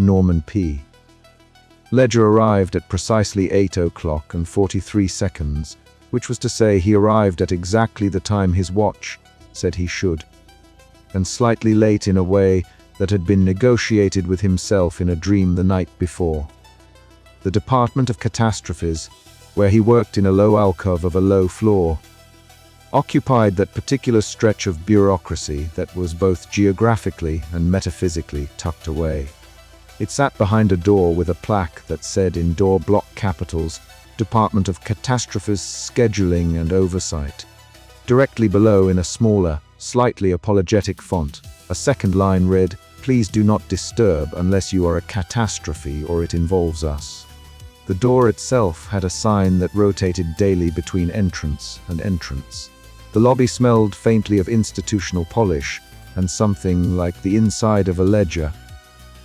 Norman P. Ledger arrived at precisely 8:43, which was to say he arrived at exactly the time his watch said he should, and slightly late in a way that had been negotiated with himself in a dream the night before. The Department of Catastrophes, where he worked in a low alcove of a low floor, occupied that particular stretch of bureaucracy that was both geographically and metaphysically tucked away. It sat behind a door with a plaque that said in door block capitals, Department of Catastrophes Scheduling and Oversight. Directly below, in a smaller, slightly apologetic font, a second line read, Please do not disturb unless you are a catastrophe or it involves us. The door itself had a sign that rotated daily between entrance and entrance. The lobby smelled faintly of institutional polish and something like the inside of a ledger.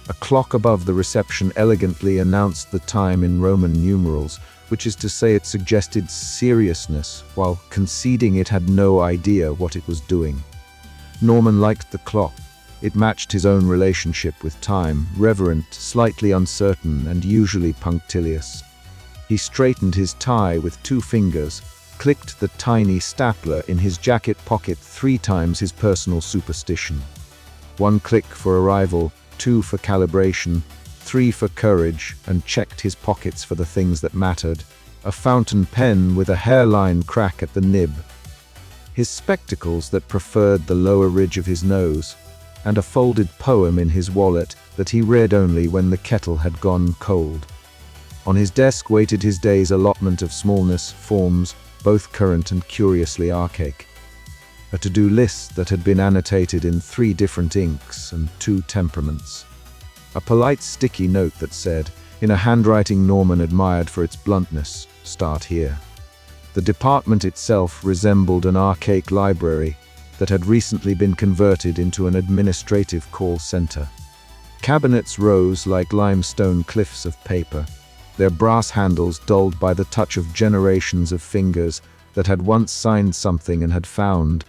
A clock above the reception elegantly announced the time in Roman numerals, which is to say it suggested seriousness while conceding it had no idea what it was doing. Norman liked the clock. It matched his own relationship with time, reverent, slightly uncertain, and usually punctilious. He straightened his tie with 2 fingers, clicked the tiny stapler in his jacket pocket 3 times his personal superstition. 1 click for arrival, 2 for calibration, 3 for courage, and checked his pockets for the things that mattered. A fountain pen with a hairline crack at the nib. His spectacles that preferred the lower ridge of his nose, and a folded poem in his wallet that he read only when the kettle had gone cold. On his desk waited his day's allotment of smallness forms, both current and curiously archaic. A to-do list that had been annotated in 3 different inks and 2 temperaments. A polite sticky note that said, in a handwriting Norman admired for its bluntness, start here. The department itself resembled an archaic library that had recently been converted into an administrative call center. Cabinets rose like limestone cliffs of paper, their brass handles dulled by the touch of generations of fingers that had once signed something and had found,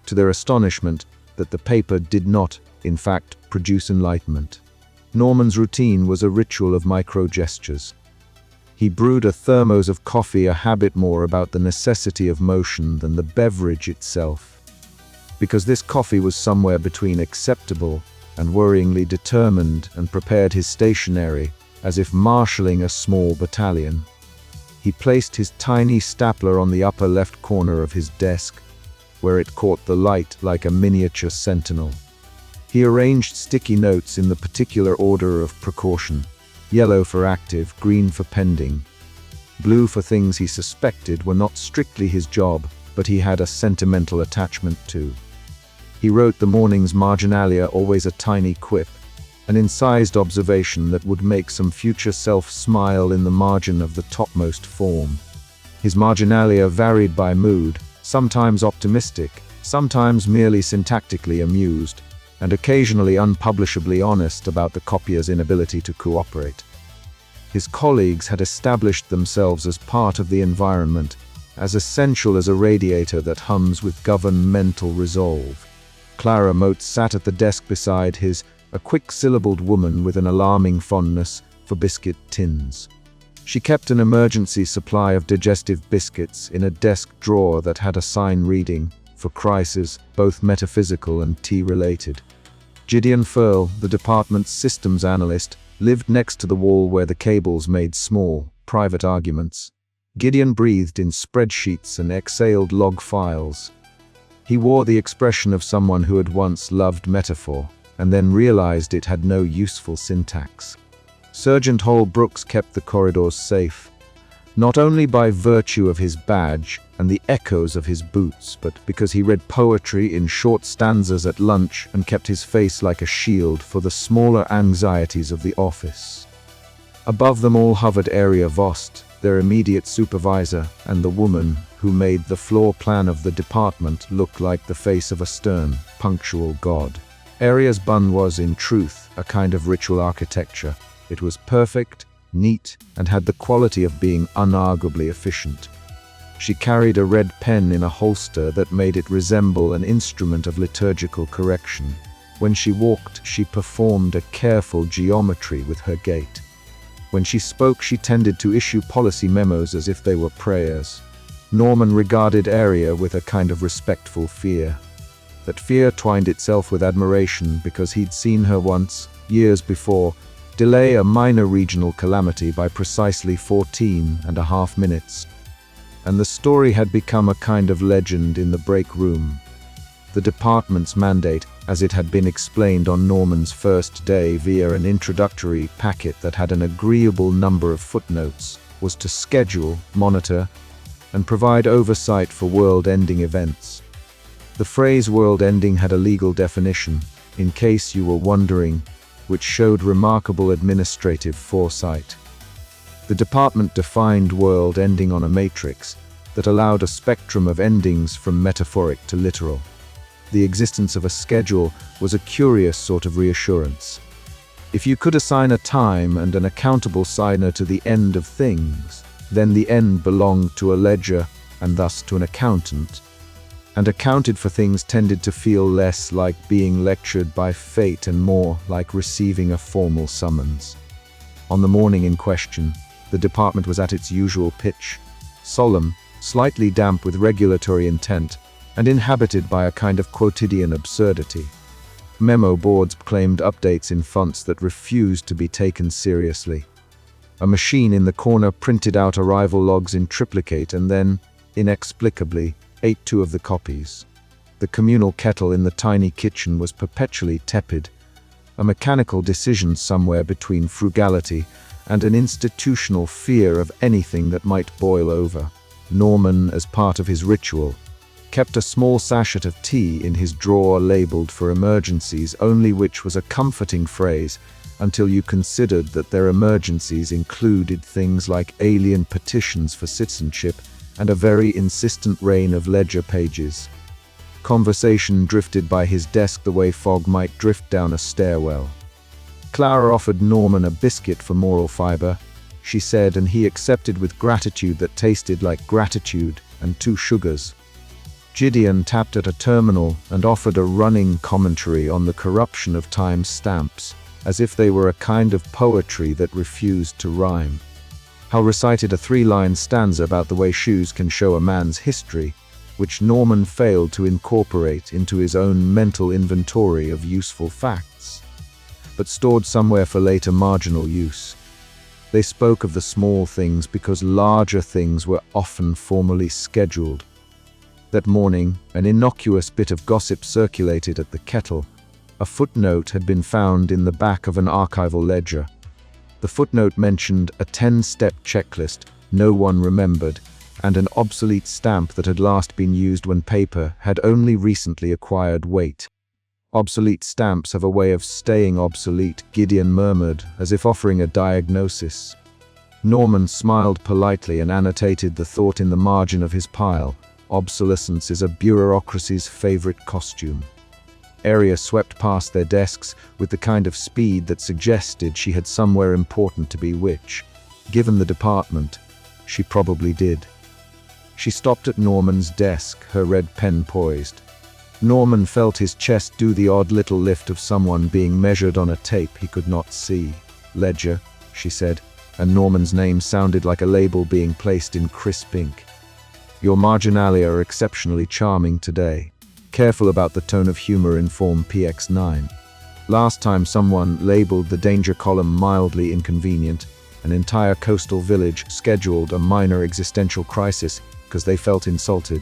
to their astonishment, that the paper did not, in fact, produce enlightenment. Norman's routine was a ritual of micro-gestures. He brewed a thermos of coffee, a habit more about the necessity of motion than the beverage itself. Because this coffee was somewhere between acceptable and worryingly determined, and prepared his stationery as if marshalling a small battalion. He placed his tiny stapler on the upper left corner of his desk, where it caught the light like a miniature sentinel. He arranged sticky notes in the particular order of precaution: yellow for active, green for pending, blue for things he suspected were not strictly his job, but he had a sentimental attachment to. He wrote the morning's marginalia, always a tiny quip, an incised observation that would make some future self smile in the margin of the topmost form. His marginalia varied by mood, sometimes optimistic, sometimes merely syntactically amused, and occasionally unpublishably honest about the copier's inability to cooperate. His colleagues had established themselves as part of the environment, as essential as a radiator that hums with governmental resolve. Clara Motes sat at the desk beside his, a quick-syllabled woman with an alarming fondness for biscuit tins. She kept an emergency supply of digestive biscuits in a desk drawer that had a sign reading, for crisis, both metaphysical and tea-related. Gideon Furl, the department's systems analyst, lived next to the wall where the cables made small, private arguments. Gideon breathed in spreadsheets and exhaled log files. He wore the expression of someone who had once loved metaphor, and then realized it had no useful syntax. Sergeant Hall Brooks kept the corridors safe, not only by virtue of his badge and the echoes of his boots, but because he read poetry in short stanzas at lunch and kept his face like a shield for the smaller anxieties of the office. Above them all hovered Area Vost, their immediate supervisor, and the woman who made the floor plan of the department look like the face of a stern, punctual god. Aria's bun was, in truth, a kind of ritual architecture. It was perfect, neat, and had the quality of being unarguably efficient. She carried a red pen in a holster that made it resemble an instrument of liturgical correction. When she walked, she performed a careful geometry with her gait. When she spoke, she tended to issue policy memos as if they were prayers. Norman regarded Aria with a kind of respectful fear. That fear twined itself with admiration because he'd seen her once, years before, delay a minor regional calamity by precisely 14.5 minutes. And the story had become a kind of legend in the break room. The department's mandate, as it had been explained on Norman's first day via an introductory packet that had an agreeable number of footnotes, was to schedule, monitor, and provide oversight for world-ending events. The phrase world-ending had a legal definition, in case you were wondering, which showed remarkable administrative foresight. The department defined world-ending on a matrix that allowed a spectrum of endings from metaphoric to literal. The existence of a schedule was a curious sort of reassurance. If you could assign a time and an accountable signer to the end of things, then the end belonged to a ledger and thus to an accountant, and accounted for things tended to feel less like being lectured by fate and more like receiving a formal summons. On the morning in question, the department was at its usual pitch, solemn, slightly damp with regulatory intent, and inhabited by a kind of quotidian absurdity. Memo boards claimed updates in fonts that refused to be taken seriously. A machine in the corner printed out arrival logs in triplicate and then, inexplicably, ate 2 of the copies. The communal kettle in the tiny kitchen was perpetually tepid, a mechanical decision somewhere between frugality and an institutional fear of anything that might boil over. Norman, as part of his ritual, kept a small sachet of tea in his drawer labeled for emergencies only, which was a comforting phrase until you considered that their emergencies included things like alien petitions for citizenship and a very insistent rain of ledger pages. Conversation drifted by his desk the way fog might drift down a stairwell. Clara offered Norman a biscuit for moral fiber, she said, and he accepted with gratitude that tasted like gratitude and 2 sugars. Gideon tapped at a terminal and offered a running commentary on the corruption of time stamps, as if they were a kind of poetry that refused to rhyme. Hal recited a 3-line stanza about the way shoes can show a man's history, which Norman failed to incorporate into his own mental inventory of useful facts, but stored somewhere for later marginal use. They spoke of the small things because larger things were often formally scheduled. That morning, an innocuous bit of gossip circulated at the kettle. A footnote had been found in the back of an archival ledger. The footnote mentioned a 10-step checklist no one remembered, and an obsolete stamp that had last been used when paper had only recently acquired weight. Obsolete stamps have a way of staying obsolete, Gideon murmured, as if offering a diagnosis. Norman smiled politely and annotated the thought in the margin of his pile. Obsolescence is a bureaucracy's favorite costume. Aria swept past their desks with the kind of speed that suggested she had somewhere important to be, which, given the department, she probably did. She stopped at Norman's desk, her red pen poised. Norman felt his chest do the odd little lift of someone being measured on a tape he could not see. Ledger, she said, and Norman's name sounded like a label being placed in crisp ink. Your marginalia are exceptionally charming today. Careful about the tone of humor in Form PX9. Last time someone labeled the danger column mildly inconvenient, an entire coastal village scheduled a minor existential crisis because they felt insulted.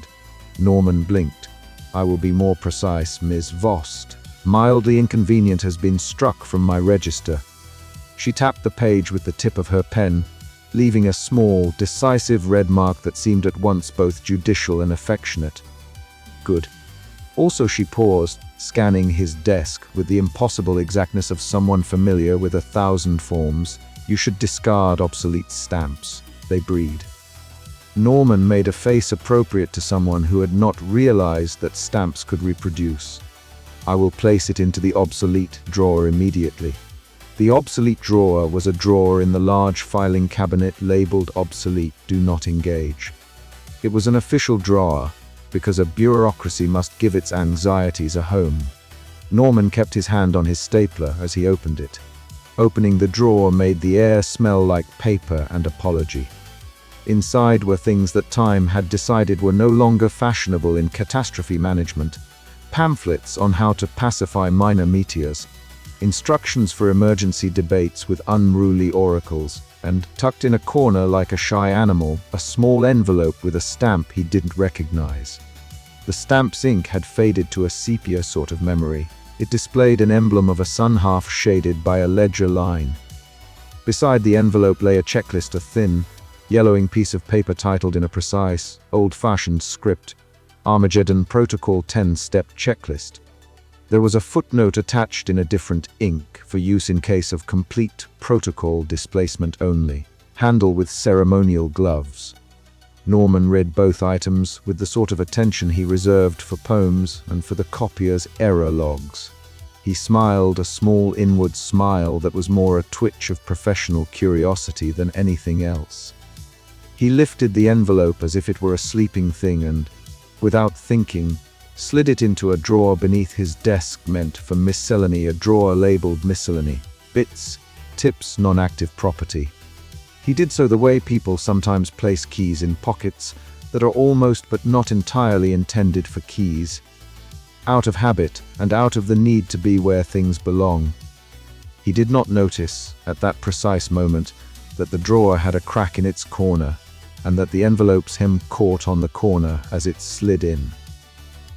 Norman blinked. I will be more precise, Ms. Vost. Mildly inconvenient has been struck from my register. She tapped the page with the tip of her pen, leaving a small, decisive red mark that seemed at once both judicial and affectionate. Good. Also, she paused, scanning his desk with the impossible exactness of someone familiar with 1,000 forms. You should discard obsolete stamps. They breed. Norman made a face appropriate to someone who had not realized that stamps could reproduce. I will place it into the obsolete drawer immediately. The obsolete drawer was a drawer in the large filing cabinet labeled obsolete, do not engage. It was an official drawer, because a bureaucracy must give its anxieties a home. Norman kept his hand on his stapler as he opened it. Opening the drawer made the air smell like paper and apology. Inside were things that Time had decided were no longer fashionable in catastrophe management. Pamphlets on how to pacify minor meteors, instructions for emergency debates with unruly oracles, and tucked in a corner like a shy animal, a small envelope with a stamp he didn't recognize. The stamp's ink had faded to a sepia sort of memory. It displayed an emblem of a sun half shaded by a ledger line. Beside the envelope lay a checklist, a thin, yellowing piece of paper titled in a precise, old-fashioned script, Armageddon Protocol 10-Step Checklist. There was a footnote attached in a different ink for use in case of complete protocol displacement only. Handle with ceremonial gloves. Norman read both items with the sort of attention he reserved for poems and for the copier's error logs. He smiled, a small inward smile that was more a twitch of professional curiosity than anything else. He lifted the envelope as if it were a sleeping thing and, without thinking, slid it into a drawer beneath his desk meant for miscellany, a drawer labeled miscellany, bits, tips, non-active property. He did so the way people sometimes place keys in pockets that are almost but not entirely intended for keys, out of habit and out of the need to be where things belong. He did not notice, at that precise moment, that the drawer had a crack in its corner and that the envelope's hem caught on the corner as it slid in.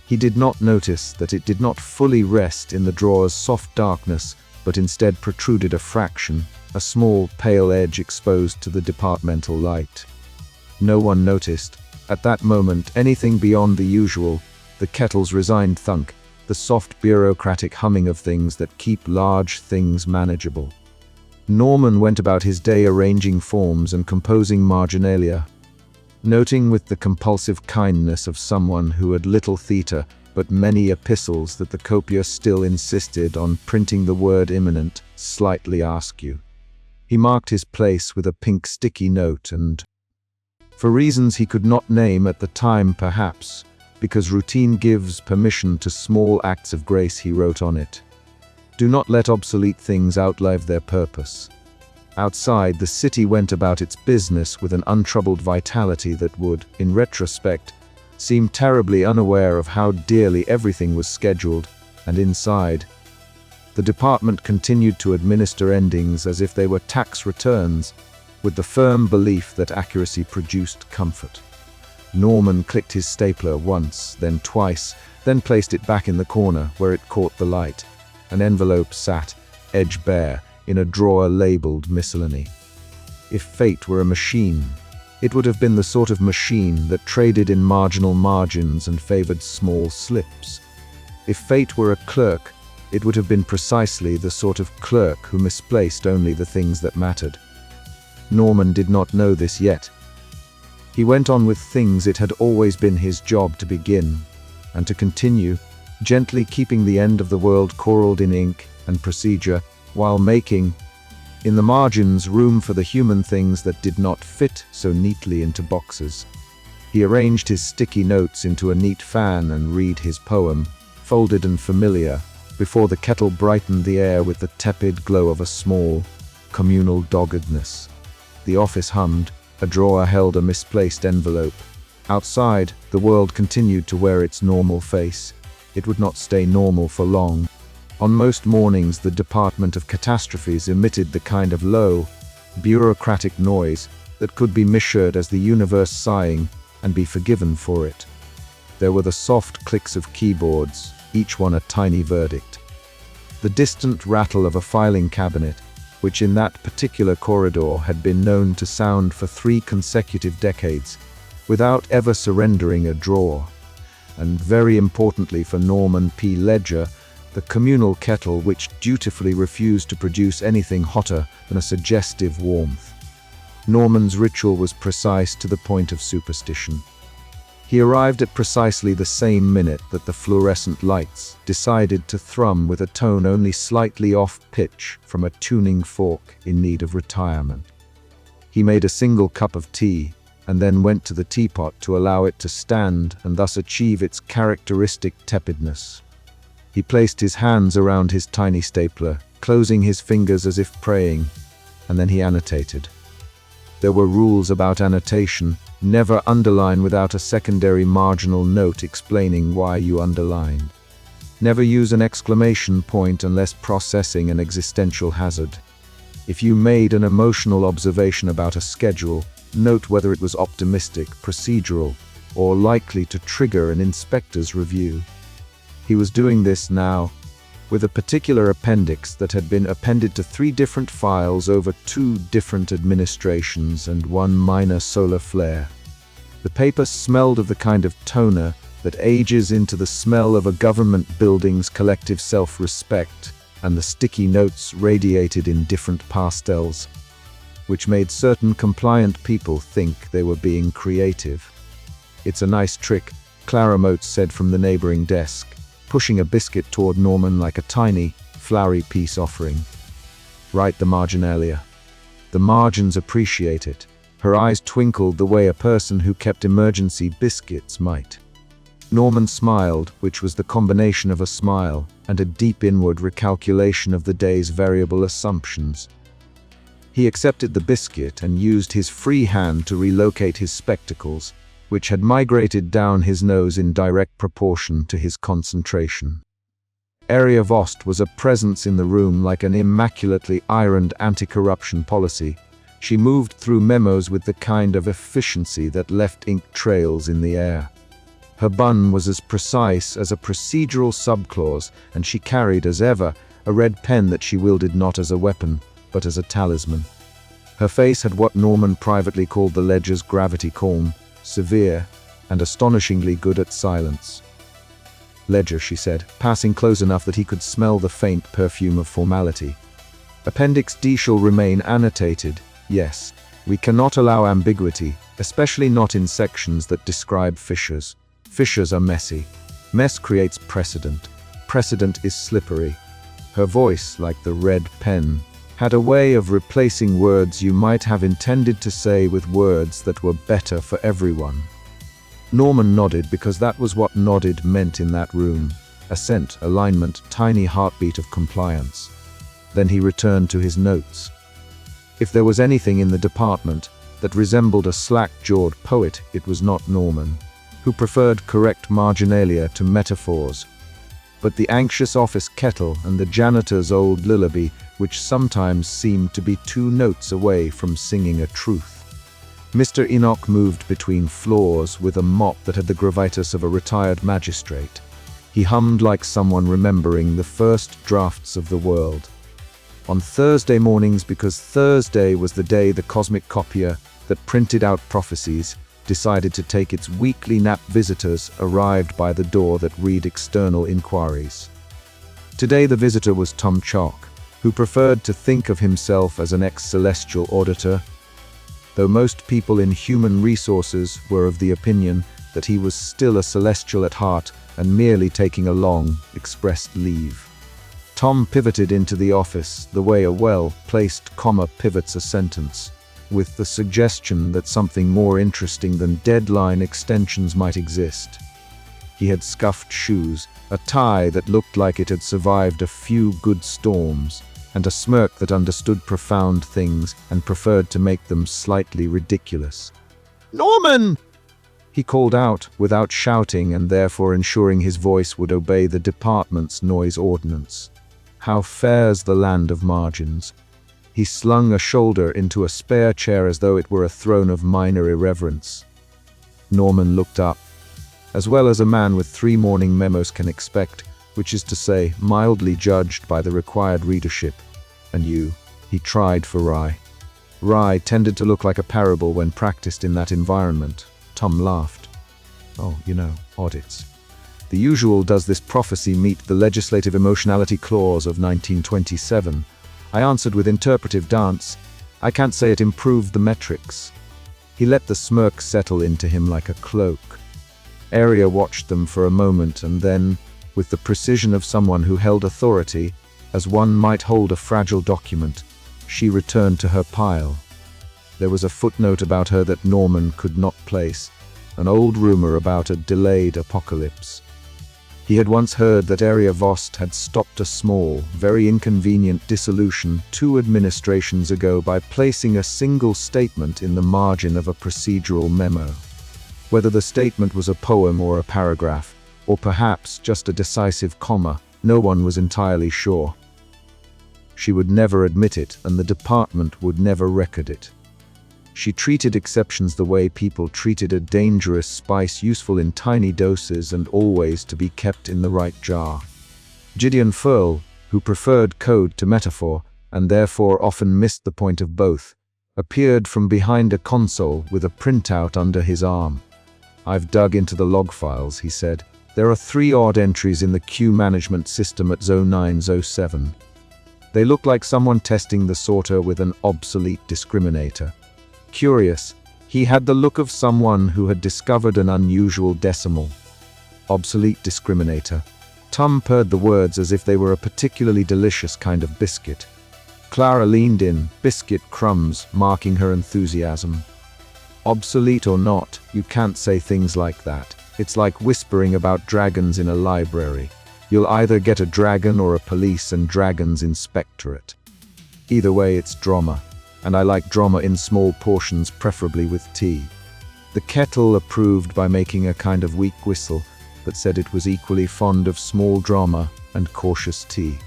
He did not notice that it did not fully rest in the drawer's soft darkness, but instead protruded a fraction, a small pale edge exposed to the departmental light. No one noticed, at that moment, anything beyond the usual, the kettle's resigned thunk, the soft bureaucratic humming of things that keep large things manageable. Norman went about his day arranging forms and composing marginalia, noting with the compulsive kindness of someone who had little theatre but many epistles that the copier still insisted on printing the word imminent, slightly askew. He marked his place with a pink sticky note and, for reasons he could not name at the time perhaps, because routine gives permission to small acts of grace, he wrote on it, "Do not let obsolete things outlive their purpose." Outside, the city went about its business with an untroubled vitality that would, in retrospect, seem terribly unaware of how dearly everything was scheduled, and inside, the department continued to administer endings as if they were tax returns, with the firm belief that accuracy produced comfort. Norman clicked his stapler once, then twice, then placed it back in the corner where it caught the light. An envelope sat, edge bare, in a drawer labeled miscellany. If fate were a machine, it would have been the sort of machine that traded in marginal margins and favored small slips. If fate were a clerk, it would have been precisely the sort of clerk who misplaced only the things that mattered. Norman did not know this yet. He went on with things it had always been his job to begin, and to continue, gently keeping the end of the world coralled in ink and procedure, while making, in the margins, room for the human things that did not fit so neatly into boxes. He arranged his sticky notes into a neat fan and read his poem, folded and familiar, before the kettle brightened the air with the tepid glow of a small, communal doggedness. The office hummed, a drawer held a misplaced envelope. Outside, the world continued to wear its normal face. It would not stay normal for long. On most mornings, the Department of Catastrophes emitted the kind of low, bureaucratic noise that could be measured as the universe sighing and be forgiven for it. There were the soft clicks of keyboards, each one a tiny verdict. The distant rattle of a filing cabinet, which in that particular corridor had been known to sound for 3 consecutive decades, without ever surrendering a drawer. And very importantly for Norman P. Ledger, the communal kettle which dutifully refused to produce anything hotter than a suggestive warmth. Norman's ritual was precise to the point of superstition. He arrived at precisely the same minute that the fluorescent lights decided to thrum with a tone only slightly off pitch from a tuning fork in need of retirement. He made a single cup of tea and then went to the teapot to allow it to stand and thus achieve its characteristic tepidness. He placed his hands around his tiny stapler, closing his fingers as if praying, and then he annotated. There were rules about annotation. Never underline without a secondary marginal note explaining why you underlined. Never use an exclamation point unless processing an existential hazard. If you made an emotional observation about a schedule, note whether it was optimistic, procedural, or likely to trigger an inspector's review. He was doing this now, with a particular appendix that had been appended to 3 different files over 2 different administrations and 1 minor solar flare. The paper smelled of the kind of toner that ages into the smell of a government building's collective self-respect, and the sticky notes radiated in different pastels, which made certain compliant people think they were being creative. "It's a nice trick," Clara Motes said from the neighboring desk, pushing a biscuit toward Norman like a tiny, flowery peace offering. "Write the marginalia. The margins appreciate it." Her eyes twinkled the way a person who kept emergency biscuits might. Norman smiled, which was the combination of a smile and a deep inward recalculation of the day's variable assumptions. He accepted the biscuit and used his free hand to relocate his spectacles, which had migrated down his nose in direct proportion to his concentration. Area Vost was a presence in the room like an immaculately ironed anti-corruption policy. She moved through memos with the kind of efficiency that left ink trails in the air. Her bun was as precise as a procedural subclause, and she carried, as ever, a red pen that she wielded not as a weapon, but as a talisman. Her face had what Norman privately called the ledger's gravity calm, severe, and astonishingly good at silence. "Ledger," she said, passing close enough that he could smell the faint perfume of formality. "Appendix D shall remain annotated. Yes, we cannot allow ambiguity, especially not in sections that describe fissures. Fissures are messy. Mess creates precedent. Precedent is slippery." Her voice, like the red pen, had a way of replacing words you might have intended to say with words that were better for everyone. Norman nodded because that was what nodded meant in that room. Assent, alignment, tiny heartbeat of compliance. Then he returned to his notes. If there was anything in the department that resembled a slack-jawed poet, it was not Norman, who preferred correct marginalia to metaphors, but the anxious office kettle and the janitor's old lullaby, which sometimes seemed to be 2 notes away from singing a truth. Mr. Enoch moved between floors with a mop that had the gravitas of a retired magistrate. He hummed like someone remembering the first drafts of the world. On Thursday mornings, because Thursday was the day the cosmic copier that printed out prophecies decided to take its weekly nap, visitors arrived by the door that read external inquiries. Today the visitor was Tom Chalk, who preferred to think of himself as an ex-celestial auditor, though most people in human resources were of the opinion that he was still a celestial at heart and merely taking a long, expressed leave. Tom pivoted into the office the way a well-placed comma pivots a sentence, with the suggestion that something more interesting than deadline extensions might exist. He had scuffed shoes, a tie that looked like it had survived a few good storms, and a smirk that understood profound things and preferred to make them slightly ridiculous. "Norman!" he called out, without shouting and therefore ensuring his voice would obey the department's noise ordinance. "How fares the land of margins?" He slung a shoulder into a spare chair as though it were a throne of minor irreverence. Norman looked up, as well as a man with 3 morning memos can expect, which is to say, mildly judged by the required readership. "And you?" He tried for Rye. Rye tended to look like a parable when practiced in that environment. Tom laughed. "Oh, audits. The usual does this prophecy meet the legislative emotionality clause of 1927. I answered with interpretive dance. I can't say it improved the metrics." He let the smirk settle into him like a cloak. Aria watched them for a moment and then, with the precision of someone who held authority, as one might hold a fragile document, she returned to her pile. There was a footnote about her that Norman could not place, an old rumor about a delayed apocalypse. He had once heard that Area Vost had stopped a small, very inconvenient dissolution 2 administrations ago by placing a single statement in the margin of a procedural memo. Whether the statement was a poem or a paragraph, or perhaps just a decisive comma, no one was entirely sure. She would never admit it, and the department would never record it. She treated exceptions the way people treated a dangerous spice, useful in tiny doses and always to be kept in the right jar. Gideon Furl, who preferred code to metaphor, and therefore often missed the point of both, appeared from behind a console with a printout under his arm. "I've dug into the log files," he said. "There are 3 odd entries in the queue management system at 0907. They look like someone testing the sorter with an obsolete discriminator. Curious, he had the look of someone who had discovered an unusual decimal. Obsolete discriminator. Tom purred the words as if they were a particularly delicious kind of biscuit. Clara leaned in, biscuit crumbs marking her enthusiasm. Obsolete or not, you can't say things like that. It's like whispering about dragons in a library. You'll either get a dragon or a police and dragons inspectorate. Either way, it's drama. And I like drama in small portions, preferably with tea." The kettle approved by making a kind of weak whistle, but said it was equally fond of small drama and cautious tea.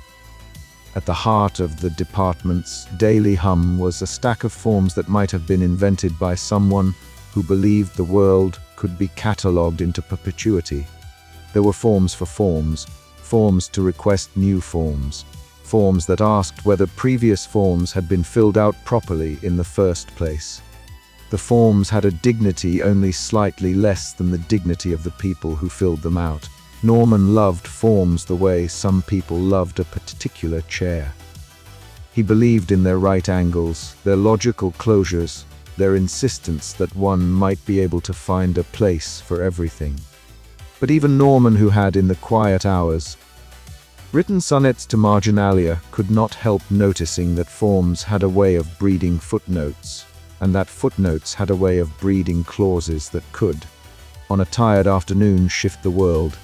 At the heart of the department's daily hum was a stack of forms that might have been invented by someone who believed the world could be catalogued into perpetuity. There were forms for forms, forms to request new forms. Forms that asked whether previous forms had been filled out properly in the first place. The forms had a dignity only slightly less than the dignity of the people who filled them out. Norman loved forms the way some people loved a particular chair. He believed in their right angles, their logical closures, their insistence that one might be able to find a place for everything. But even Norman, who had, in the quiet hours, written sonnets to marginalia, could not help noticing that forms had a way of breeding footnotes, and that footnotes had a way of breeding clauses that could, on a tired afternoon, shift the world,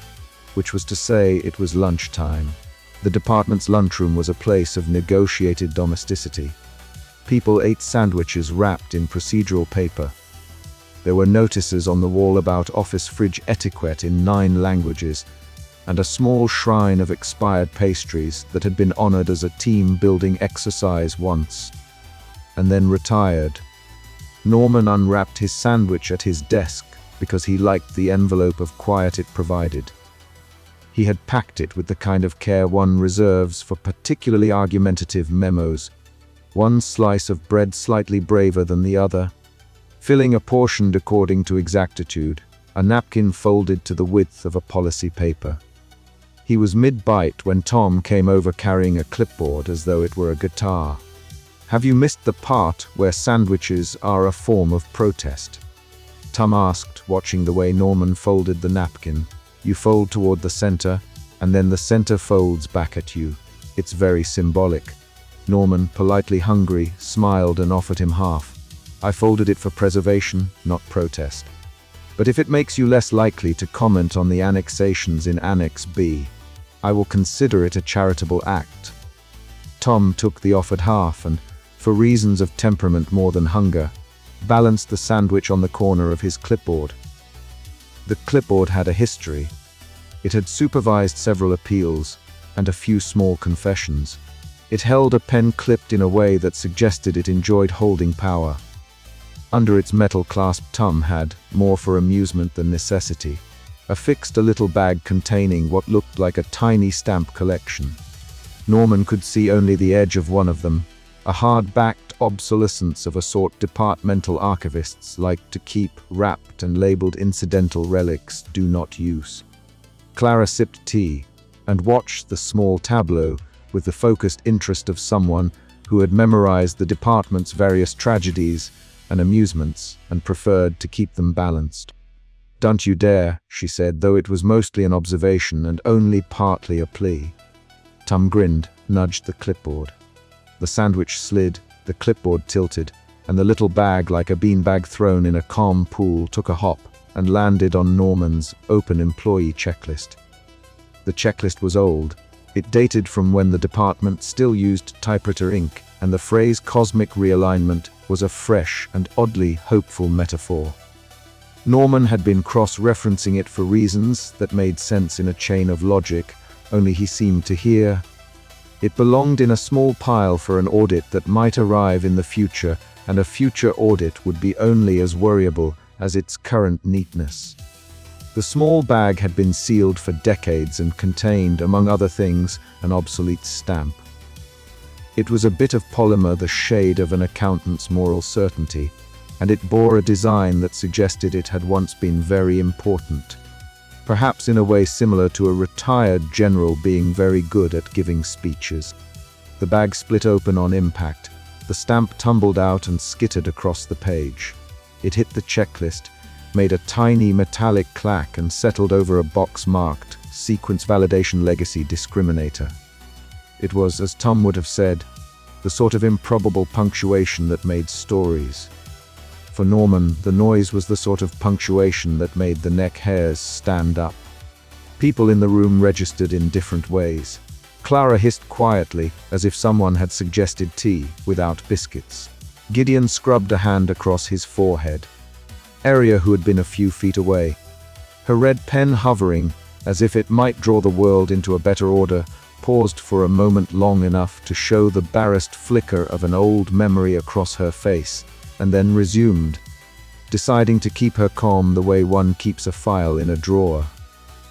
which was to say it was lunchtime. The department's lunchroom was a place of negotiated domesticity. People ate sandwiches wrapped in procedural paper. There were notices on the wall about office fridge etiquette in 9 languages, and a small shrine of expired pastries that had been honored as a team-building exercise once, and then retired. Norman unwrapped his sandwich at his desk because he liked the envelope of quiet it provided. He had packed it with the kind of care one reserves for particularly argumentative memos, one slice of bread slightly braver than the other, filling a portion according to exactitude, a napkin folded to the width of a policy paper. He was mid-bite when Tom came over carrying a clipboard as though it were a guitar. "Have you missed the part where sandwiches are a form of protest?" Tom asked, watching the way Norman folded the napkin. "You fold toward the center, and then the center folds back at you. It's very symbolic." Norman, politely hungry, smiled and offered him half. "I folded it for preservation, not protest. But if it makes you less likely to comment on the annexations in Annex B, I will consider it a charitable act." Tom took the offered half and, for reasons of temperament more than hunger, balanced the sandwich on the corner of his clipboard. The clipboard had a history. It had supervised several appeals and a few small confessions. It held a pen clipped in a way that suggested it enjoyed holding power. Under its metal clasp, Tom had, more for amusement than necessity, affixed a little bag containing what looked like a tiny stamp collection. Norman could see only the edge of one of them, a hard-backed obsolescence of a sort departmental archivists like to keep wrapped and labeled incidental relics do not use. Clara sipped tea and watched the small tableau with the focused interest of someone who had memorized the department's various tragedies and amusements and preferred to keep them balanced. "Don't you dare," she said, though it was mostly an observation and only partly a plea. Tom grinned, nudged the clipboard. The sandwich slid, the clipboard tilted, and the little bag, like a beanbag thrown in a calm pool, took a hop and landed on Norman's open employee checklist. The checklist was old. It dated from when the department still used typewriter ink, and the phrase cosmic realignment was a fresh and oddly hopeful metaphor. Norman had been cross-referencing it for reasons that made sense in a chain of logic, only he seemed to hear. It belonged in a small pile for an audit that might arrive in the future, and a future audit would be only as worryable as its current neatness. The small bag had been sealed for decades and contained, among other things, an obsolete stamp. It was a bit of polymer the shade of an accountant's moral certainty, and it bore a design that suggested it had once been very important, perhaps in a way similar to a retired general being very good at giving speeches. The bag split open on impact. The stamp tumbled out and skittered across the page. It hit the checklist, made a tiny metallic clack, and settled over a box marked Sequence Validation Legacy Discriminator. It was, as Tom would have said, the sort of improbable punctuation that made stories. For Norman, the noise was the sort of punctuation that made the neck hairs stand up. People in the room registered in different ways. Clara hissed quietly, as if someone had suggested tea without biscuits. Gideon scrubbed a hand across his forehead. Aria, who had been a few feet away, her red pen hovering, as if it might draw the world into a better order, paused for a moment long enough to show the barest flicker of an old memory across her face, and then resumed, deciding to keep her calm the way one keeps a file in a drawer.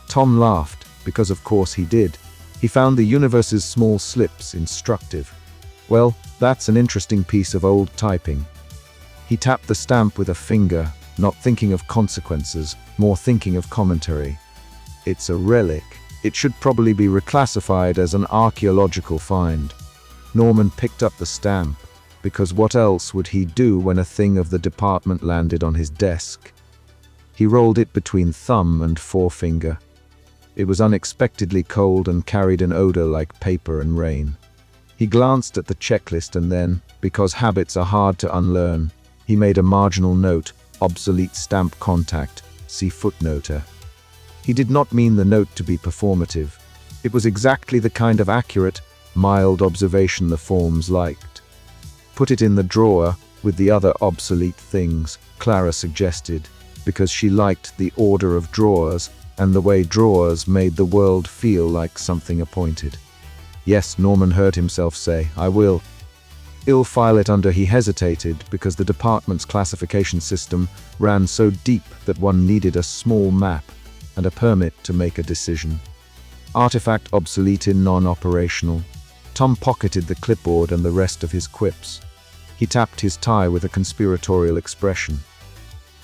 Tom laughed, because of course he did. He found the universe's small slips instructive. Well, that's an interesting piece of old typing. He tapped the stamp with a finger, not thinking of consequences, more thinking of commentary. It's a relic. It should probably be reclassified as an archaeological find. Norman picked up the stamp, because what else would he do when a thing of the department landed on his desk? He rolled it between thumb and forefinger. It was unexpectedly cold and carried an odor like paper and rain. He glanced at the checklist and then, because habits are hard to unlearn, he made a marginal note, obsolete stamp contact, see footnoter. He did not mean the note to be performative. It was exactly the kind of accurate, mild observation the forms liked. Put it in the drawer with the other obsolete things, Clara suggested, because she liked the order of drawers and the way drawers made the world feel like something appointed. Yes, Norman heard himself say, I will. I'll file it under. He hesitated because the department's classification system ran so deep that one needed a small map and a permit to make a decision. Artifact obsolete in non-operational. Tom pocketed the clipboard and the rest of his quips. He tapped his tie with a conspiratorial expression.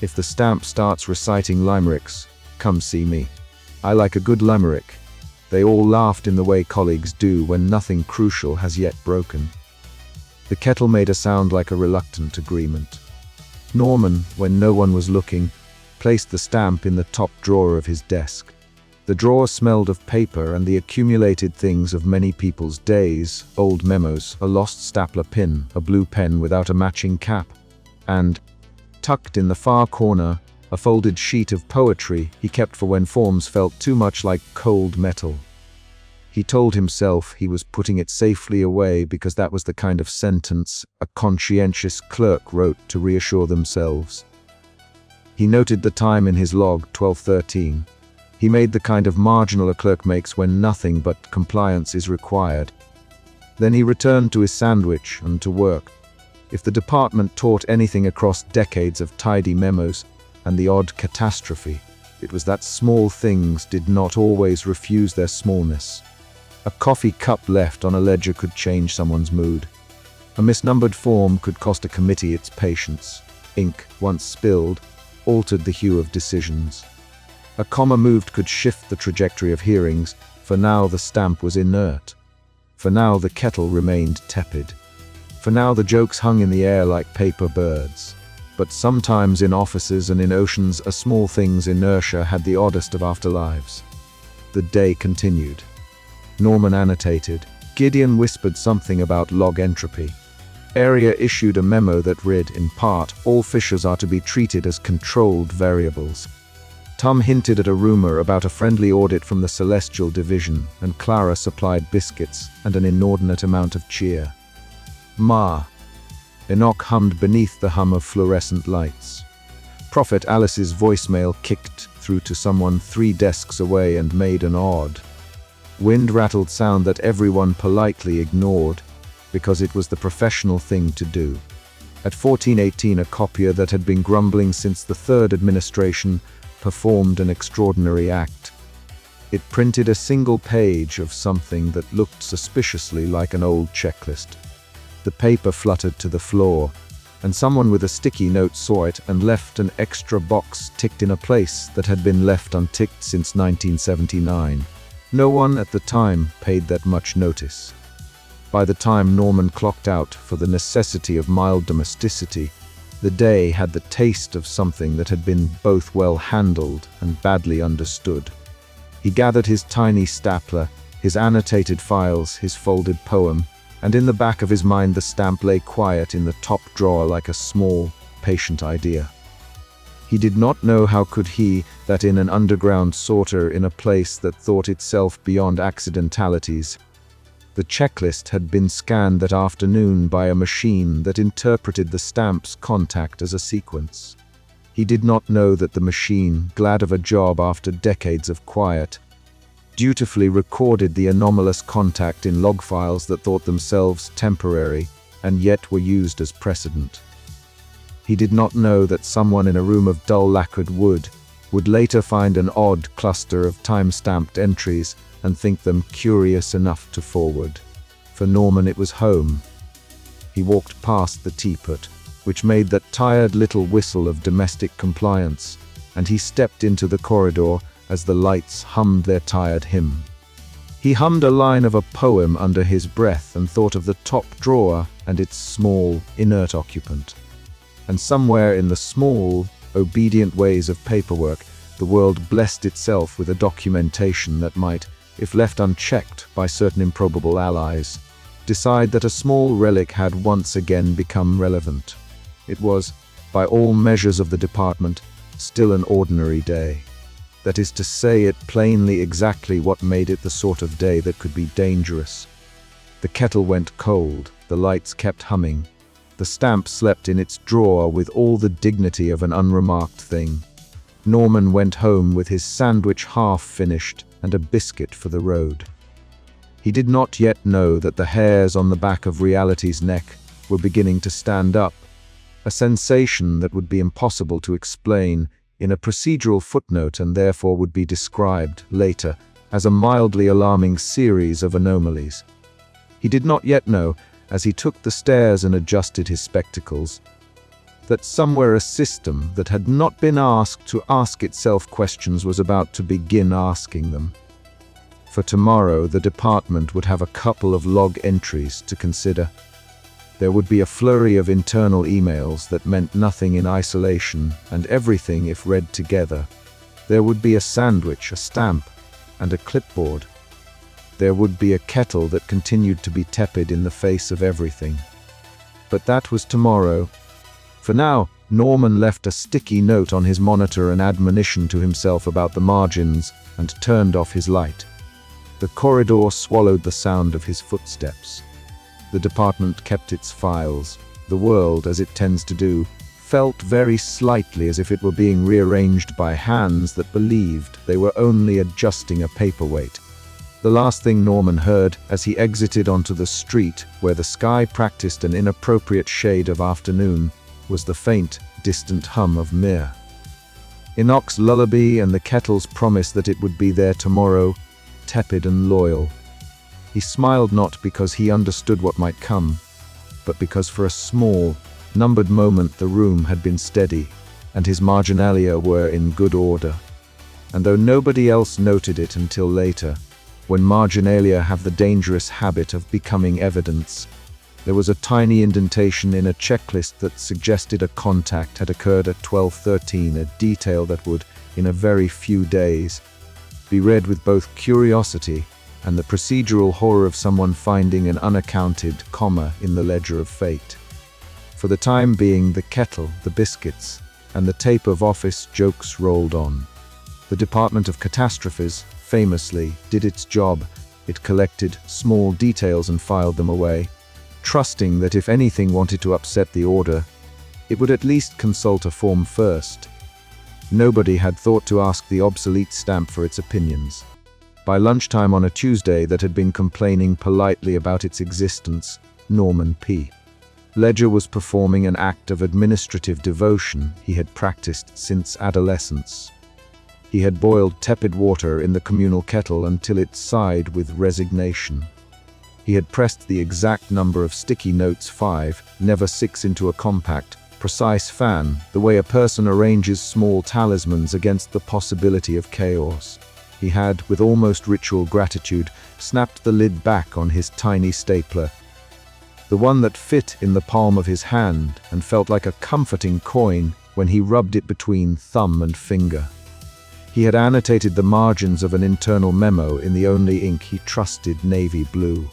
If the stamp starts reciting limericks, come see me. I like a good limerick. They all laughed in the way colleagues do when nothing crucial has yet broken. The kettle made a sound like a reluctant agreement. Norman, when no one was looking, placed the stamp in the top drawer of his desk. The drawer smelled of paper and the accumulated things of many people's days, old memos, a lost stapler pin, a blue pen without a matching cap, and, tucked in the far corner, a folded sheet of poetry he kept for when forms felt too much like cold metal. He told himself he was putting it safely away because that was the kind of sentence a conscientious clerk wrote to reassure themselves. He noted the time in his log, 12:13. He made the kind of marginal a clerk makes when nothing but compliance is required. Then he returned to his sandwich and to work. If the department taught anything across decades of tidy memos and the odd catastrophe, it was that small things did not always refuse their smallness. A coffee cup left on a ledger could change someone's mood. A misnumbered form could cost a committee its patience. Ink, once spilled, altered the hue of decisions. A comma moved could shift the trajectory of hearings. For now the stamp was inert. For now the kettle remained tepid. For now the jokes hung in the air like paper birds. But sometimes in offices and in oceans, a small thing's inertia had the oddest of afterlives. The day continued. Norman annotated. Gideon whispered something about log entropy. Aria issued a memo that read, in part, all fissures are to be treated as controlled variables. Tom hinted at a rumor about a friendly audit from the Celestial Division, and Clara supplied biscuits and an inordinate amount of cheer. Ma. Enoch hummed beneath the hum of fluorescent lights. Prophet Alice's voicemail kicked through to someone 3 desks away and made an odd, wind-rattled sound that everyone politely ignored because it was the professional thing to do. At 1418, a copier that had been grumbling since the 3rd administration performed an extraordinary act. It printed a single page of something that looked suspiciously like an old checklist. The paper fluttered to the floor, and someone with a sticky note saw it and left an extra box ticked in a place that had been left unticked since 1979. No one at the time paid that much notice. By the time Norman clocked out for the necessity of mild domesticity, the day had the taste of something that had been both well handled and badly understood. He gathered his tiny stapler, his annotated files, his folded poem, and in the back of his mind the stamp lay quiet in the top drawer like a small, patient idea. He did not know how could he, that in an underground sorter in a place that thought itself beyond accidentalities. The checklist had been scanned that afternoon by a machine that interpreted the stamp's contact as a sequence. He did not know that the machine, glad of a job after decades of quiet, dutifully recorded the anomalous contact in log files that thought themselves temporary and yet were used as precedent. He did not know that someone in a room of dull lacquered wood would later find an odd cluster of time-stamped entries and think them curious enough to forward. For Norman it was home. He walked past the teapot, which made that tired little whistle of domestic compliance, and he stepped into the corridor as the lights hummed their tired hymn. He hummed a line of a poem under his breath and thought of the top drawer and its small, inert occupant. And somewhere in the small, obedient ways of paperwork, the world blessed itself with a documentation that might, if left unchecked by certain improbable allies, decide that a small relic had once again become relevant. It was, by all measures of the department, still an ordinary day. That is to say it plainly exactly what made it the sort of day that could be dangerous. The kettle went cold, the lights kept humming. The stamp slept in its drawer with all the dignity of an unremarked thing. Norman went home with his sandwich half finished and a biscuit for the road. He did not yet know that the hairs on the back of reality's neck were beginning to stand up, a sensation that would be impossible to explain in a procedural footnote and therefore would be described later as a mildly alarming series of anomalies. He did not yet know, as he took the stairs and adjusted his spectacles, that somewhere a system that had not been asked to ask itself questions was about to begin asking them. For tomorrow, the department would have a couple of log entries to consider. There would be a flurry of internal emails that meant nothing in isolation and everything if read together. There would be a sandwich, a stamp, and a clipboard. There would be a kettle that continued to be tepid in the face of everything. But that was tomorrow. For now, Norman left a sticky note on his monitor, an admonition to himself about the margins, and turned off his light. The corridor swallowed the sound of his footsteps. The department kept its files. The world, as it tends to do, felt very slightly as if it were being rearranged by hands that believed they were only adjusting a paperweight. The last thing Norman heard as he exited onto the street where the sky practiced an inappropriate shade of afternoon was the faint, distant hum of Mir. Enoch's lullaby and the kettle's promise that it would be there tomorrow, tepid and loyal. He smiled not because he understood what might come, but because for a small, numbered moment the room had been steady, and his marginalia were in good order. And though nobody else noted it until later, when marginalia have the dangerous habit of becoming evidence, there was a tiny indentation in a checklist that suggested a contact had occurred at 12:13, a detail that would, in a very few days, be read with both curiosity and the procedural horror of someone finding an unaccounted comma in the ledger of fate. For the time being, the kettle, the biscuits, and the tape of office jokes rolled on. The Department of Catastrophes, famously, did its job. It collected small details and filed them away, trusting that if anything wanted to upset the order, it would at least consult a form first. Nobody had thought to ask the obsolete stamp for its opinions. By lunchtime on a Tuesday that had been complaining politely about its existence, Norman P. Ledger was performing an act of administrative devotion he had practiced since adolescence. He had boiled tepid water in the communal kettle until it sighed with resignation. He had pressed the exact number of sticky notes 5, never 6 into a compact, precise fan, the way a person arranges small talismans against the possibility of chaos. He had, with almost ritual gratitude, snapped the lid back on his tiny stapler, the one that fit in the palm of his hand and felt like a comforting coin when he rubbed it between thumb and finger. He had annotated the margins of an internal memo in the only ink he trusted, navy blue.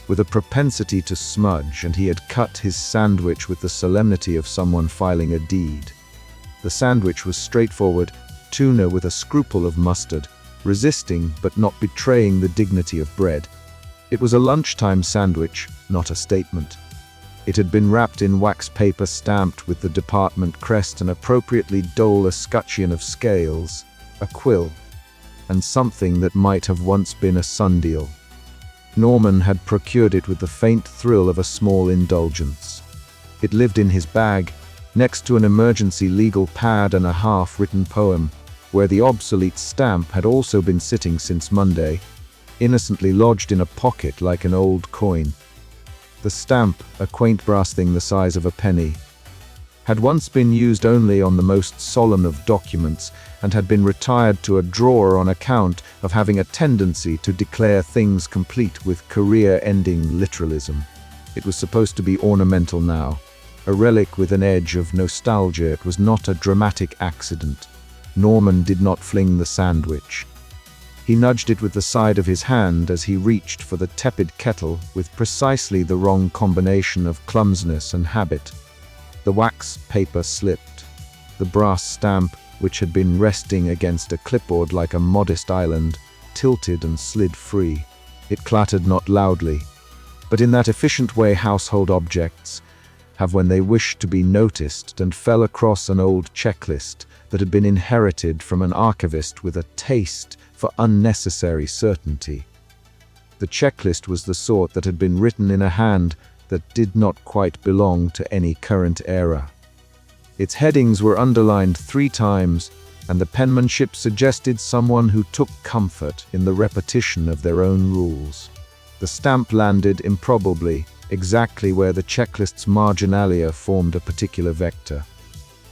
With a propensity to smudge, and he had cut his sandwich with the solemnity of someone filing a deed. The sandwich was straightforward, tuna with a scruple of mustard, resisting but not betraying the dignity of bread. It was a lunchtime sandwich, not a statement. It had been wrapped in wax paper stamped with the department crest, an appropriately dull escutcheon of scales, a quill, and something that might have once been a sundial. Norman had procured it with the faint thrill of a small indulgence. It lived in his bag, next to an emergency legal pad and a half-written poem, where the obsolete stamp had also been sitting since Monday, innocently lodged in a pocket like an old coin. The stamp, a quaint brass thing the size of a penny, had once been used only on the most solemn of documents and had been retired to a drawer on account of having a tendency to declare things complete with career-ending literalism. It was supposed to be ornamental now, a relic with an edge of nostalgia. It was not a dramatic accident. Norman did not fling the sandwich. He nudged it with the side of his hand as he reached for the tepid kettle with precisely the wrong combination of clumsiness and habit. The wax paper slipped. The brass stamp, which had been resting against a clipboard like a modest island, tilted and slid free. It clattered not loudly, but in that efficient way household objects have when they wish to be noticed, and fell across an old checklist that had been inherited from an archivist with a taste for unnecessary certainty. The checklist was the sort that had been written in a hand that did not quite belong to any current era. Its headings were underlined 3 times, and the penmanship suggested someone who took comfort in the repetition of their own rules. The stamp landed improbably, exactly where the checklist's marginalia formed a particular vector.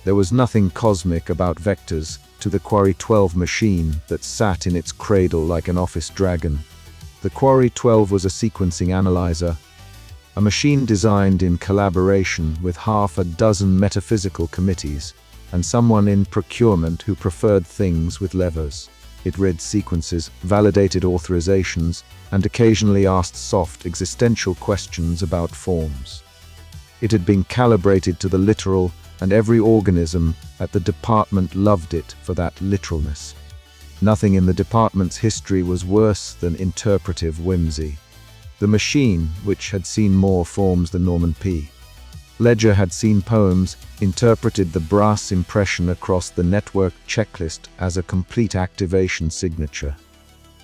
There was nothing cosmic about vectors to the Quarry 12 machine that sat in its cradle like an office dragon. The Quarry 12 was a sequencing analyzer, a machine designed in collaboration with half a dozen metaphysical committees and someone in procurement who preferred things with levers. It read sequences, validated authorizations, and occasionally asked soft existential questions about forms. It had been calibrated to the literal, and every organism at the department loved it for that literalness. Nothing in the department's history was worse than interpretive whimsy. The machine, which had seen more forms than Norman P. Ledger had seen poems, interpreted the brass impression across the network checklist as a complete activation signature.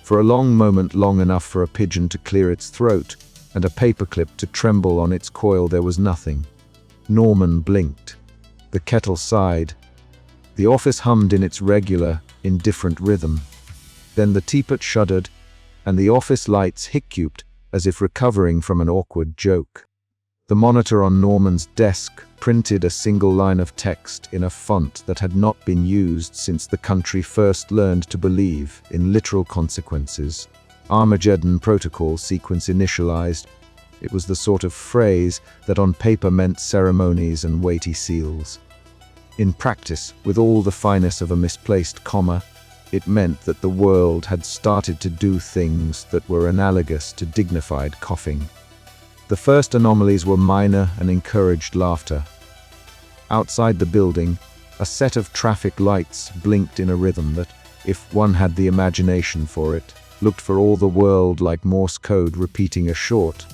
For a long moment, long enough for a pigeon to clear its throat and a paperclip to tremble on its coil, there was nothing. Norman blinked. The kettle sighed. The office hummed in its regular, indifferent rhythm. Then the teapot shuddered, and the office lights hiccuped as if recovering from an awkward joke. The monitor on Norman's desk printed a single line of text in a font that had not been used since the country first learned to believe in literal consequences. Armageddon protocol sequence initialized. It was the sort of phrase that on paper meant ceremonies and weighty seals. In practice, with all the finesse of a misplaced comma, it meant that the world had started to do things that were analogous to dignified coughing. The first anomalies were minor and encouraged laughter. Outside the building, a set of traffic lights blinked in a rhythm that, if one had the imagination for it, looked for all the world like Morse code repeating a short,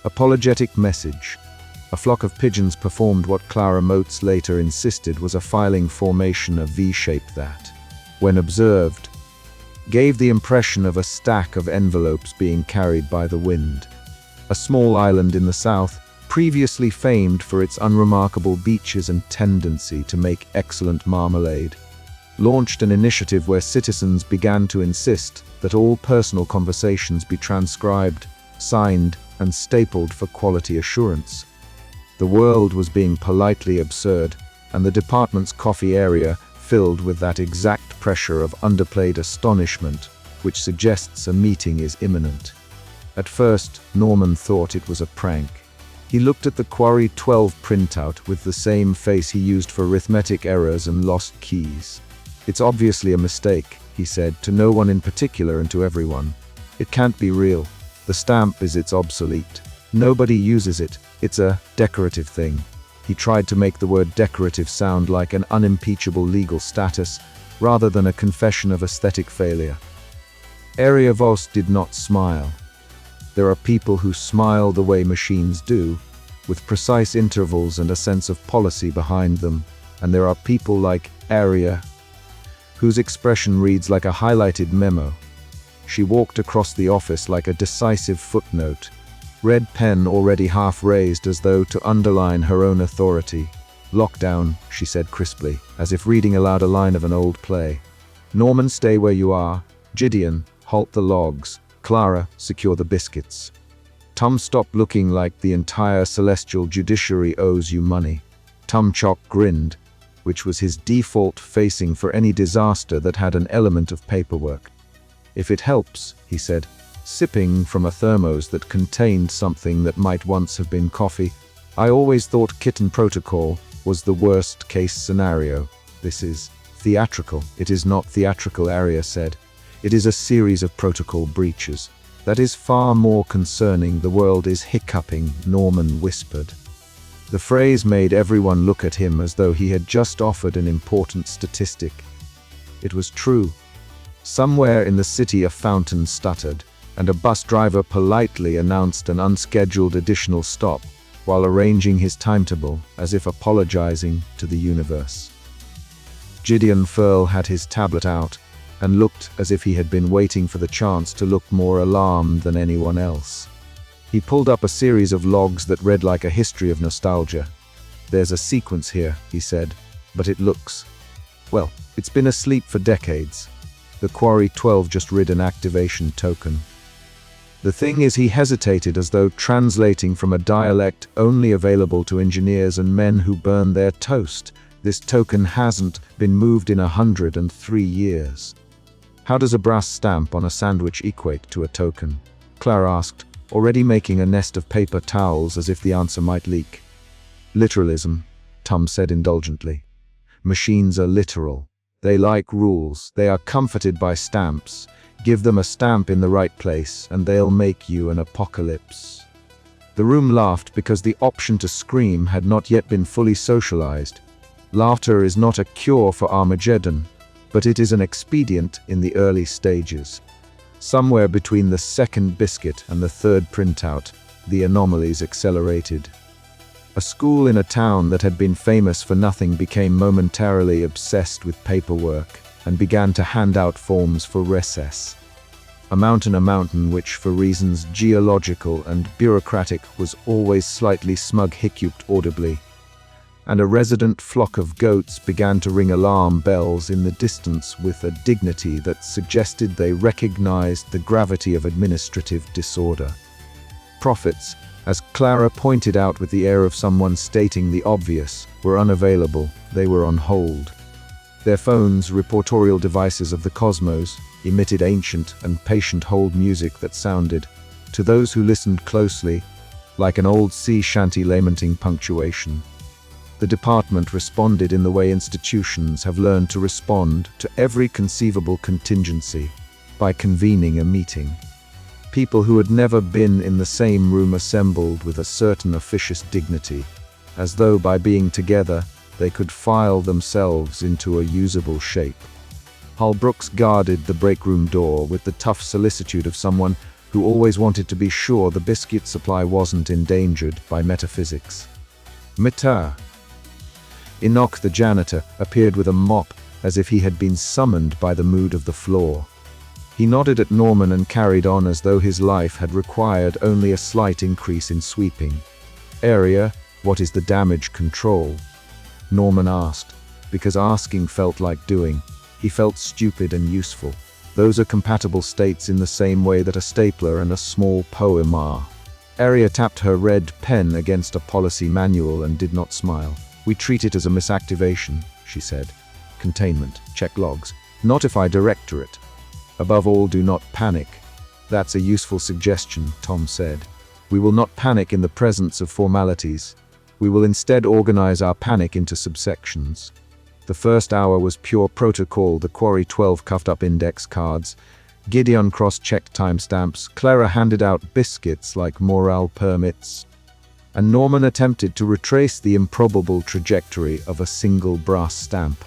apologetic message. A flock of pigeons performed what Clara Motes later insisted was a filing formation, a V-shape that, when observed, gave the impression of a stack of envelopes being carried by the wind. A small island in the south, previously famed for its unremarkable beaches and tendency to make excellent marmalade, launched an initiative where citizens began to insist that all personal conversations be transcribed, signed, and stapled for quality assurance. The world was being politely absurd, and the department's coffee area filled with that exact pressure of underplayed astonishment which suggests a meeting is imminent. At first, Norman thought it was a prank. He looked at the Quarry 12 printout with the same face he used for arithmetic errors and lost keys. "It's obviously a mistake," he said, to no one in particular and to everyone. "It can't be real. The stamp it's obsolete. Nobody uses it. It's a decorative thing." He tried to make the word decorative sound like an unimpeachable legal status, rather than a confession of aesthetic failure. Area Vos did not smile. There are people who smile the way machines do, with precise intervals and a sense of policy behind them, and there are people like Area, whose expression reads like a highlighted memo. She walked across the office like a decisive footnote, red pen already half raised as though to underline her own authority. "Lockdown," she said crisply, as if reading aloud a line of an old play. "Norman, stay where you are. Gideon, halt the logs. Clara, secure the biscuits." Tom stopped looking like the entire celestial judiciary owes you money. Tom Chock grinned, which was his default facing for any disaster that had an element of paperwork. "If it helps," he said, sipping from a thermos that contained something that might once have been coffee, "I always thought kitten protocol was the worst case scenario. This is theatrical." "It is not theatrical," Arya said. "It is a series of protocol breaches. That is far more concerning. The world is hiccuping," Norman whispered. The phrase made everyone look at him as though he had just offered an important statistic. It was true. Somewhere in the city a fountain stuttered, and a bus driver politely announced an unscheduled additional stop while arranging his timetable, as if apologizing to the universe. Gideon Furl had his tablet out and looked as if he had been waiting for the chance to look more alarmed than anyone else. He pulled up a series of logs that read like a history of nostalgia. "There's a sequence here," he said, "but it looks, well, it's been asleep for decades. The Quarry 12 just rid an activation token." The thing is, he hesitated as though translating from a dialect only available to engineers and men who burn their toast. "This token hasn't been moved in 103 years. How does a brass stamp on a sandwich equate to a token?" Clara asked, already making a nest of paper towels as if the answer might leak. "Literalism," Tom said indulgently. "Machines are literal. They like rules. They are comforted by stamps. Give them a stamp in the right place, and they'll make you an apocalypse." The room laughed because the option to scream had not yet been fully socialized. Laughter is not a cure for Armageddon, but it is an expedient in the early stages. Somewhere between the second biscuit and the third printout, the anomalies accelerated. A school in a town that had been famous for nothing became momentarily obsessed with paperwork and began to hand out forms for recess. A mountain which, for reasons geological and bureaucratic, was always slightly smug, hiccuped audibly. And a resident flock of goats began to ring alarm bells in the distance with a dignity that suggested they recognized the gravity of administrative disorder. Profits, as Clara pointed out with the air of someone stating the obvious, were unavailable. They were on hold. Their phones, reportorial devices of the cosmos, emitted ancient and patient hold music that sounded, to those who listened closely, like an old sea shanty lamenting punctuation. The department responded in the way institutions have learned to respond to every conceivable contingency, by convening a meeting. People who had never been in the same room assembled with a certain officious dignity, as though by being together they could file themselves into a usable shape. Hal Brooks guarded the break room door with the tough solicitude of someone who always wanted to be sure the biscuit supply wasn't endangered by metaphysics. Mita. Enoch the janitor appeared with a mop as if he had been summoned by the mood of the floor. He nodded at Norman and carried on as though his life had required only a slight increase in sweeping. Area, what is the damage control? Norman asked, because asking felt like doing. He felt stupid and useful. Those are compatible states in the same way that a stapler and a small poem are. Area tapped her red pen against a policy manual and did not smile. We treat it as a misactivation, she said. Containment, check logs, notify directorate. Above all, do not panic. That's a useful suggestion, Tom said. We will not panic in the presence of formalities. We will instead organize our panic into subsections. The first hour was pure protocol, the Quarry 12 cuffed up index cards. Gideon cross-checked timestamps. Clara handed out biscuits like morale permits. And Norman attempted to retrace the improbable trajectory of a single brass stamp.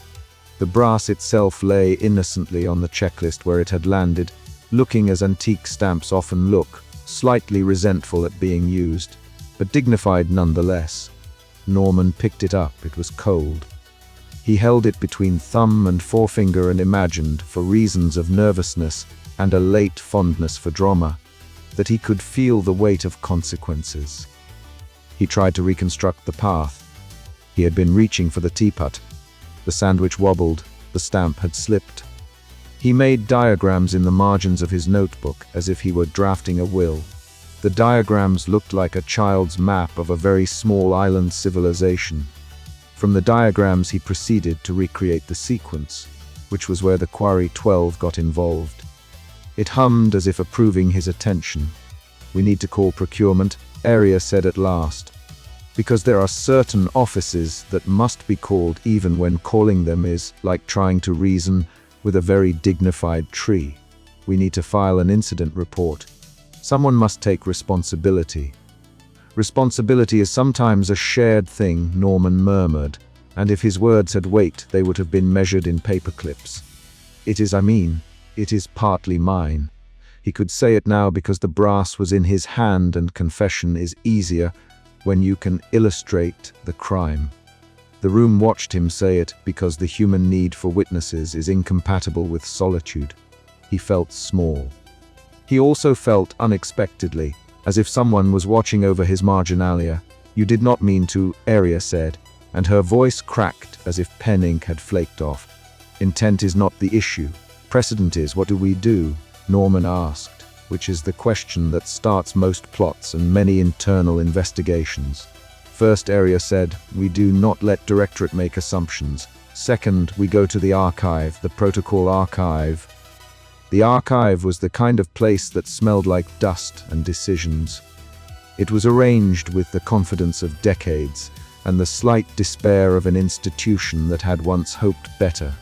The brass itself lay innocently on the checklist where it had landed, looking as antique stamps often look, slightly resentful at being used, but dignified nonetheless. Norman picked it up. It was cold. He held it between thumb and forefinger and imagined, for reasons of nervousness and a late fondness for drama, that he could feel the weight of consequences. He tried to reconstruct the path. He had been reaching for the teapot. The sandwich wobbled. The stamp had slipped. He made diagrams in the margins of his notebook as if he were drafting a will. The diagrams looked like a child's map of a very small island civilization. From the diagrams he proceeded to recreate the sequence, which was where the Quarry 12 got involved. It hummed as if approving his attention. We need to call procurement, Area said at last. Because there are certain offices that must be called even when calling them is like trying to reason with a very dignified tree. We need to file an incident report. Someone must take responsibility. Responsibility is sometimes a shared thing, Norman murmured, and if his words had weight, they would have been measured in paperclips. It is partly mine. He could say it now because the brass was in his hand, and confession is easier when you can illustrate the crime. The room watched him say it because the human need for witnesses is incompatible with solitude. He felt small. He also felt unexpectedly, as if someone was watching over his marginalia. You did not mean to, Area said, and her voice cracked as if pen ink had flaked off. Intent is not the issue. Precedent is, what do we do? Norman asked, which is the question that starts most plots and many internal investigations. First, Area said, we do not let directorate make assumptions. Second, we go to the archive, the protocol archive. The archive was the kind of place that smelled like dust and decisions. It was arranged with the confidence of decades and the slight despair of an institution that had once hoped better.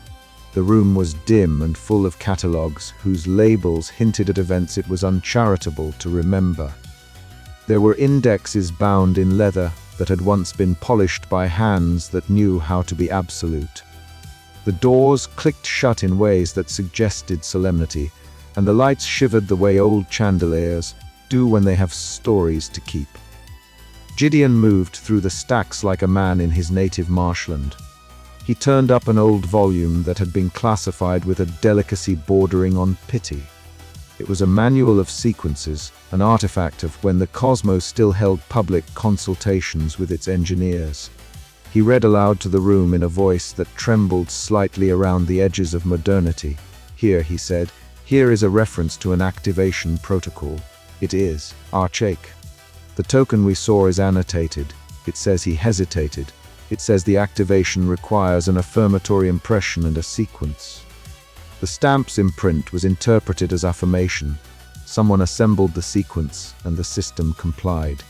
The room was dim and full of catalogues whose labels hinted at events it was uncharitable to remember. There were indexes bound in leather that had once been polished by hands that knew how to be absolute. The doors clicked shut in ways that suggested solemnity, and the lights shivered the way old chandeliers do when they have stories to keep. Gideon moved through the stacks like a man in his native marshland. He turned up an old volume that had been classified with a delicacy bordering on pity. It was a manual of sequences, an artifact of when the cosmos still held public consultations with its engineers. He read aloud to the room in a voice that trembled slightly around the edges of modernity. Here, he said, here is a reference to an activation protocol. It is archaic. The token we saw is annotated. It says he hesitated. It says the activation requires an affirmatory impression and a sequence. The stamp's imprint was interpreted as affirmation. Someone assembled the sequence, and the system complied.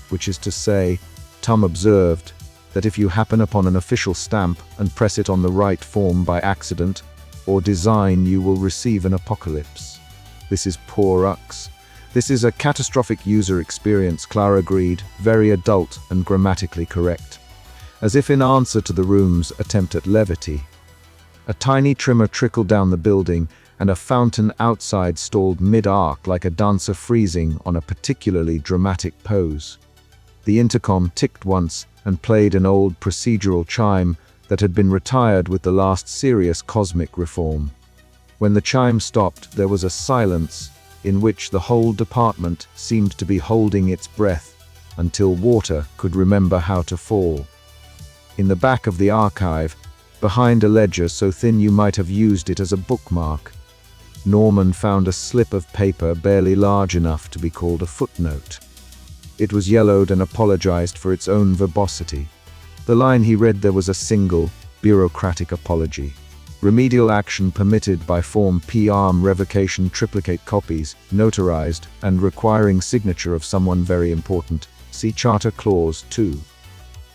Which is to say, Tom observed, that if you happen upon an official stamp and press it on the right form by accident or design, you will receive an apocalypse. This is poor Ux. This is a catastrophic user experience, Clara agreed, very adult and grammatically correct. As if in answer to the room's attempt at levity. A tiny trimmer trickled down the building, and a fountain outside stalled mid-arc like a dancer freezing on a particularly dramatic pose. The intercom ticked once and played an old procedural chime that had been retired with the last serious cosmic reform. When the chime stopped, there was a silence in which the whole department seemed to be holding its breath until water could remember how to fall. In the back of the archive, behind a ledger so thin you might have used it as a bookmark, Norman found a slip of paper barely large enough to be called a footnote. It was yellowed and apologized for its own verbosity. The line he read there was a single, bureaucratic apology. Remedial action permitted by Form P-Arm revocation triplicate copies, notarized, and requiring signature of someone very important. See Charter Clause 2.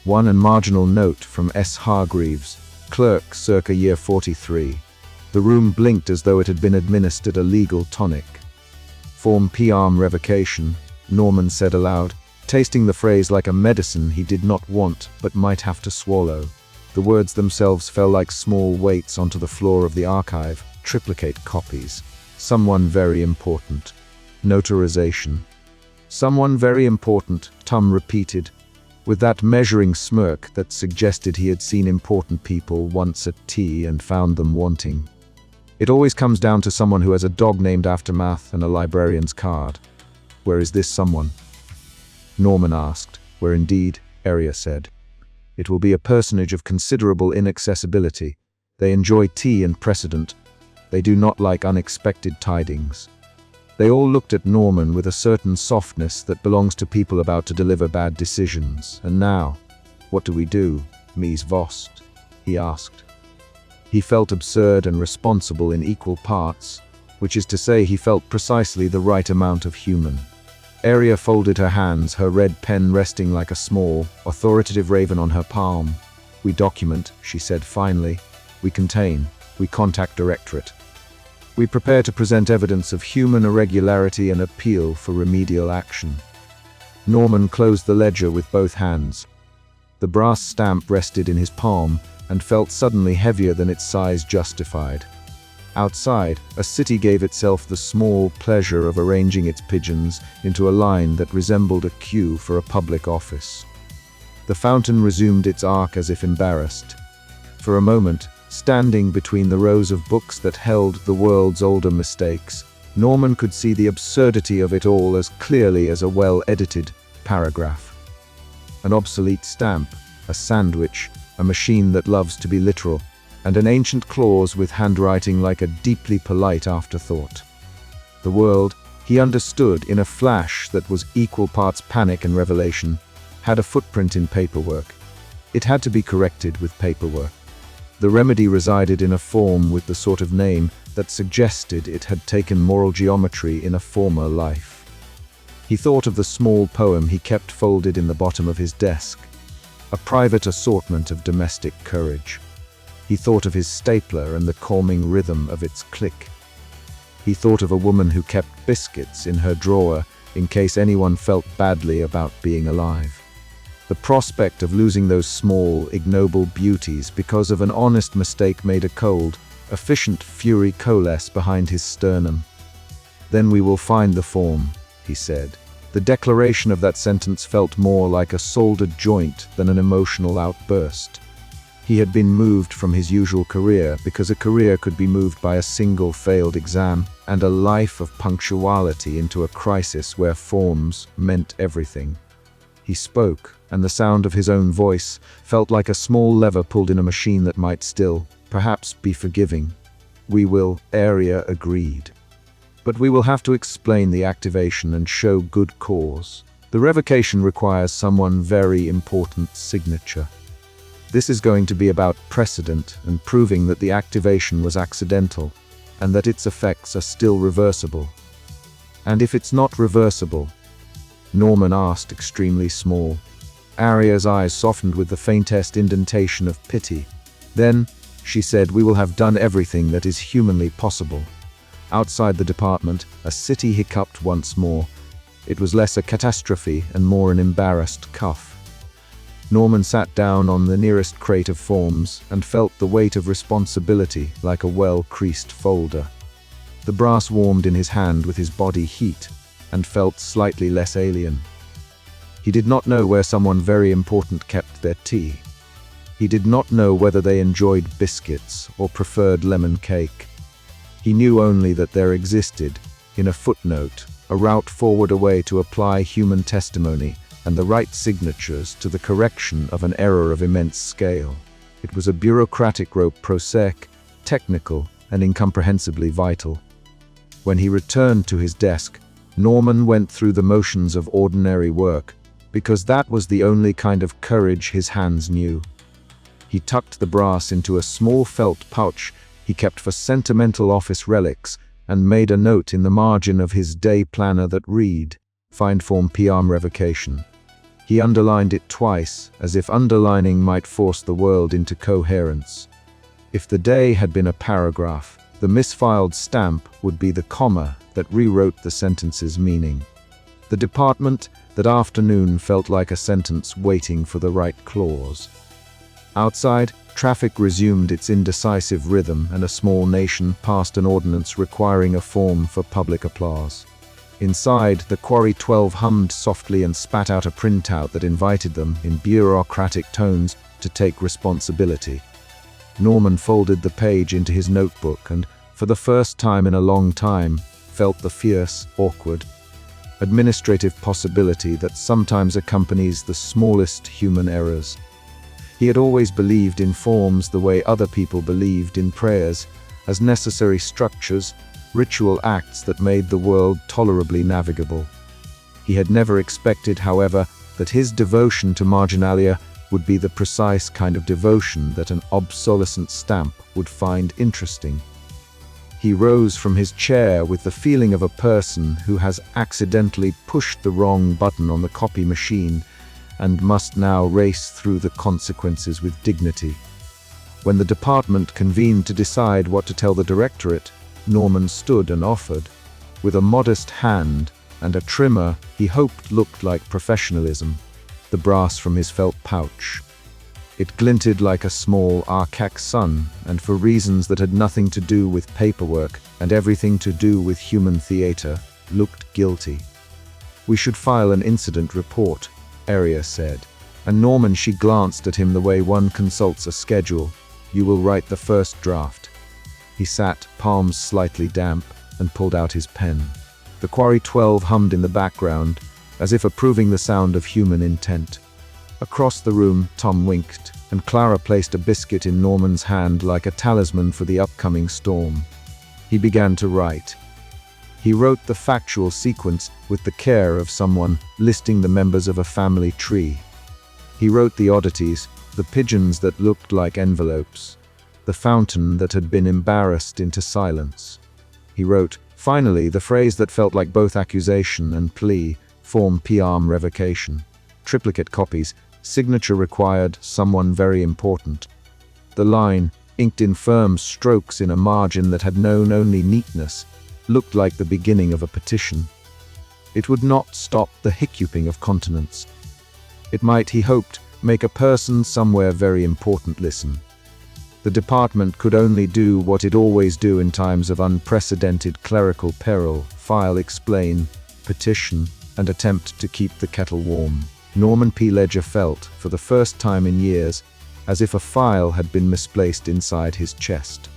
1 and marginal note from S. Hargreaves, clerk circa year 43. The room blinked as though it had been administered a legal tonic. Form P-Arm revocation, Norman said aloud, tasting the phrase like a medicine he did not want but might have to swallow. The words themselves fell like small weights onto the floor of the archive. Triplicate copies. Someone very important. Notarization. Someone very important, Tom repeated, with that measuring smirk that suggested he had seen important people once at tea and found them wanting. It always comes down to someone who has a dog named after math and a librarian's card. Where is this someone? Norman asked, where indeed, Arya said. It will be a personage of considerable inaccessibility. They enjoy tea and precedent. They do not like unexpected tidings. They all looked at Norman with a certain softness that belongs to people about to deliver bad decisions. And now, what do we do, Mies Vost? He asked. He felt absurd and responsible in equal parts, which is to say he felt precisely the right amount of human. Arya folded her hands, her red pen resting like a small, authoritative raven on her palm. We document, she said finally. We contain. We contact directorate. We prepare to present evidence of human irregularity and appeal for remedial action. Norman closed the ledger with both hands. The brass stamp rested in his palm and felt suddenly heavier than its size justified. Outside, a city gave itself the small pleasure of arranging its pigeons into a line that resembled a queue for a public office. The fountain resumed its arc as if embarrassed. For a moment, standing between the rows of books that held the world's older mistakes, Norman could see the absurdity of it all as clearly as a well-edited paragraph. An obsolete stamp, a sandwich, a machine that loves to be literal, and an ancient clause with handwriting like a deeply polite afterthought. The world, he understood in a flash that was equal parts panic and revelation, had a footprint in paperwork. It had to be corrected with paperwork. The remedy resided in a form with the sort of name that suggested it had taken moral geometry in a former life. He thought of the small poem he kept folded in the bottom of his desk, a private assortment of domestic courage. He thought of his stapler and the calming rhythm of its click. He thought of a woman who kept biscuits in her drawer in case anyone felt badly about being alive. The prospect of losing those small, ignoble beauties because of an honest mistake made a cold, efficient fury coalesce behind his sternum. Then we will find the form, he said. The declaration of that sentence felt more like a soldered joint than an emotional outburst. He had been moved from his usual career because a career could be moved by a single failed exam and a life of punctuality into a crisis where forms meant everything. He spoke, and the sound of his own voice felt like a small lever pulled in a machine that might still, perhaps, be forgiving. We will, Arya agreed. But we will have to explain the activation and show good cause. The revocation requires someone very important's signature. This is going to be about precedent and proving that the activation was accidental and that its effects are still reversible. And if it's not reversible? Norman asked, extremely small. Arya's eyes softened with the faintest indentation of pity. Then, she said, we will have done everything that is humanly possible. Outside the department, a city hiccuped once more. It was less a catastrophe and more an embarrassed cough. Norman sat down on the nearest crate of forms and felt the weight of responsibility like a well-creased folder. The brass warmed in his hand with his body heat and felt slightly less alien. He did not know where someone very important kept their tea. He did not know whether they enjoyed biscuits or preferred lemon cake. He knew only that there existed, in a footnote, a route forward, a way to apply human testimony and the right signatures to the correction of an error of immense scale. It was a bureaucratic rope, prosaic, technical, and incomprehensibly vital. When he returned to his desk, Norman went through the motions of ordinary work, because that was the only kind of courage his hands knew. He tucked the brass into a small felt pouch he kept for sentimental office relics and made a note in the margin of his day planner that read, "Find form PR revocation." He underlined it twice, as if underlining might force the world into coherence. If the day had been a paragraph, the misfiled stamp would be the comma that rewrote the sentence's meaning. The department that afternoon felt like a sentence waiting for the right clause. Outside, traffic resumed its indecisive rhythm, and a small nation passed an ordinance requiring a form for public applause. Inside, the Quarry 12 hummed softly and spat out a printout that invited them, in bureaucratic tones, to take responsibility. Norman folded the page into his notebook and, for the first time in a long time, felt the fierce, awkward, administrative possibility that sometimes accompanies the smallest human errors. He had always believed in forms the way other people believed in prayers, as necessary structures, ritual acts that made the world tolerably navigable. He had never expected, however, that his devotion to marginalia would be the precise kind of devotion that an obsolescent stamp would find interesting. He rose from his chair with the feeling of a person who has accidentally pushed the wrong button on the copy machine and must now race through the consequences with dignity. When the department convened to decide what to tell the directorate, Norman stood and offered, with a modest hand and a trimmer he hoped looked like professionalism, the brass from his felt pouch. It glinted like a small, archaic sun, and for reasons that had nothing to do with paperwork and everything to do with human theater, looked guilty. "We should file an incident report," Aria said, and Norman, she glanced at him the way one consults a schedule. "You will write the first draft." He sat, palms slightly damp, and pulled out his pen. The Quarry 12 hummed in the background, as if approving the sound of human intent. Across the room, Tom winked, and Clara placed a biscuit in Norman's hand like a talisman for the upcoming storm. He began to write. He wrote the factual sequence with the care of someone listing the members of a family tree. He wrote the oddities, the pigeons that looked like envelopes, the fountain that had been embarrassed into silence. He wrote, finally, the phrase that felt like both accusation and plea, form PR revocation. Triplicate copies, signature required, someone very important. The line, inked in firm strokes in a margin that had known only neatness, looked like the beginning of a petition. It would not stop the hiccuping of continents. It might, he hoped, make a person somewhere very important listen. The department could only do what it always do in times of unprecedented clerical peril: file, explain, petition, and attempt to keep the kettle warm. Norman P. Ledger felt, for the first time in years, as if a file had been misplaced inside his chest.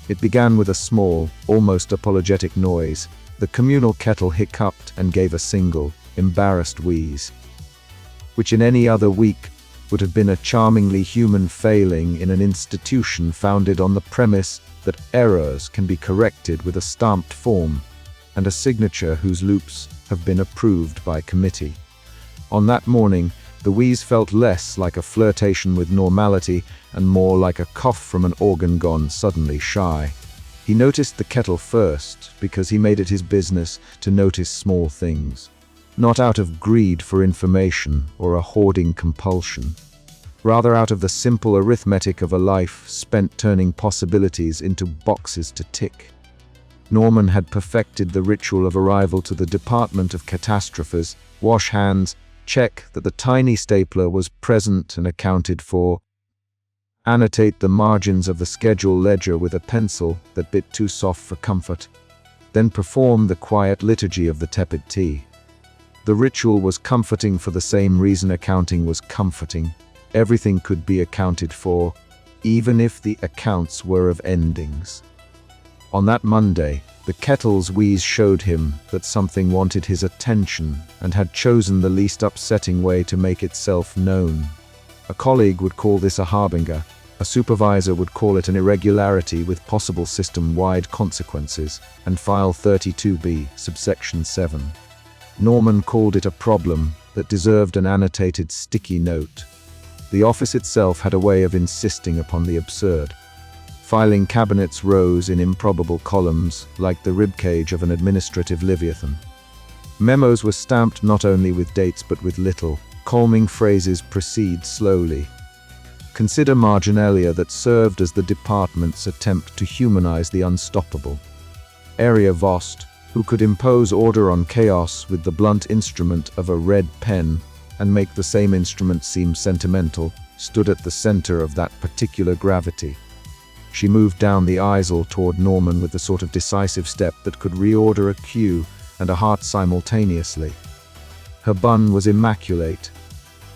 It began with a small, almost apologetic noise. The communal kettle hiccuped and gave a single, embarrassed wheeze, which in any other week would have been a charmingly human failing in an institution founded on the premise that errors can be corrected with a stamped form and a signature whose loops have been approved by committee. On that morning, the wheeze felt less like a flirtation with normality and more like a cough from an organ gone suddenly shy. He noticed the kettle first because he made it his business to notice small things, not out of greed for information or a hoarding compulsion, rather out of the simple arithmetic of a life spent turning possibilities into boxes to tick. Norman had perfected the ritual of arrival to the department of catastrophes: wash hands, Check that the tiny stapler was present and accounted for. Annotate the margins of the schedule ledger with a pencil that bit too soft for comfort. Then perform the quiet liturgy of the tepid tea. The ritual was comforting for the same reason accounting was comforting. Everything could be accounted for, even if the accounts were of endings. On that Monday, the kettle's wheeze showed him that something wanted his attention and had chosen the least upsetting way to make itself known. A colleague would call this a harbinger. A supervisor would call it an irregularity with possible system-wide consequences, and File 32B, subsection 7. Norman called it a problem that deserved an annotated sticky note. The office itself had a way of insisting upon the absurd. Filing cabinets rose in improbable columns, like the ribcage of an administrative leviathan. Memos were stamped not only with dates but with little, calming phrases proceed slowly. Consider marginalia that served as the department's attempt to humanize the unstoppable. Area Vost, who could impose order on chaos with the blunt instrument of a red pen and make the same instrument seem sentimental, stood at the center of that particular gravity. She moved down the aisle toward Norman with the sort of decisive step that could reorder a cue and a heart simultaneously. Her bun was immaculate.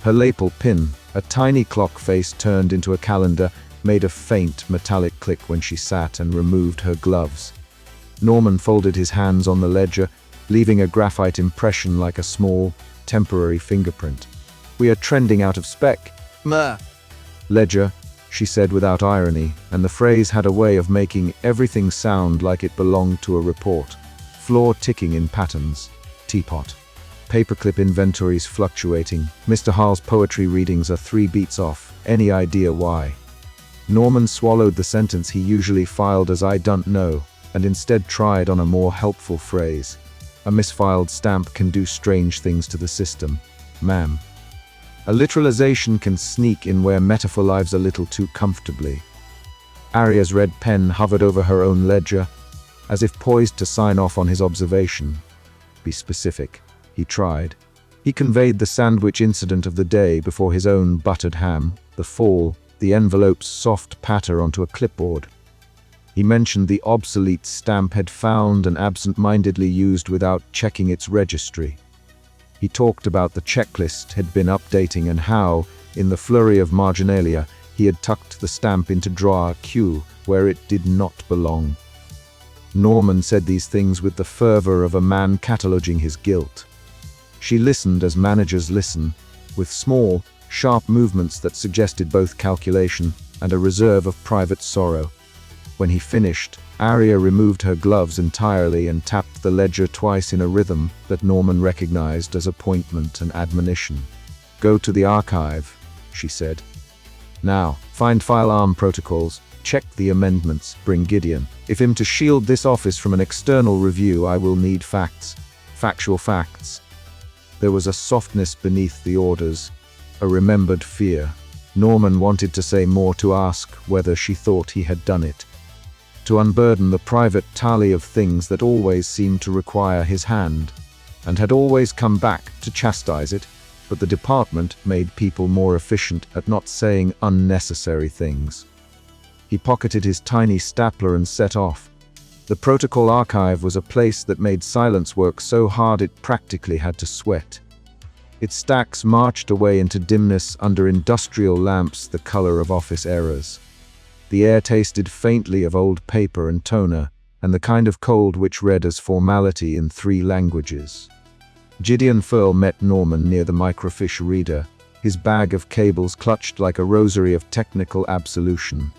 Her lapel pin, a tiny clock face turned into a calendar, made a faint metallic click when she sat and removed her gloves. Norman folded his hands on the ledger, leaving a graphite impression like a small, temporary fingerprint. "We are trending out of spec." "Ledger," she said without irony, and the phrase had a way of making everything sound like it belonged to a report. Floor ticking in patterns. Teapot. Paperclip inventories fluctuating. Mr. Hall's poetry readings are 3 beats off. Any idea why? Norman swallowed the sentence he usually filed as "I don't know," and instead tried on a more helpful phrase. "A misfiled stamp can do strange things to the system, ma'am." A literalization can sneak in where metaphor lives a little too comfortably. Aria's red pen hovered over her own ledger, as if poised to sign off on his observation. "Be specific," he tried. He conveyed the sandwich incident of the day before his own buttered ham, the fall, the envelope's soft patter onto a clipboard. He mentioned the obsolete stamp had found and absent-mindedly used without checking its registry. He talked about the checklist had been updating and how, in the flurry of marginalia, he had tucked the stamp into drawer Q, where it did not belong. Norman said these things with the fervor of a man cataloging his guilt. She listened as managers listen, with small, sharp movements that suggested both calculation and a reserve of private sorrow. When he finished, Aria removed her gloves entirely and tapped the ledger twice in a rhythm that Norman recognized as appointment and admonition. "Go to the archive," she said. "Now, find filearm protocols, check the amendments, bring Gideon. If I'm to shield this office from an external review, I will need facts. Factual facts." There was a softness beneath the orders, a remembered fear. Norman wanted to say more, to ask whether she thought he had done it. To unburden the private tally of things that always seemed to require his hand, and had always come back to chastise it, but the department made people more efficient at not saying unnecessary things. He pocketed his tiny stapler and set off. The protocol archive was a place that made silence work so hard it practically had to sweat. Its stacks marched away into dimness under industrial lamps the color of office errors. The air tasted faintly of old paper and toner, and the kind of cold which read as formality in 3 languages. Gideon Furl met Norman near the microfiche reader, his bag of cables clutched like a rosary of technical absolution.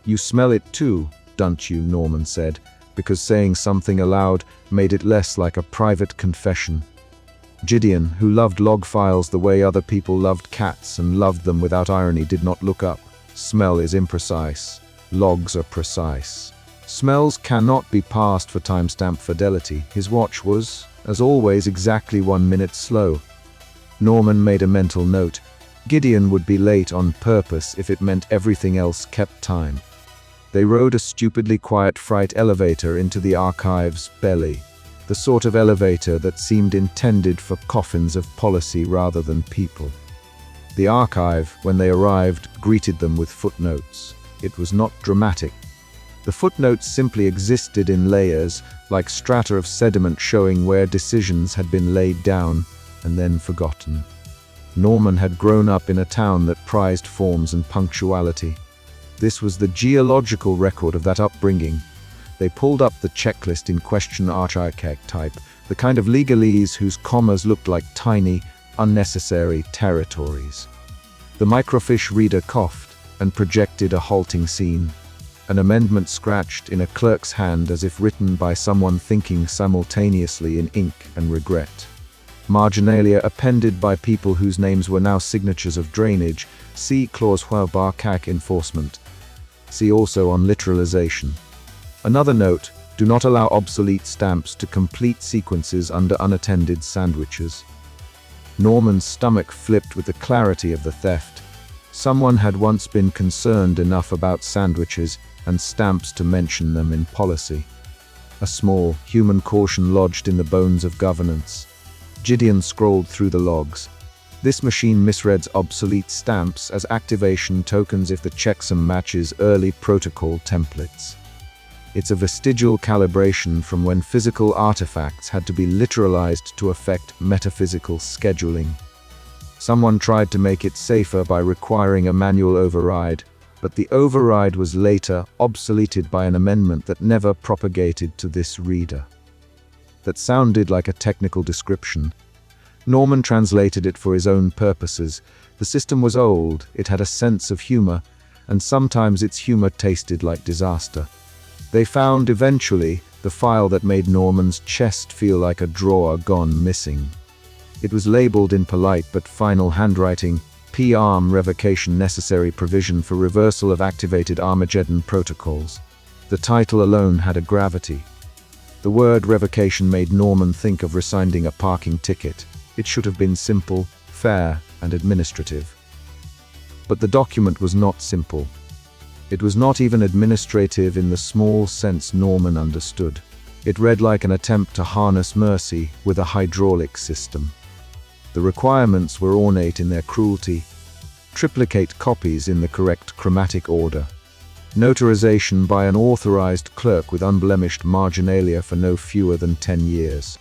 "You smell it too, don't you?" Norman said, because saying something aloud made it less like a private confession. Gideon, who loved log files the way other people loved cats and loved them without irony, did not look up. Smell is imprecise. Logs are precise. Smells cannot be passed for timestamp fidelity. His watch was, as always, exactly 1 minute slow. Norman made a mental note. Gideon would be late on purpose if it meant everything else kept time. They rode a stupidly quiet freight elevator into the archive's belly. the sort of elevator that seemed intended for coffins of policy rather than people. The archive, when they arrived, greeted them with footnotes. It was not dramatic. The footnotes simply existed in layers, like strata of sediment showing where decisions had been laid down and then forgotten. Norman had grown up in a town that prized forms and punctuality. This was the geological record of that upbringing. They pulled up the checklist in question archaic type, the kind of legalese whose commas looked like tiny, unnecessary territories. The microfiche reader coughed and projected a halting scene. An amendment scratched in a clerk's hand as if written by someone thinking simultaneously in ink and regret. Marginalia appended by people whose names were now signatures of drainage. See clause bureaucratic enforcement. See also on literalization. Another note, do not allow obsolete stamps to complete sequences under unattended sandwiches. Norman's stomach flipped with the clarity of the theft. Someone had once been concerned enough about sandwiches and stamps to mention them in policy. A small, human caution lodged in the bones of governance. Gideon scrolled through the logs. This machine misreads obsolete stamps as activation tokens if the checksum matches early protocol templates. It's a vestigial calibration from when physical artifacts had to be literalized to affect metaphysical scheduling. Someone tried to make it safer by requiring a manual override, but the override was later obsoleted by an amendment that never propagated to this reader. That sounded like a technical description. Norman translated it for his own purposes. The system was old, it had a sense of humor, and sometimes its humor tasted like disaster. They found, eventually, the file that made Norman's chest feel like a drawer gone missing. It was labeled in polite but final handwriting, P-arm revocation necessary provision for reversal of activated Armageddon protocols. The title alone had a gravity. The word revocation made Norman think of rescinding a parking ticket. It should have been simple, fair, and administrative. But the document was not simple. It was not even administrative in the small sense Norman understood. It read like an attempt to harness mercy with a hydraulic system. The requirements were ornate in their cruelty. Triplicate copies in the correct chromatic order. Notarization by an authorized clerk with unblemished marginalia for no fewer than 10 years.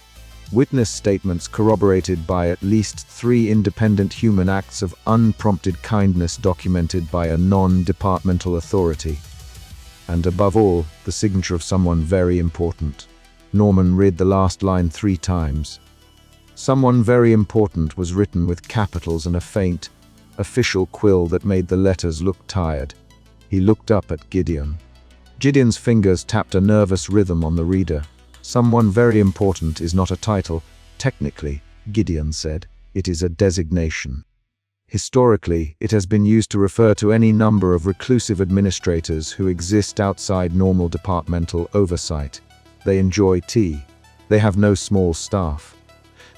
Witness statements corroborated by at least 3 independent human acts of unprompted kindness documented by a non-departmental authority. And above all, the signature of someone very important. Norman read the last line 3 times. Someone very important was written with capitals and a faint, official quill that made the letters look tired. He looked up at Gideon. Gideon's fingers tapped a nervous rhythm on the reader. Someone very important is not a title. Technically, Gideon said, it is a designation. Historically, it has been used to refer to any number of reclusive administrators who exist outside normal departmental oversight. They enjoy tea. They have no small staff.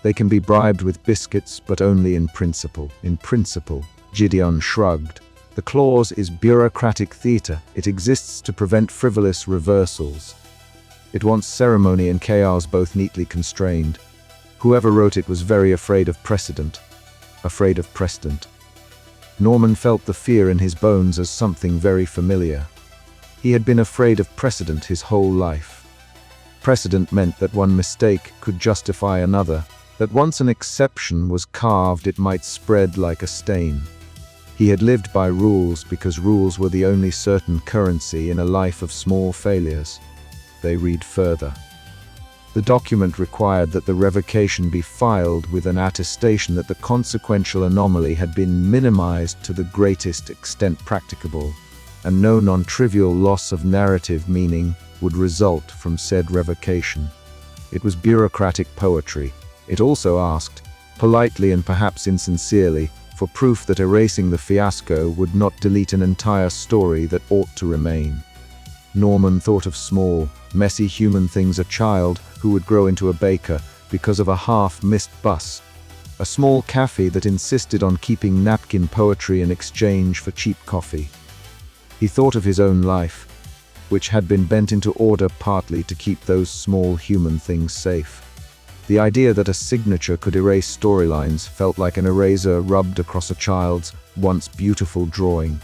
They can be bribed with biscuits, but only in principle. In principle, Gideon shrugged. The clause is bureaucratic theater. It exists to prevent frivolous reversals. It wants ceremony and chaos both neatly constrained. Whoever wrote it was very afraid of precedent. Afraid of precedent. Norman felt the fear in his bones as something very familiar. He had been afraid of precedent his whole life. Precedent meant that one mistake could justify another, that once an exception was carved it might spread like a stain. He had lived by rules because rules were the only certain currency in a life of small failures. They read further. The document required that the revocation be filed with an attestation that the consequential anomaly had been minimized to the greatest extent practicable, and no non-trivial loss of narrative meaning would result from said revocation. It was bureaucratic poetry. It also asked, politely and perhaps insincerely, for proof that erasing the fiasco would not delete an entire story that ought to remain. Norman thought of small, messy human things, a child who would grow into a baker because of a half-missed bus, a small cafe that insisted on keeping napkin poetry in exchange for cheap coffee. He thought of his own life. which had been bent into order partly to keep those small human things safe. The idea that a signature could erase storylines felt like an eraser rubbed across a child's once beautiful drawing.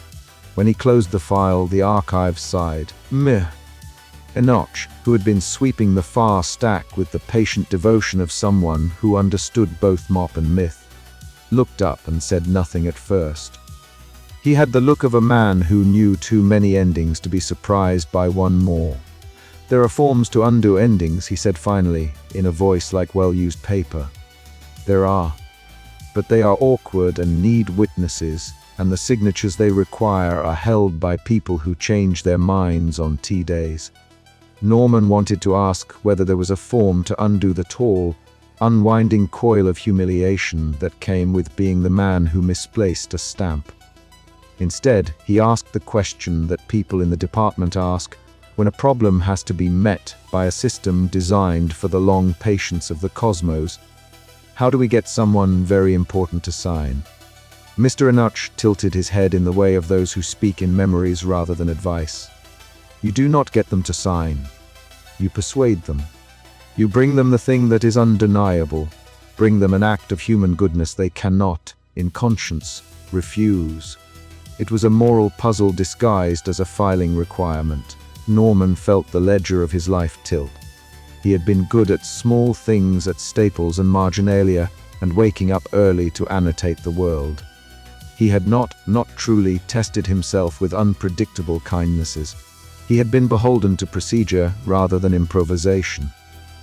When he closed the file, the archive sighed. Meh. Enoch, who had been sweeping the far stack with the patient devotion of someone who understood both mop and myth, looked up and said nothing at first. He had the look of a man who knew too many endings to be surprised by one more. There are forms to undo endings, he said finally, in a voice like well-used paper. There are. But they are awkward and need witnesses, and the signatures they require are held by people who change their minds on tea days. Norman wanted to ask whether there was a form to undo the tall, unwinding coil of humiliation that came with being the man who misplaced a stamp. Instead, he asked the question that people in the department ask when a problem has to be met by a system designed for the long patience of the cosmos. How do we get someone very important to sign? Mr. Enoch tilted his head in the way of those who speak in memories rather than advice. You do not get them to sign. You persuade them. You bring them the thing that is undeniable. Bring them an act of human goodness they cannot, in conscience, refuse. It was a moral puzzle disguised as a filing requirement. Norman felt the ledger of his life tilt. He had been good at small things at Staples and Marginalia, and waking up early to annotate the world. He had not truly tested himself with unpredictable kindnesses. He had been beholden to procedure rather than improvisation.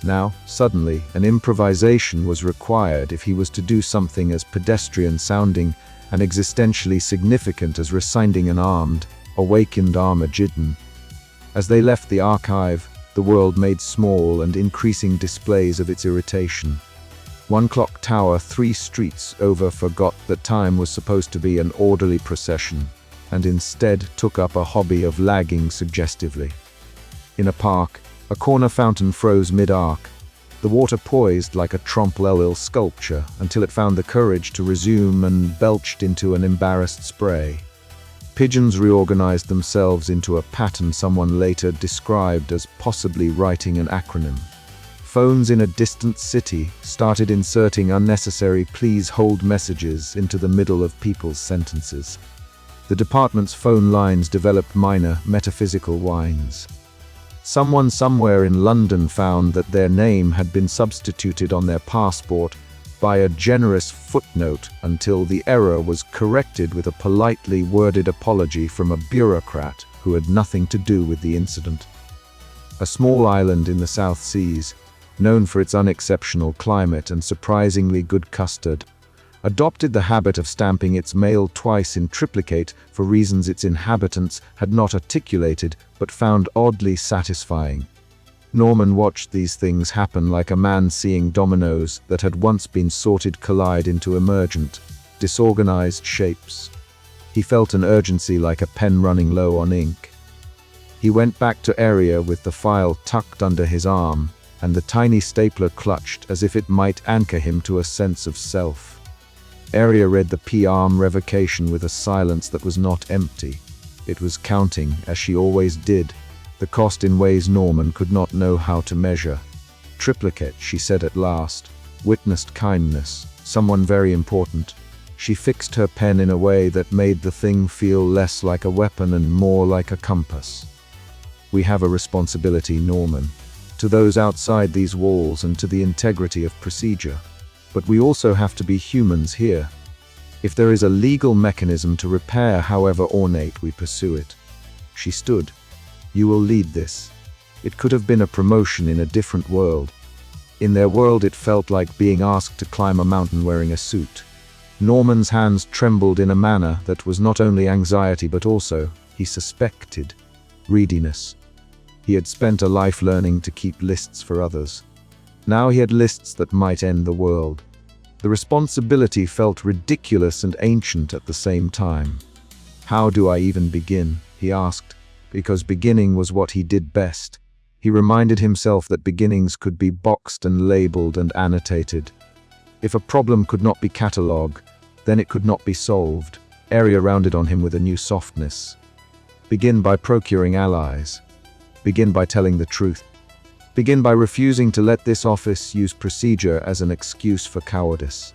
Now, suddenly, an improvisation was required if he was to do something as pedestrian-sounding and existentially significant as rescinding an armed, awakened Armageddon. As they left the archive, the world made small and increasing displays of its irritation. One clock tower 3 streets over forgot that time was supposed to be an orderly procession, and instead took up a hobby of lagging suggestively. In a park, a corner fountain froze mid-arc. The water poised like a trompe-l'oeil sculpture until it found the courage to resume and belched into an embarrassed spray. Pigeons reorganized themselves into a pattern someone later described as possibly writing an acronym. Phones in a distant city started inserting unnecessary please hold messages into the middle of people's sentences. The department's phone lines developed minor metaphysical whines. Someone somewhere in London found that their name had been substituted on their passport by a generous footnote until the error was corrected with a politely worded apology from a bureaucrat who had nothing to do with the incident. A small island in the South Seas, known for its unexceptional climate and surprisingly good custard, adopted the habit of stamping its mail twice in triplicate for reasons its inhabitants had not articulated but found oddly satisfying. Norman watched these things happen like a man seeing dominoes that had once been sorted collide into emergent, disorganized shapes. He felt an urgency like a pen running low on ink. He went back to area with the file tucked under his arm, and the tiny stapler clutched as if it might anchor him to a sense of self. Area read the P-arm revocation with a silence that was not empty. It was counting, as she always did, the cost in ways Norman could not know how to measure. Triplicate, she said at last. Witnessed kindness. Someone very important. She fixed her pen in a way that made the thing feel less like a weapon and more like a compass. We have a responsibility, Norman, to those outside these walls and to the integrity of procedure. But we also have to be humans here. If there is a legal mechanism to repair however ornate we pursue it. She stood. You will lead this. It could have been a promotion in a different world. In their world it felt like being asked to climb a mountain wearing a suit. Norman's hands trembled in a manner that was not only anxiety but also, he suspected, greediness. He had spent a life learning to keep lists for others. Now he had lists that might end the world. The responsibility felt ridiculous and ancient at the same time. How do I even begin? He asked, because beginning was what he did best. He reminded himself that beginnings could be boxed and labeled and annotated. If a problem could not be catalogued, then it could not be solved. Area rounded on him with a new softness. Begin by procuring allies. Begin by telling the truth. Begin by refusing to let this office use procedure as an excuse for cowardice.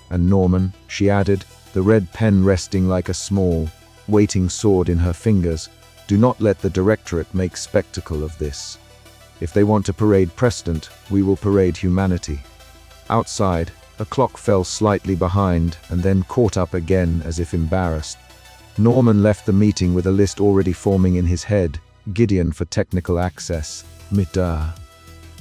And Norman, she added, the red pen resting like a small, waiting sword in her fingers, do not let the directorate make spectacle of this. If they want to parade precedent, we will parade humanity. Outside, a clock fell slightly behind and then caught up again as if embarrassed. Norman left the meeting with a list already forming in his head: Gideon for technical access, Midda,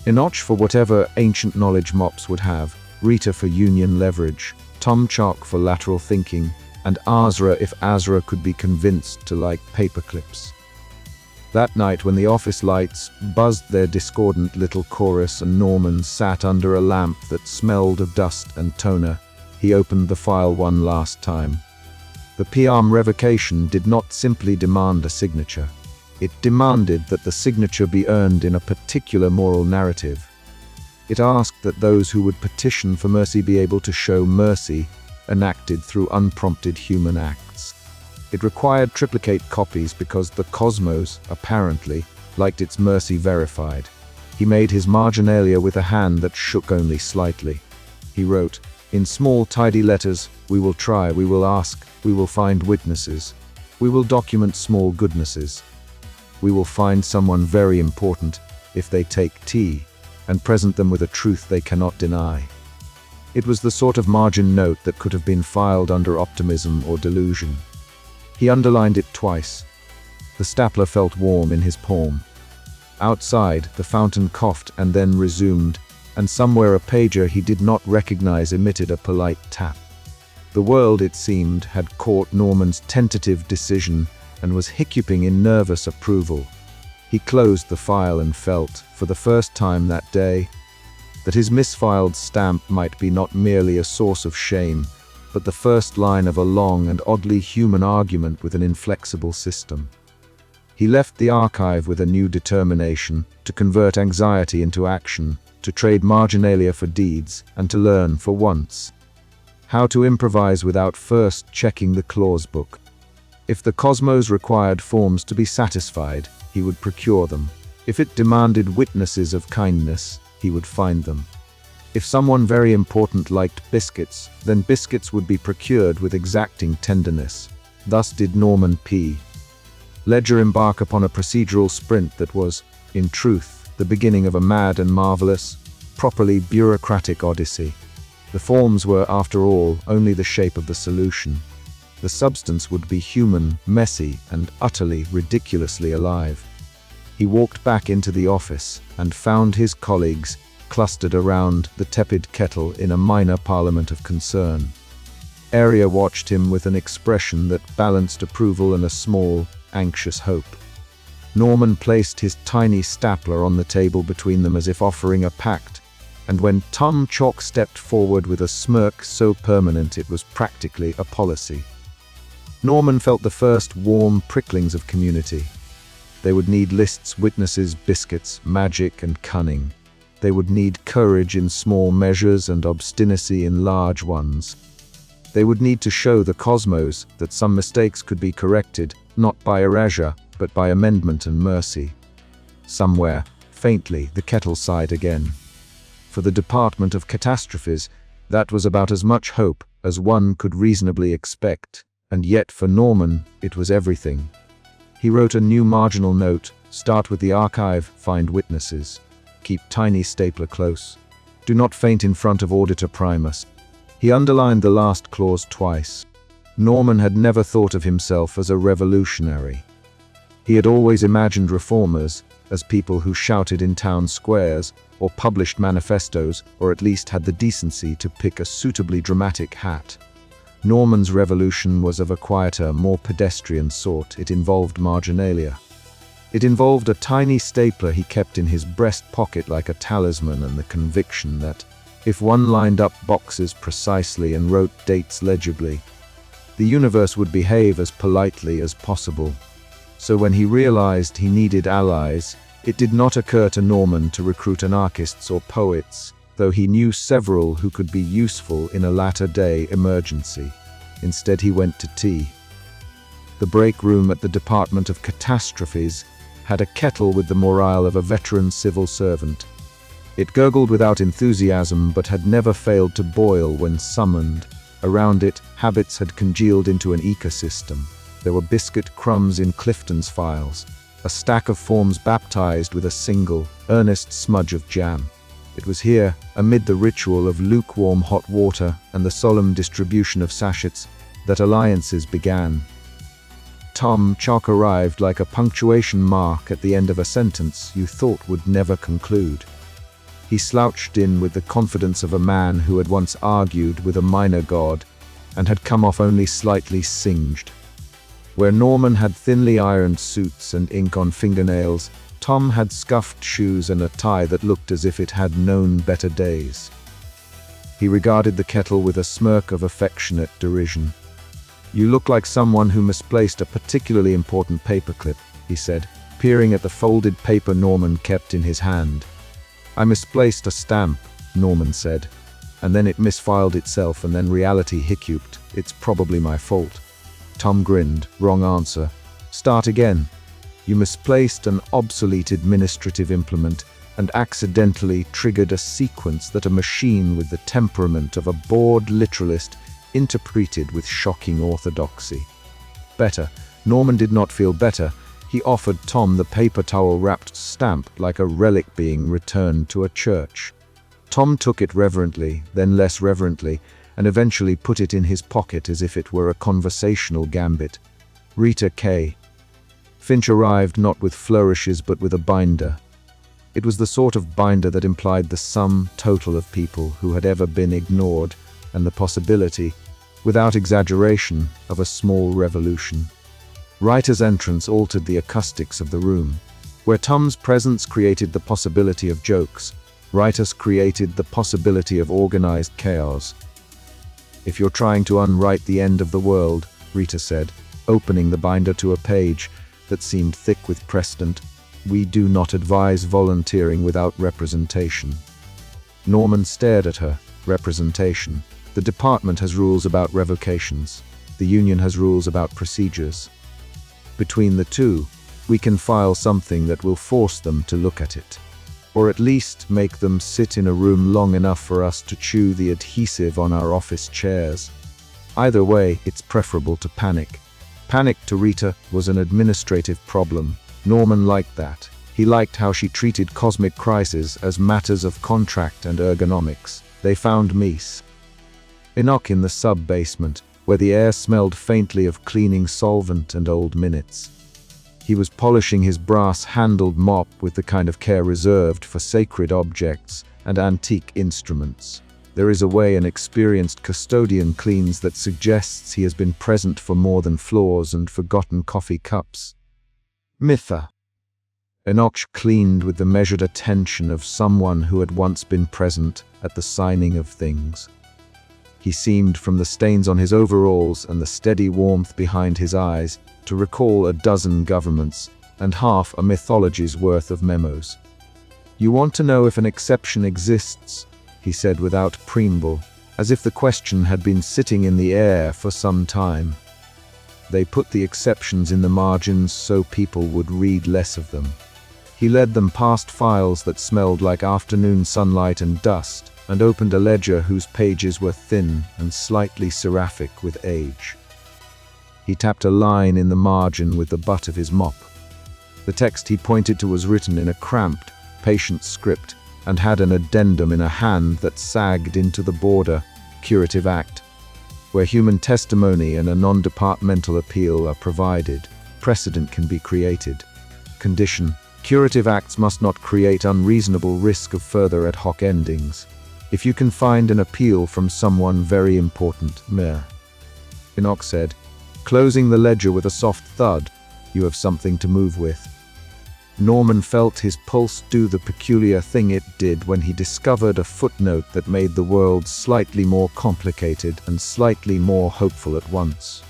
Enoch for whatever ancient knowledge mops would have, Rita for union leverage, Tom Chalk for lateral thinking, and Azra if Azra could be convinced to like paperclips. That night, when the office lights buzzed their discordant little chorus and Norman sat under a lamp that smelled of dust and toner, he opened the file one last time. The PR revocation did not simply demand a signature. It demanded that the signature be earned in a particular moral narrative. It asked that those who would petition for mercy be able to show mercy enacted through unprompted human acts. It required triplicate copies because the cosmos, apparently, liked its mercy verified. He made his marginalia with a hand that shook only slightly. He wrote, in small, tidy letters, we will try, we will ask, we will find witnesses. We will document small goodnesses. We will find someone very important if they take tea, and present them with a truth they cannot deny. It was the sort of margin note that could have been filed under optimism or delusion. He underlined it twice. The stapler felt warm in his palm. Outside, the fountain coughed and then resumed, and somewhere a pager he did not recognize emitted a polite tap. The world, it seemed, had caught Norman's tentative decision and was hiccuping in nervous approval. He closed the file and felt, for the first time that day, that his misfiled stamp might be not merely a source of shame, but the first line of a long and oddly human argument with an inflexible system. He left the archive with a new determination to convert anxiety into action, to trade marginalia for deeds, and to learn, for once, how to improvise without first checking the clause book. If the cosmos required forms to be satisfied, he would procure them. If it demanded witnesses of kindness, he would find them. If someone very important liked biscuits, then biscuits would be procured with exacting tenderness. Thus did Norman P. Ledger embark upon a procedural sprint that was, in truth, the beginning of a mad and marvelous, properly bureaucratic odyssey. The forms were, after all, only the shape of the solution. The substance would be human, messy, and utterly, ridiculously alive. He walked back into the office and found his colleagues clustered around the tepid kettle in a minor parliament of concern. Arya watched him with an expression that balanced approval and a small, anxious hope. Norman placed his tiny stapler on the table between them as if offering a pact, and when Tom Chalk stepped forward with a smirk so permanent it was practically a policy, Norman felt the first warm pricklings of community. They would need lists, witnesses, biscuits, magic, and cunning. They would need courage in small measures and obstinacy in large ones. They would need to show the cosmos that some mistakes could be corrected, not by erasure, but by amendment and mercy. Somewhere, faintly, the kettle sighed again. For the Department of Catastrophes, that was about as much hope as one could reasonably expect, and yet for Norman, it was everything. He wrote a new marginal note: start with the archive, find witnesses. Keep tiny stapler close. Do not faint in front of Auditor Primus. He underlined the last clause twice. Norman had never thought of himself as a revolutionary. He had always imagined reformers as people who shouted in town squares, or published manifestos, or at least had the decency to pick a suitably dramatic hat. Norman's revolution was of a quieter, more pedestrian sort. It involved marginalia. It involved a tiny stapler he kept in his breast pocket like a talisman, and the conviction that, if one lined up boxes precisely and wrote dates legibly, the universe would behave as politely as possible. So when he realized he needed allies, it did not occur to Norman to recruit anarchists or poets, though he knew several who could be useful in a latter-day emergency. Instead, he went to tea. The break room at the Department of Catastrophes had a kettle with the morale of a veteran civil servant. It gurgled without enthusiasm but had never failed to boil when summoned. Around it, habits had congealed into an ecosystem. There were biscuit crumbs in Clifton's files, a stack of forms baptized with a single, earnest smudge of jam. It was here, amid the ritual of lukewarm hot water and the solemn distribution of sachets, that alliances began. Tom Chalk arrived like a punctuation mark at the end of a sentence you thought would never conclude. He slouched in with the confidence of a man who had once argued with a minor god and had come off only slightly singed. Where Norman had thinly ironed suits and ink on fingernails, Tom had scuffed shoes and a tie that looked as if it had known better days. He regarded the kettle with a smirk of affectionate derision. "You look like someone who misplaced a particularly important paperclip," he said, peering at the folded paper Norman kept in his hand. "I misplaced a stamp," Norman said, "and then it misfiled itself and then reality hiccuped. It's probably my fault." Tom grinned. "Wrong answer. Start again. You misplaced an obsolete administrative implement and accidentally triggered a sequence that a machine with the temperament of a bored literalist interpreted with shocking orthodoxy." Better. Norman did not feel better. He offered Tom the paper towel-wrapped stamp like a relic being returned to a church. Tom took it reverently, then less reverently, and eventually put it in his pocket as if it were a conversational gambit. Rita K. Finch arrived not with flourishes but with a binder. It was the sort of binder that implied the sum total of people who had ever been ignored and the possibility, without exaggeration, of a small revolution. Rita's entrance altered the acoustics of the room. Where Tom's presence created the possibility of jokes, Rita's created the possibility of organized chaos. "If you're trying to unwrite the end of the world," Rita said, opening the binder to a page that seemed thick with precedent, "we do not advise volunteering without representation." Norman stared at her. Representation. The department has rules about revocations. The union has rules about procedures. Between the two, we can file something that will force them to look at it. Or at least make them sit in a room long enough for us to chew the adhesive on our office chairs. Either way, it's preferable to panic. Panic, to Rita, was an administrative problem. Norman liked that. He liked how she treated cosmic crises as matters of contract and ergonomics. They found Mies Enoch in the sub-basement, where the air smelled faintly of cleaning solvent and old minutes. He was polishing his brass-handled mop with the kind of care reserved for sacred objects and antique instruments. There is a way an experienced custodian cleans that suggests he has been present for more than floors and forgotten coffee cups. Mitha. Enoch cleaned with the measured attention of someone who had once been present at the signing of things. He seemed, from the stains on his overalls and the steady warmth behind his eyes, to recall a dozen governments and half a mythology's worth of memos. "You want to know if an exception exists?" he said without preamble, as if the question had been sitting in the air for some time. They put the exceptions in the margins so people would read less of them. He led them past files that smelled like afternoon sunlight and dust, and opened a ledger whose pages were thin and slightly seraphic with age. He tapped a line in the margin with the butt of his mop. The text he pointed to was written in a cramped, patient script, and had an addendum in a hand that sagged into the border. Curative Act. Where human testimony and a non-departmental appeal are provided, precedent can be created. Condition: curative acts must not create unreasonable risk of further ad hoc endings. If you can find an appeal from someone very important, Mayor. Enoch said, closing the ledger with a soft thud, "You have something to move with." Norman felt his pulse do the peculiar thing it did when he discovered a footnote that made the world slightly more complicated and slightly more hopeful at once.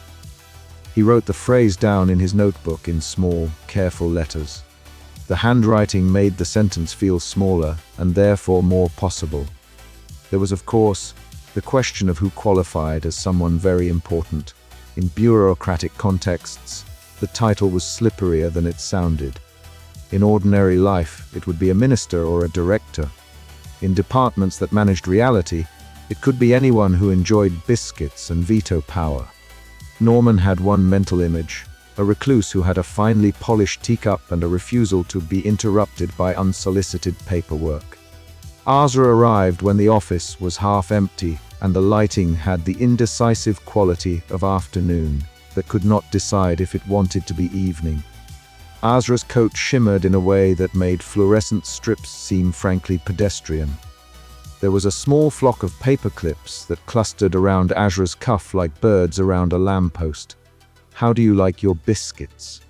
He wrote the phrase down in his notebook in small, careful letters. The handwriting made the sentence feel smaller and therefore more possible. There was, of course, the question of who qualified as someone very important. In bureaucratic contexts, the title was slipperier than it sounded. In ordinary life, it would be a minister or a director. In departments that managed reality, it could be anyone who enjoyed biscuits and veto power. Norman had one mental image: a recluse who had a finely polished teacup and a refusal to be interrupted by unsolicited paperwork. Azra arrived when the office was half empty and the lighting had the indecisive quality of afternoon that could not decide if it wanted to be evening. Azra's coat shimmered in a way that made fluorescent strips seem frankly pedestrian. There was a small flock of paper clips that clustered around Azra's cuff like birds around a lamppost. "How do you like your biscuits?"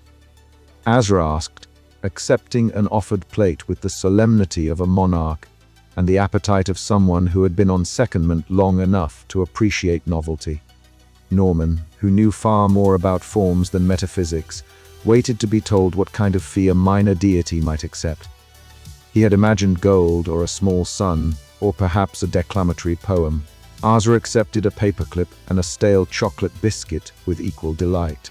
Azra asked, accepting an offered plate with the solemnity of a monarch and the appetite of someone who had been on secondment long enough to appreciate novelty. Norman, who knew far more about forms than metaphysics, waited to be told what kind of fee a minor deity might accept. He had imagined gold or a small sun, or perhaps a declamatory poem. Azra accepted a paperclip and a stale chocolate biscuit with equal delight.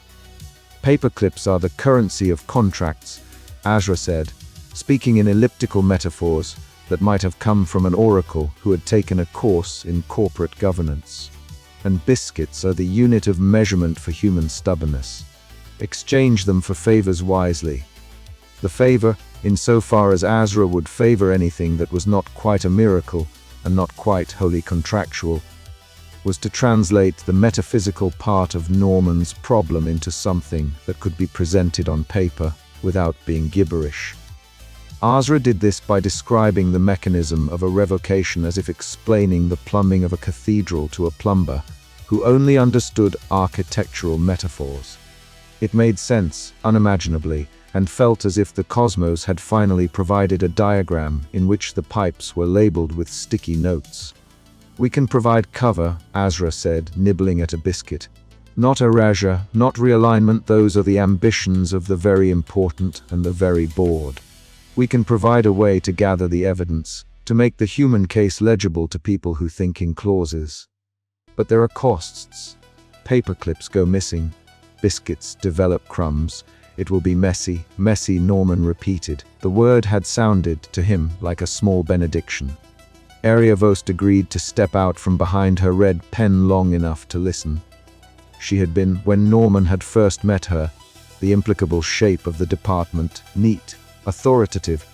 "Paperclips are the currency of contracts," Azra said, speaking in elliptical metaphors that might have come from an oracle who had taken a course in corporate governance. "And biscuits are the unit of measurement for human stubbornness. Exchange them for favors wisely." The favor, insofar as Azra would favor anything that was not quite a miracle and not quite wholly contractual, was to translate the metaphysical part of Norman's problem into something that could be presented on paper without being gibberish. Azra did this by describing the mechanism of a revocation as if explaining the plumbing of a cathedral to a plumber who only understood architectural metaphors. It made sense, unimaginably, and felt as if the cosmos had finally provided a diagram in which the pipes were labeled with sticky notes. "We can provide cover," Azra said, nibbling at a biscuit. "Not erasure, not realignment, those are the ambitions of the very important and the very bored. We can provide a way to gather the evidence, to make the human case legible to people who think in clauses. But there are costs. Paperclips go missing. Biscuits develop crumbs. It will be messy, messy," Norman repeated. The word had sounded to him like a small benediction. Ariovost agreed to step out from behind her red pen long enough to listen. She had been, when Norman had first met her, the implicable shape of the department, neat, authoritative,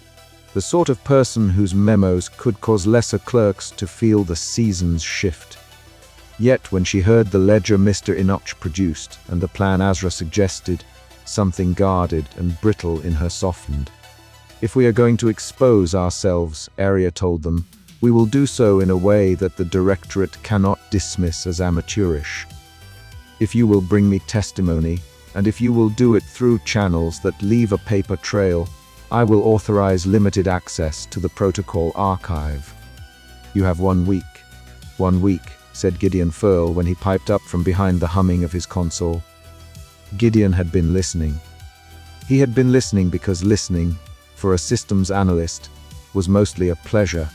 the sort of person whose memos could cause lesser clerks to feel the seasons shift. Yet when she heard the ledger Mr. Enoch produced and the plan Azra suggested, something guarded and brittle in her softened. "If we are going to expose ourselves," Aria told them, "we will do so in a way that the directorate cannot dismiss as amateurish. If you will bring me testimony, and if you will do it through channels that leave a paper trail, I will authorize limited access to the protocol archive. You have 1 week." "1 week," said Gideon Furl when he piped up from behind the humming of his console. Gideon had been listening. He had been listening because listening, for a systems analyst, was mostly a pleasure.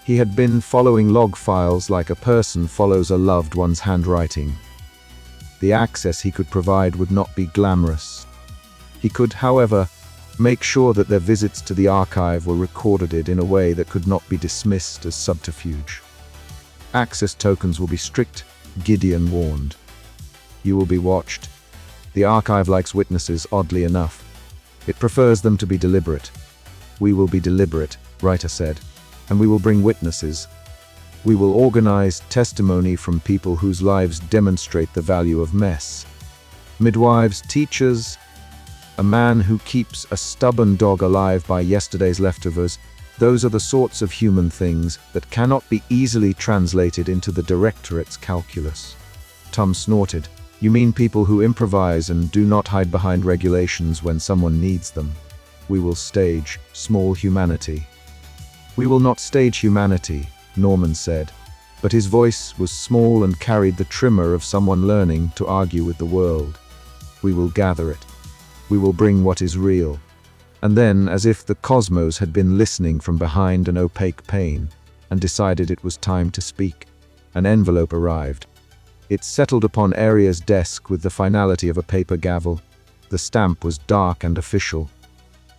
He had been following log files like a person follows a loved one's handwriting. The access he could provide would not be glamorous. He could, however, make sure that their visits to the archive were recorded in a way that could not be dismissed as subterfuge. "Access tokens will be strict," Gideon warned. "You will be watched. The archive likes witnesses, oddly enough. It prefers them to be deliberate." "We will be deliberate," Writer said, "and we will bring witnesses. We will organize testimony from people whose lives demonstrate the value of mess. Midwives, teachers, a man who keeps a stubborn dog alive by yesterday's leftovers. Those are the sorts of human things that cannot be easily translated into the directorate's calculus." Tom snorted. "You mean people who improvise and do not hide behind regulations when someone needs them. We will stage small humanity." "We will not stage humanity," Norman said, but his voice was small and carried the tremor of someone learning to argue with the world. "We will gather it. We will bring what is real." And then, as if the cosmos had been listening from behind an opaque pane and decided it was time to speak, an envelope arrived. It settled upon Aria's desk with the finality of a paper gavel. The stamp was dark and official.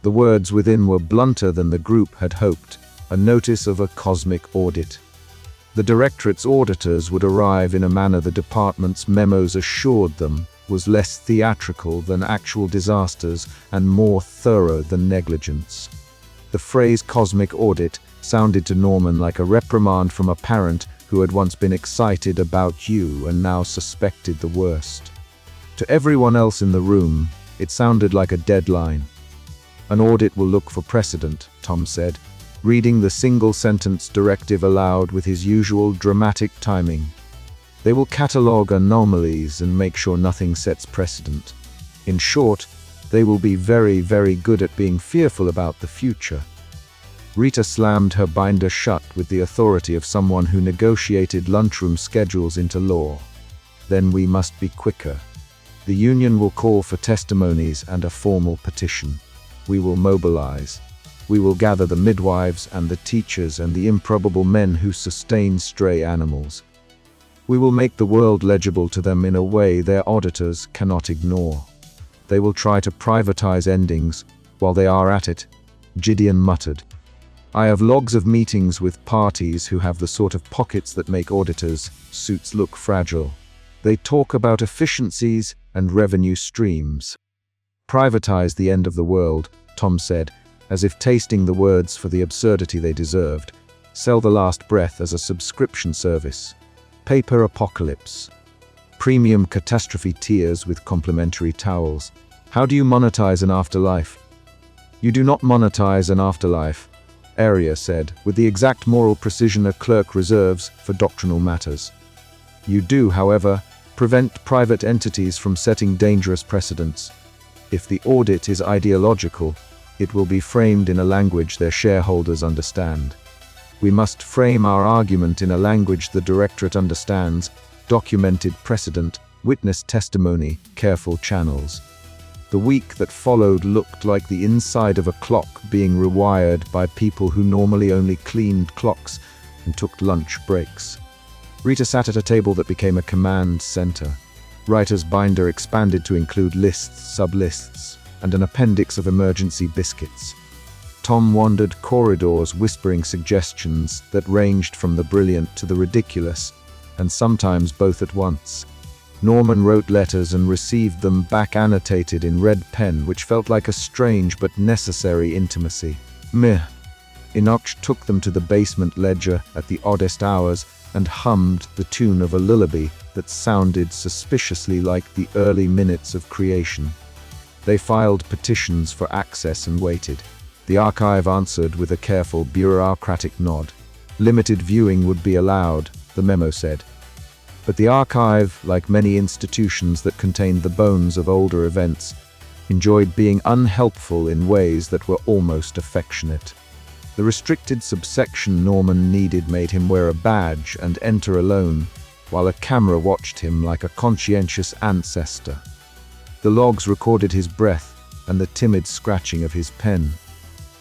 The words within were blunter than the group had hoped, a notice of a cosmic audit. The directorate's auditors would arrive in a manner the department's memos assured them was less theatrical than actual disasters and more thorough than negligence. The phrase cosmic audit sounded to Norman like a reprimand from a parent who had once been excited about you and now suspected the worst. To everyone else in the room, it sounded like a deadline. An audit will look for precedent, Tom said, reading the single-sentence directive aloud with his usual dramatic timing. They will catalogue anomalies and make sure nothing sets precedent. In short, they will be very, very good at being fearful about the future. Rita slammed her binder shut with the authority of someone who negotiated lunchroom schedules into law. Then we must be quicker. The union will call for testimonies and a formal petition. We will mobilize. We will gather the midwives and the teachers and the improbable men who sustain stray animals. We will make the world legible to them in a way their auditors cannot ignore. They will try to privatize endings while they are at it, Gideon muttered. I have logs of meetings with parties who have the sort of pockets that make auditors' suits look fragile. They talk about efficiencies and revenue streams. Privatize the end of the world, Tom said, as if tasting the words for the absurdity they deserved. Sell the last breath as a subscription service. Paper apocalypse. Premium catastrophe tears with complimentary towels. How do you monetize an afterlife? You do not monetize an afterlife, Arya said, with the exact moral precision a clerk reserves for doctrinal matters. You do, however, prevent private entities from setting dangerous precedents. If the audit is ideological, it will be framed in a language their shareholders understand. We must frame our argument in a language the directorate understands, documented precedent, witness testimony, careful channels. The week that followed looked like the inside of a clock being rewired by people who normally only cleaned clocks and took lunch breaks. Rita sat at a table that became a command center. Writer's binder expanded to include lists, sub-lists, and an appendix of emergency biscuits. Tom wandered corridors whispering suggestions that ranged from the brilliant to the ridiculous, and sometimes both at once. Norman wrote letters and received them back annotated in red pen, which felt like a strange but necessary intimacy. Meh. Enoch took them to the basement ledger at the oddest hours and hummed the tune of a lullaby that sounded suspiciously like the early minutes of creation. They filed petitions for access and waited. The archive answered with a careful bureaucratic nod. Limited viewing would be allowed, the memo said. But the archive, like many institutions that contained the bones of older events, enjoyed being unhelpful in ways that were almost affectionate. The restricted subsection Norman needed made him wear a badge and enter alone, while a camera watched him like a conscientious ancestor. The logs recorded his breath and the timid scratching of his pen.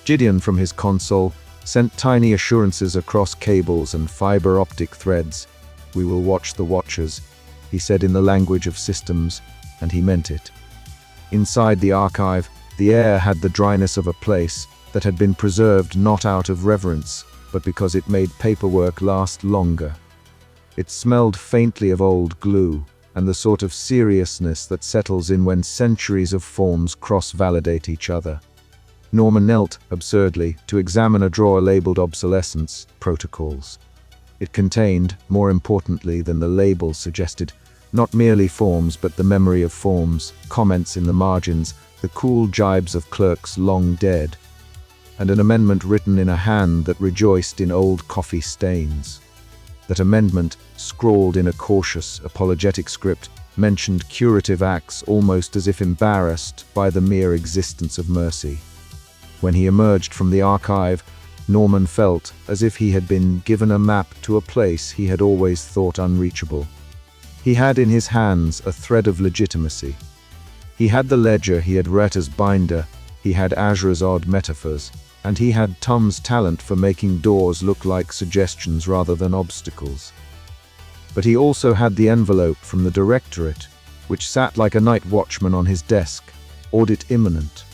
Gideon, from his console, sent tiny assurances across cables and fiber optic threads. We will watch the watchers, he said in the language of systems, and he meant it. Inside the archive, the air had the dryness of a place that had been preserved not out of reverence, but because it made paperwork last longer. It smelled faintly of old glue, and the sort of seriousness that settles in when centuries of forms cross-validate each other. Norman knelt, absurdly, to examine a drawer labeled obsolescence protocols. It contained, more importantly than the label suggested, not merely forms but the memory of forms, comments in the margins, the cool jibes of clerks long dead, and an amendment written in a hand that rejoiced in old coffee stains. That amendment, scrawled in a cautious, apologetic script, mentioned curative acts almost as if embarrassed by the mere existence of mercy. When he emerged from the archive, Norman felt as if he had been given a map to a place he had always thought unreachable. He had in his hands a thread of legitimacy. He had the ledger, he had Rita's binder, he had Azra's odd metaphors, and he had Tom's talent for making doors look like suggestions rather than obstacles. But he also had the envelope from the directorate, which sat like a night watchman on his desk, audit imminent.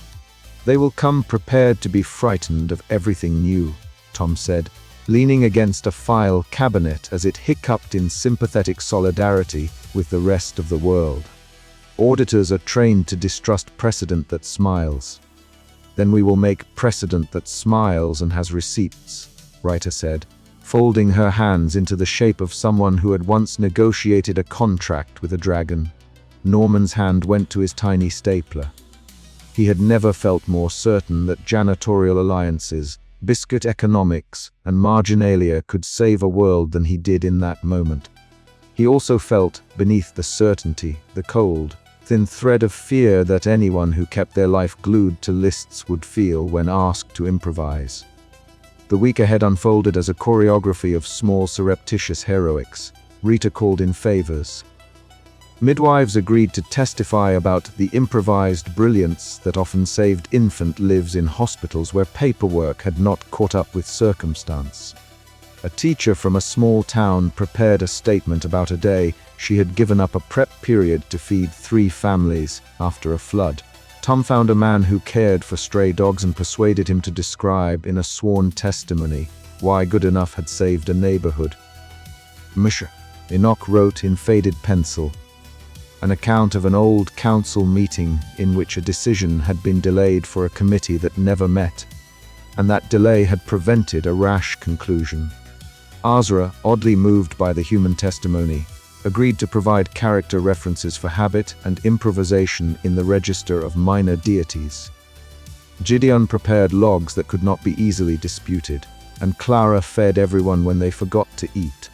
They will come prepared to be frightened of everything new, Tom said, leaning against a file cabinet as it hiccuped in sympathetic solidarity with the rest of the world. Auditors are trained to distrust precedent that smiles. Then we will make precedent that smiles and has receipts, Rita said, folding her hands into the shape of someone who had once negotiated a contract with a dragon. Norman's hand went to his tiny stapler. He had never felt more certain that janitorial alliances, biscuit economics, and marginalia could save a world than he did in that moment. He also felt, beneath the certainty, the cold, thin thread of fear that anyone who kept their life glued to lists would feel when asked to improvise. The week ahead unfolded as a choreography of small surreptitious heroics. Rita called in favors. Midwives agreed to testify about the improvised brilliance that often saved infant lives in hospitals where paperwork had not caught up with circumstance. A teacher from a small town prepared a statement about a day she had given up a prep period to feed 3 families after a flood. Tom found a man who cared for stray dogs and persuaded him to describe in a sworn testimony why good enough had saved a neighborhood. Misha, Enoch wrote in faded pencil, an account of an old council meeting in which a decision had been delayed for a committee that never met, and that delay had prevented a rash conclusion. Azra, oddly moved by the human testimony, agreed to provide character references for habit and improvisation in the register of minor deities. Gideon prepared logs that could not be easily disputed, and Clara fed everyone when they forgot to eat.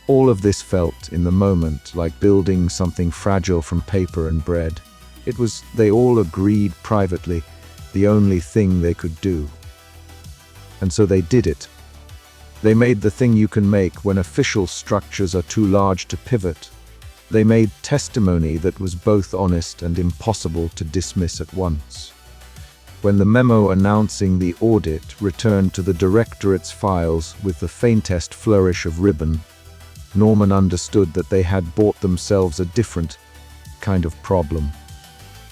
All of this felt, in the moment, like building something fragile from paper and bread. It was, they all agreed privately, the only thing they could do. And so they did it. They made the thing you can make when official structures are too large to pivot. They made testimony that was both honest and impossible to dismiss at once. When the memo announcing the audit returned to the directorate's files with the faintest flourish of ribbon, Norman understood that they had bought themselves a different kind of problem.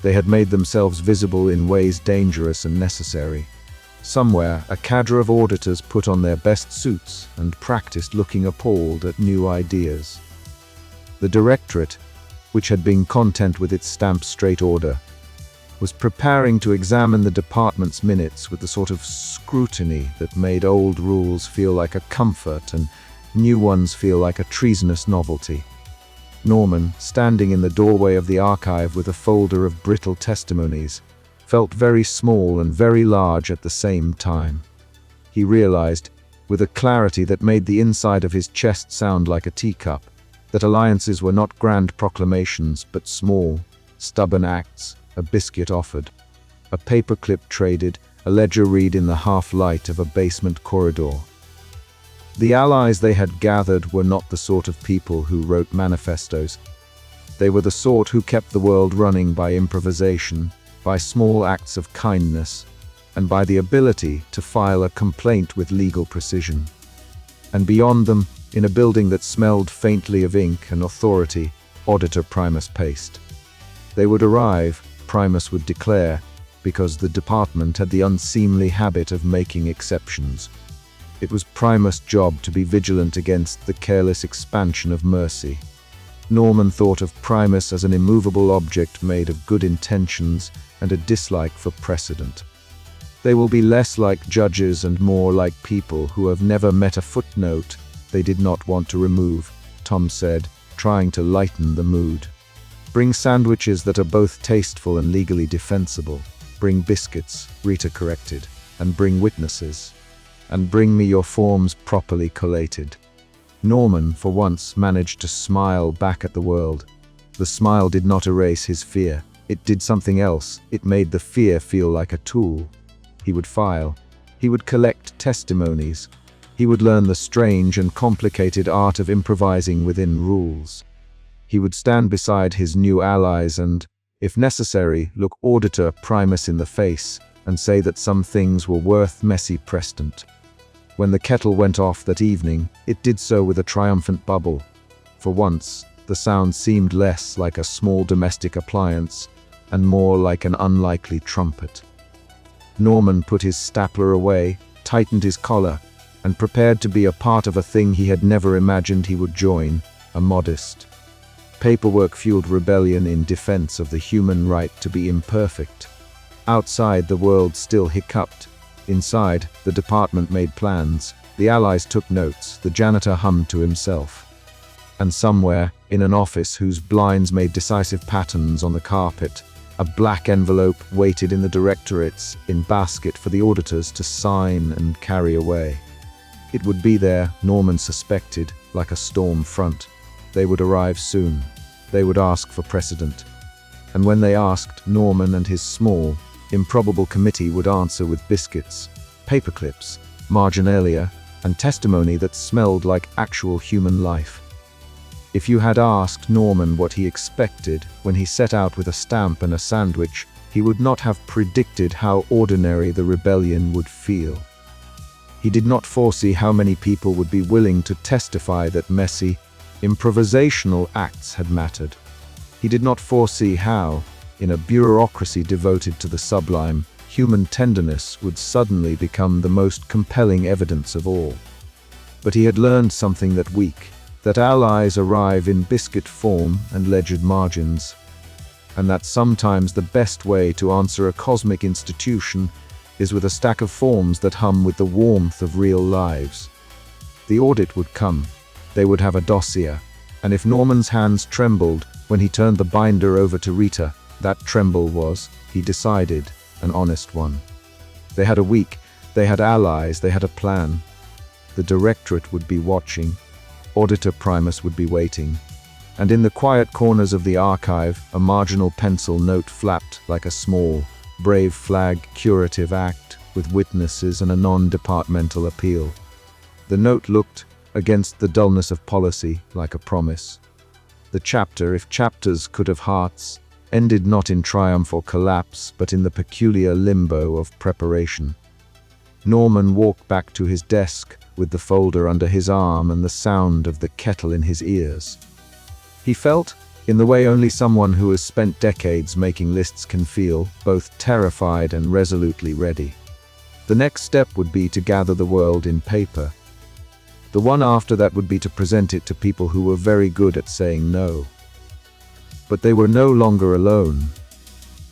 They had made themselves visible in ways dangerous and necessary. Somewhere, a cadre of auditors put on their best suits and practiced looking appalled at new ideas. The directorate, which had been content with its stamp straight order, was preparing to examine the department's minutes with the sort of scrutiny that made old rules feel like a comfort and new ones feel like a treasonous novelty. Norman, standing in the doorway of the archive with a folder of brittle testimonies, felt very small and very large at the same time. He realized, with a clarity that made the inside of his chest sound like a teacup, that alliances were not grand proclamations but small, stubborn acts, a biscuit offered, a paperclip traded, a ledger read in the half-light of a basement corridor. The allies they had gathered were not the sort of people who wrote manifestos. They were the sort who kept the world running by improvisation, by small acts of kindness, and by the ability to file a complaint with legal precision. And beyond them, in a building that smelled faintly of ink and authority, Auditor Primus paced. They would arrive, Primus would declare, because the department had the unseemly habit of making exceptions. It was Primus' job to be vigilant against the careless expansion of mercy. Norman thought of Primus as an immovable object made of good intentions and a dislike for precedent. They will be less like judges and more like people who have never met a footnote they did not want to remove, Tom said, trying to lighten the mood. Bring sandwiches that are both tasteful and legally defensible. Bring biscuits, Rita corrected, and bring witnesses. And bring me your forms properly collated. Norman, for once, managed to smile back at the world. The smile did not erase his fear. It did something else. It made the fear feel like a tool. He would file. He would collect testimonies. He would learn the strange and complicated art of improvising within rules. He would stand beside his new allies and, if necessary, look Auditor Primus in the face and say that some things were worth messy precedent. When the kettle went off that evening, it did so with a triumphant bubble. For once, the sound seemed less like a small domestic appliance and more like an unlikely trumpet. Norman put his stapler away, tightened his collar, and prepared to be a part of a thing he had never imagined he would join, a modest, paperwork-fueled rebellion in defense of the human right to be imperfect. Outside, the world still hiccuped. Inside, the department made plans, the allies took notes, the janitor hummed to himself. And somewhere, in an office whose blinds made decisive patterns on the carpet, a black envelope waited in the directorates in basket for the auditors to sign and carry away. It would be there, Norman suspected, like a storm front. They would arrive soon. They would ask for precedent. And when they asked, Norman and his small, improbable committee would answer with biscuits, paperclips, marginalia, and testimony that smelled like actual human life. If you had asked Norman what he expected when he set out with a stamp and a sandwich, he would not have predicted how ordinary the rebellion would feel. He did not foresee how many people would be willing to testify that messy, improvisational acts had mattered. He did not foresee how, in a bureaucracy devoted to the sublime, human tenderness would suddenly become the most compelling evidence of all. But he had learned something that week, that allies arrive in biscuit form and ledgered margins, and that sometimes the best way to answer a cosmic institution is with a stack of forms that hum with the warmth of real lives. The audit would come. They would have a dossier, and if Norman's hands trembled when he turned the binder over to Rita, that tremble was, he decided, an honest one. They had a week, they had allies, they had a plan. The directorate would be watching. Auditor Primus would be waiting. And in the quiet corners of the archive, a marginal pencil note flapped like a small, brave flag curative act with witnesses and a non-departmental appeal. The note looked, against the dullness of policy, like a promise. The chapter, if chapters could have hearts, ended not in triumph or collapse, but in the peculiar limbo of preparation. Norman walked back to his desk with the folder under his arm and the sound of the kettle in his ears. He felt, in the way only someone who has spent decades making lists can feel, both terrified and resolutely ready. The next step would be to gather the world in paper. The one after that would be to present it to people who were very good at saying no. But they were no longer alone.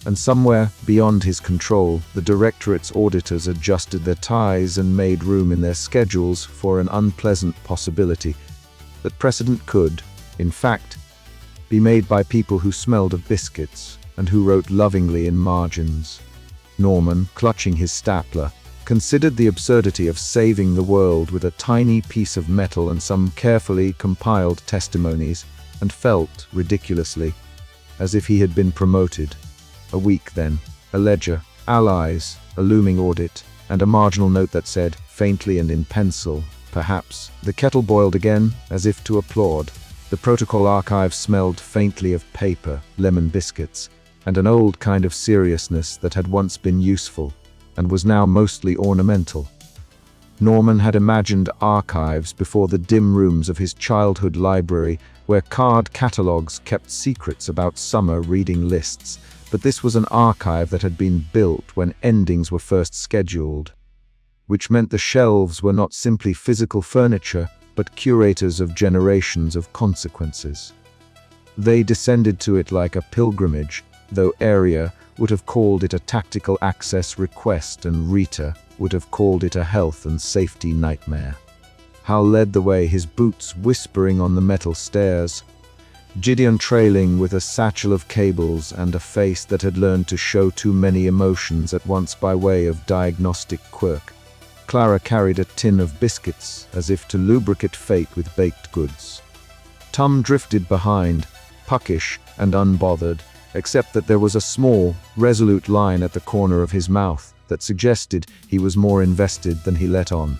And somewhere, beyond his control, the directorate's auditors adjusted their ties and made room in their schedules for an unpleasant possibility that precedent could, in fact, be made by people who smelled of biscuits and who wrote lovingly in margins. Norman, clutching his stapler, considered the absurdity of saving the world with a tiny piece of metal and some carefully compiled testimonies, and felt, ridiculously, as if he had been promoted. A week then, a ledger, allies, a looming audit, and a marginal note that said, faintly and in pencil, perhaps. The kettle boiled again, as if to applaud. The protocol archive smelled faintly of paper, lemon biscuits, and an old kind of seriousness that had once been useful, and was now mostly ornamental. Norman had imagined archives before the dim rooms of his childhood library, where card catalogues kept secrets about summer reading lists, but this was an archive that had been built when endings were first scheduled, which meant the shelves were not simply physical furniture, but curators of generations of consequences. They descended to it like a pilgrimage, though Area would have called it a tactical access request and Rita would have called it a health and safety nightmare. Hal led the way, his boots whispering on the metal stairs, Gideon trailing with a satchel of cables and a face that had learned to show too many emotions at once by way of diagnostic quirk. Clara carried a tin of biscuits, as if to lubricate fate with baked goods. Tom drifted behind, puckish and unbothered, except that there was a small, resolute line at the corner of his mouth that suggested he was more invested than he let on.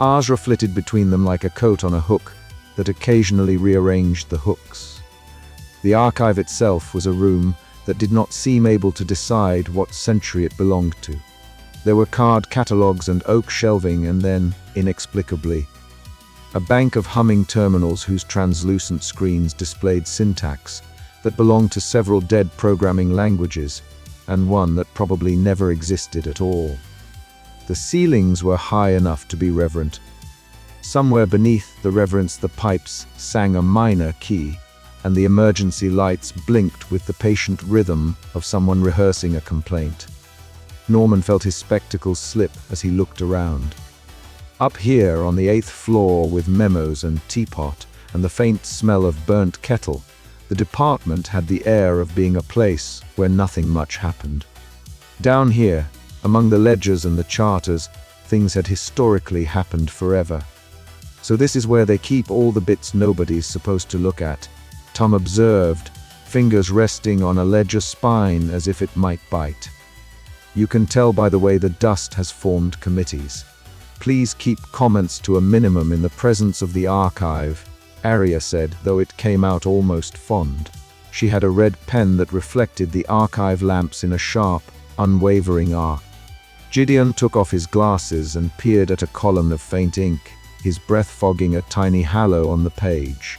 Azra flitted between them like a coat on a hook that occasionally rearranged the hooks. The archive itself was a room that did not seem able to decide what century it belonged to. There were card catalogues and oak shelving, and then, inexplicably, a bank of humming terminals whose translucent screens displayed syntax that belonged to several dead programming languages, and one that probably never existed at all. The ceilings were high enough to be reverent. Somewhere beneath the reverence, the pipes sang a minor key, and the emergency lights blinked with the patient rhythm of someone rehearsing a complaint. Norman felt his spectacles slip as he looked around. Up here on the 8th floor, with memos and teapot and the faint smell of burnt kettle, the department had the air of being a place where nothing much happened. Down here, among the ledgers and the charters, things had historically happened forever. So this is where they keep all the bits nobody's supposed to look at, Tom observed, fingers resting on a ledger spine as if it might bite. You can tell by the way the dust has formed committees. Please keep comments to a minimum in the presence of the archive, Arya said, though it came out almost fond. She had a red pen that reflected the archive lamps in a sharp, unwavering arc. Gideon took off his glasses and peered at a column of faint ink, his breath fogging a tiny hollow on the page.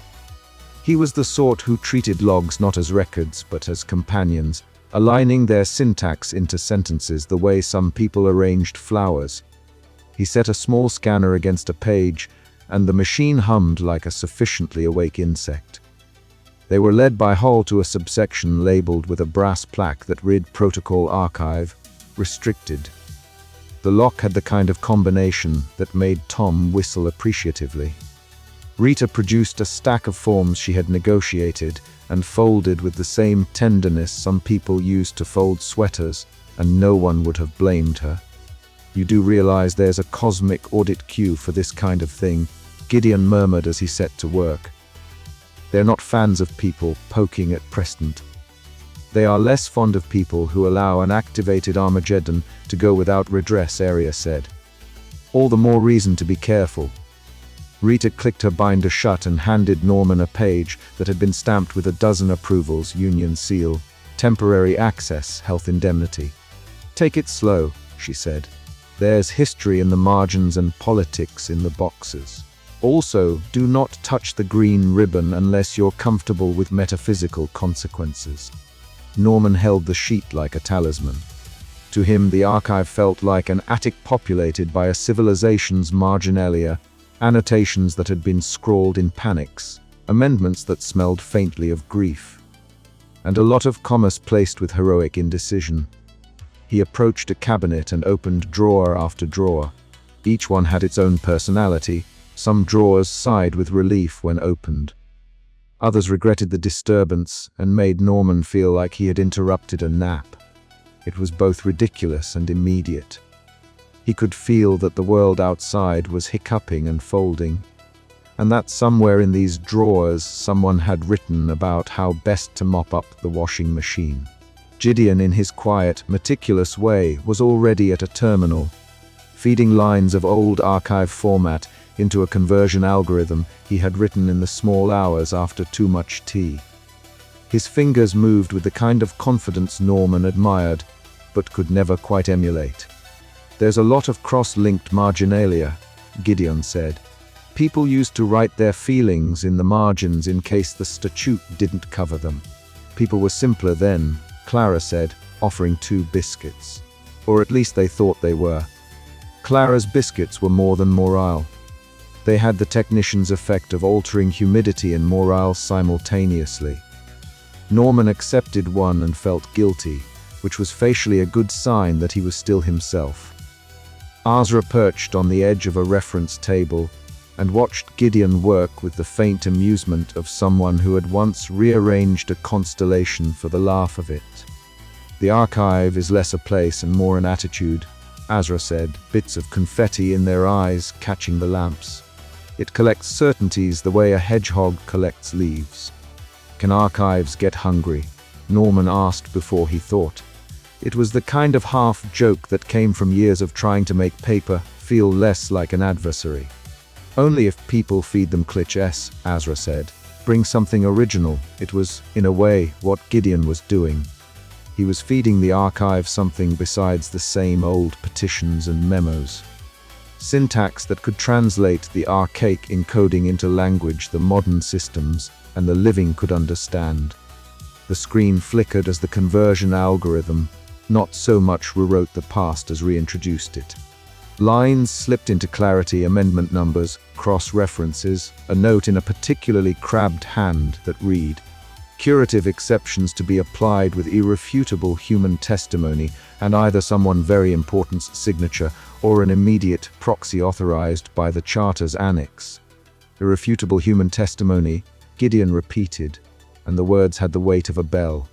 He was the sort who treated logs not as records but as companions, aligning their syntax into sentences the way some people arranged flowers. He set a small scanner against a page, and the machine hummed like a sufficiently awake insect. They were led by Hall to a subsection labeled with a brass plaque that read Protocol Archive, Restricted. The lock had the kind of combination that made Tom whistle appreciatively. Rita produced a stack of forms she had negotiated and folded with the same tenderness some people used to fold sweaters, and no one would have blamed her. You do realize there's a cosmic audit queue for this kind of thing, Gideon murmured as he set to work. They're not fans of people poking at precedent. They are less fond of people who allow an activated Armageddon to go without redress, Arya said. All the more reason to be careful. Rita clicked her binder shut and handed Norman a page that had been stamped with a dozen approvals, union seal, temporary access, health indemnity. Take it slow, she said. There's history in the margins and politics in the boxes. Also, do not touch the green ribbon unless you're comfortable with metaphysical consequences. Norman held the sheet like a talisman. To him, the archive felt like an attic populated by a civilization's marginalia, annotations that had been scrawled in panics, amendments that smelled faintly of grief, and a lot of commas placed with heroic indecision. He approached a cabinet and opened drawer after drawer. Each one had its own personality. Some drawers sighed with relief when opened. Others regretted the disturbance and made Norman feel like he had interrupted a nap. It was both ridiculous and immediate. He could feel that the world outside was hiccuping and folding, and that somewhere in these drawers someone had written about how best to mop up the washing machine. Gideon, in his quiet, meticulous way, was already at a terminal, feeding lines of old archive format into a conversion algorithm he had written in the small hours after too much tea. His fingers moved with the kind of confidence Norman admired, but could never quite emulate. There's a lot of cross-linked marginalia, Gideon said. People used to write their feelings in the margins in case the statute didn't cover them. People were simpler then, Clara said, offering 2 biscuits. Or at least they thought they were. Clara's biscuits were more than morale. They had the technician's effect of altering humidity and morale simultaneously. Norman accepted one and felt guilty, which was facially a good sign that he was still himself. Azra perched on the edge of a reference table and watched Gideon work with the faint amusement of someone who had once rearranged a constellation for the laugh of it. The archive is less a place and more an attitude, Azra said, bits of confetti in their eyes catching the lamps. It collects certainties the way a hedgehog collects leaves. Can archives get hungry? Norman asked before he thought. It was the kind of half-joke that came from years of trying to make paper feel less like an adversary. Only if people feed them cliches, Azra said. Bring something original. It was, in a way, what Gideon was doing. He was feeding the archive something besides the same old petitions and memos. Syntax that could translate the archaic encoding into language the modern systems and the living could understand. The screen flickered as the conversion algorithm, not so much rewrote the past as reintroduced it. Lines slipped into clarity, amendment numbers, cross-references, a note in a particularly crabbed hand that read, "Curative exceptions to be applied with irrefutable human testimony and either someone very important's signature or an immediate proxy authorized by the Charter's annex." Irrefutable human testimony, Gideon repeated, and the words had the weight of a bell.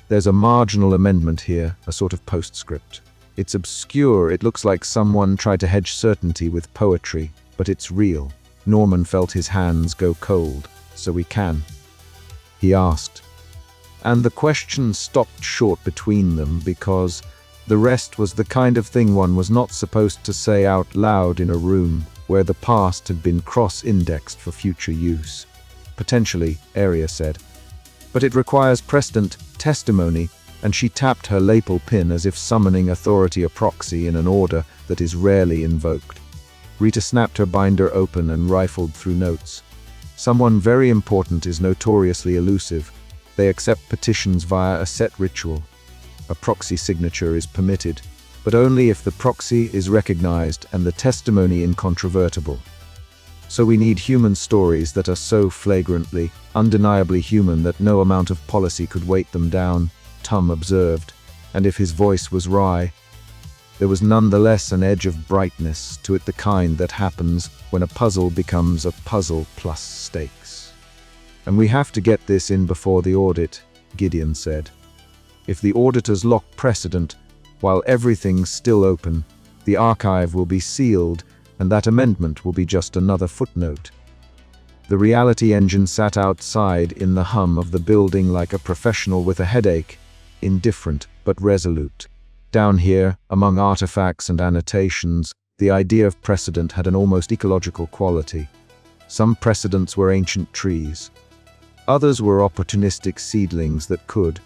There's a marginal amendment here, a sort of postscript. It's obscure, it looks like someone tried to hedge certainty with poetry, but it's real. Norman felt his hands go cold. "So we can?" he asked. And the question stopped short between them because the rest was the kind of thing one was not supposed to say out loud in a room where the past had been cross-indexed for future use. "Potentially," Arya said. "But it requires precedent, testimony," and she tapped her lapel pin as if summoning authority, a proxy in an order that is rarely invoked. Rita snapped her binder open and rifled through notes. "Someone very important is notoriously elusive. They accept petitions via a set ritual. A proxy signature is permitted, but only if the proxy is recognized and the testimony incontrovertible. So we need human stories that are so flagrantly, undeniably human that no amount of policy could weight them down," Tom observed, and if his voice was wry, there was nonetheless an edge of brightness to it, the kind that happens when a puzzle becomes a puzzle plus stakes. "And we have to get this in before the audit," Gideon said. "If the auditors lock precedent, while everything's still open, the archive will be sealed, and that amendment will be just another footnote." The reality engine sat outside in the hum of the building like a professional with a headache, indifferent but resolute. Down here, among artifacts and annotations, the idea of precedent had an almost ecological quality. Some precedents were ancient trees. Others were opportunistic seedlings that could,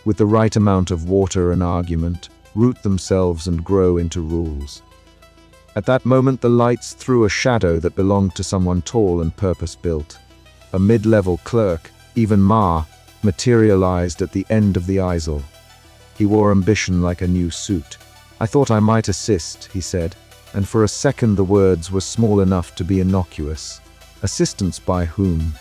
with the right amount of water and argument, root themselves and grow into rules. At that moment, the lights threw a shadow that belonged to someone tall and purpose-built. A mid-level clerk, even Ma, materialized at the end of the aisle. He wore ambition like a new suit. "I thought I might assist," he said, and for a second the words were small enough to be innocuous. "Assistance by whom?"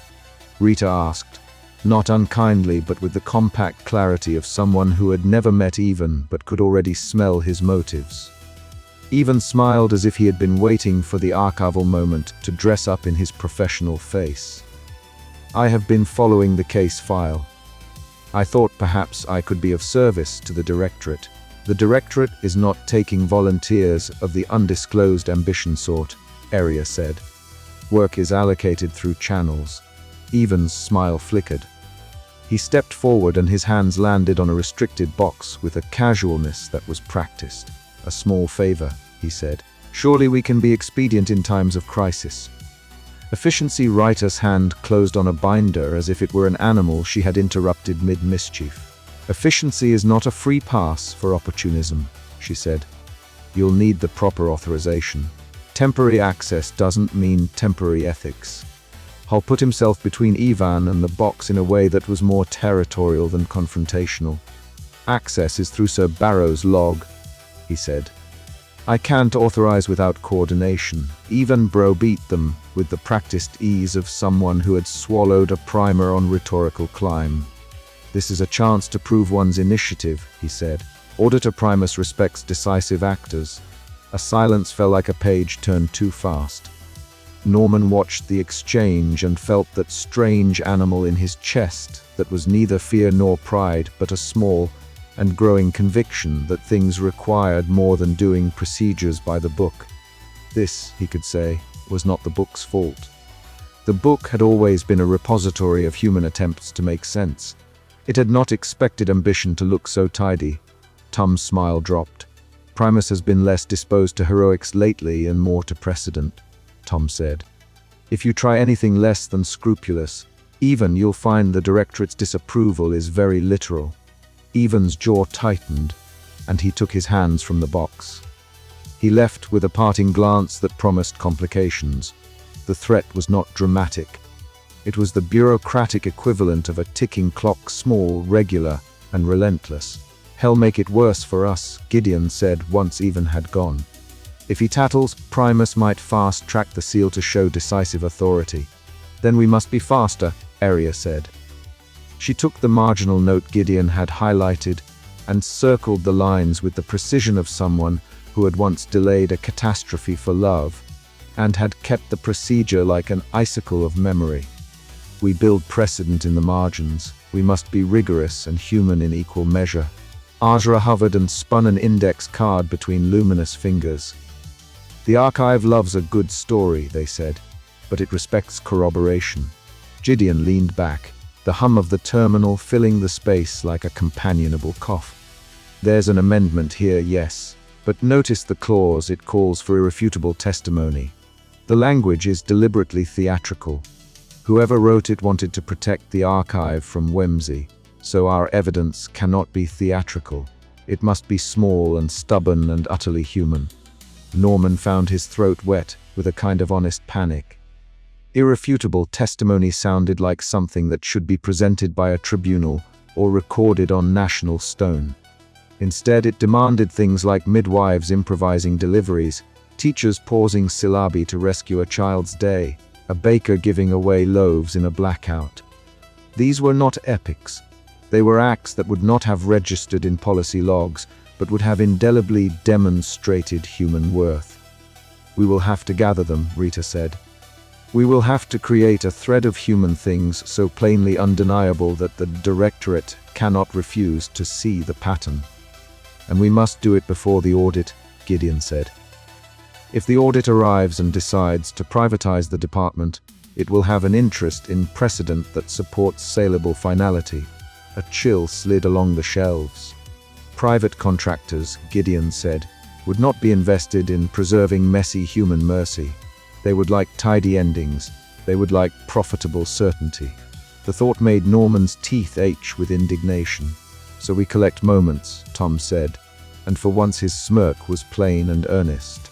Rita asked, not unkindly but with the compact clarity of someone who had never met Even but could already smell his motives. Even smiled as if he had been waiting for the archival moment to dress up in his professional face. "I have been following the case file. I thought perhaps I could be of service to the Directorate. The Directorate is not taking volunteers of the undisclosed ambition sort," Arya said. "Work is allocated through channels." Even's smile flickered. He stepped forward and his hands landed on a restricted box with a casualness that was practiced. "A small favor," he said. "Surely we can be expedient in times of crisis." Efficiency Rita's hand closed on a binder as if it were an animal she had interrupted mid-mischief. "Efficiency is not a free pass for opportunism," she said. "You'll need the proper authorization. Temporary access doesn't mean temporary ethics." Hull put himself between Ivan and the box in a way that was more territorial than confrontational. "Access is through Sir Barrow's log," he said. "I can't authorize without coordination." Even browbeat them with the practiced ease of someone who had swallowed a primer on rhetorical climb. "This is a chance to prove one's initiative," he said. "Auditor Primus respects decisive actors." A silence fell like a page turned too fast. Norman watched the exchange and felt that strange animal in his chest that was neither fear nor pride, but a small and growing conviction that things required more than doing procedures by the book. This, he could say, was not the book's fault. The book had always been a repository of human attempts to make sense. It had not expected ambition to look so tidy. Tom's smile dropped. "Primus has been less disposed to heroics lately and more to precedent," Tom said. "If you try anything less than scrupulous, even you'll find the Directorate's disapproval is very literal." Even's jaw tightened, and he took his hands from the box. He left with a parting glance that promised complications. The threat was not dramatic. It was the bureaucratic equivalent of a ticking clock, small, regular, and relentless. Hell make it worse for us, Gideon said once even had gone. If he tattles, Primus might fast-track the seal to show decisive authority. Then we must be faster, Arya said. She took the marginal note Gideon had highlighted and circled the lines with the precision of someone who had once delayed a catastrophe for love and had kept the procedure like an icicle of memory. We build precedent in the margins. We must be rigorous and human in equal measure. Azra hovered and spun an index card between luminous fingers. The archive loves a good story, they said, but it respects corroboration. Gideon leaned back, the hum of the terminal filling the space like a companionable cough. There's an amendment here, yes, but notice the clause. It calls for irrefutable testimony. The language is deliberately theatrical. Whoever wrote it wanted to protect the archive from whimsy, so our evidence cannot be theatrical. It must be small and stubborn and utterly human. Norman found his throat wet with a kind of honest panic. Irrefutable testimony sounded like something that should be presented by a tribunal or recorded on national stone. Instead, it demanded things like midwives improvising deliveries, teachers pausing syllabi to rescue a child's day, a baker giving away loaves in a blackout. These were not epics. They were acts that would not have registered in policy logs, but would have indelibly demonstrated human worth. We will have to gather them, Rita said. We will have to create a thread of human things so plainly undeniable that the Directorate cannot refuse to see the pattern. And we must do it before the audit, Gideon said. If the audit arrives and decides to privatize the department, it will have an interest in precedent that supports saleable finality. A chill slid along the shelves. Private contractors, Gideon said, would not be invested in preserving messy human mercy. They would like tidy endings. They would like profitable certainty. The thought made Norman's teeth ache with indignation. So we collect moments, Tom said, and for once his smirk was plain and earnest.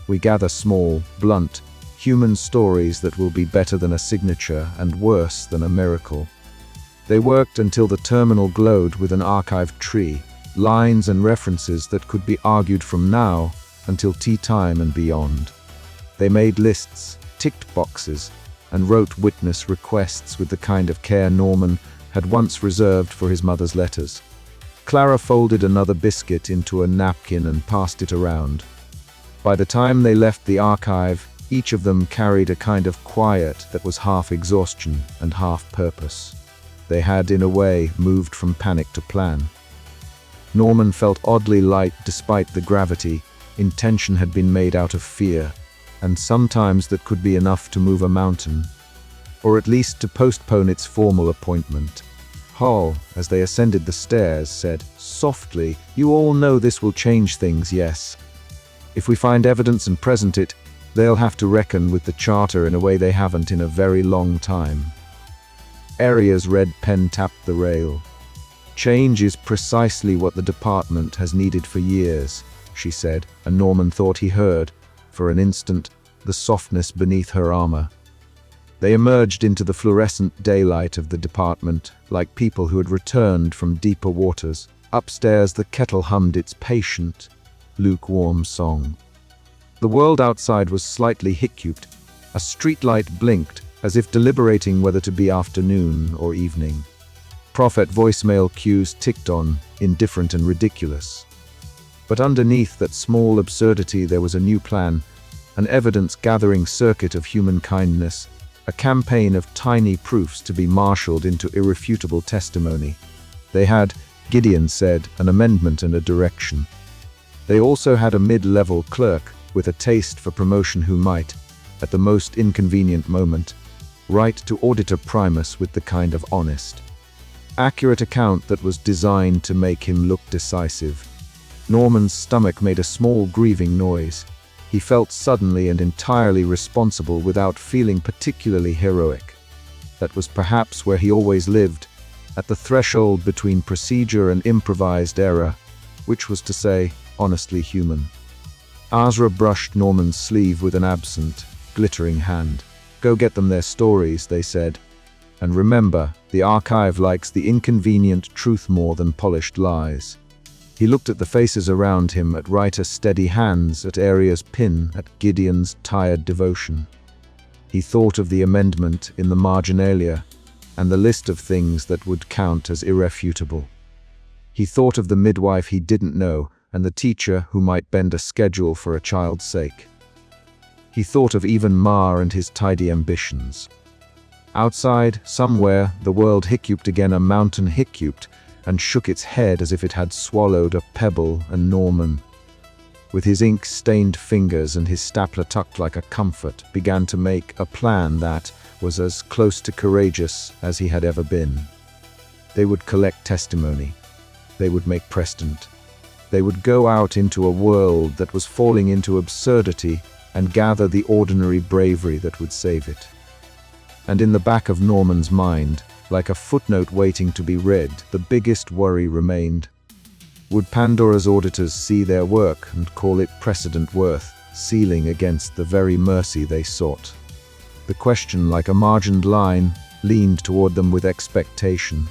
We gather small, blunt, human stories that will be better than a signature and worse than a miracle. They worked until the terminal glowed with an archived tree, lines and references that could be argued from now until tea time and beyond. They made lists, ticked boxes, and wrote witness requests with the kind of care Norman had once reserved for his mother's letters. Clara folded another biscuit into a napkin and passed it around. By the time they left the archive, each of them carried a kind of quiet that was half exhaustion and half purpose. They had, in a way, moved from panic to plan. Norman felt oddly light despite the gravity. Intention had been made out of fear, and sometimes that could be enough to move a mountain, or at least to postpone its formal appointment. Hall, as they ascended the stairs, said, softly, "You all know this will change things, yes? If we find evidence and present it, they'll have to reckon with the charter in a way they haven't in a very long time." Arya's red pen tapped the rail. "Change is precisely what the department has needed for years," she said, and Norman thought he heard, for an instant, the softness beneath her armor. They emerged into the fluorescent daylight of the department, like people who had returned from deeper waters. Upstairs, the kettle hummed its patient, lukewarm song. The world outside was slightly hiccuped. A streetlight blinked, as if deliberating whether to be afternoon or evening. Prophet voicemail cues ticked on, indifferent and ridiculous. But underneath that small absurdity there was a new plan, an evidence-gathering circuit of human kindness, a campaign of tiny proofs to be marshaled into irrefutable testimony. They had, Gideon said, an amendment and a direction. They also had a mid-level clerk with a taste for promotion who might, at the most inconvenient moment, write to Auditor Primus with the kind of honest, accurate account that was designed to make him look decisive. Norman's stomach made a small grieving noise. He felt suddenly and entirely responsible without feeling particularly heroic. That was perhaps where he always lived, at the threshold between procedure and improvised error, which was to say, honestly human. Azra brushed Norman's sleeve with an absent, glittering hand. "Go get them their stories," they said. "And remember, the archive likes the inconvenient truth more than polished lies." He looked at the faces around him, at Writer's steady hands, at Aria's pin, at Gideon's tired devotion. He thought of the amendment in the marginalia and the list of things that would count as irrefutable. He thought of the midwife he didn't know and the teacher who might bend a schedule for a child's sake. He thought of even Ma and his tidy ambitions. Outside, somewhere, the world hiccuped again. A mountain hiccuped and shook its head as if it had swallowed a pebble, and Norman, with his ink-stained fingers and his stapler tucked like a comfort, began to make a plan that was as close to courageous as he had ever been. They would collect testimony. They would make precedent. They would go out into a world that was falling into absurdity and gather the ordinary bravery that would save it. And in the back of Norman's mind, like a footnote waiting to be read, the biggest worry remained. Would Pandora's auditors see their work and call it precedent worth sealing against the very mercy they sought? The question, like a margined line, leaned toward them with expectation.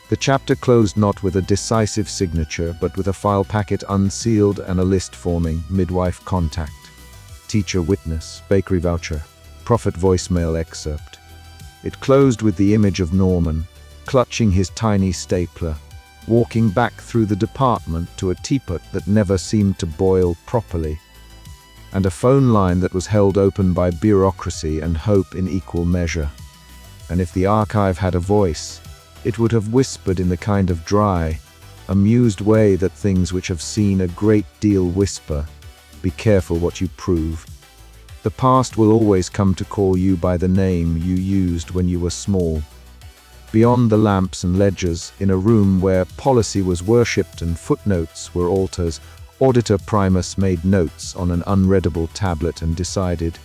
The chapter closed not with a decisive signature, but with a file packet unsealed and a list forming: midwife contact, teacher witness, bakery voucher, prophet voicemail excerpt. It closed with the image of Norman, clutching his tiny stapler, walking back through the department to a teapot that never seemed to boil properly, and a phone line that was held open by bureaucracy and hope in equal measure. And if the archive had a voice, it would have whispered in the kind of dry, amused way that things which have seen a great deal whisper: be careful what you prove. The past will always come to call you by the name you used when you were small. Beyond the lamps and ledgers, in a room where policy was worshipped and footnotes were altars, Auditor Primus made notes on an unreadable tablet and decided,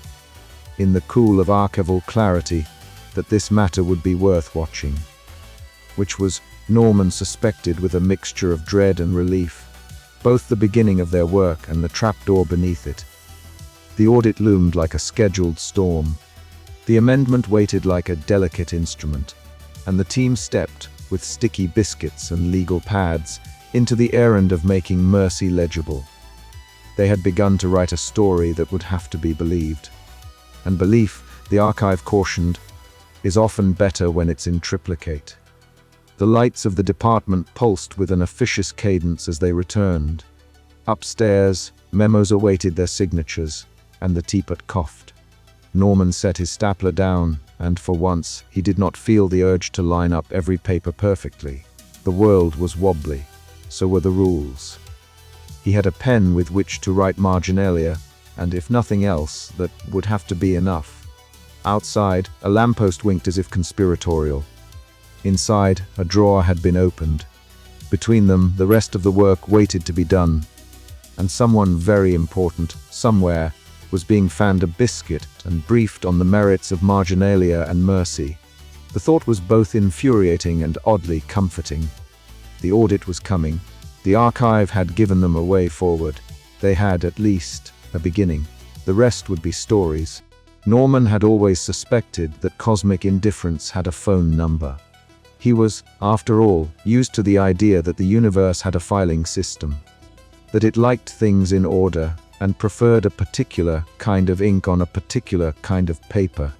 in the cool of archival clarity, that this matter would be worth watching. Which was, Norman suspected with a mixture of dread and relief, both the beginning of their work and the trapdoor beneath it. The audit loomed like a scheduled storm. The amendment waited like a delicate instrument, and the team stepped, with sticky biscuits and legal pads, into the errand of making mercy legible. They had begun to write a story that would have to be believed. And belief, the archive cautioned, is often better when it's in triplicate. The lights of the department pulsed with an officious cadence as they returned. Upstairs, memos awaited their signatures, and the teapot coughed. Norman set his stapler down, and for once, he did not feel the urge to line up every paper perfectly. The world was wobbly, so were the rules. He had a pen with which to write marginalia, and if nothing else, that would have to be enough. Outside, a lamppost winked as if conspiratorial. Inside, a drawer had been opened. Between them, the rest of the work waited to be done. And someone very important, somewhere, was being fanned a biscuit and briefed on the merits of marginalia and mercy. The thought was both infuriating and oddly comforting. The audit was coming. The archive had given them a way forward. They had, at least, a beginning. The rest would be stories. Norman had always suspected that cosmic indifference had a phone number. He was, after all, used to the idea that the universe had a filing system, that it liked things in order and preferred a particular kind of ink on a particular kind of paper.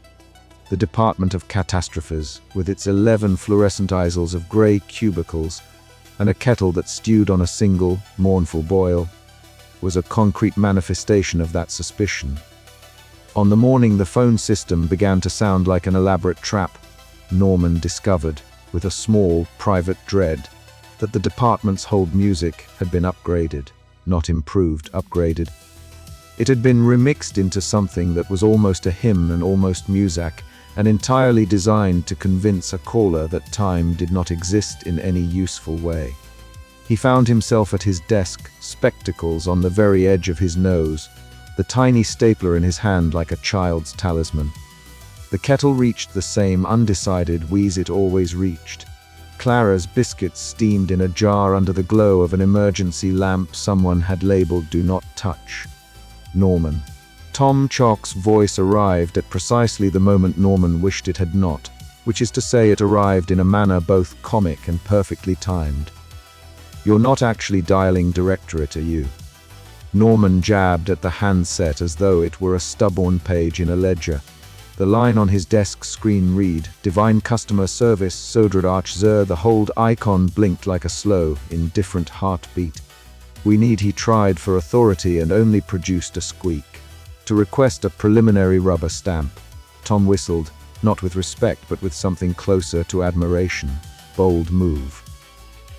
The Department of Catastrophes, with its 11 fluorescent easels of grey cubicles and a kettle that stewed on a single, mournful boil, was a concrete manifestation of that suspicion. On the morning the phone system began to sound like an elaborate trap, Norman discovered, with a small, private dread, that the department's hold music had been upgraded, not improved, upgraded. It had been remixed into something that was almost a hymn and almost muzak, and entirely designed to convince a caller that time did not exist in any useful way. He found himself at his desk, spectacles on the very edge of his nose, the tiny stapler in his hand like a child's talisman. The kettle reached the same undecided wheeze it always reached. Clara's biscuits steamed in a jar under the glow of an emergency lamp someone had labeled "Do Not Touch." Norman. Tom Chalk's voice arrived at precisely the moment Norman wished it had not, which is to say it arrived in a manner both comic and perfectly timed. You're not actually dialing directorate, are you? Norman jabbed at the handset as though it were a stubborn page in a ledger. The line on his desk screen read, "Divine customer service, Sodrach Zur." The hold icon blinked like a slow, indifferent heartbeat. "We need," he tried for authority and only produced a squeak. "To request a preliminary rubber stamp." Tom whistled, not with respect but with something closer to admiration. Bold move.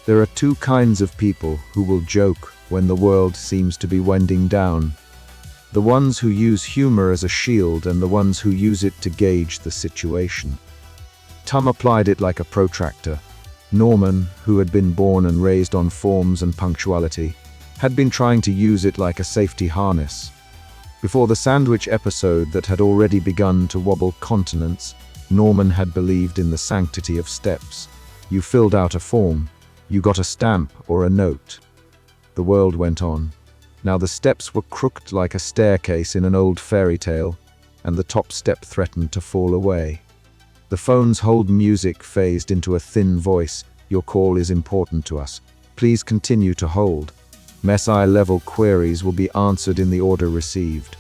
There are two kinds of people who will joke when the world seems to be winding down. The ones who use humor as a shield and the ones who use it to gauge the situation. Tom applied it like a protractor. Norman, who had been born and raised on forms and punctuality, had been trying to use it like a safety harness. Before the sandwich episode that had already begun to wobble continents, Norman had believed in the sanctity of steps. You filled out a form, you got a stamp or a note. The world went on. Now the steps were crooked like a staircase in an old fairy tale, and the top step threatened to fall away. The phone's hold music phased into a thin voice. "Your call is important to us. Please continue to hold. Messi-level queries will be answered in the order received.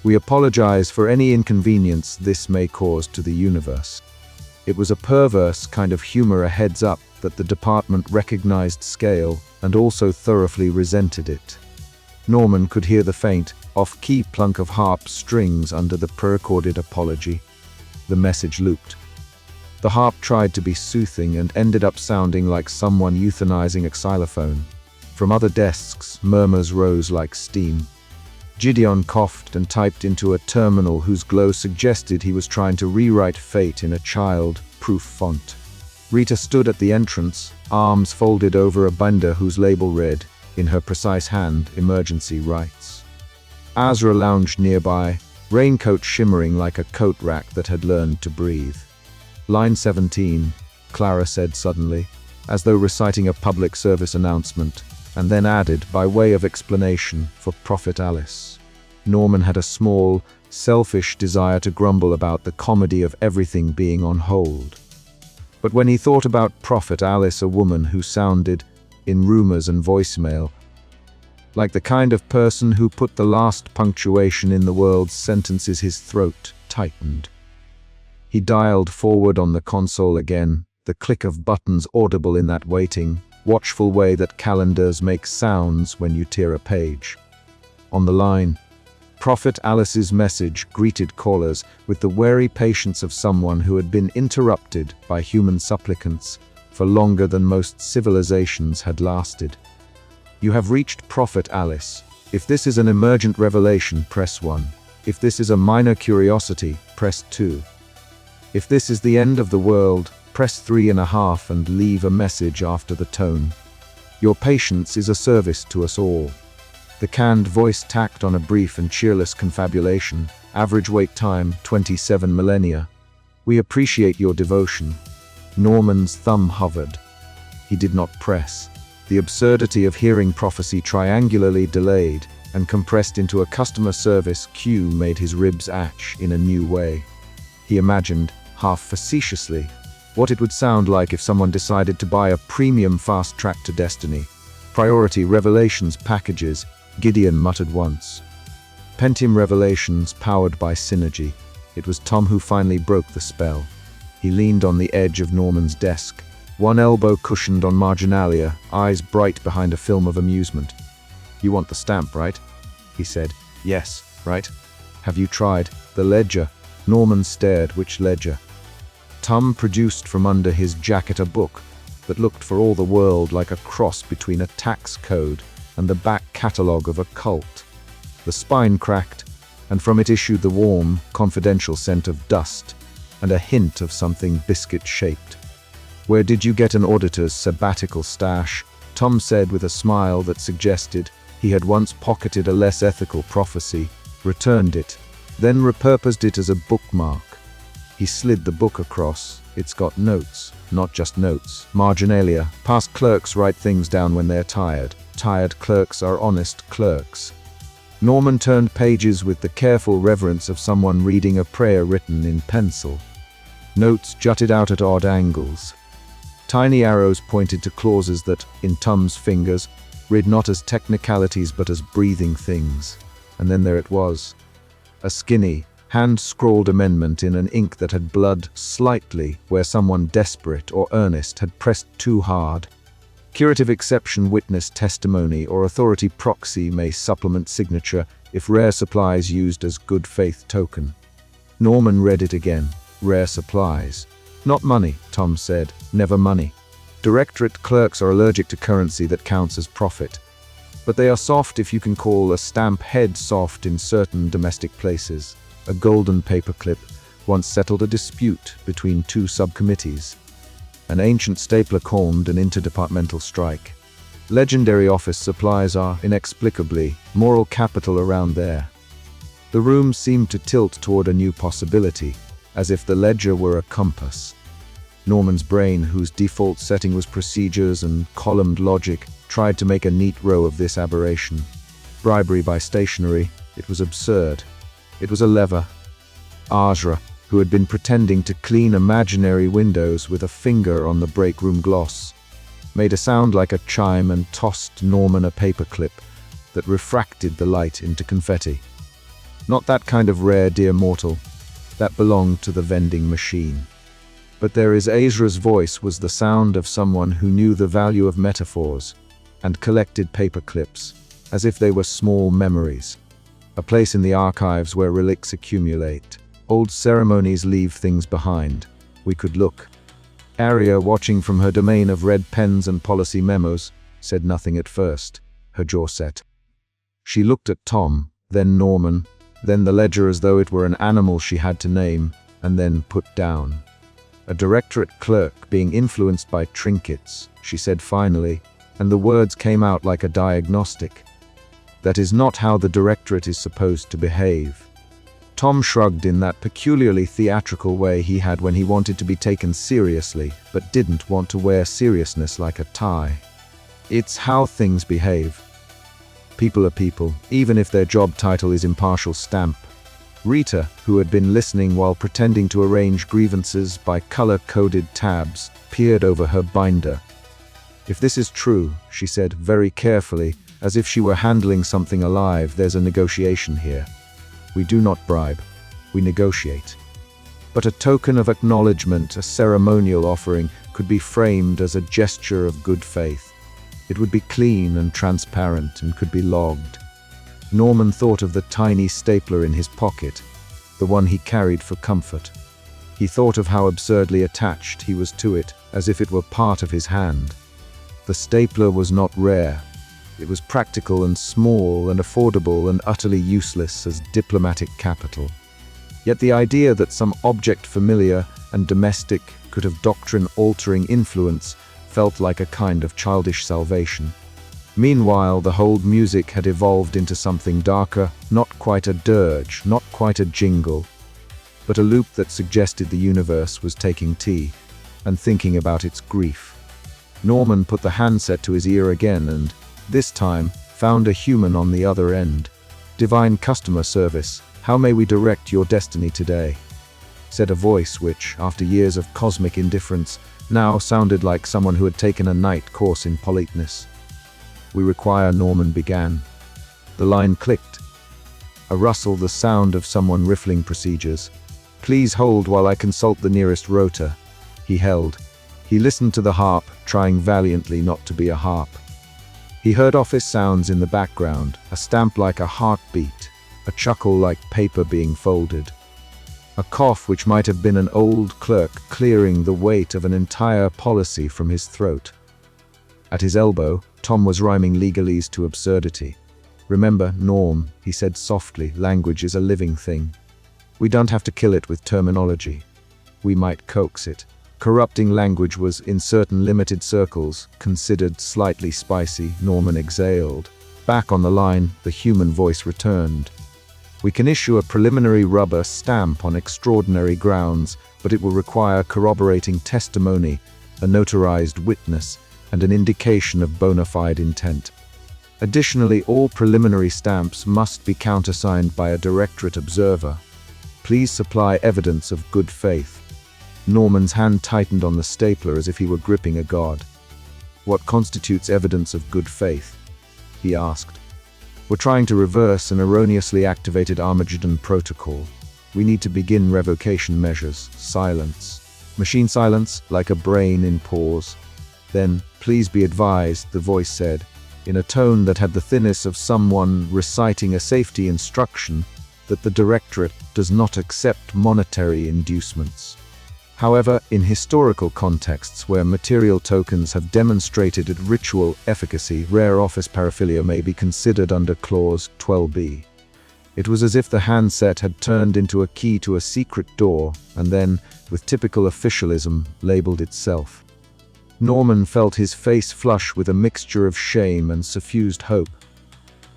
We apologize for any inconvenience this may cause to the universe." It was a perverse kind of humor, a heads up that the department recognized scale and also thoroughly resented it. Norman could hear the faint, off-key plunk of harp strings under the pre-recorded apology. The message looped. The harp tried to be soothing and ended up sounding like someone euthanizing a xylophone. From other desks, murmurs rose like steam. Gideon coughed and typed into a terminal whose glow suggested he was trying to rewrite fate in a child-proof font. Rita stood at the entrance, arms folded over a binder whose label read, in her precise hand, "Emergency Rights." Azra lounged nearby, raincoat shimmering like a coat rack that had learned to breathe. "Line 17, Clara said suddenly, as though reciting a public service announcement, and then added, by way of explanation, for Prophet Alice. Norman had a small, selfish desire to grumble about the comedy of everything being on hold. But when he thought about Prophet Alice, a woman who sounded, in rumors and voicemail, like the kind of person who put the last punctuation in the world's sentences, his throat tightened. He dialed forward on the console again, the click of buttons audible in that waiting, watchful way that calendars make sounds when you tear a page. On the line, Prophet Alice's message greeted callers with the wary patience of someone who had been interrupted by human supplicants for longer than most civilizations had lasted. "You have reached Prophet Alice. If this is an emergent revelation, press 1. If this is a minor curiosity, press 2. If this is the end of the world, press 3.5 and leave a message after the tone. Your patience is a service to us all." The canned voice tacked on a brief and cheerless confabulation. Average wait time, 27 millennia. "We appreciate your devotion." Norman's thumb hovered. He did not press. The absurdity of hearing prophecy triangularly delayed and compressed into a customer service queue made his ribs atch in a new way. He imagined, half facetiously, what it would sound like if someone decided to buy a premium fast track to destiny. "Priority Revelations packages," Gideon muttered once. Pentium Revelations powered by Synergy. It was Tom who finally broke the spell. He leaned on the edge of Norman's desk, one elbow cushioned on marginalia, eyes bright behind a film of amusement. "You want the stamp, right?" he said. "Yes, right. Have you tried the ledger?" Norman stared. "Which ledger?" Tom produced from under his jacket a book that looked for all the world like a cross between a tax code and the back catalogue of a cult. The spine cracked, and from it issued the warm, confidential scent of dust and a hint of something biscuit-shaped. "Where did you get an auditor's sabbatical stash?" Tom said with a smile that suggested he had once pocketed a less ethical prophecy, returned it, then repurposed it as a bookmark. He slid the book across. "It's got notes, not just notes. Marginalia. Past clerks write things down when they're tired. Tired clerks are honest clerks." Norman turned pages with the careful reverence of someone reading a prayer written in pencil. Notes jutted out at odd angles. Tiny arrows pointed to clauses that, in Tom's fingers, read not as technicalities but as breathing things. And then there it was. A skinny, hand-scrawled amendment in an ink that had blurred slightly where someone desperate or earnest had pressed too hard. Curative exception, witness testimony, or authority proxy may supplement signature if rare supplies used as good faith token. Norman read it again. Rare supplies. Not money, Tom said. Never money. Directorate clerks are allergic to currency that counts as profit. But they are soft if you can call a stamp head soft in certain domestic places. A golden paperclip once settled a dispute between two subcommittees. An ancient stapler calmed an interdepartmental strike. Legendary office supplies are, inexplicably, moral capital around there. The room seemed to tilt toward a new possibility, as if the ledger were a compass. Norman's brain, whose default setting was procedures and columned logic, tried to make a neat row of this aberration. Bribery by stationery, it was absurd. It was a lever. Ajra, who had been pretending to clean imaginary windows with a finger on the break room gloss, made a sound like a chime and tossed Norman a paperclip that refracted the light into confetti. Not that kind of rare, dear mortal. That belonged to the vending machine. But Ajra's voice was the sound of someone who knew the value of metaphors and collected paperclips, as if they were small memories. A place in the archives where relics accumulate. Old ceremonies leave things behind. We could look. Arya, watching from her domain of red pens and policy memos, said nothing at first, her jaw set. She looked at Tom, then Norman, then the ledger as though it were an animal she had to name, and then put down. A directorate clerk being influenced by trinkets, she said finally, and the words came out like a diagnostic. That is not how the directorate is supposed to behave. Tom shrugged in that peculiarly theatrical way he had when he wanted to be taken seriously, but didn't want to wear seriousness like a tie. It's how things behave. People are people, even if their job title is impartial stamp. Rita, who had been listening while pretending to arrange grievances by color-coded tabs, peered over her binder. If this is true, she said very carefully, as if she were handling something alive, there's a negotiation here. We do not bribe, we negotiate. But a token of acknowledgement, a ceremonial offering, could be framed as a gesture of good faith. It would be clean and transparent and could be logged. Norman thought of the tiny stapler in his pocket, the one he carried for comfort. He thought of how absurdly attached he was to it, as if it were part of his hand. The stapler was not rare. It was practical and small and affordable and utterly useless as diplomatic capital. Yet the idea that some object familiar and domestic could have doctrine-altering influence felt like a kind of childish salvation. Meanwhile, the hold music had evolved into something darker, not quite a dirge, not quite a jingle, but a loop that suggested the universe was taking tea and thinking about its grief. Norman put the handset to his ear again and, this time, found a human on the other end. "Divine customer service, how may we direct your destiny today?" said a voice which, after years of cosmic indifference, now sounded like someone who had taken a night course in politeness. "We require," Norman began. The line clicked. A rustle, the sound of someone riffling procedures. "Please hold while I consult the nearest rota." He held. He listened to the harp, trying valiantly not to be a harp. He heard office sounds in the background, a stamp like a heartbeat, a chuckle like paper being folded, a cough which might have been an old clerk clearing the weight of an entire policy from his throat. At his elbow, Tom was rhyming legalese to absurdity. "Remember, Norm," he said softly, "language is a living thing. We don't have to kill it with terminology. We might coax it." Corrupting language was, in certain limited circles, considered slightly spicy. Norman exhaled. Back on the line, the human voice returned. "We can issue a preliminary rubber stamp on extraordinary grounds, but it will require corroborating testimony, a notarized witness, and an indication of bona fide intent. Additionally, all preliminary stamps must be countersigned by a directorate observer. Please supply evidence of good faith." Norman's hand tightened on the stapler as if he were gripping a god. "What constitutes evidence of good faith?" he asked. "We're trying to reverse an erroneously activated Armageddon protocol. We need to begin revocation measures. Silence. Machine silence, like a brain in pause. Then, please be advised," the voice said, in a tone that had the thinness of someone reciting a safety instruction, "that the Directorate does not accept monetary inducements. However, in historical contexts where material tokens have demonstrated ritual efficacy, rare office paraphernalia may be considered under Clause 12b. It was as if the handset had turned into a key to a secret door, and then, with typical officialism, labeled itself. Norman felt his face flush with a mixture of shame and suffused hope.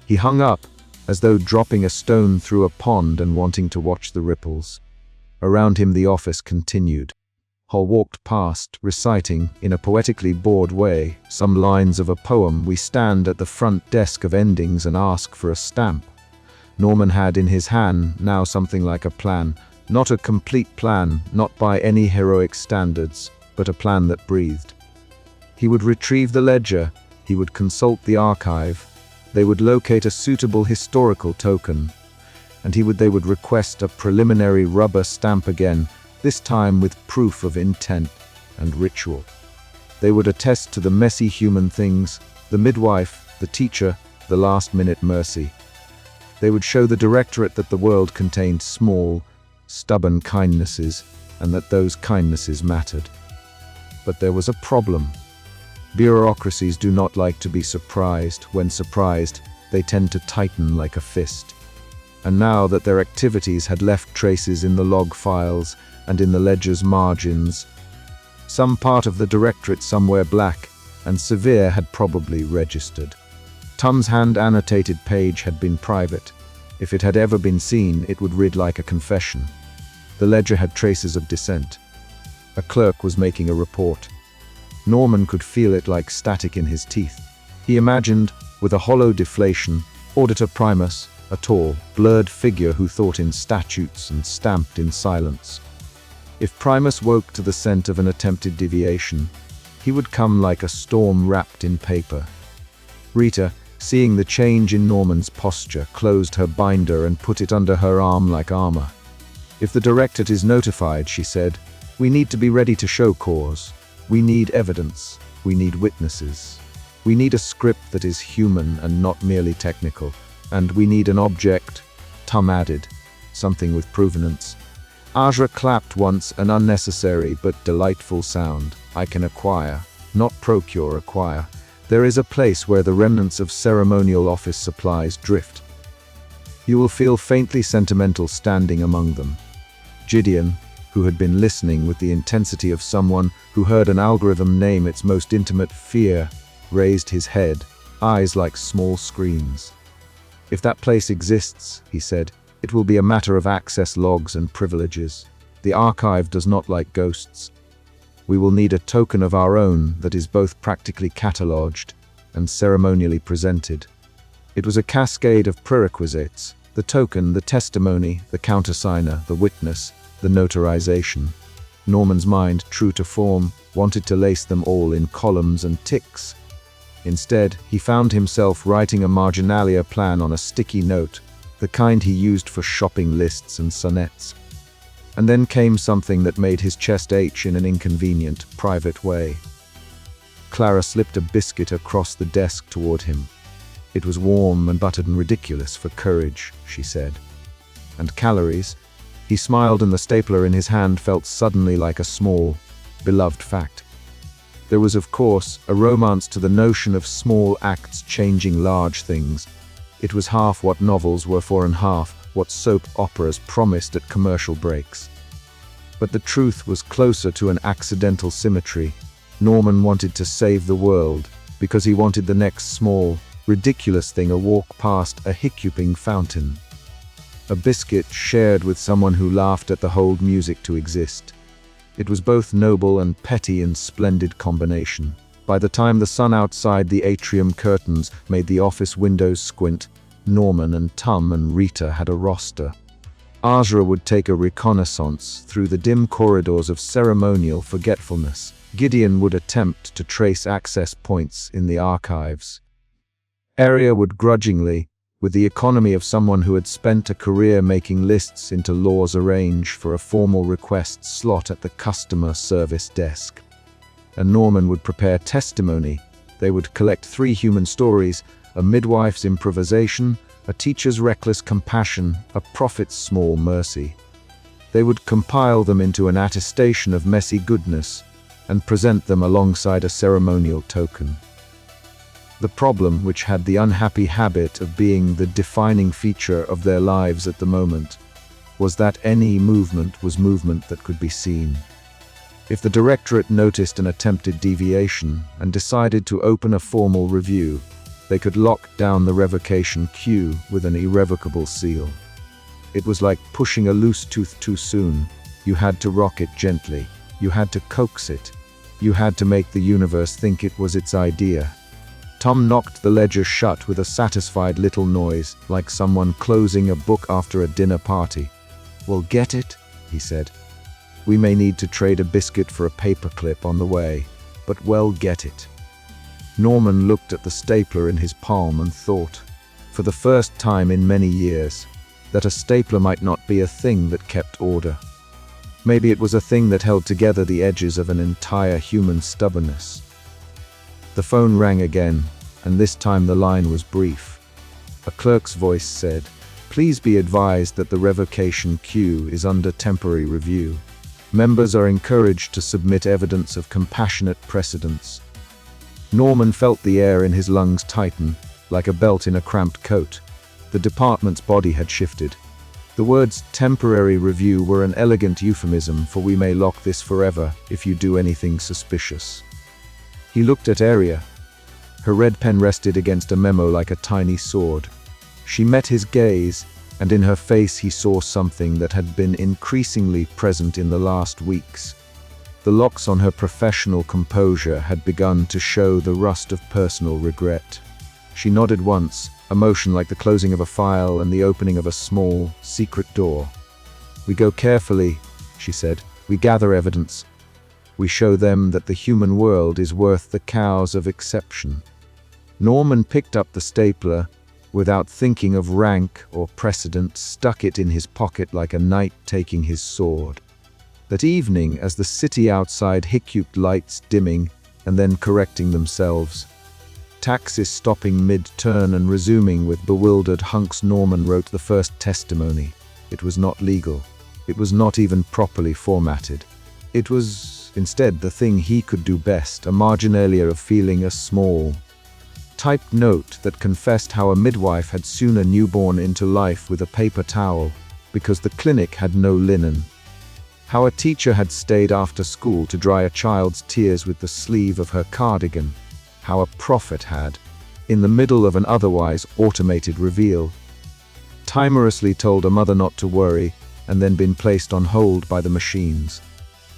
He hung up, as though dropping a stone through a pond and wanting to watch the ripples. Around him the office continued. Hall walked past, reciting, in a poetically bored way, some lines of a poem. "We stand at the front desk of endings and ask for a stamp." Norman had in his hand now something like a plan. Not a complete plan, not by any heroic standards, but a plan that breathed. He would retrieve the ledger, he would consult the archive, they would locate a suitable historical token, and they would request a preliminary rubber stamp again, this time with proof of intent and ritual. They would attest to the messy human things, the midwife, the teacher, the last-minute mercy. They would show the Directorate that the world contained small, stubborn kindnesses, and that those kindnesses mattered. But there was a problem. Bureaucracies do not like to be surprised. When surprised, they tend to tighten like a fist. And now that their activities had left traces in the log files and in the ledger's margins, some part of the Directorate somewhere black and severe had probably registered. Tom's hand-annotated page had been private. If it had ever been seen, it would read like a confession. The ledger had traces of dissent. A clerk was making a report. Norman could feel it like static in his teeth. He imagined, with a hollow deflation, Auditor Primus, a tall, blurred figure who thought in statutes and stamped in silence. If Primus woke to the scent of an attempted deviation, he would come like a storm wrapped in paper. Rita, seeing the change in Norman's posture, closed her binder and put it under her arm like armor. "If the Directorate is notified," she said, "we need to be ready to show cause. We need evidence. We need witnesses. We need a script that is human and not merely technical. And we need an object," Tom added, "something with provenance." Ajra clapped once, an unnecessary but delightful sound. "I can acquire, not procure, acquire. There is a place where the remnants of ceremonial office supplies drift. You will feel faintly sentimental standing among them." Gideon, who had been listening with the intensity of someone who heard an algorithm name its most intimate fear, raised his head, eyes like small screens. "If that place exists," he said, "it will be a matter of access logs and privileges. The archive does not like ghosts. We will need a token of our own that is both practically catalogued and ceremonially presented." It was a cascade of prerequisites: the token, the testimony, the countersigner, the witness, the notarization. Norman's mind, true to form, wanted to lace them all in columns and ticks. Instead, he found himself writing a marginalia plan on a sticky note, the kind he used for shopping lists and sonnets. And then came something that made his chest ache in an inconvenient, private way. Clara slipped a biscuit across the desk toward him. "It was warm and buttered and ridiculous for courage," she said. "And calories?" He smiled, and the stapler in his hand felt suddenly like a small, beloved fact. There was, of course, a romance to the notion of small acts changing large things. It was half what novels were for and half what soap operas promised at commercial breaks. But the truth was closer to an accidental symmetry. Norman wanted to save the world because he wanted the next small, ridiculous thing: a walk past a hiccuping fountain. A biscuit shared with someone who laughed at the hold music to exist. It was both noble and petty in splendid combination. By the time the sun outside the atrium curtains made the office windows squint, Norman and Tom and Rita had a roster. Azra would take a reconnaissance through the dim corridors of ceremonial forgetfulness. Gideon would attempt to trace access points in the archives. Arya would grudgingly, with the economy of someone who had spent a career making lists into laws, arrange for a formal request slot at the customer service desk. And Norman would prepare testimony. They would collect 3 human stories: a midwife's improvisation, a teacher's reckless compassion, a prophet's small mercy. They would compile them into an attestation of messy goodness and present them alongside a ceremonial token. The problem, which had the unhappy habit of being the defining feature of their lives at the moment, was that any movement was movement that could be seen. If the directorate noticed an attempted deviation and decided to open a formal review, they could lock down the revocation queue with an irrevocable seal. It was like pushing a loose tooth too soon. You had to rock it gently. You had to coax it. You had to make the universe think it was its idea. Tom knocked the ledger shut with a satisfied little noise, like someone closing a book after a dinner party. "Well, get it?" he said. "We may need to trade a biscuit for a paperclip on the way, but well, get it." Norman looked at the stapler in his palm and thought, for the first time in many years, that a stapler might not be a thing that kept order. Maybe it was a thing that held together the edges of an entire human stubbornness. The phone rang again, and this time the line was brief. A clerk's voice said, "Please be advised that the revocation queue is under temporary review. Members are encouraged to submit evidence of compassionate precedents." Norman felt the air in his lungs tighten, like a belt in a cramped coat. The department's body had shifted. The words "temporary review" were an elegant euphemism for "we may lock this forever if you do anything suspicious." He looked at Arya. Her red pen rested against a memo like a tiny sword. She met his gaze, and in her face he saw something that had been increasingly present in the last weeks. The locks on her professional composure had begun to show the rust of personal regret. She nodded once, a motion like the closing of a file and the opening of a small, secret door. "We go carefully," she said. "We gather evidence. We show them that the human world is worth the cows of exception." Norman picked up the stapler, without thinking of rank or precedent, stuck it in his pocket like a knight taking his sword. That evening, as the city outside hiccupped, lights dimming and then correcting themselves, taxis stopping mid-turn and resuming with bewildered hunks, Norman wrote the first testimony. It was not legal. It was not even properly formatted. It was, instead, the thing he could do best, a marginalia of feeling, a small, typed note that confessed how a midwife had sewn a newborn into life with a paper towel because the clinic had no linen. How a teacher had stayed after school to dry a child's tears with the sleeve of her cardigan. How a prophet had, in the middle of an otherwise automated reveal, timorously told a mother not to worry and then been placed on hold by the machines.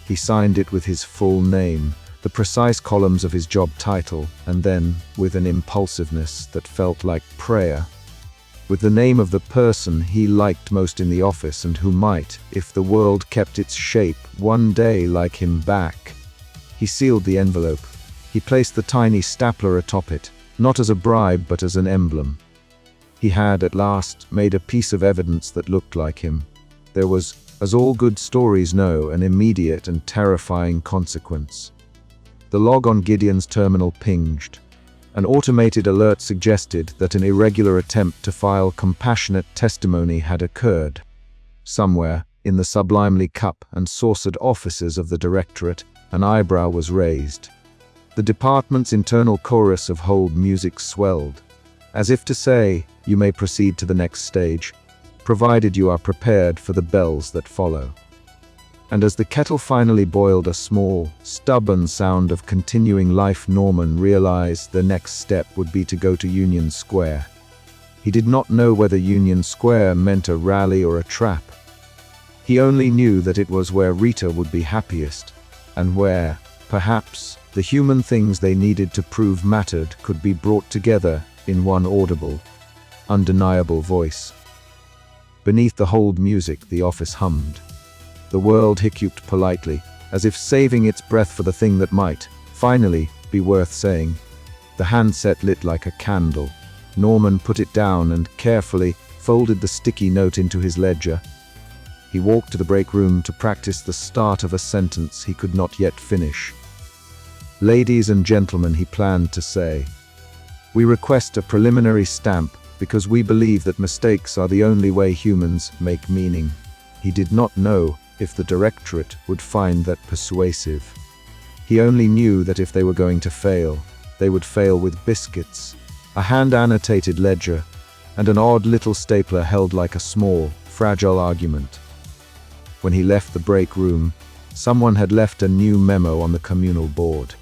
He signed it with his full name, the precise columns of his job title, and then, with an impulsiveness that felt like prayer, with the name of the person he liked most in the office and who might, if the world kept its shape, one day like him back. He sealed the envelope. He placed the tiny stapler atop it, not as a bribe but as an emblem. He had, at last, made a piece of evidence that looked like him. There was, as all good stories know, an immediate and terrifying consequence. The log on Gideon's terminal pinged. An automated alert suggested that an irregular attempt to file compassionate testimony had occurred. Somewhere, in the sublimely cup and saucered offices of the directorate, an eyebrow was raised. The department's internal chorus of hold music swelled, as if to say, "You may proceed to the next stage, provided you are prepared for the bells that follow." And as the kettle finally boiled a small, stubborn sound of continuing life, Norman realized the next step would be to go to Union Square. He did not know whether Union Square meant a rally or a trap. He only knew that it was where Rita would be happiest, and where, perhaps, the human things they needed to prove mattered could be brought together in one audible, undeniable voice. Beneath the hold music, the office hummed. The world hiccuped politely, as if saving its breath for the thing that might, finally, be worth saying. The handset lit like a candle. Norman put it down and carefully folded the sticky note into his ledger. He walked to the break room to practice the start of a sentence he could not yet finish. "Ladies and gentlemen," he planned to say, "we request a preliminary stamp because we believe that mistakes are the only way humans make meaning." He did not know if the directorate would find that persuasive. He only knew that if they were going to fail, they would fail with biscuits, a hand-annotated ledger, and an odd little stapler held like a small, fragile argument. When he left the break room, someone had left a new memo on the communal board.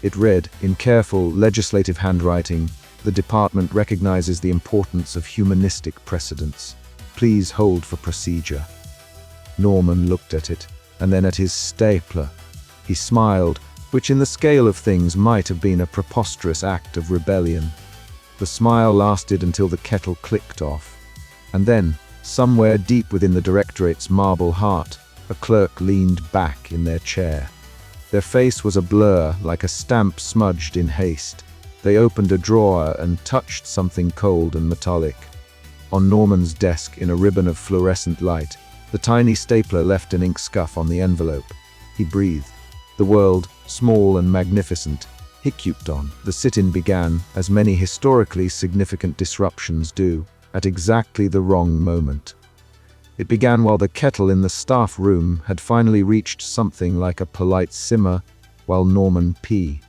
It read, in careful, legislative handwriting, "The department recognizes the importance of humanistic precedents. Please hold for procedure." Norman looked at it, and then at his stapler. He smiled, which in the scale of things might have been a preposterous act of rebellion. The smile lasted until the kettle clicked off. And then, somewhere deep within the directorate's marble heart, a clerk leaned back in their chair. Their face was a blur, like a stamp smudged in haste. They opened a drawer and touched something cold and metallic. On Norman's desk, in a ribbon of fluorescent light, the tiny stapler left an ink scuff on the envelope. He breathed. The world, small and magnificent, hiccuped on. The sit-in began, as many historically significant disruptions do, at exactly the wrong moment. It began while the kettle in the staff room had finally reached something like a polite simmer, while Norman P.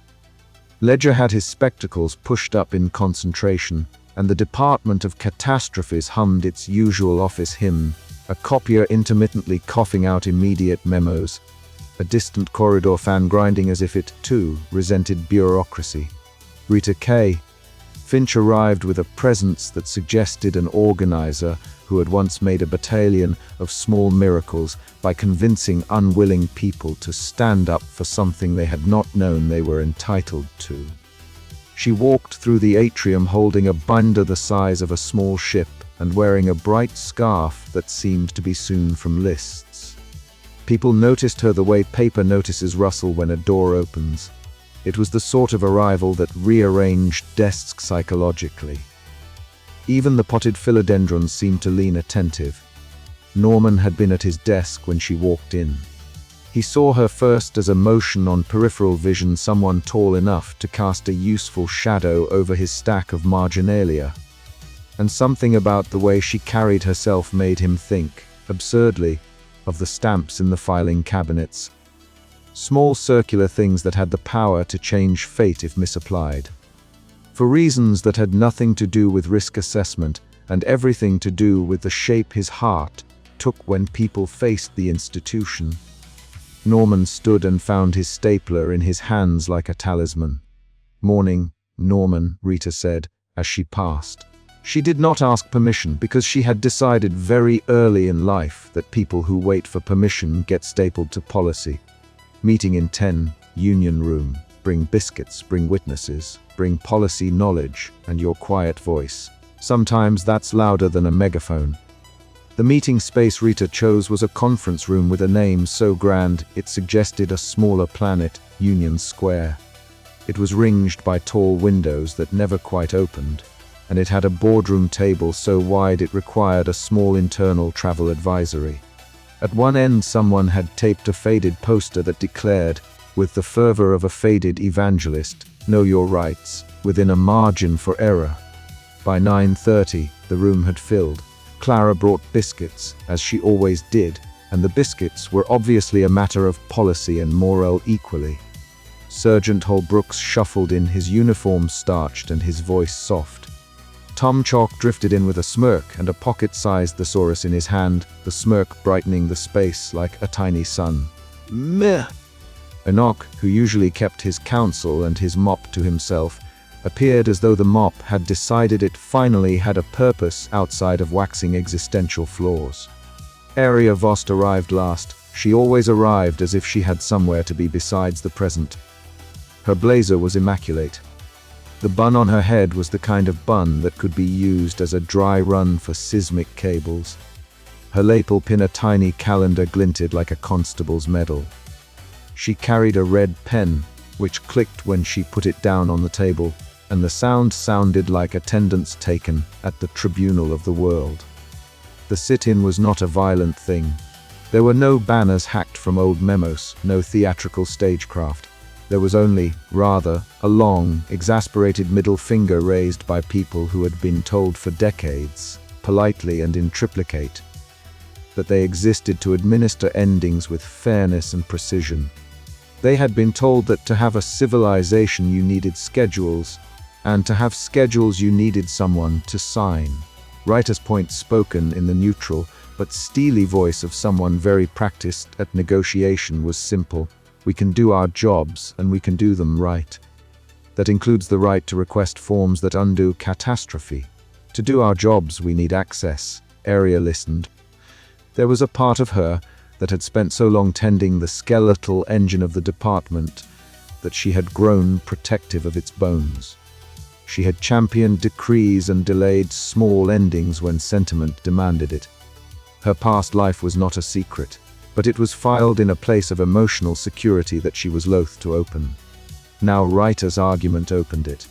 Ledger had his spectacles pushed up in concentration, and the Department of Catastrophes hummed its usual office hymn, a copier intermittently coughing out immediate memos, a distant corridor fan grinding as if it, too, resented bureaucracy. Rita K. Finch arrived with a presence that suggested an organizer who had once made a battalion of small miracles by convincing unwilling people to stand up for something they had not known they were entitled to. She walked through the atrium holding a binder the size of a small ship and wearing a bright scarf that seemed to be sewn from lists. People noticed her the way paper notices rustle when a door opens. It was the sort of arrival that rearranged desks psychologically. Even the potted philodendrons seemed to lean attentive. Norman had been at his desk when she walked in. He saw her first as a motion on peripheral vision, someone tall enough to cast a useful shadow over his stack of marginalia. And something about the way she carried herself made him think, absurdly, of the stamps in the filing cabinets. Small circular things that had the power to change fate if misapplied. For reasons that had nothing to do with risk assessment and everything to do with the shape his heart took when people faced the institution. Norman stood and found his stapler in his hands like a talisman. "Morning, Norman," Rita said, as she passed. She did not ask permission because she had decided very early in life that people who wait for permission get stapled to policy. Meeting in 10, Union Room. Bring biscuits, bring witnesses, bring policy knowledge, and your quiet voice. Sometimes that's louder than a megaphone. The meeting space Rita chose was a conference room with a name so grand it suggested a smaller planet, Union Square. It was ringed by tall windows that never quite opened, and it had a boardroom table so wide it required a small internal travel advisory. At one end someone had taped a faded poster that declared, with the fervor of a faded evangelist, "Know your rights," within a margin for error. By 9:30, the room had filled. Clara brought biscuits, as she always did, and the biscuits were obviously a matter of policy and moral equally. Sergeant Holbrooks shuffled in, his uniform starched and his voice soft. Tom Chalk drifted in with a smirk and a pocket-sized thesaurus in his hand, the smirk brightening the space like a tiny sun. "Meh." Enoch, who usually kept his counsel and his mop to himself, appeared as though the mop had decided it finally had a purpose outside of waxing existential flaws. Aria Vost arrived last. She always arrived as if she had somewhere to be besides the present. Her blazer was immaculate. The bun on her head was the kind of bun that could be used as a dry run for seismic cables. Her lapel pin, a tiny calendar, glinted like a constable's medal. She carried a red pen, which clicked when she put it down on the table, and the sound sounded like attendance taken at the tribunal of the world. The sit-in was not a violent thing. There were no banners hacked from old memos, no theatrical stagecraft. There was only, rather, a long, exasperated middle finger raised by people who had been told for decades, politely and in triplicate, that they existed to administer endings with fairness and precision. They had been told that to have a civilization you needed schedules, and to have schedules you needed someone to sign. Writer's point spoken in the neutral but steely voice of someone very practiced at negotiation was simple. We can do our jobs, and we can do them right. That includes the right to request forms that undo catastrophe. To do our jobs, we need access. Aria listened. There was a part of her that had spent so long tending the skeletal engine of the department that she had grown protective of its bones. She had championed decrees and delayed small endings when sentiment demanded it. Her past life was not a secret, but it was filed in a place of emotional security that she was loath to open. Now writer's argument opened it.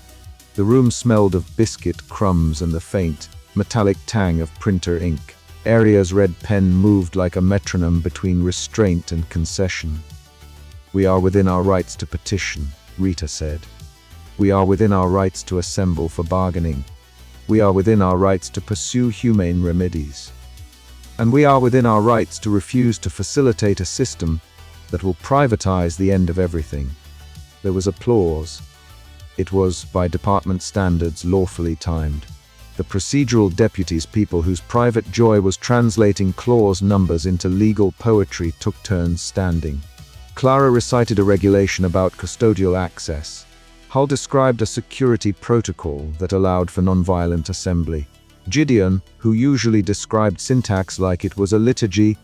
The room smelled of biscuit crumbs and the faint, metallic tang of printer ink. Aria's red pen moved like a metronome between restraint and concession. "We are within our rights to petition," Rita said. "We are within our rights to assemble for bargaining. We are within our rights to pursue humane remedies. And we are within our rights to refuse to facilitate a system that will privatize the end of everything." There was applause. It was, by department standards, lawfully timed. The procedural deputies, people whose private joy was translating clause numbers into legal poetry, took turns standing. Clara recited a regulation about custodial access. Hull described a security protocol that allowed for nonviolent assembly. Gideon, who usually described syntax like it was a liturgy,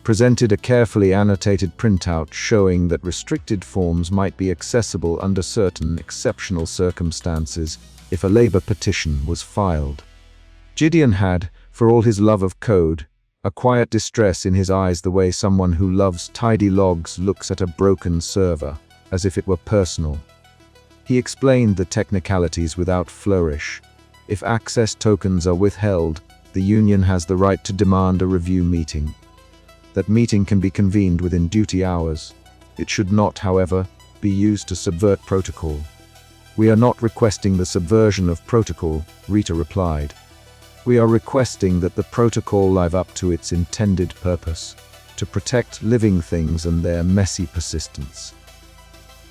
presented a carefully annotated printout showing that restricted forms might be accessible under certain exceptional circumstances if a labor petition was filed. Gideon had, for all his love of code, a quiet distress in his eyes, the way someone who loves tidy logs looks at a broken server, as if it were personal. He explained the technicalities without flourish. If access tokens are withheld, the union has the right to demand a review meeting. That meeting can be convened within duty hours. It should not, however, be used to subvert protocol. "We are not requesting the subversion of protocol," Rita replied. "We are requesting that the protocol live up to its intended purpose, to protect living things and their messy persistence."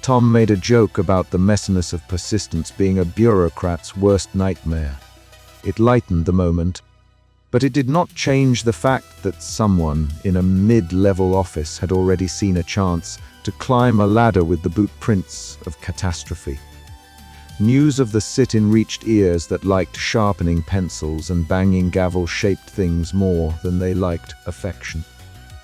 Tom made a joke about the messiness of persistence being a bureaucrat's worst nightmare. It lightened the moment, but it did not change the fact that someone in a mid-level office had already seen a chance to climb a ladder with the boot prints of catastrophe. News of the sit-in reached ears that liked sharpening pencils and banging gavel-shaped things more than they liked affection.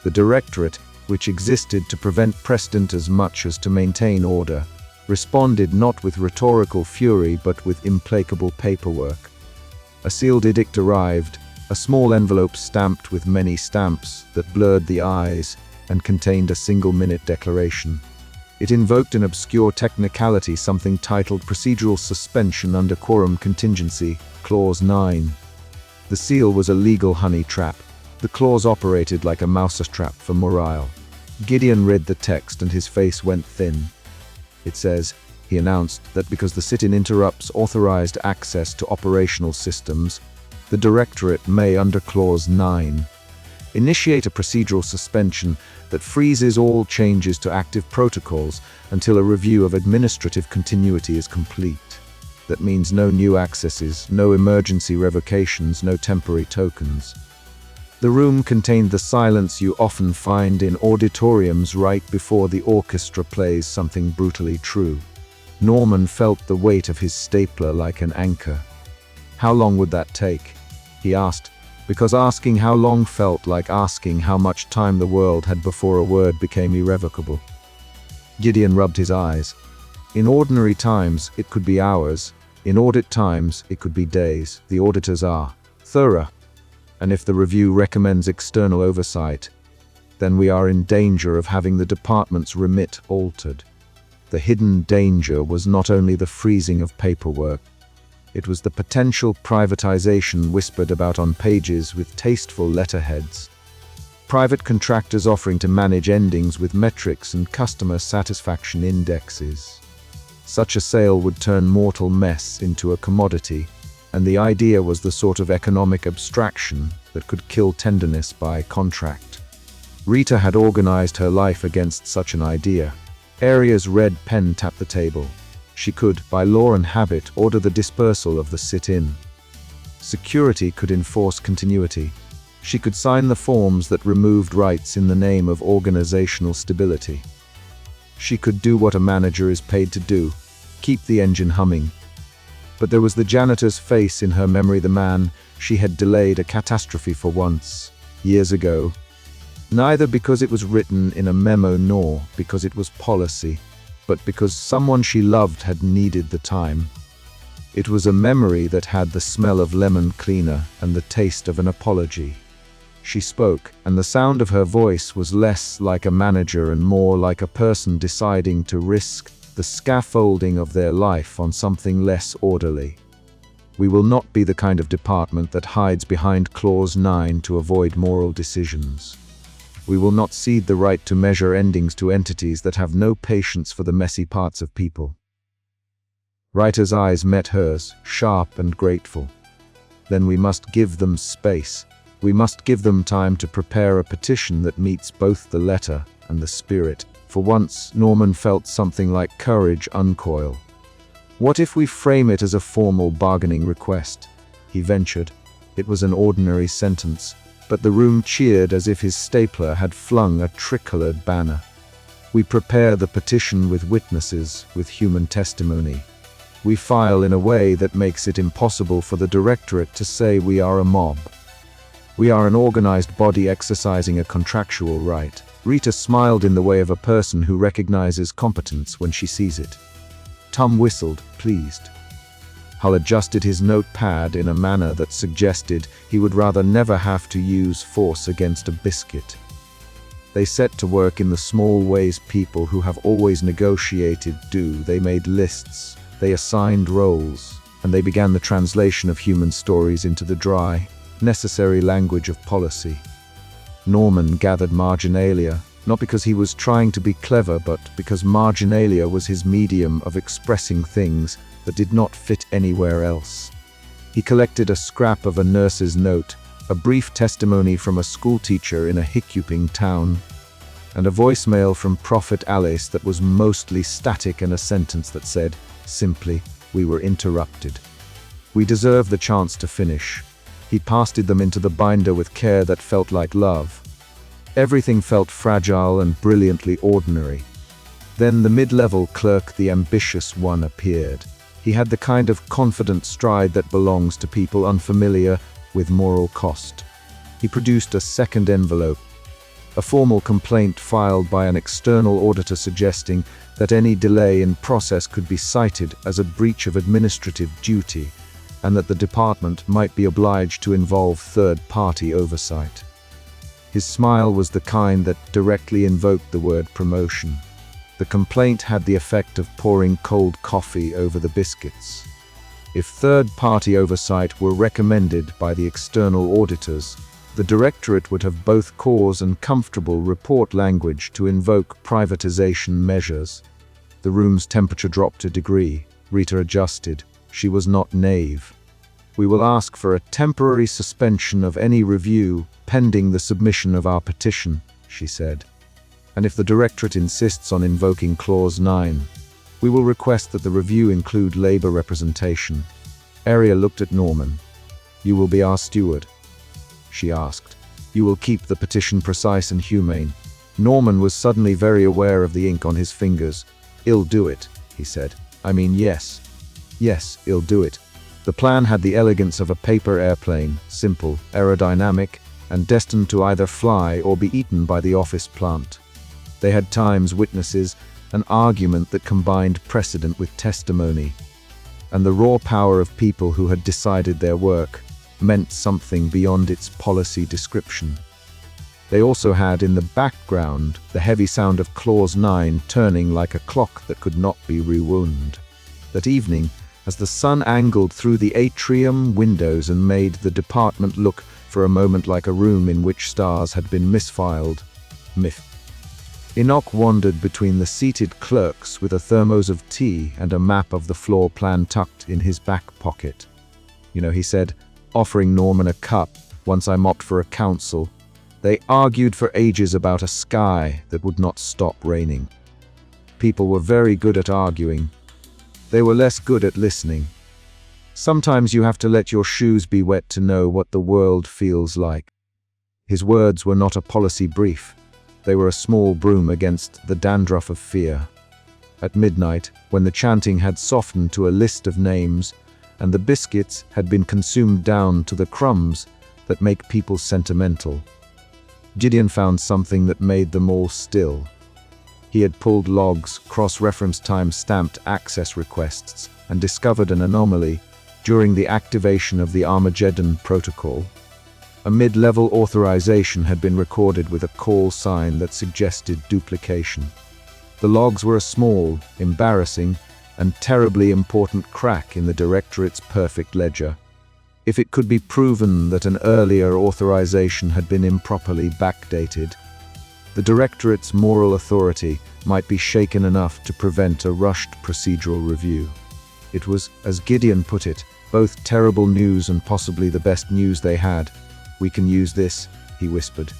The directorate, which existed to prevent precedent as much as to maintain order, responded not with rhetorical fury but with implacable paperwork. A sealed edict arrived, a small envelope stamped with many stamps that blurred the eyes and contained a single-minute declaration. It invoked an obscure technicality, something titled Procedural Suspension under Quorum Contingency, Clause 9. The seal was a legal honey trap. The clause operated like a mousetrap for morale. Gideon read the text and his face went thin. "It says," he announced, "that because the sit-in interrupts authorized access to operational systems, the Directorate may, under Clause 9, initiate a procedural suspension that freezes all changes to active protocols until a review of administrative continuity is complete. That means no new accesses, no emergency revocations, no temporary tokens." The room contained the silence you often find in auditoriums right before the orchestra plays something brutally true. Norman felt the weight of his stapler like an anchor. "How long would that take?" he asked, because asking how long felt like asking how much time the world had before a word became irrevocable. Gideon rubbed his eyes. "In ordinary times, it could be hours. In audit times, it could be days. The auditors are thorough." And if the review recommends external oversight, then we are in danger of having the department's remit altered. The hidden danger was not only the freezing of paperwork, it was the potential privatization whispered about on pages with tasteful letterheads. Private contractors offering to manage endings with metrics and customer satisfaction indexes. Such a sale would turn mortal mess into a commodity, and the idea was the sort of economic abstraction that could kill tenderness by contract. Rita had organized her life against such an idea. Aria's red pen tapped the table. She could, by law and habit, order the dispersal of the sit-in. Security could enforce continuity. She could sign the forms that removed rights in the name of organizational stability. She could do what a manager is paid to do, keep the engine humming. But there was the janitor's face in her memory, the man she had delayed a catastrophe for once, years ago. Neither because it was written in a memo nor because it was policy, but because someone she loved had needed the time. It was a memory that had the smell of lemon cleaner and the taste of an apology. She spoke, and the sound of her voice was less like a manager and more like a person deciding to risk the scaffolding of their life on something less orderly. We will not be the kind of department that hides behind Clause 9 to avoid moral decisions. We will not cede the right to measure endings to entities that have no patience for the messy parts of people. Rita's eyes met hers, sharp and grateful. Then we must give them space. We must give them time to prepare a petition that meets both the letter and the spirit. For once, Norman felt something like courage uncoil. What if we frame it as a formal bargaining request? He ventured. It was an ordinary sentence, but the room cheered as if his stapler had flung a tricolored banner. We prepare the petition with witnesses, with human testimony. We file in a way that makes it impossible for the directorate to say we are a mob. We are an organized body exercising a contractual right. Rita smiled in the way of a person who recognizes competence when she sees it. Tom whistled, pleased. Hull adjusted his notepad in a manner that suggested he would rather never have to use force against a biscuit. They set to work in the small ways people who have always negotiated do. They made lists, they assigned roles, and they began the translation of human stories into the dry, necessary language of policy. Norman gathered marginalia, not because he was trying to be clever, but because marginalia was his medium of expressing things that did not fit anywhere else. He collected a scrap of a nurse's note, a brief testimony from a schoolteacher in a hiccuping town, and a voicemail from Prophet Alice that was mostly static and a sentence that said, simply, "We were interrupted. We deserve the chance to finish." He pasted them into the binder with care that felt like love. Everything felt fragile and brilliantly ordinary. Then the mid-level clerk, the ambitious one, appeared. He had the kind of confident stride that belongs to people unfamiliar with moral cost. He produced a second envelope, a formal complaint filed by an external auditor suggesting that any delay in process could be cited as a breach of administrative duty, and that the department might be obliged to involve third-party oversight. His smile was the kind that directly invoked the word promotion. The complaint had the effect of pouring cold coffee over the biscuits. If third-party oversight were recommended by the external auditors, the directorate would have both cause and comfortable report language to invoke privatization measures. The room's temperature dropped a degree. Rita adjusted. She was not naive. We will ask for a temporary suspension of any review pending the submission of our petition, she said. And if the directorate insists on invoking Clause 9, we will request that the review include labor representation. Aria looked at Norman. You will be our steward, she asked. You will keep the petition precise and humane. Norman was suddenly very aware of the ink on his fingers. I'll do it, he said. I mean, yes. Yes, I'll do it. The plan had the elegance of a paper airplane, simple, aerodynamic, and destined to either fly or be eaten by the office plant. They had times, witnesses, an argument that combined precedent with testimony, and the raw power of people who had decided their work. meant something beyond its policy description. They also had in the background the heavy sound of Clause 9 turning like a clock that could not be rewound. That evening, as the sun angled through the atrium windows and made the department look for a moment like a room in which stars had been misfiled, Enoch wandered between the seated clerks with a thermos of tea and a map of the floor plan tucked in his back pocket. He said, offering Norman a cup once I mopped for a council. They argued for ages about a sky that would not stop raining. People were very good at arguing. They were less good at listening. Sometimes you have to let your shoes be wet to know what the world feels like. His words were not a policy brief. They were a small broom against the dandruff of fear. At midnight, when the chanting had softened to a list of names, and the biscuits had been consumed down to the crumbs that make people sentimental, Gideon found something that made them all still. He had pulled logs, cross-reference time-stamped access requests, and discovered an anomaly during the activation of the Armageddon protocol. A mid-level authorization had been recorded with a call sign that suggested duplication. The logs were a small, embarrassing, and terribly important crack in the Directorate's perfect ledger. If it could be proven that an earlier authorization had been improperly backdated, the Directorate's moral authority might be shaken enough to prevent a rushed procedural review. It was, as Gideon put it, both terrible news and possibly the best news they had. "We can use this," he whispered.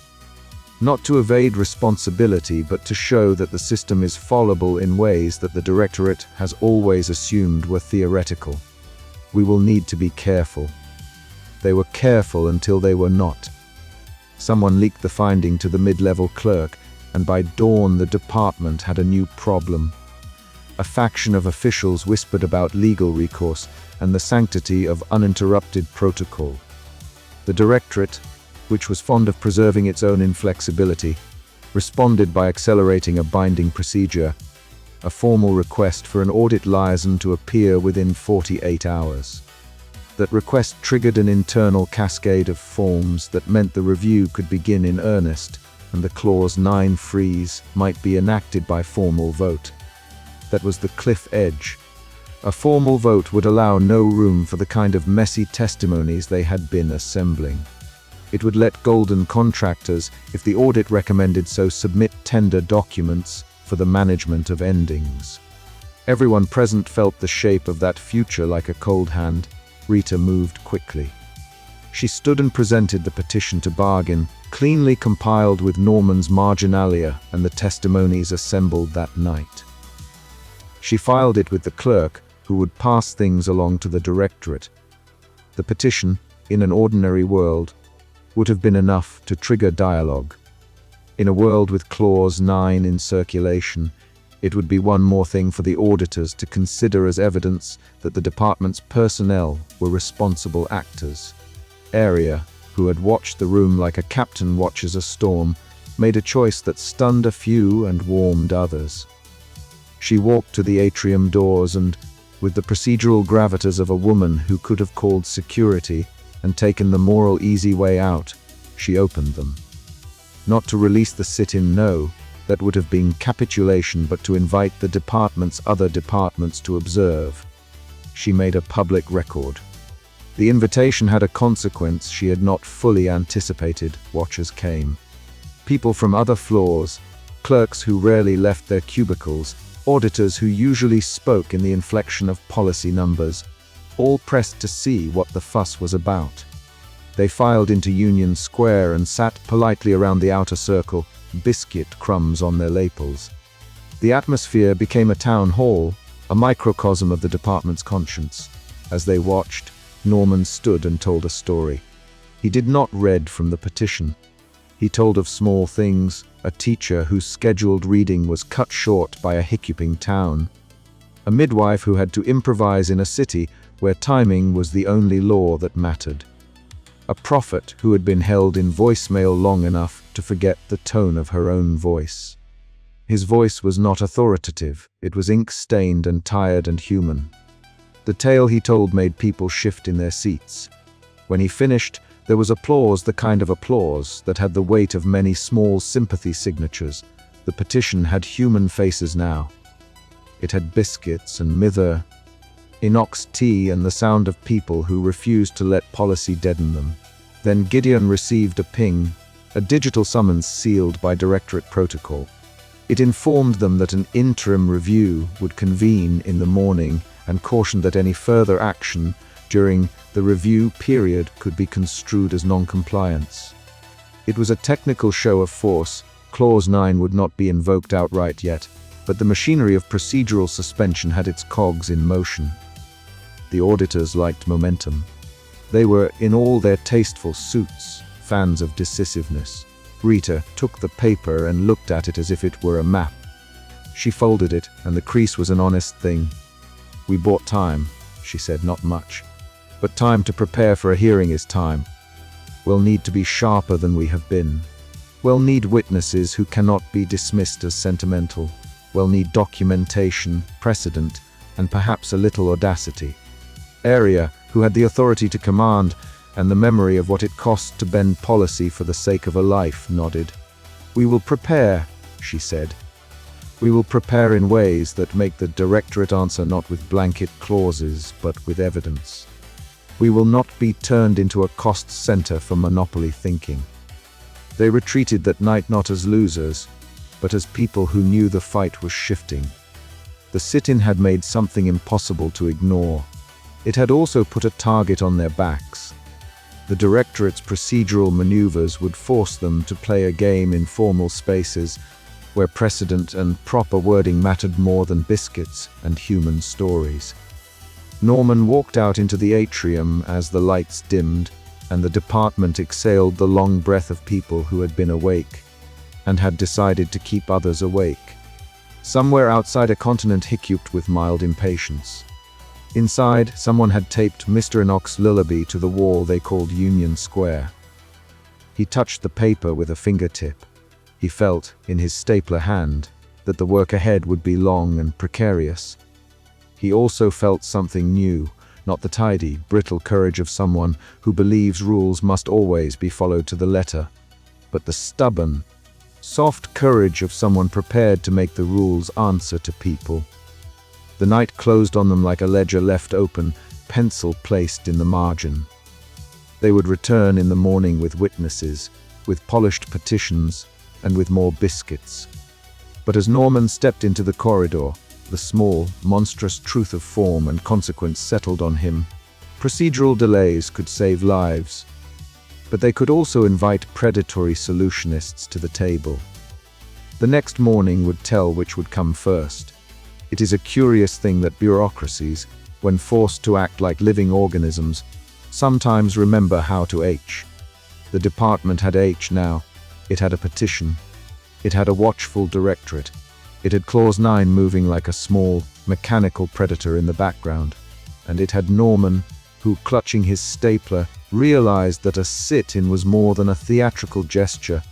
Not to evade responsibility, but to show that the system is fallible in ways that the Directorate has always assumed were theoretical. We will need to be careful. They were careful until they were not. Someone leaked the finding to the mid-level clerk, and by dawn the department had a new problem. A faction of officials whispered about legal recourse and the sanctity of uninterrupted protocol. The Directorate, which was fond of preserving its own inflexibility, responded by accelerating a binding procedure, a formal request for an audit liaison to appear within 48 hours. That request triggered an internal cascade of forms that meant the review could begin in earnest, and the Clause 9 freeze might be enacted by formal vote. That was the cliff edge. A formal vote would allow no room for the kind of messy testimonies they had been assembling. It would let golden contractors, if the audit recommended so, submit tender documents for the management of endings. Everyone present felt the shape of that future like a cold hand. Rita moved quickly. She stood and presented the petition to bargain, cleanly compiled with Norman's marginalia and the testimonies assembled that night. She filed it with the clerk, who would pass things along to the Directorate. The petition, in an ordinary world, would have been enough to trigger dialogue. In a world with Clause 9 in circulation, it would be one more thing for the auditors to consider as evidence that the department's personnel were responsible actors. Aria, who had watched the room like a captain watches a storm, made a choice that stunned a few and warmed others. She walked to the atrium doors and, with the procedural gravitas of a woman who could have called security and taken the moral easy way out, she opened them. Not to release the sit-in no, that would have been capitulation, but to invite the department's other departments to observe. She made a public record. The invitation had a consequence she had not fully anticipated. Watchers came. People from other floors, clerks who rarely left their cubicles, auditors who usually spoke in the inflection of policy numbers, all pressed to see what the fuss was about. They filed into Union Square and sat politely around the outer circle, biscuit crumbs on their lapels. The atmosphere became a town hall, a microcosm of the department's conscience. As they watched, Norman stood and told a story. He did not read from the petition. He told of small things, a teacher whose scheduled reading was cut short by a hiccuping town, a midwife who had to improvise in a city where timing was the only law that mattered, a prophet who had been held in voicemail long enough to forget the tone of her own voice. His voice was not authoritative, it was ink-stained and tired and human. The tale he told made people shift in their seats. When he finished, there was applause, the kind of applause that had the weight of many small sympathy signatures. The petition had human faces now. It had biscuits and mither, inox tea, and the sound of people who refused to let policy deaden them. Then Gideon received a ping, a digital summons sealed by directorate protocol. It informed them that an interim review would convene in the morning and cautioned that any further action during the review period could be construed as non-compliance. It was a technical show of force. Clause 9 would not be invoked outright yet, but the machinery of procedural suspension had its cogs in motion. The auditors liked momentum. They were, in all their tasteful suits, fans of decisiveness. Rita took the paper and looked at it as if it were a map. She folded it, and the crease was an honest thing. "We bought time," she said, "not much. But time to prepare for a hearing is time. We'll need to be sharper than we have been. We'll need witnesses who cannot be dismissed as sentimental. We'll need documentation, precedent, and perhaps a little audacity." Area, who had the authority to command and the memory of what it cost to bend policy for the sake of a life, nodded. "We will prepare," she said. "We will prepare in ways that make the directorate answer not with blanket clauses, but with evidence. We will not be turned into a cost center for monopoly thinking." They retreated that night not as losers, but as people who knew the fight was shifting. The sit-in had made something impossible to ignore. It had also put a target on their backs. The directorate's procedural maneuvers would force them to play a game in formal spaces where precedent and proper wording mattered more than biscuits and human stories. Norman walked out into the atrium as the lights dimmed, and the department exhaled the long breath of people who had been awake and had decided to keep others awake. Somewhere outside, a continent hiccuped with mild impatience. Inside, someone had taped Mr. Enoch's lullaby to the wall they called Union Square. He touched the paper with a fingertip. He felt, in his stapler hand, that the work ahead would be long and precarious. He also felt something new, not the tidy, brittle courage of someone who believes rules must always be followed to the letter, but the stubborn, soft courage of someone prepared to make the rules answer to people. The night closed on them like a ledger left open, pencil placed in the margin. They would return in the morning with witnesses, with polished petitions, and with more biscuits. But as Norman stepped into the corridor, the small, monstrous truth of form and consequence settled on him. Procedural delays could save lives, but they could also invite predatory solutionists to the table. The next morning would tell which would come first. It is a curious thing that bureaucracies, when forced to act like living organisms, sometimes remember how to H. The department had H now. It had a petition. It had a watchful directorate. It had Clause 9 moving like a small, mechanical predator in the background. And it had Norman, who, clutching his stapler, realized that a sit-in was more than a theatrical gesture.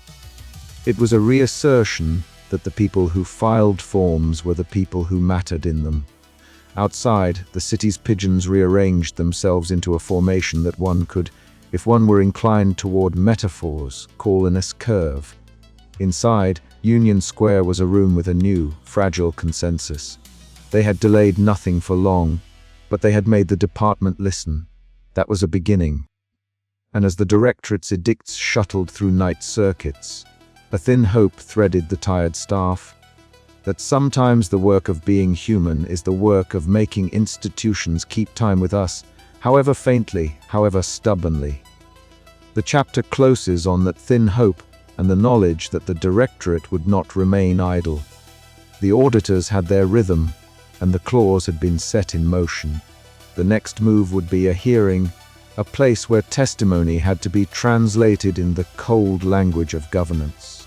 It was a reassertion that the people who filed forms were the people who mattered in them. Outside, the city's pigeons rearranged themselves into a formation that one could, if one were inclined toward metaphors, call an S-curve. Inside, Union Square was a room with a new, fragile consensus. They had delayed nothing for long, but they had made the department listen. That was a beginning. And as the directorate's edicts shuttled through night circuits, a thin hope threaded the tired staff, that sometimes the work of being human is the work of making institutions keep time with us, however faintly, however stubbornly. The chapter closes on that thin hope and the knowledge that the directorate would not remain idle. The auditors had their rhythm, and the clause had been set in motion. The next move would be a hearing, a place where testimony had to be translated in the cold language of governance.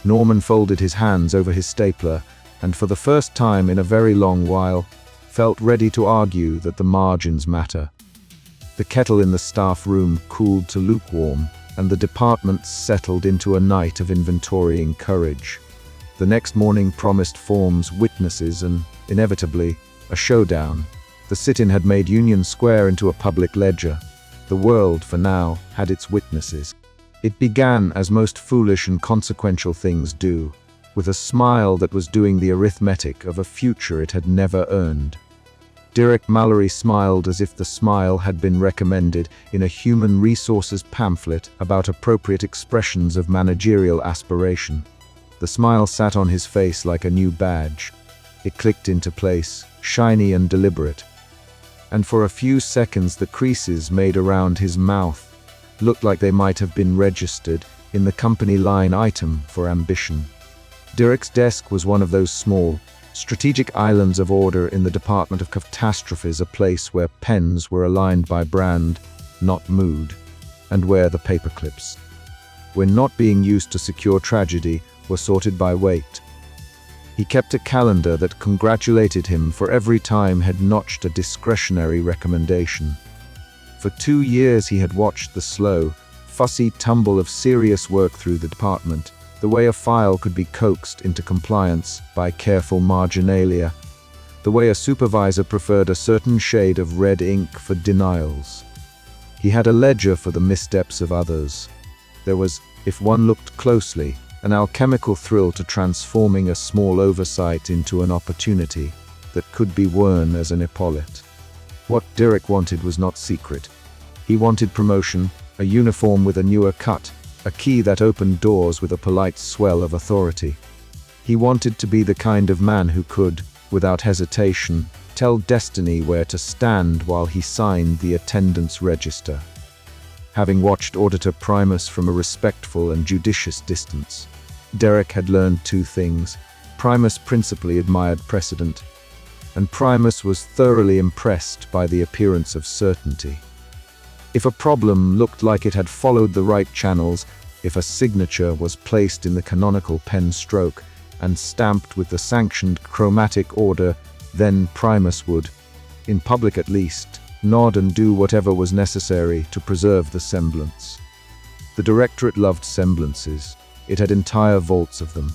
Norman folded his hands over his stapler, and for the first time in a very long while, felt ready to argue that the margins matter. The kettle in the staff room cooled to lukewarm, and the department settled into a night of inventorying courage. The next morning promised forms, witnesses, and, inevitably, a showdown. The sit-in had made Union Square into a public ledger. The world, for now, had its witnesses. It began as most foolish and consequential things do, with a smile that was doing the arithmetic of a future it had never earned. Derek Mallory smiled as if the smile had been recommended in a human resources pamphlet about appropriate expressions of managerial aspiration. The smile sat on his face like a new badge. It clicked into place, shiny and deliberate. And for a few seconds the creases made around his mouth looked like they might have been registered in the company line item for ambition. Derek's desk was one of those small, strategic islands of order in the Department of Catastrophes, a place where pens were aligned by brand, not mood, and where the paperclips, when not being used to secure tragedy, were sorted by weight. He kept a calendar that congratulated him for every time had notched a discretionary recommendation. For 2 years he had watched the slow, fussy tumble of serious work through the department, the way a file could be coaxed into compliance by careful marginalia, the way a supervisor preferred a certain shade of red ink for denials. He had a ledger for the missteps of others. There was, if one looked closely, an alchemical thrill to transforming a small oversight into an opportunity that could be worn as an epaulette. What Derek wanted was not secret. He wanted promotion, a uniform with a newer cut, a key that opened doors with a polite swell of authority. He wanted to be the kind of man who could, without hesitation, tell destiny where to stand while he signed the attendance register. Having watched Auditor Primus from a respectful and judicious distance, Derek had learned 2 things. Primus principally admired precedent, and Primus was thoroughly impressed by the appearance of certainty. If a problem looked like it had followed the right channels, if a signature was placed in the canonical pen stroke and stamped with the sanctioned chromatic order, then Primus would, in public at least, nod and do whatever was necessary to preserve the semblance. The directorate loved semblances. It had entire vaults of them.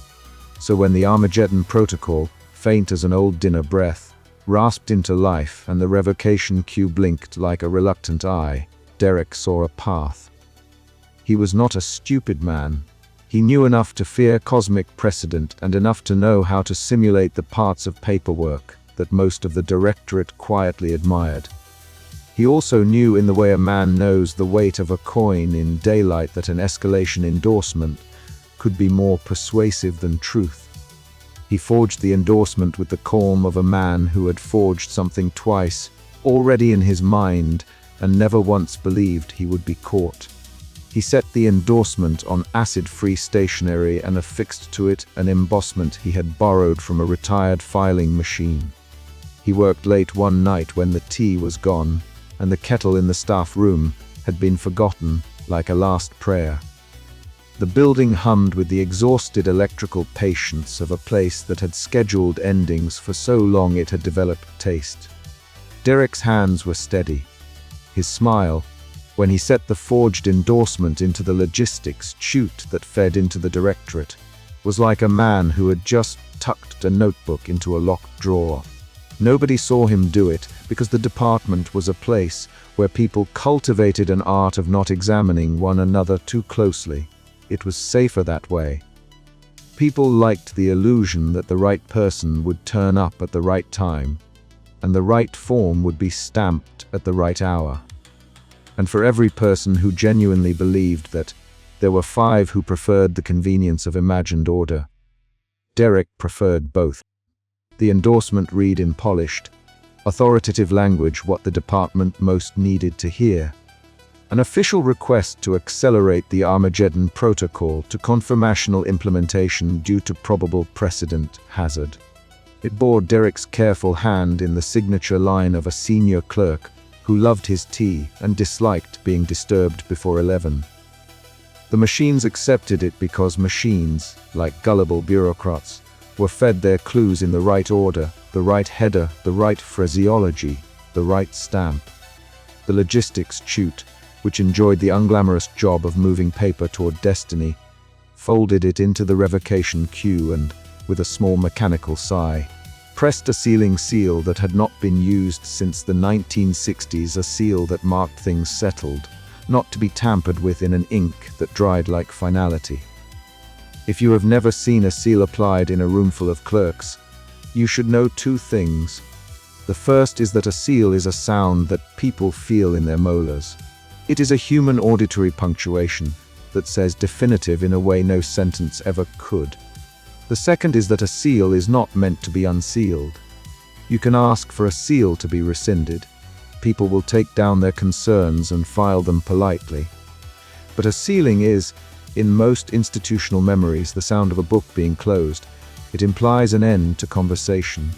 So when the Armageddon Protocol, faint as an old dinner breath, rasped into life and the revocation queue blinked like a reluctant eye, Derek saw a path. He was not a stupid man. He knew enough to fear cosmic precedent and enough to know how to simulate the parts of paperwork that most of the directorate quietly admired. He also knew, in the way a man knows the weight of a coin in daylight, that an escalation endorsement could be more persuasive than truth. He forged the endorsement with the calm of a man who had forged something twice, already in his mind, and never once believed he would be caught. He set the endorsement on acid-free stationery and affixed to it an embossment he had borrowed from a retired filing machine. He worked late one night when the tea was gone, and the kettle in the staff room had been forgotten like a last prayer. The building hummed with the exhausted electrical patience of a place that had scheduled endings for so long it had developed taste. Derek's hands were steady. His smile, when he set the forged endorsement into the logistics chute that fed into the directorate, was like a man who had just tucked a notebook into a locked drawer. Nobody saw him do it because the department was a place where people cultivated an art of not examining one another too closely. It was safer that way. People liked the illusion that the right person would turn up at the right time, and the right form would be stamped at the right hour. And for every person who genuinely believed that, there were 5 who preferred the convenience of imagined order. Derek preferred both. The endorsement read in polished, authoritative language what the department most needed to hear. An official request to accelerate the Armageddon Protocol to conformational implementation due to probable precedent hazard. It bore Derek's careful hand in the signature line of a senior clerk who loved his tea and disliked being disturbed before 11. The machines accepted it because machines, like gullible bureaucrats, were fed their clues in the right order, the right header, the right phraseology, the right stamp. The logistics chute, which enjoyed the unglamorous job of moving paper toward destiny, folded it into the revocation queue and, with a small mechanical sigh, pressed a sealing seal that had not been used since the 1960s, a seal that marked things settled, not to be tampered with, in an ink that dried like finality. If you have never seen a seal applied in a roomful of clerks, you should know two things. The first is that a seal is a sound that people feel in their molars. It is a human auditory punctuation that says definitive in a way no sentence ever could. The second is that a seal is not meant to be unsealed. You can ask for a seal to be rescinded. People will take down their concerns and file them politely. But a sealing is, in most institutional memories, the sound of a book being closed. It implies an end to conversation.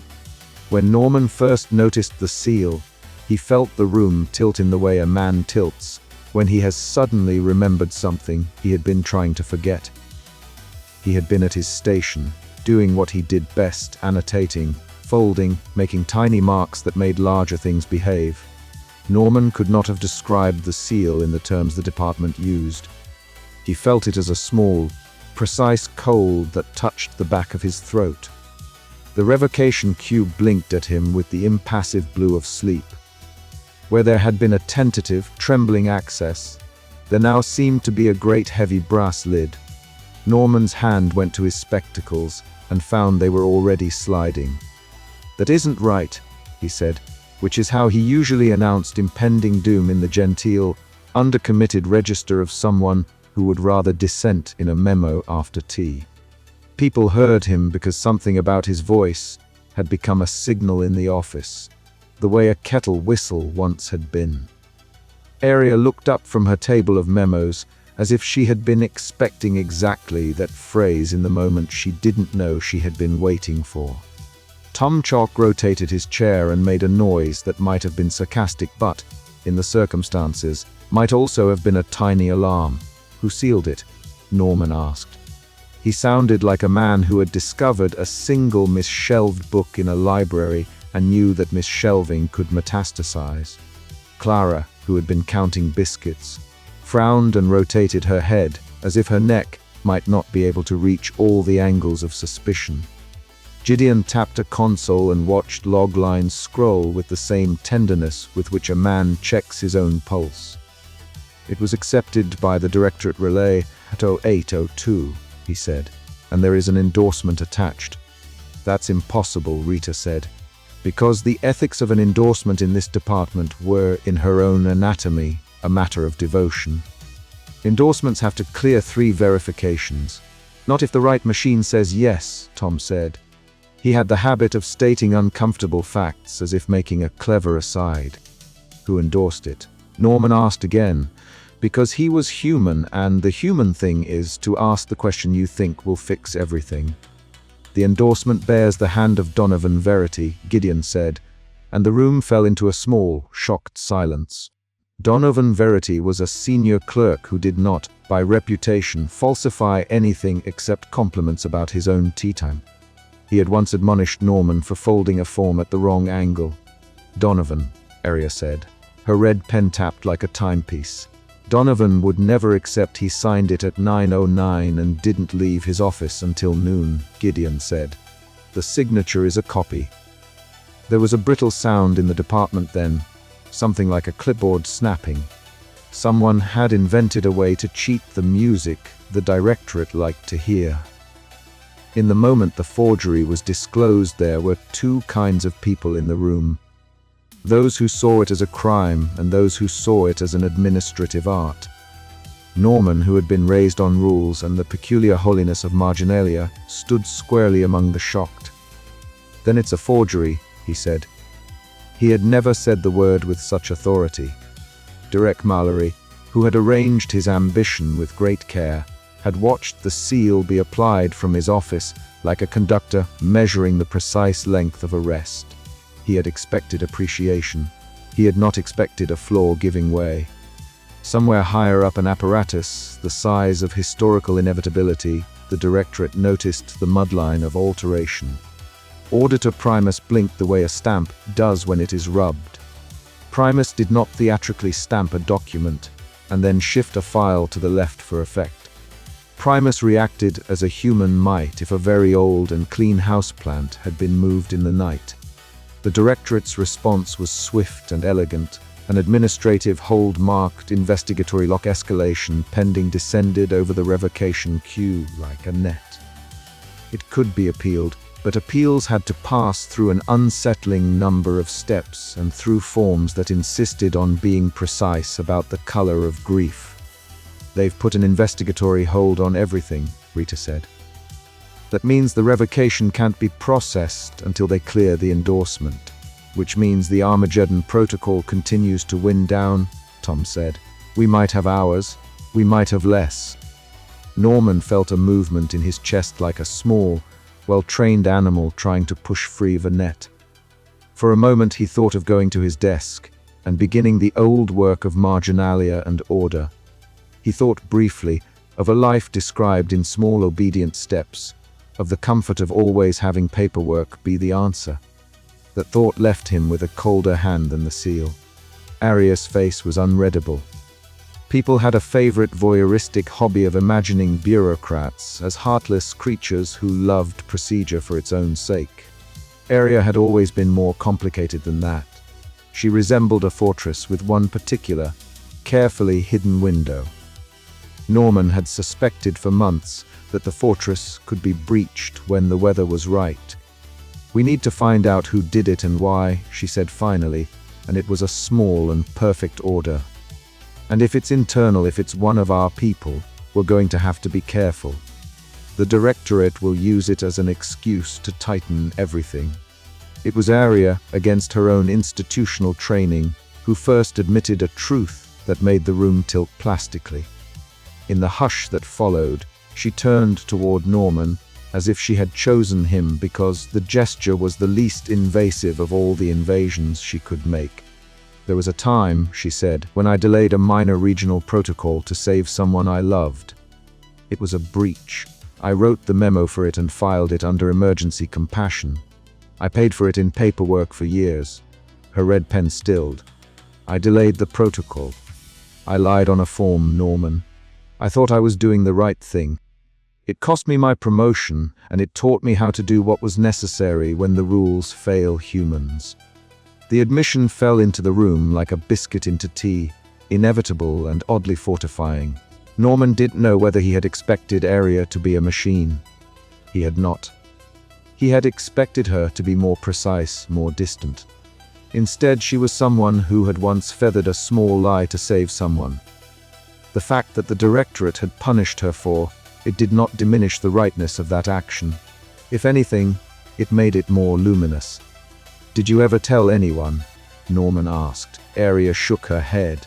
When Norman first noticed the seal, he felt the room tilt in the way a man tilts when he has suddenly remembered something he had been trying to forget. He had been at his station, doing what he did best, annotating, folding, making tiny marks that made larger things behave. Norman could not have described the seal in the terms the department used. He felt it as a small, precise cold that touched the back of his throat. The revocation cube blinked at him with the impassive blue of sleep. Where there had been a tentative, trembling access, there now seemed to be a great heavy brass lid. Norman's hand went to his spectacles and found they were already sliding. "That isn't right," he said, which is how he usually announced impending doom in the genteel, undercommitted register of someone who would rather dissent in a memo after tea. People heard him because something about his voice had become a signal in the office, the way a kettle whistle once had been. Aria looked up from her table of memos as if she had been expecting exactly that phrase in the moment she didn't know she had been waiting for. Tom Chalk rotated his chair and made a noise that might have been sarcastic but, in the circumstances, might also have been a tiny alarm. "Who sealed it?" Norman asked. He sounded like a man who had discovered a single misshelved book in a library and knew that misshelving could metastasize. Clara, who had been counting biscuits, frowned and rotated her head as if her neck might not be able to reach all the angles of suspicion. Gideon tapped a console and watched log lines scroll with the same tenderness with which a man checks his own pulse. "It was accepted by the Directorate Relay at 0802, he said, "and there is an endorsement attached." "That's impossible," Rita said, because the ethics of an endorsement in this department were, in her own anatomy, a matter of devotion. Endorsements have to clear 3 verifications. "Not if the right machine says yes," Tom said. He had the habit of stating uncomfortable facts as if making a clever aside. "Who endorsed it?" Norman asked again, because he was human, and the human thing is to ask the question you think will fix everything. "The endorsement bears the hand of Donovan Verity," Gideon said, and the room fell into a small, shocked silence. Donovan Verity was a senior clerk who did not, by reputation, falsify anything except compliments about his own tea time. He had once admonished Norman for folding a form at the wrong angle. "Donovan," Aria said. Her red pen tapped like a timepiece. "Donovan would never accept he signed it at 9:09 and didn't leave his office until noon," Gideon said. "The signature is a copy." There was a brittle sound in the department then, something like a clipboard snapping. Someone had invented a way to cheat the music the directorate liked to hear. In the moment the forgery was disclosed, there were 2 kinds of people in the room. Those who saw it as a crime and those who saw it as an administrative art. Norman, who had been raised on rules and the peculiar holiness of marginalia, stood squarely among the shocked. "Then it's a forgery," he said. He had never said the word with such authority. Derek Mallory, who had arranged his ambition with great care, had watched the seal be applied from his office like a conductor measuring the precise length of a rest. He had expected appreciation. He had not expected a floor giving way. Somewhere higher up an apparatus, the size of historical inevitability, the directorate noticed the mudline of alteration. Auditor Primus blinked the way a stamp does when it is rubbed. Primus did not theatrically stamp a document and then shift a file to the left for effect. Primus reacted as a human might if a very old and clean houseplant had been moved in the night. The directorate's response was swift and elegant. An administrative hold marked investigatory lock escalation pending descended over the revocation queue like a net. It could be appealed, but appeals had to pass through an unsettling number of steps and through forms that insisted on being precise about the color of grief. They've put an investigatory hold on everything, Rita said. That means the revocation can't be processed until they clear the endorsement, which means the Armageddon protocol continues to wind down, Tom said. We might have hours, we might have less. Norman felt a movement in his chest like a small, well-trained animal trying to push free of a net. For a moment he thought of going to his desk and beginning the old work of marginalia and order. He thought briefly of a life described in small obedient steps, of the comfort of always having paperwork be the answer. That thought left him with a colder hand than the seal. Aria's face was unreadable. People had a favorite voyeuristic hobby of imagining bureaucrats as heartless creatures who loved procedure for its own sake. Aria had always been more complicated than that. She resembled a fortress with one particular, carefully hidden window. Norman had suspected for months that the fortress could be breached when the weather was right. We need to find out who did it and why, she said finally, and it was a small and perfect order. And if it's internal, if it's one of our people, we're going to have to be careful. The directorate will use it as an excuse to tighten everything. It was Aria, against her own institutional training, who first admitted a truth that made the room tilt plastically. In the hush that followed, she turned toward Norman, as if she had chosen him because the gesture was the least invasive of all the invasions she could make. There was a time, she said, when I delayed a minor regional protocol to save someone I loved. It was a breach. I wrote the memo for it and filed it under emergency compassion. I paid for it in paperwork for years. Her red pen stilled. I delayed the protocol. I lied on a form, Norman. I thought I was doing the right thing. It cost me my promotion, and it taught me how to do what was necessary when the rules fail humans. The admission fell into the room like a biscuit into tea, inevitable and oddly fortifying. Norman didn't know whether he had expected Aria to be a machine. He had not. He had expected her to be more precise, more distant. Instead, she was someone who had once feathered a small lie to save someone. The fact that the directorate had punished her for it did not diminish the rightness of that action. If anything, it made it more luminous. Did you ever tell anyone? Norman asked. Aria shook her head.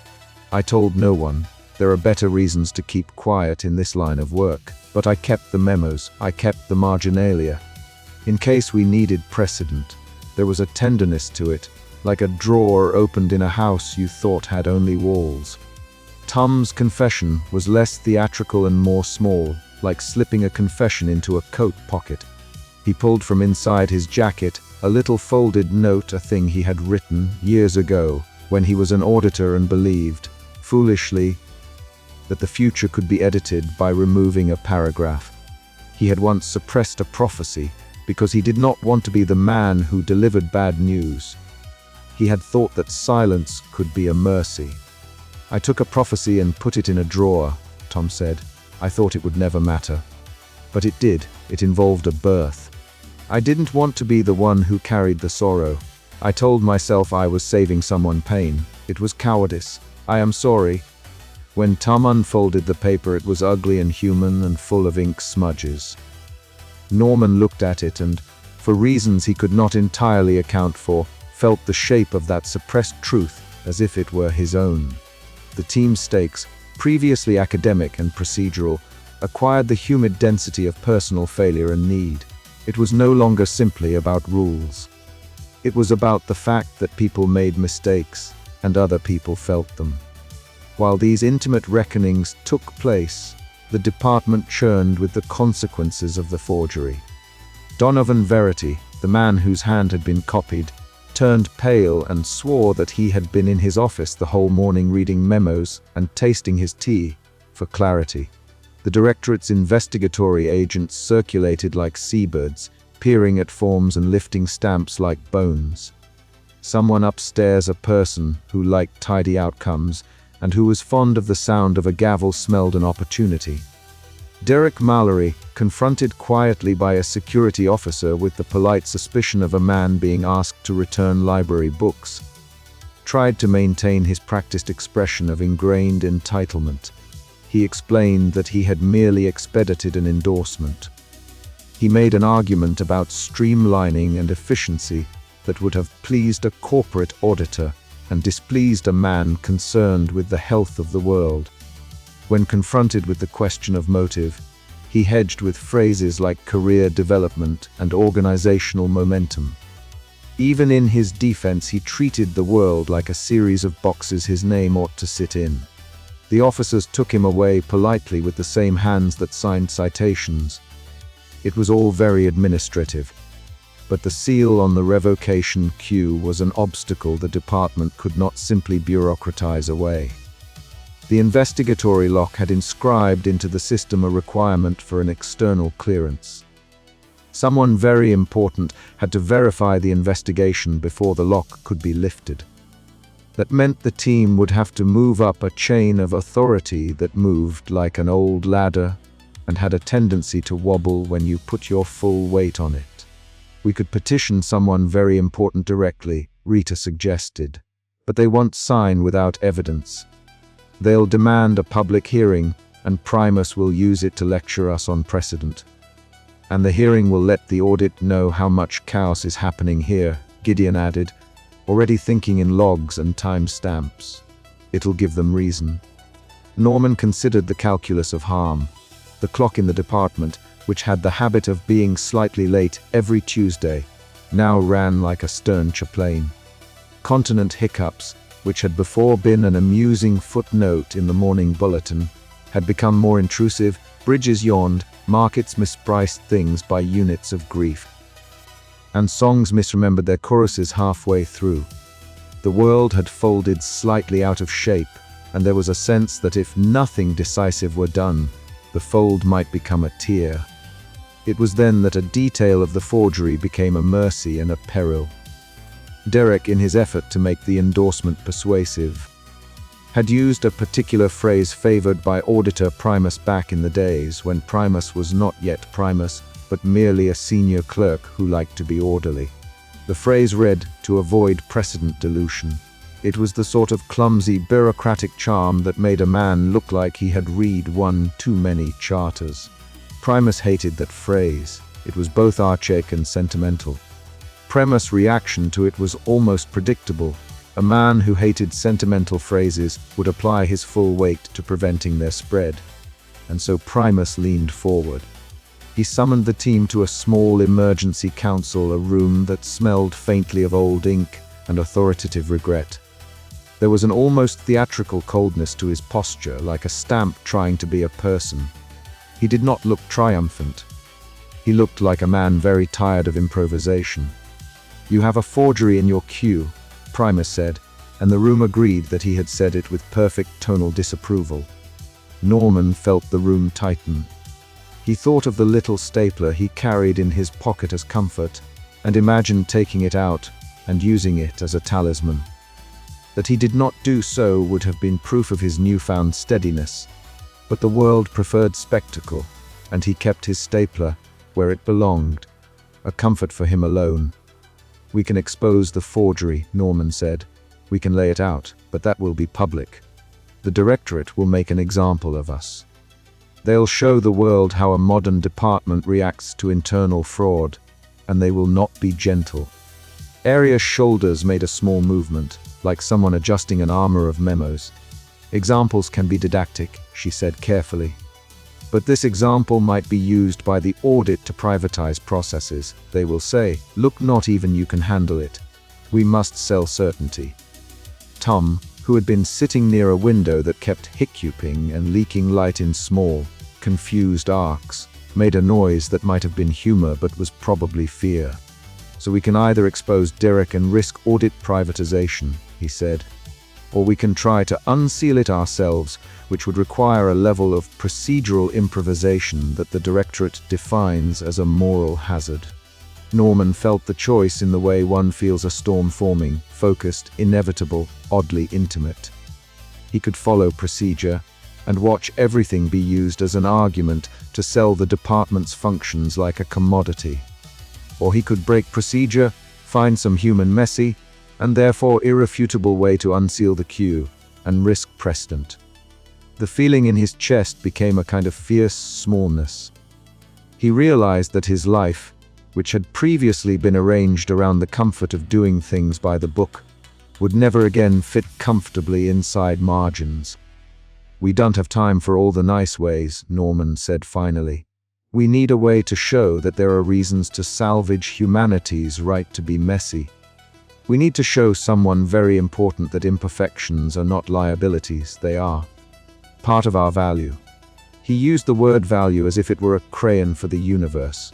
I told no one. There are better reasons to keep quiet in this line of work. But I kept the memos. I kept the marginalia. In case we needed precedent. There was a tenderness to it, like a drawer opened in a house you thought had only walls. Tom's confession was less theatrical and more small, like slipping a confession into a coat pocket. He pulled from inside his jacket a little folded note, a thing he had written years ago when he was an auditor and believed, foolishly, that the future could be edited by removing a paragraph. He had once suppressed a prophecy because he did not want to be the man who delivered bad news. He had thought that silence could be a mercy. I took a prophecy and put it in a drawer, Tom said. I thought it would never matter. But it did. It involved a birth. I didn't want to be the one who carried the sorrow. I told myself I was saving someone pain. It was cowardice. I am sorry. When Tom unfolded the paper, it was ugly and human and full of ink smudges. Norman looked at it and, for reasons he could not entirely account for, felt the shape of that suppressed truth as if it were his own. The team's stakes, previously academic and procedural, acquired the humid density of personal failure and need. It was no longer simply about rules. It was about the fact that people made mistakes and other people felt them. While these intimate reckonings took place, the department churned with the consequences of the forgery. Donovan Verity, the man whose hand had been copied, turned pale and swore that he had been in his office the whole morning reading memos and tasting his tea for clarity. The directorate's investigatory agents circulated like seabirds, peering at forms and lifting stamps like bones. Someone upstairs, a person who liked tidy outcomes and who was fond of the sound of a gavel, smelled an opportunity. Derek Mallory, confronted quietly by a security officer with the polite suspicion of a man being asked to return library books, tried to maintain his practiced expression of ingrained entitlement. He explained that he had merely expedited an endorsement. He made an argument about streamlining and efficiency that would have pleased a corporate auditor and displeased a man concerned with the health of the world. When confronted with the question of motive, he hedged with phrases like career development and organizational momentum. Even in his defense, he treated the world like a series of boxes his name ought to sit in. The officers took him away politely with the same hands that signed citations. It was all very administrative, but the seal on the revocation queue was an obstacle the department could not simply bureaucratize away. The investigatory lock had inscribed into the system a requirement for an external clearance. Someone very important had to verify the investigation before the lock could be lifted. That meant the team would have to move up a chain of authority that moved like an old ladder and had a tendency to wobble when you put your full weight on it. We could petition someone very important directly, Rita suggested, but they won't sign without evidence. They'll demand a public hearing, and Primus will use it to lecture us on precedent. And the hearing will let the audit know how much chaos is happening here, Gideon added, already thinking in logs and timestamps. It'll give them reason. Norman considered the calculus of harm. The clock in the department, which had the habit of being slightly late every Tuesday, now ran like a stern chaplain. Continent hiccups, which had before been an amusing footnote in the morning bulletin, had become more intrusive. Bridges yawned, markets mispriced things by units of grief, and songs misremembered their choruses halfway through. The world had folded slightly out of shape, and there was a sense that if nothing decisive were done, the fold might become a tear. It was then that a detail of the forgery became a mercy and a peril. Derek, in his effort to make the endorsement persuasive, had used a particular phrase favored by auditor Primus back in the days when Primus was not yet Primus, but merely a senior clerk who liked to be orderly. The phrase read, "to avoid precedent dilution." It was the sort of clumsy bureaucratic charm that made a man look like he had read one too many charters. Primus hated that phrase. It was both archaic and sentimental. Primus' reaction to it was almost predictable. A man who hated sentimental phrases would apply his full weight to preventing their spread. And so Primus leaned forward. He summoned the team to a small emergency council, a room that smelled faintly of old ink and authoritative regret. There was an almost theatrical coldness to his posture, like a stamp trying to be a person. He did not look triumphant. He looked like a man very tired of improvisation. "You have a forgery in your queue," Primus said, and the room agreed that he had said it with perfect tonal disapproval. Norman felt the room tighten. He thought of the little stapler he carried in his pocket as comfort, and imagined taking it out and using it as a talisman. That he did not do so would have been proof of his newfound steadiness. But the world preferred spectacle, and he kept his stapler where it belonged, a comfort for him alone. "We can expose the forgery," Norman said. "We can lay it out, but that will be public. The directorate will make an example of us. They'll show the world how a modern department reacts to internal fraud, and they will not be gentle." Aria's shoulders made a small movement, like someone adjusting an armor of memos. "Examples can be didactic," she said carefully. "But this example might be used by the audit to privatize processes. They will say, 'Look, not even you can handle it. We must sell certainty.'" Tom, who had been sitting near a window that kept hiccuping and leaking light in small, confused arcs, made a noise that might have been humor but was probably fear. "So we can either expose Derek and risk audit privatization," he said. or we can try to unseal it ourselves, which would require a level of procedural improvisation that the directorate defines as a moral hazard. Norman felt the choice in the way one feels a storm forming, focused, inevitable, oddly intimate. He could follow procedure and watch everything be used as an argument to sell the department's functions like a commodity. Or he could break procedure, find some human messy, and therefore irrefutable way to unseal the queue, and risk precedent. The feeling in his chest became a kind of fierce smallness. He realized that his life, which had previously been arranged around the comfort of doing things by the book, would never again fit comfortably inside margins. "We don't have time for all the nice ways," Norman said finally. "We need a way to show that there are reasons to salvage humanity's right to be messy. We need to show someone very important that imperfections are not liabilities, they are part of our value." He used the word value as if it were a crayon for the universe.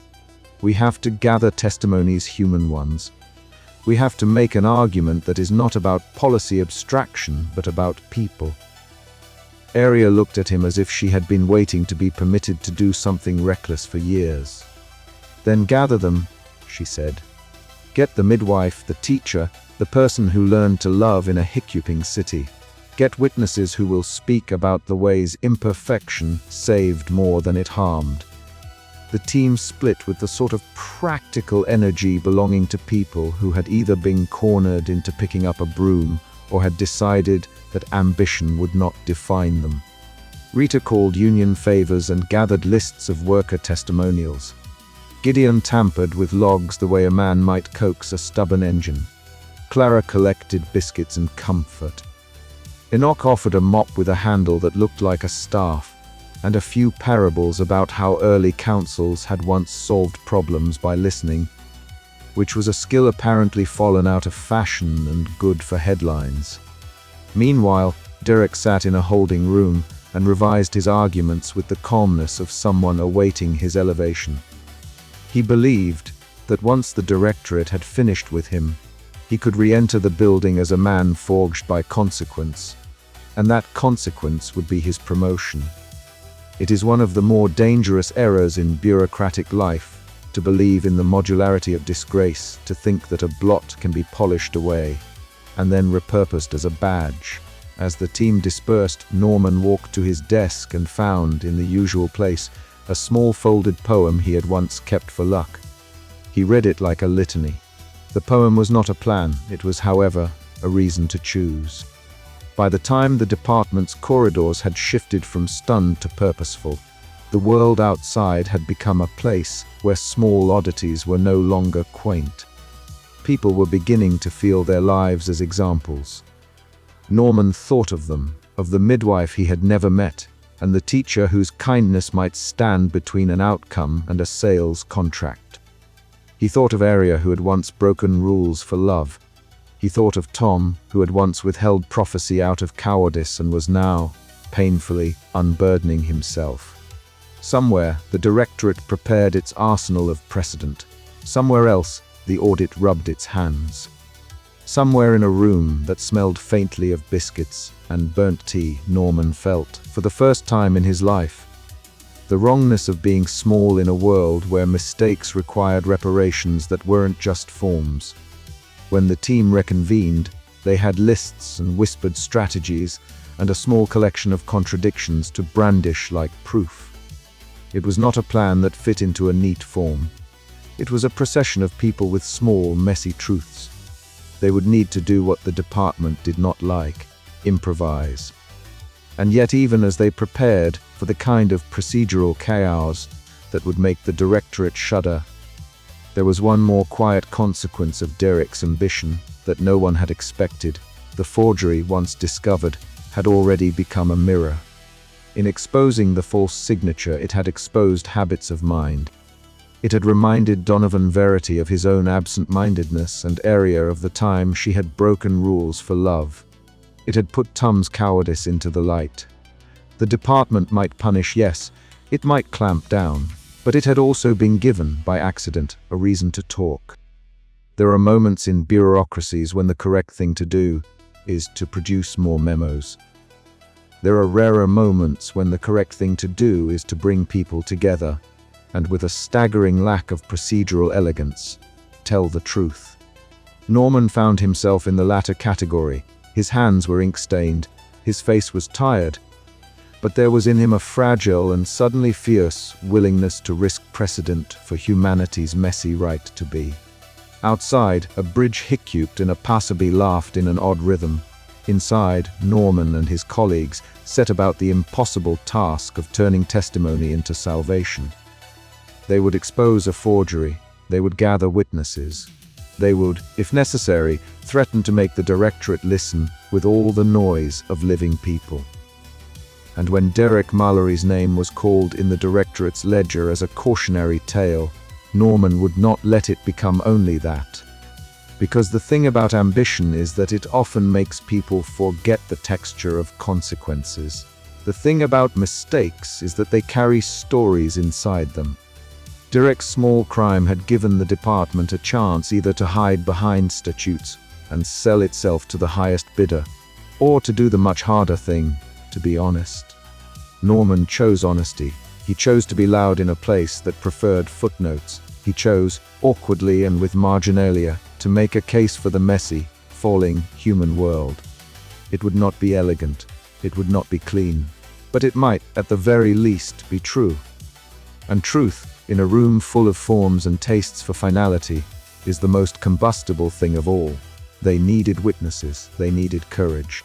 We have to gather testimonies, human ones. We have to make an argument that is not about policy abstraction, but about people. Aria looked at him as if she had been waiting to be permitted to do something reckless for years. "Then gather them," she said. "Get the midwife, the teacher, the person who learned to love in a hiccuping city. Get witnesses who will speak about the ways imperfection saved more than it harmed." The team split with the sort of practical energy belonging to people who had either been cornered into picking up a broom or had decided that ambition would not define them. Rita called union favors and gathered lists of worker testimonials. Gideon tampered with logs the way a man might coax a stubborn engine. Clara collected biscuits and comfort. Enoch offered a mop with a handle that looked like a staff, and a few parables about how early councils had once solved problems by listening, which was a skill apparently fallen out of fashion and good for headlines. Meanwhile, Derek sat in a holding room and revised his arguments with the calmness of someone awaiting his elevation. He believed that once the directorate had finished with him, he could re-enter the building as a man forged by consequence, and that consequence would be his promotion. It is one of the more dangerous errors in bureaucratic life to believe in the modularity of disgrace, to think that a blot can be polished away and then repurposed as a badge. As the team dispersed, Norman walked to his desk and found, in the usual place, a small folded poem he had once kept for luck. He read it like a litany. The poem was not a plan, it was, however, a reason to choose. By the time the department's corridors had shifted from stunned to purposeful, the world outside had become a place where small oddities were no longer quaint. People were beginning to feel their lives as examples. Norman thought of them, of the midwife he had never met, and the teacher whose kindness might stand between an outcome and a sales contract. He thought of Aria, who had once broken rules for love. He thought of Tom, who had once withheld prophecy out of cowardice and was now, painfully, unburdening himself. Somewhere, the directorate prepared its arsenal of precedent. Somewhere else, the audit rubbed its hands. Somewhere in a room that smelled faintly of biscuits and burnt tea, Norman felt, for the first time in his life, the wrongness of being small in a world where mistakes required reparations that weren't just forms. When the team reconvened, they had lists and whispered strategies and a small collection of contradictions to brandish like proof. It was not a plan that fit into a neat form. It was a procession of people with small, messy truths. They would need to do what the department did not like: improvise. And yet, even as they prepared for the kind of procedural chaos that would make the directorate shudder, there was one more quiet consequence of Derek's ambition that no one had expected. The forgery, once discovered, had already become a mirror. In exposing the false signature, it had exposed habits of mind. It had reminded Donovan Verity of his own absent-mindedness and Aria of the time she had broken rules for love. It had put Tom's cowardice into the light. The department might punish, yes, it might clamp down, but it had also been given, by accident, a reason to talk. There are moments in bureaucracies when the correct thing to do is to produce more memos. There are rarer moments when the correct thing to do is to bring people together, and with a staggering lack of procedural elegance, tell the truth. Norman found himself in the latter category. His hands were ink-stained, his face was tired, but there was in him a fragile and suddenly fierce willingness to risk precedent for humanity's messy right to be. Outside, a bridge hiccuped and a passerby laughed in an odd rhythm. Inside, Norman and his colleagues set about the impossible task of turning testimony into salvation. They would expose a forgery, they would gather witnesses. They would, if necessary, threaten to make the directorate listen with all the noise of living people. And when Derek Mallory's name was called in the directorate's ledger as a cautionary tale, Norman would not let it become only that. Because the thing about ambition is that it often makes people forget the texture of consequences. The thing about mistakes is that they carry stories inside them. Derek's small crime had given the department a chance either to hide behind statutes and sell itself to the highest bidder, or to do the much harder thing, to be honest. Norman chose honesty. He chose to be loud in a place that preferred footnotes. He chose, awkwardly and with marginalia, to make a case for the messy, falling human world. It would not be elegant, it would not be clean, but it might, at the very least, be true. And truth, in a room full of forms and tastes for finality, is the most combustible thing of all. They needed witnesses, they needed courage.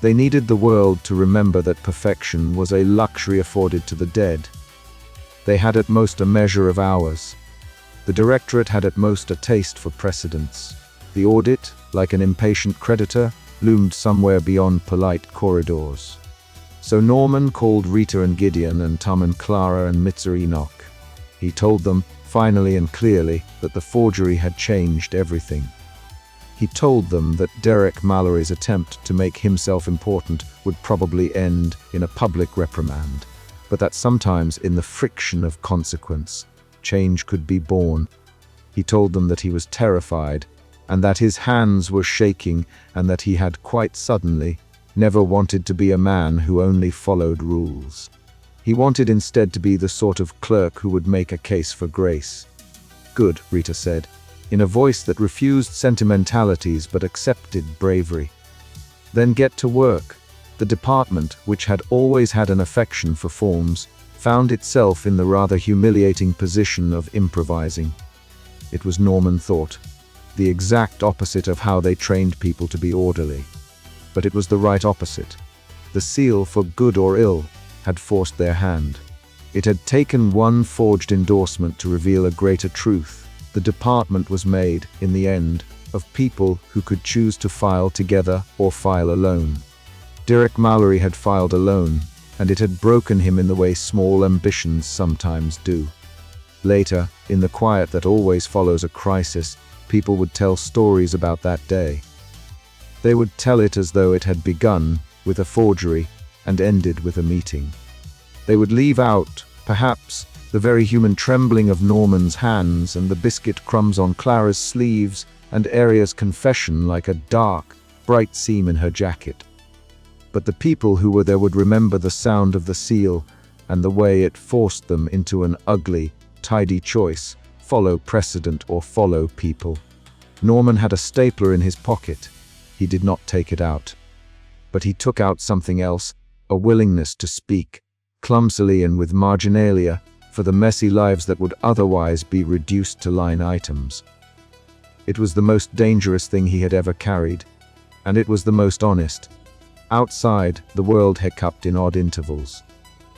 They needed the world to remember that perfection was a luxury afforded to the dead. They had at most a measure of hours. The directorate had at most a taste for precedence. The audit, like an impatient creditor, loomed somewhere beyond polite corridors. So Norman called Rita and Gideon and Tom and Clara and Mitzer Enoch. He told them, finally and clearly, that the forgery had changed everything. He told them that Derek Mallory's attempt to make himself important would probably end in a public reprimand, but that sometimes in the friction of consequence, change could be born. He told them that he was terrified, and that his hands were shaking, and that he had quite suddenly never wanted to be a man who only followed rules. He wanted instead to be the sort of clerk who would make a case for grace. "Good," Rita said, in a voice that refused sentimentalities but accepted bravery. "Then get to work." The department, which had always had an affection for forms, found itself in the rather humiliating position of improvising. It was, Norman thought, the exact opposite of how they trained people to be orderly. But it was the right opposite. The seal, for good or ill, had forced their hand. It had taken one forged endorsement to reveal a greater truth. The department was made, in the end, of people who could choose to file together or file alone. Derek Mallory had filed alone, and it had broken him in the way small ambitions sometimes do. Later, in the quiet that always follows a crisis, people would tell stories about that day. They would tell it as though it had begun with a forgery and ended with a meeting. They would leave out, perhaps, the very human trembling of Norman's hands and the biscuit crumbs on Clara's sleeves and Aria's confession like a dark, bright seam in her jacket. But the people who were there would remember the sound of the seal and the way it forced them into an ugly, tidy choice: follow precedent or follow people. Norman had a stapler in his pocket. He did not take it out. But he took out something else, a willingness to speak, clumsily and with marginalia, for the messy lives that would otherwise be reduced to line items. It was the most dangerous thing he had ever carried, and it was the most honest. Outside, the world hiccuped in odd intervals.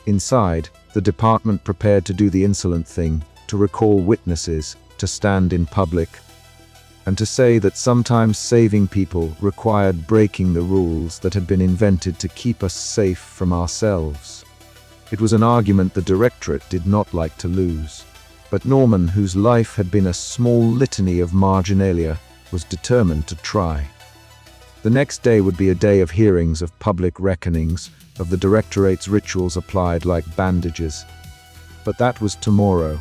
Inside, the department prepared to do the insolent thing, to recall witnesses, to stand in public, and to say that sometimes saving people required breaking the rules that had been invented to keep us safe from ourselves. It was an argument the directorate did not like to lose. But Norman, whose life had been a small litany of marginalia, was determined to try. The next day would be a day of hearings, of public reckonings, of the directorate's rituals applied like bandages. But that was tomorrow.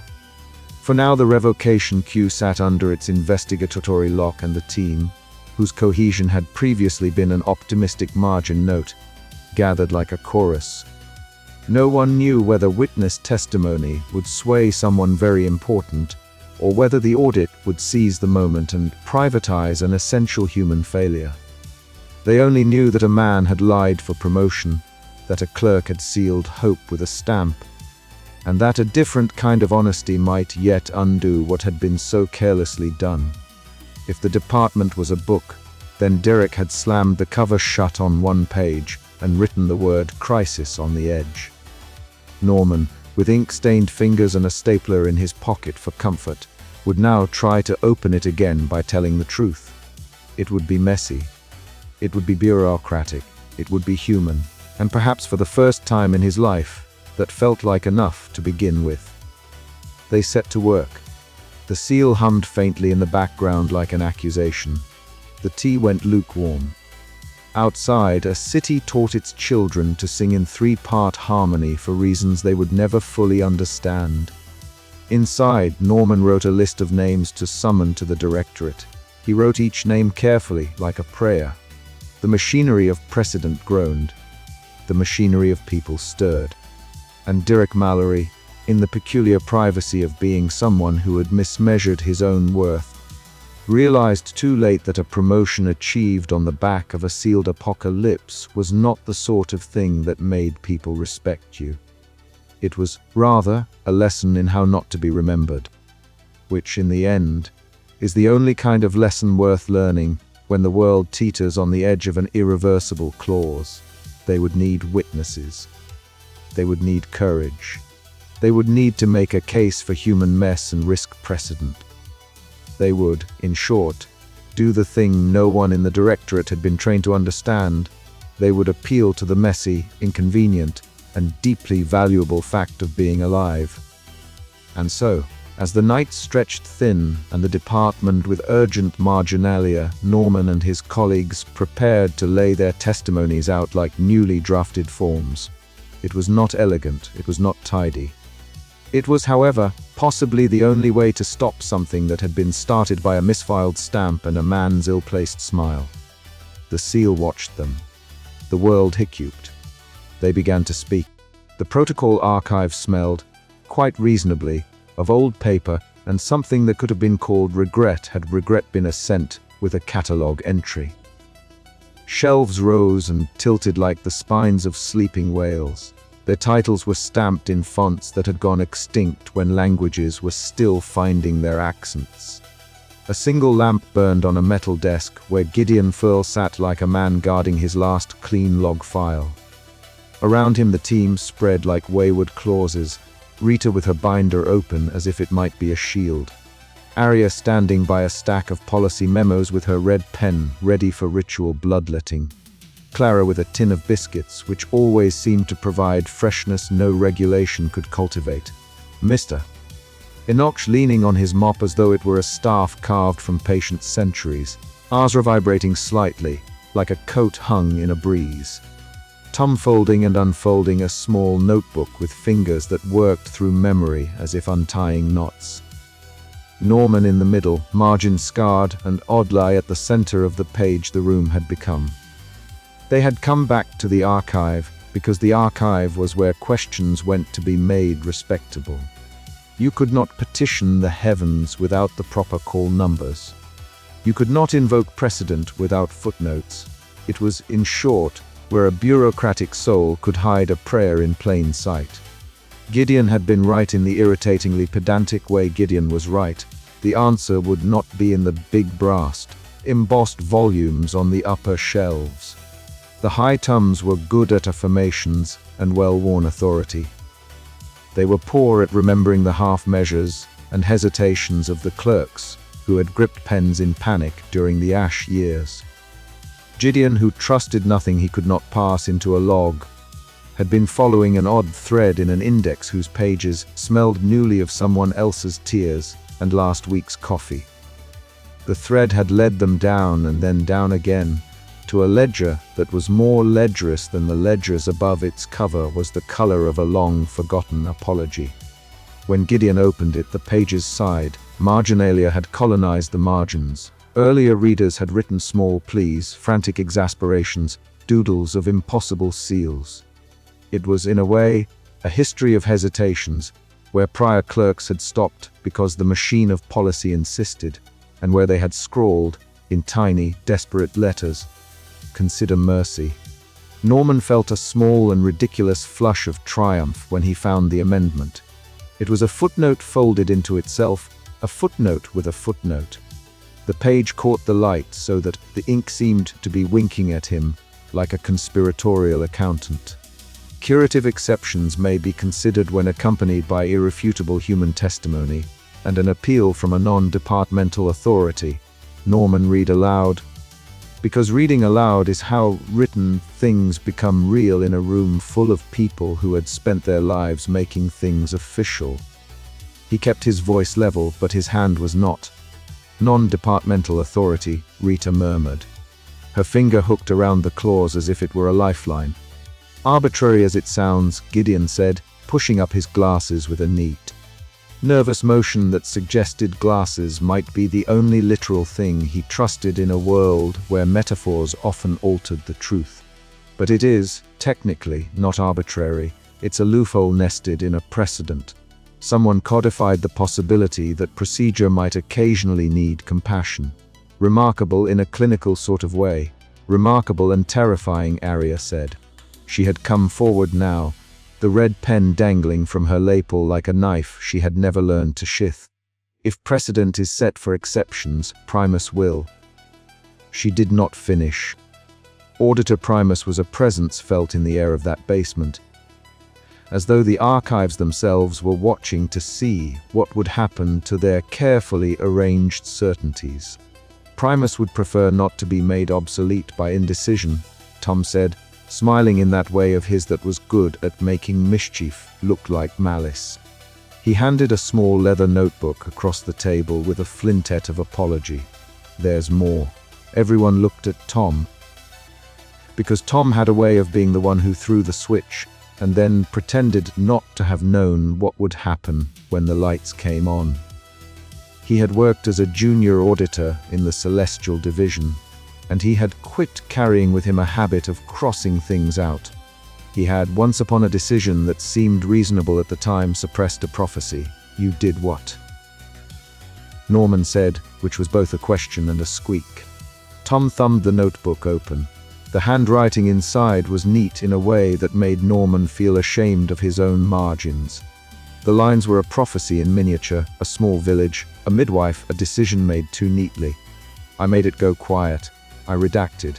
For now the revocation queue sat under its investigatory lock, and the team, whose cohesion had previously been an optimistic margin note, gathered like a chorus. No one knew whether witness testimony would sway someone very important, or whether the audit would seize the moment and privatize an essential human failure. They only knew that a man had lied for promotion, that a clerk had sealed hope with a stamp, and that a different kind of honesty might yet undo what had been so carelessly done. If the department was a book, then Derek had slammed the cover shut on one page and written the word crisis on the edge. Norman, with ink-stained fingers and a stapler in his pocket for comfort, would now try to open it again by telling the truth. It would be messy. It would be bureaucratic. It would be human. And perhaps for the first time in his life, that felt like enough to begin with. They set to work. The seal hummed faintly in the background like an accusation. The tea went lukewarm. Outside, a city taught its children to sing in three-part harmony for reasons they would never fully understand. Inside, Norman wrote a list of names to summon to the directorate. He wrote each name carefully, like a prayer. The machinery of precedent groaned. The machinery of people stirred. And Derek Mallory, in the peculiar privacy of being someone who had mismeasured his own worth, realized too late that a promotion achieved on the back of a sealed apocalypse was not the sort of thing that made people respect you. It was, rather, a lesson in how not to be remembered, which, in the end, is the only kind of lesson worth learning when the world teeters on the edge of an irreversible clause. They would need witnesses. They would need courage. They would need to make a case for human mess and risk precedent. They would, in short, do the thing no one in the directorate had been trained to understand. They would appeal to the messy, inconvenient, and deeply valuable fact of being alive. And so, as the night stretched thin and the department with urgent marginalia, Norman and his colleagues prepared to lay their testimonies out like newly drafted forms. It was not elegant, it was not tidy. It was, however, possibly the only way to stop something that had been started by a misfiled stamp and a man's ill-placed smile. The seal watched them. The world hiccuped. They began to speak. The protocol archive smelled, quite reasonably, of old paper and something that could have been called regret had regret been a cent with a catalogue entry. Shelves rose and tilted like the spines of sleeping whales. Their titles were stamped in fonts that had gone extinct when languages were still finding their accents. A single lamp burned on a metal desk where Gideon Furl sat like a man guarding his last clean log file. Around him the team spread like wayward clauses, Rita with her binder open as if it might be a shield. Arya standing by a stack of policy memos with her red pen ready for ritual bloodletting. Clara with a tin of biscuits, which always seemed to provide freshness no regulation could cultivate. Mr. Enoch leaning on his mop as though it were a staff carved from patient centuries, Azra vibrating slightly, like a coat hung in a breeze. Tom folding and unfolding a small notebook with fingers that worked through memory as if untying knots. Norman in the middle, margin scarred, and Odlai at the center of the page the room had become. They had come back to the archive because the archive was where questions went to be made respectable. You could not petition the heavens without the proper call numbers. You could not invoke precedent without footnotes. It was, in short, where a bureaucratic soul could hide a prayer in plain sight. Gideon had been right in the irritatingly pedantic way Gideon was right. The answer would not be in the big brass, embossed volumes on the upper shelves. The high tums were good at affirmations and well-worn authority. They were poor at remembering the half-measures and hesitations of the clerks who had gripped pens in panic during the Ash years. Gideon, who trusted nothing he could not pass into a log, had been following an odd thread in an index whose pages smelled newly of someone else's tears and last week's coffee. The thread had led them down and then down again, to a ledger that was more ledgerous than the ledgers above its cover was the color of a long-forgotten apology. When Gideon opened it, the pages sighed. Marginalia had colonized the margins. Earlier readers had written small pleas, frantic exasperations, doodles of impossible seals. It was, in a way, a history of hesitations, where prior clerks had stopped because the machine of policy insisted, and where they had scrawled, in tiny, desperate letters, "Consider mercy." Norman felt a small and ridiculous flush of triumph when he found the amendment. It was a footnote folded into itself, a footnote with a footnote. The page caught the light so that the ink seemed to be winking at him like a conspiratorial accountant. Curative exceptions may be considered when accompanied by irrefutable human testimony and an appeal from a non-departmental authority. Norman read aloud. Because reading aloud is how written things become real in a room full of people who had spent their lives making things official. He kept his voice level, but his hand was not. "Non-departmental authority," Rita murmured. Her finger hooked around the clause as if it were a lifeline. "Arbitrary as it sounds," Gideon said, pushing up his glasses with a neat, nervous motion that suggested glasses might be the only literal thing he trusted in a world where metaphors often altered the truth. "But it is, technically, not arbitrary. It's a loophole nested in a precedent. Someone codified the possibility that procedure might occasionally need compassion. Remarkable in a clinical sort of way. Remarkable and terrifying," Arya said. She had come forward now, the red pen dangling from her lapel like a knife she had never learned to sheath. "If precedent is set for exceptions, Primus will." She did not finish. Auditor Primus was a presence felt in the air of that basement, as though the archives themselves were watching to see what would happen to their carefully arranged certainties. "Primus would prefer not to be made obsolete by indecision," Tom said, smiling in that way of his that was good at making mischief look like malice. He handed a small leather notebook across the table with a flintet of apology. "There's more." Everyone looked at Tom, because Tom had a way of being the one who threw the switch and then pretended not to have known what would happen when the lights came on. He had worked as a junior auditor in the Celestial Division, and he had quit carrying with him a habit of crossing things out. He had, once upon a decision that seemed reasonable at the time, suppressed a prophecy. "You did what?" Norman said, which was both a question and a squeak. Tom thumbed the notebook open. The handwriting inside was neat in a way that made Norman feel ashamed of his own margins. The lines were a prophecy in miniature, a small village, a midwife, a decision made too neatly. "I made it go quiet. I redacted."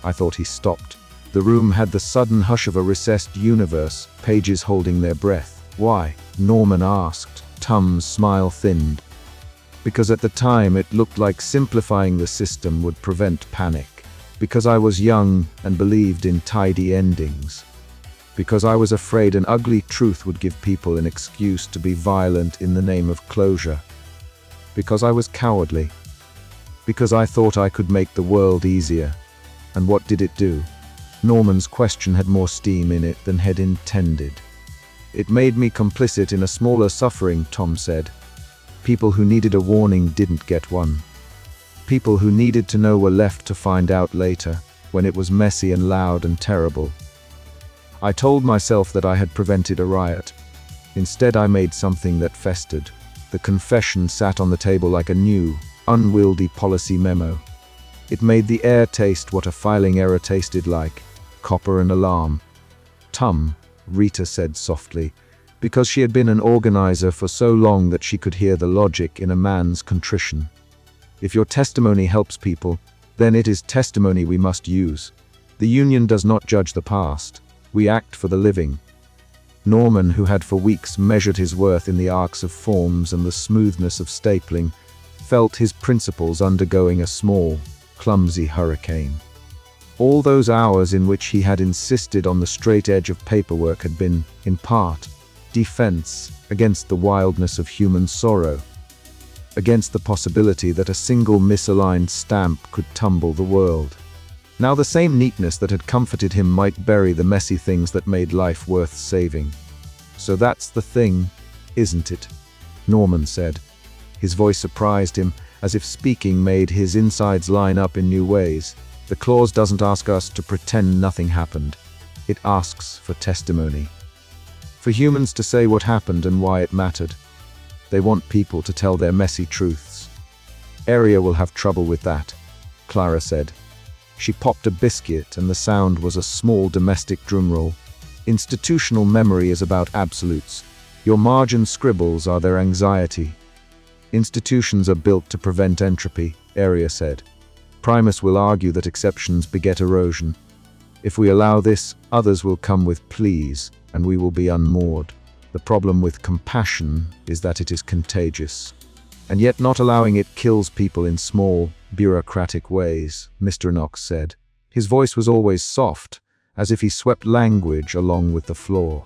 I thought he stopped. The room had the sudden hush of a recessed universe, pages holding their breath. "Why?" Norman asked. Tom's smile thinned. "Because at the time it looked like simplifying the system would prevent panic. Because I was young and believed in tidy endings. Because I was afraid an ugly truth would give people an excuse to be violent in the name of closure. Because I was cowardly. Because I thought I could make the world easier. And what did it do?" Norman's question had more steam in it than had intended. "It made me complicit in a smaller suffering," Tom said. "People who needed a warning didn't get one. People who needed to know were left to find out later, when it was messy and loud and terrible. I told myself that I had prevented a riot. Instead, I made something that festered." The confession sat on the table like a new, unwieldy policy memo. It made the air taste what a filing error tasted like, copper and alarm. "Tom," Rita said softly, because she had been an organizer for so long that she could hear the logic in a man's contrition. "If your testimony helps people, then it is testimony we must use. The union does not judge the past. We act for the living." Norman, who had for weeks measured his worth in the arcs of forms and the smoothness of stapling, felt his principles undergoing a small, clumsy hurricane. All those hours in which he had insisted on the straight edge of paperwork had been, in part, defense against the wildness of human sorrow, against the possibility that a single misaligned stamp could tumble the world. Now the same neatness that had comforted him might bury the messy things that made life worth saving. "So that's the thing, isn't it?" Norman said. His voice surprised him, as if speaking made his insides line up in new ways. The clause doesn't ask us to pretend nothing happened. It asks for testimony. For humans to say what happened and why it mattered. They want people to tell their messy truths. Area will have trouble with that, Clara said. She popped a biscuit and the sound was a small domestic drumroll. Institutional memory is about absolutes. Your margin scribbles are their anxiety. Institutions are built to prevent entropy, Area said. Primus will argue that exceptions beget erosion. If we allow this, others will come with pleas, and we will be unmoored. The problem with compassion is that it is contagious. And yet not allowing it kills people in small, bureaucratic ways, Mr. Knox said. His voice was always soft, as if he swept language along with the floor.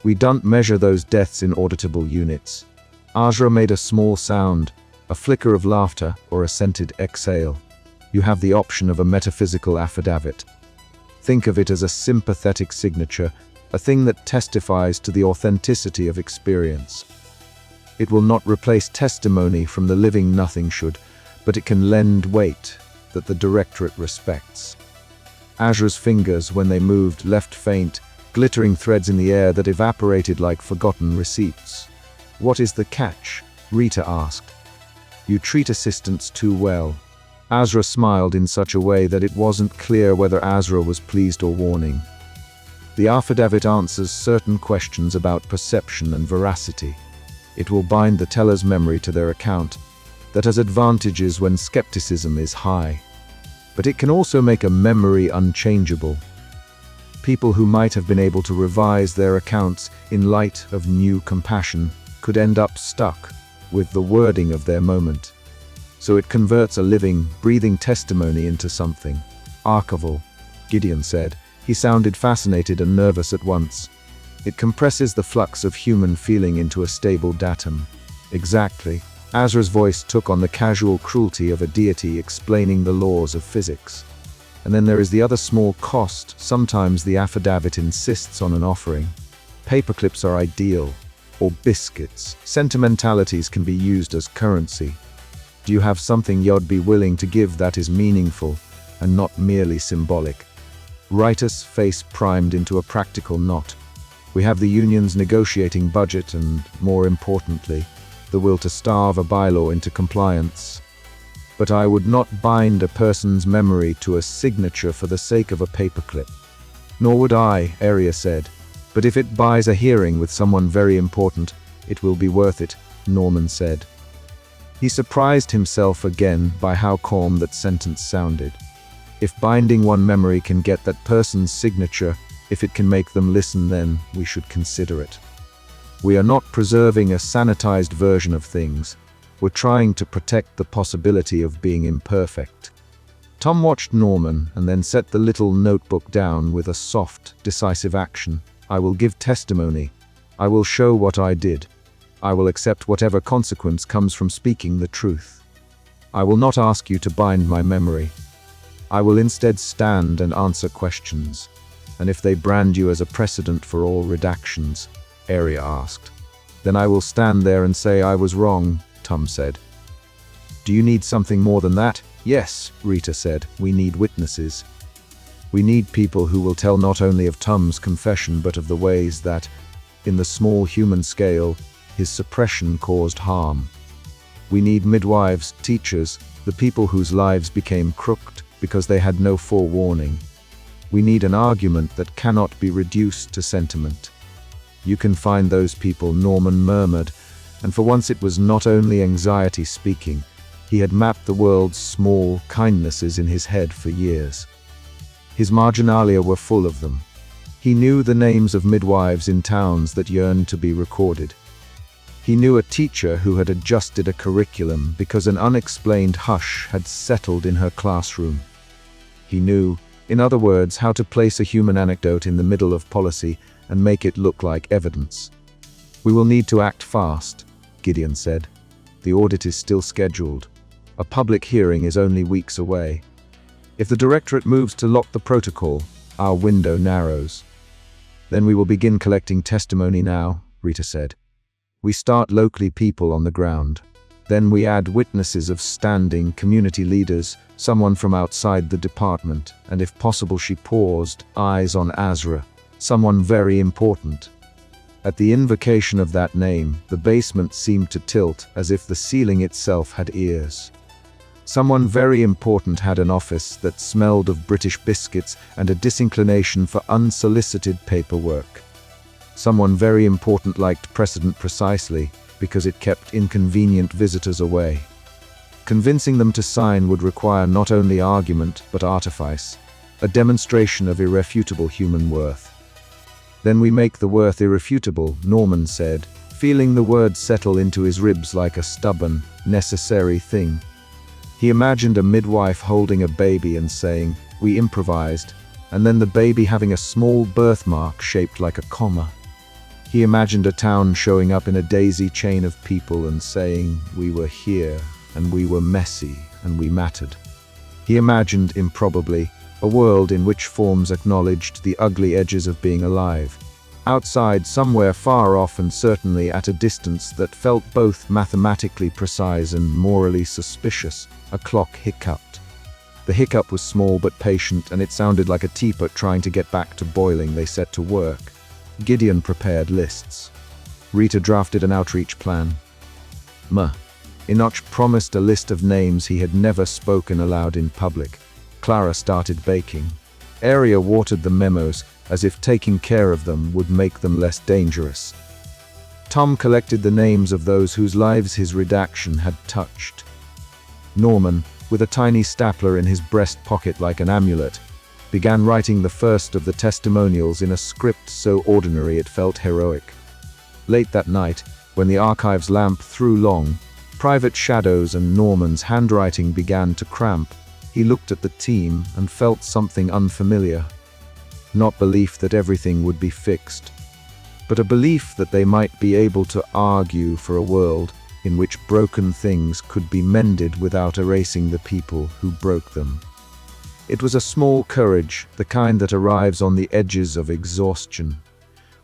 We don't measure those deaths in auditable units. Azra made a small sound, a flicker of laughter or a scented exhale. You have the option of a metaphysical affidavit. Think of it as a sympathetic signature, a thing that testifies to the authenticity of experience. It will not replace testimony from the living nothing should, but it can lend weight that the directorate respects. Azra's fingers, when they moved, left faint, glittering threads in the air that evaporated like forgotten receipts. What is the catch? Rita asked. You treat assistants too well. Azra smiled in such a way that it wasn't clear whether Azra was pleased or warning. The affidavit answers certain questions about perception and veracity. It will bind the teller's memory to their account. That has advantages when skepticism is high. But it can also make a memory unchangeable. People who might have been able to revise their accounts in light of new compassion could end up stuck with the wording of their moment. So it converts a living, breathing testimony into something archival, Gideon said. He sounded fascinated and nervous at once. It compresses the flux of human feeling into a stable datum. Exactly. Azra's voice took on the casual cruelty of a deity explaining the laws of physics. And then there is the other small cost. Sometimes the affidavit insists on an offering. Paperclips are ideal. Or biscuits. Sentimentalities can be used as currency. Do you have something you'd be willing to give that is meaningful and not merely symbolic? Rita's face primed into a practical knot. We have the union's negotiating budget and, more importantly, the will to starve a bylaw into compliance. But I would not bind a person's memory to a signature for the sake of a paperclip. Nor would I, Area said. But if it buys a hearing with someone very important, it will be worth it, Norman said. He surprised himself again by how calm that sentence sounded. If binding one memory can get that person's signature, if it can make them listen, then we should consider it. We are not preserving a sanitized version of things. We're trying to protect the possibility of being imperfect. Tom watched Norman and then set the little notebook down with a soft, decisive action. I will give testimony. I will show what I did. I will accept whatever consequence comes from speaking the truth. I will not ask you to bind my memory. I will instead stand and answer questions. And if they brand you as a precedent for all redactions, Area asked. Then I will stand there and say I was wrong, Tom said. Do you need something more than that? Yes, Rita said. We need witnesses. We need people who will tell not only of Tom's confession but of the ways that, in the small human scale, his suppression caused harm. We need midwives, teachers, the people whose lives became crooked because they had no forewarning. We need an argument that cannot be reduced to sentiment. You can find those people, Norman murmured, and for once it was not only anxiety speaking. He had mapped the world's small kindnesses in his head for years. His marginalia were full of them. He knew the names of midwives in towns that yearned to be recorded. He knew a teacher who had adjusted a curriculum because an unexplained hush had settled in her classroom. He knew, in other words, how to place a human anecdote in the middle of policy and make it look like evidence. We will need to act fast, Gideon said. The audit is still scheduled. A public hearing is only weeks away. If the directorate moves to lock the protocol, our window narrows. Then we will begin collecting testimony now, Rita said. We start locally, people on the ground. Then we add witnesses of standing, community leaders, someone from outside the department, and if possible she paused, eyes on Azra, someone very important. At the invocation of that name, the basement seemed to tilt as if the ceiling itself had ears. Someone very important had an office that smelled of British biscuits and a disinclination for unsolicited paperwork. Someone very important liked precedent precisely because it kept inconvenient visitors away. Convincing them to sign would require not only argument but artifice, a demonstration of irrefutable human worth. Then we make the worth irrefutable, Norman said, feeling the words settle into his ribs like a stubborn, necessary thing. He imagined a midwife holding a baby and saying, "We improvised," and then the baby having a small birthmark shaped like a comma. He imagined a town showing up in a daisy chain of people and saying, "We were here, and we were messy, and we mattered." He imagined, improbably, a world in which forms acknowledged the ugly edges of being alive. Outside, somewhere far off and certainly at a distance that felt both mathematically precise and morally suspicious, a clock hiccuped. The hiccup was small but patient, and it sounded like a teapot trying to get back to boiling. They set to work. Gideon prepared lists. Rita drafted an outreach plan. Enoch promised a list of names he had never spoken aloud in public. Clara started baking. Aria watered the memos, as if taking care of them would make them less dangerous. Tom collected the names of those whose lives his redaction had touched. Norman, with a tiny stapler in his breast pocket like an amulet, began writing the first of the testimonials in a script so ordinary it felt heroic. Late that night, when the archive's lamp threw long, private shadows and Norman's handwriting began to cramp, he looked at the team and felt something unfamiliar. Not belief that everything would be fixed, but a belief that they might be able to argue for a world in which broken things could be mended without erasing the people who broke them. It was a small courage, the kind that arrives on the edges of exhaustion.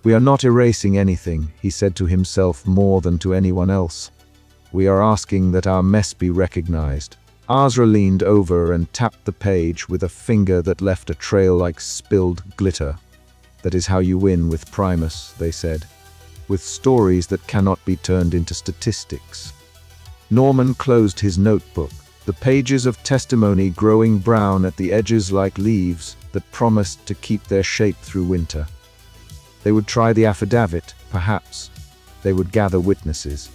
"We are not erasing anything," he said to himself more than to anyone else. "We are asking that our mess be recognized." Azra leaned over and tapped the page with a finger that left a trail like spilled glitter. "That is how you win with Primus," they said, "with stories that cannot be turned into statistics." Norman closed his notebook, the pages of testimony growing brown at the edges like leaves that promised to keep their shape through winter. They would try the affidavit, perhaps. They would gather witnesses.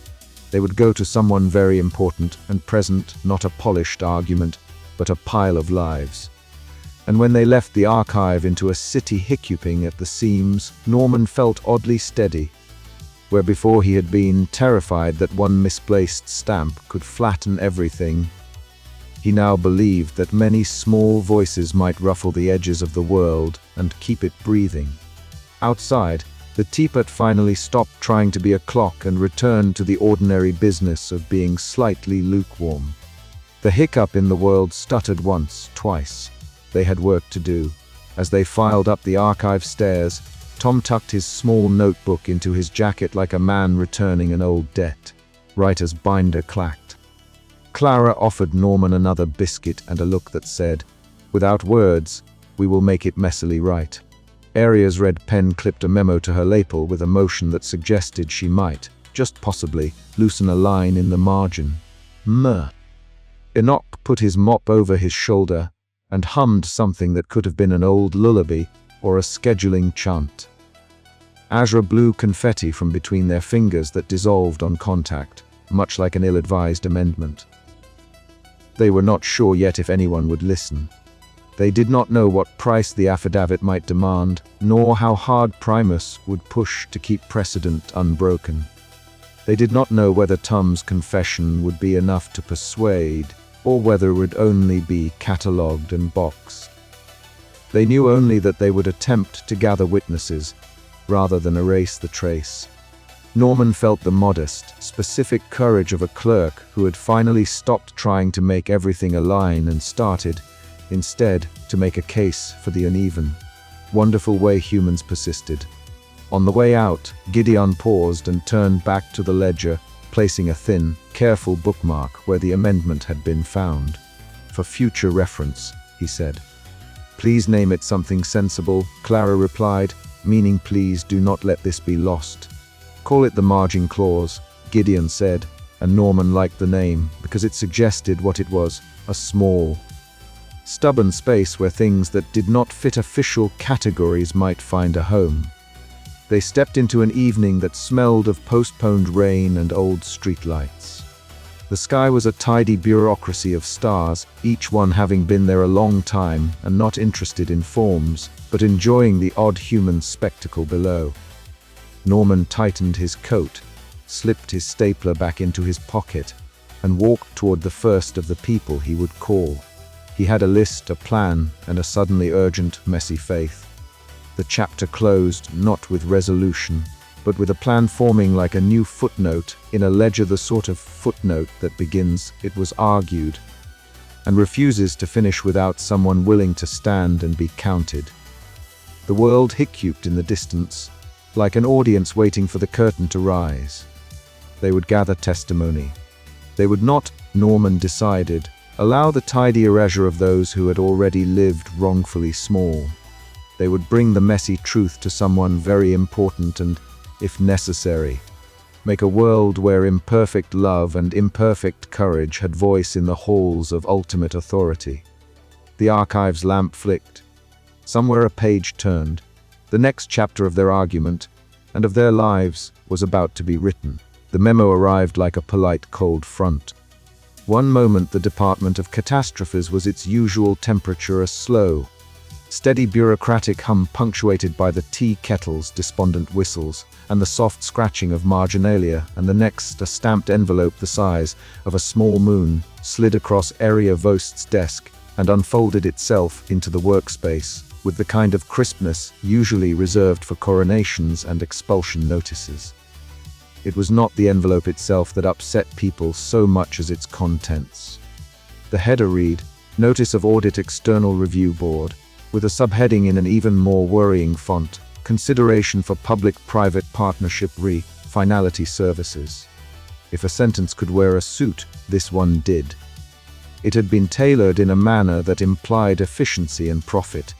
They would go to someone very important and present not a polished argument, but a pile of lives. And when they left the archive into a city hiccuping at the seams, Norman felt oddly steady. Where before he had been terrified that one misplaced stamp could flatten everything, he now believed that many small voices might ruffle the edges of the world and keep it breathing. Outside, the teapot finally stopped trying to be a clock and returned to the ordinary business of being slightly lukewarm. The hiccup in the world stuttered once, twice. They had work to do. As they filed up the archive stairs, Tom tucked his small notebook into his jacket like a man returning an old debt. Writer's binder clacked. Clara offered Norman another biscuit and a look that said, "Without words, we will make it messily right." Aria's red pen clipped a memo to her lapel with a motion that suggested she might, just possibly, loosen a line in the margin. Enoch put his mop over his shoulder and hummed something that could have been an old lullaby or a scheduling chant. Azra blew confetti from between their fingers that dissolved on contact, much like an ill-advised amendment. They were not sure yet if anyone would listen. They did not know what price the affidavit might demand, nor how hard Primus would push to keep precedent unbroken. They did not know whether Tom's confession would be enough to persuade, or whether it would only be catalogued and boxed. They knew only that they would attempt to gather witnesses, rather than erase the trace. Norman felt the modest, specific courage of a clerk who had finally stopped trying to make everything align and started, instead, to make a case for the uneven. Wonderful way humans persisted. On the way out, Gideon paused and turned back to the ledger, placing a thin, careful bookmark where the amendment had been found. "For future reference," he said. "Please name it something sensible," Clara replied, meaning please do not let this be lost. "Call it the margin clause," Gideon said, and Norman liked the name because it suggested what it was, a small, stubborn space where things that did not fit official categories might find a home. They stepped into an evening that smelled of postponed rain and old streetlights. The sky was a tidy bureaucracy of stars, each one having been there a long time and not interested in forms, but enjoying the odd human spectacle below. Norman tightened his coat, slipped his stapler back into his pocket, and walked toward the first of the people he would call. He had a list, a plan, and a suddenly urgent, messy faith. The chapter closed not with resolution, but with a plan forming like a new footnote in a ledger, the sort of footnote that begins, "It was argued," and refuses to finish without someone willing to stand and be counted. The world hiccuped in the distance, like an audience waiting for the curtain to rise. They would gather testimony. They would not, Norman decided, allow the tidy erasure of those who had already lived wrongfully small. They would bring the messy truth to someone very important and, if necessary, make a world where imperfect love and imperfect courage had voice in the halls of ultimate authority. The archive's lamp flicked. Somewhere a page turned. The next chapter of their argument, and of their lives, was about to be written. The memo arrived like a polite cold front. One moment the Department of Catastrophes was its usual temperature, a slow, steady bureaucratic hum punctuated by the tea kettle's despondent whistles and the soft scratching of marginalia, and the next a stamped envelope the size of a small moon slid across Area Vost's desk and unfolded itself into the workspace with the kind of crispness usually reserved for coronations and expulsion notices. It was not the envelope itself that upset people so much as its contents. The header read, "Notice of Audit External Review Board," with a subheading in an even more worrying font, "Consideration for Public-Private Partnership Finality Services." If a sentence could wear a suit, this one did. It had been tailored in a manner that implied efficiency and profit,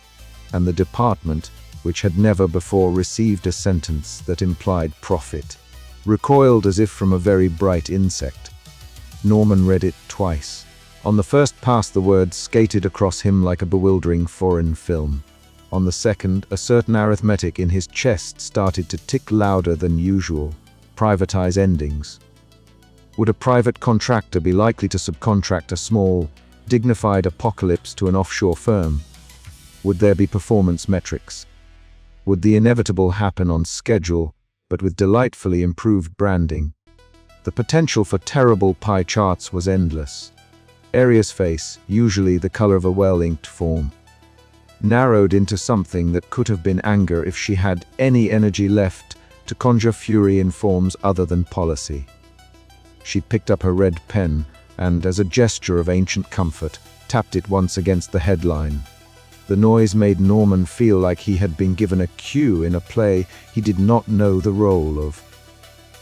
and the department, which had never before received a sentence that implied profit, recoiled as if from a very bright insect. Norman read it twice. On the first pass, the words skated across him like a bewildering foreign film. On the second, a certain arithmetic in his chest started to tick louder than usual. Privatize endings. Would a private contractor be likely to subcontract a small, dignified apocalypse to an offshore firm? Would there be performance metrics? Would the inevitable happen on schedule, but with delightfully improved branding? The potential for terrible pie charts was endless. Aria's face, usually the color of a well-inked form, narrowed into something that could have been anger if she had any energy left to conjure fury in forms other than policy. She picked up her red pen and, as a gesture of ancient comfort, tapped it once against the headline. The noise made Norman feel like he had been given a cue in a play he did not know the role of.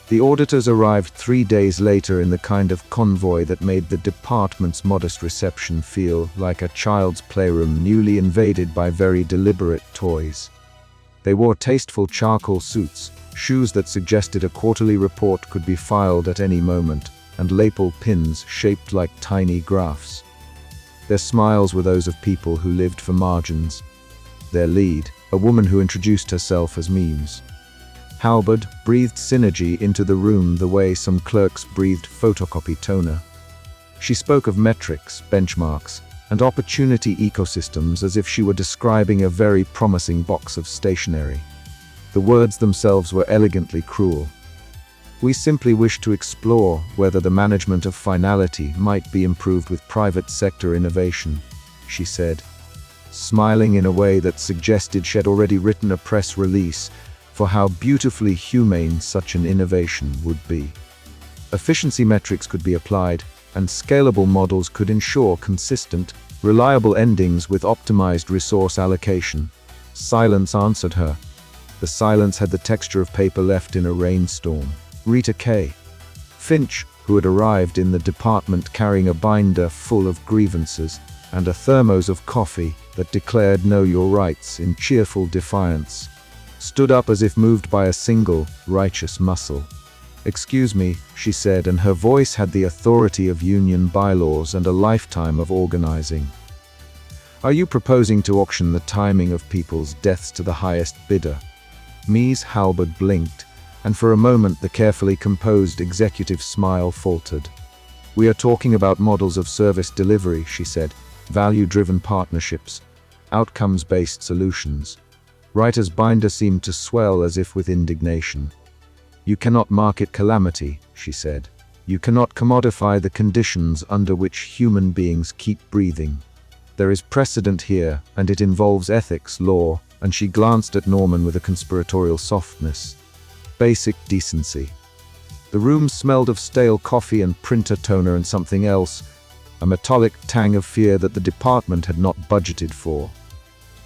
The auditors arrived 3 days later in the kind of convoy that made the department's modest reception feel like a child's playroom newly invaded by very deliberate toys. They wore tasteful charcoal suits, shoes that suggested a quarterly report could be filed at any moment, and lapel pins shaped like tiny graphs. Their smiles were those of people who lived for margins. Their lead, a woman who introduced herself as Memes, Halberd, breathed synergy into the room the way some clerks breathed photocopy toner. She spoke of metrics, benchmarks, and opportunity ecosystems as if she were describing a very promising box of stationery. The words themselves were elegantly cruel. "We simply wish to explore whether the management of finality might be improved with private sector innovation," she said, smiling in a way that suggested she had already written a press release for how beautifully humane such an innovation would be. Efficiency metrics could be applied, and scalable models could ensure consistent, reliable endings with optimized resource allocation. Silence answered her. The silence had the texture of paper left in a rainstorm. Rita K. Finch, who had arrived in the department carrying a binder full of grievances and a thermos of coffee that declared "Know Your Rights" in cheerful defiance, stood up as if moved by a single, righteous muscle. "Excuse me," she said, and her voice had the authority of union bylaws and a lifetime of organizing. "Are you proposing to auction the timing of people's deaths to the highest bidder?" Mies Halberd blinked, and for a moment the carefully composed executive smile faltered. "We are talking about models of service delivery," she said, "value-driven partnerships, outcomes-based solutions." Writer's binder seemed to swell as if with indignation. "You cannot market calamity," she said. "You cannot commodify the conditions under which human beings keep breathing. There is precedent here, and it involves ethics, law," and she glanced at Norman with a conspiratorial softness. "Basic decency." The room smelled of stale coffee and printer toner and something else, a metallic tang of fear that the department had not budgeted for.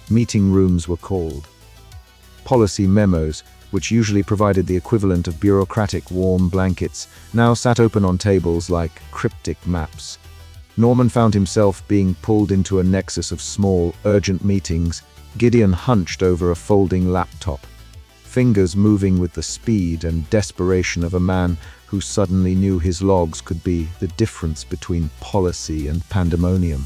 Meeting rooms were called. Policy memos, which usually provided the equivalent of bureaucratic warm blankets, now sat open on tables like cryptic maps. Norman found himself being pulled into a nexus of small, urgent meetings, Gideon hunched over a folding laptop, fingers moving with the speed and desperation of a man who suddenly knew his logs could be the difference between policy and pandemonium.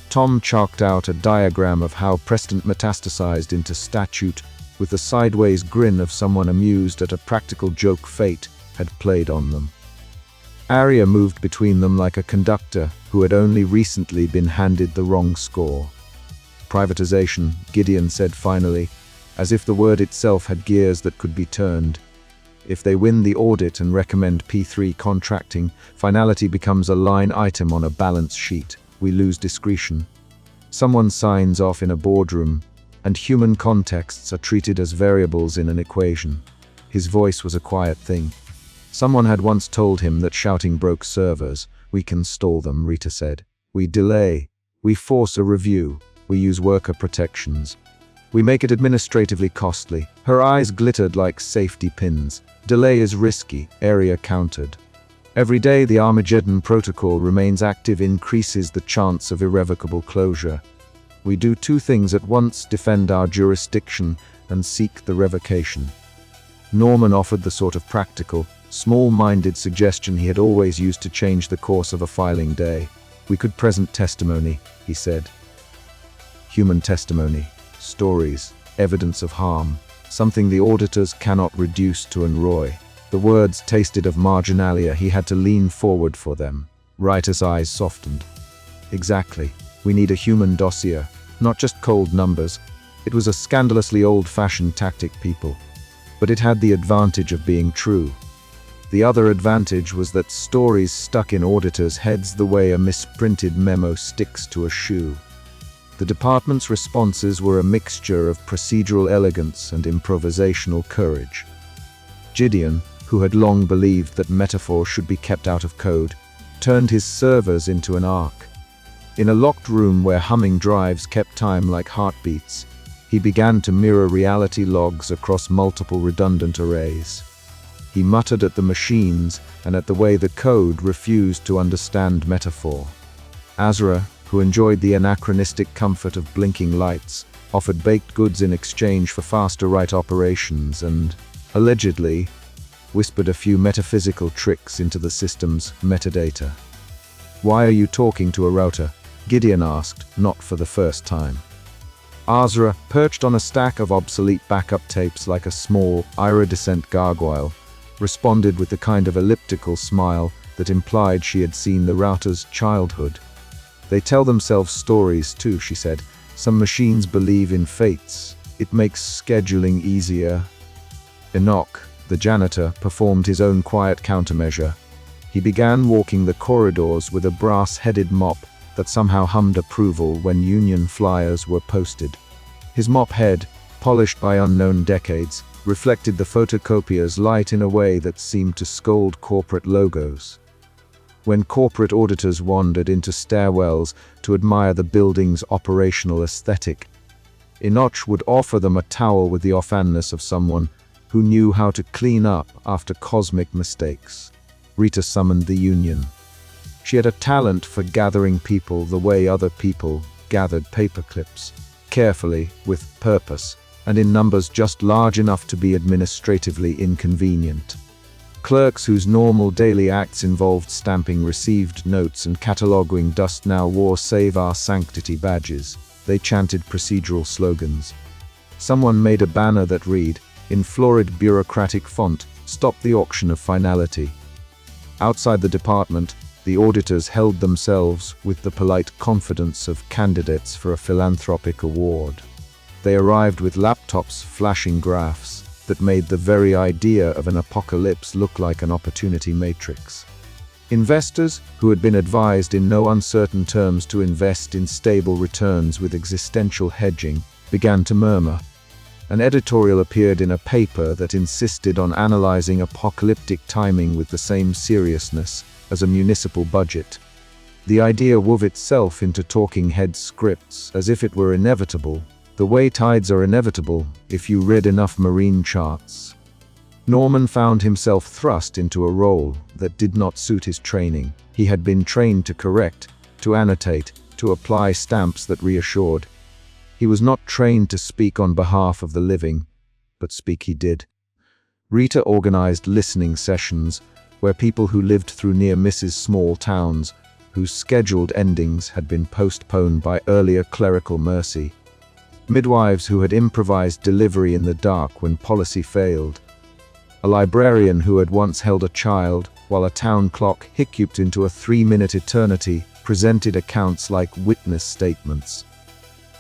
Tom chalked out a diagram of how precedent metastasized into statute, with the sideways grin of someone amused at a practical joke fate had played on them. Arya moved between them like a conductor who had only recently been handed the wrong score. "Privatization," Gideon said finally, as if the word itself had gears that could be turned. "If they win the audit and recommend P3 contracting, finality becomes a line item on a balance sheet. We lose discretion. Someone signs off in a boardroom, and human contexts are treated as variables in an equation." His voice was a quiet thing. "Someone had once told him that shouting broke servers. We can stall them," Rita said. "We delay. We force a review. We use worker protections. We make it administratively costly." Her eyes glittered like safety pins. "Delay is risky," Arya countered. "Every day the Armageddon protocol remains active increases the chance of irrevocable closure. We do two things at once: defend our jurisdiction and seek the revocation." Norman offered the sort of practical, small-minded suggestion he had always used to change the course of a filing day. "We could present testimony," he said. Human testimony, stories, evidence of harm, something the auditors cannot reduce to an ROI. The words tasted of marginalia. He had to lean forward for them. Writer's eyes softened. "Exactly. We need a human dossier, not just cold numbers." It was a scandalously old-fashioned tactic, people. But it had the advantage of being true. The other advantage was that stories stuck in auditors' heads the way a misprinted memo sticks to a shoe. The department's responses were a mixture of procedural elegance and improvisational courage. Gideon, who had long believed that metaphor should be kept out of code, turned his servers into an arc. In a locked room where humming drives kept time like heartbeats, he began to mirror reality logs across multiple redundant arrays. He muttered at the machines and at the way the code refused to understand metaphor. Azra, who enjoyed the anachronistic comfort of blinking lights, offered baked goods in exchange for faster write operations and, allegedly, whispered a few metaphysical tricks into the system's metadata. "Why are you talking to a router?" Gideon asked, not for the first time. Azra, perched on a stack of obsolete backup tapes like a small, iridescent gargoyle, responded with the kind of elliptical smile that implied she had seen the router's childhood. "They tell themselves stories too," she said. "Some machines believe in fates. It makes scheduling easier." Enoch, the janitor, performed his own quiet countermeasure. He began walking the corridors with a brass-headed mop that somehow hummed approval when union flyers were posted. His mop head, polished by unknown decades, reflected the photocopier's light in a way that seemed to scold corporate logos. When corporate auditors wandered into stairwells to admire the building's operational aesthetic, Enoch would offer them a towel with the offhandness of someone who knew how to clean up after cosmic mistakes. Rita summoned the union. She had a talent for gathering people the way other people gathered paper clips, carefully, with purpose, and in numbers just large enough to be administratively inconvenient. Clerks whose normal daily acts involved stamping received notes and cataloging dust now wore Save Our Sanctity badges. They chanted procedural slogans. Someone made a banner that read, in florid bureaucratic font, "Stop the auction of finality." Outside the department, the auditors held themselves with the polite confidence of candidates for a philanthropic award. They arrived with laptops flashing graphs that made the very idea of an apocalypse look like an opportunity matrix. Investors, who had been advised in no uncertain terms to invest in stable returns with existential hedging, began to murmur. An editorial appeared in a paper that insisted on analyzing apocalyptic timing with the same seriousness as a municipal budget. The idea wove itself into talking head scripts as if it were inevitable, the way tides are inevitable if you read enough marine charts. Norman found himself thrust into a role that did not suit his training. He had been trained to correct, to annotate, to apply stamps that reassured. He was not trained to speak on behalf of the living, but speak he did. Rita organized listening sessions where people who lived through near misses small towns, whose scheduled endings had been postponed by earlier clerical mercy, midwives who had improvised delivery in the dark when policy failed, a librarian who had once held a child while a town clock hiccuped into a 3-minute eternity presented accounts like witness statements.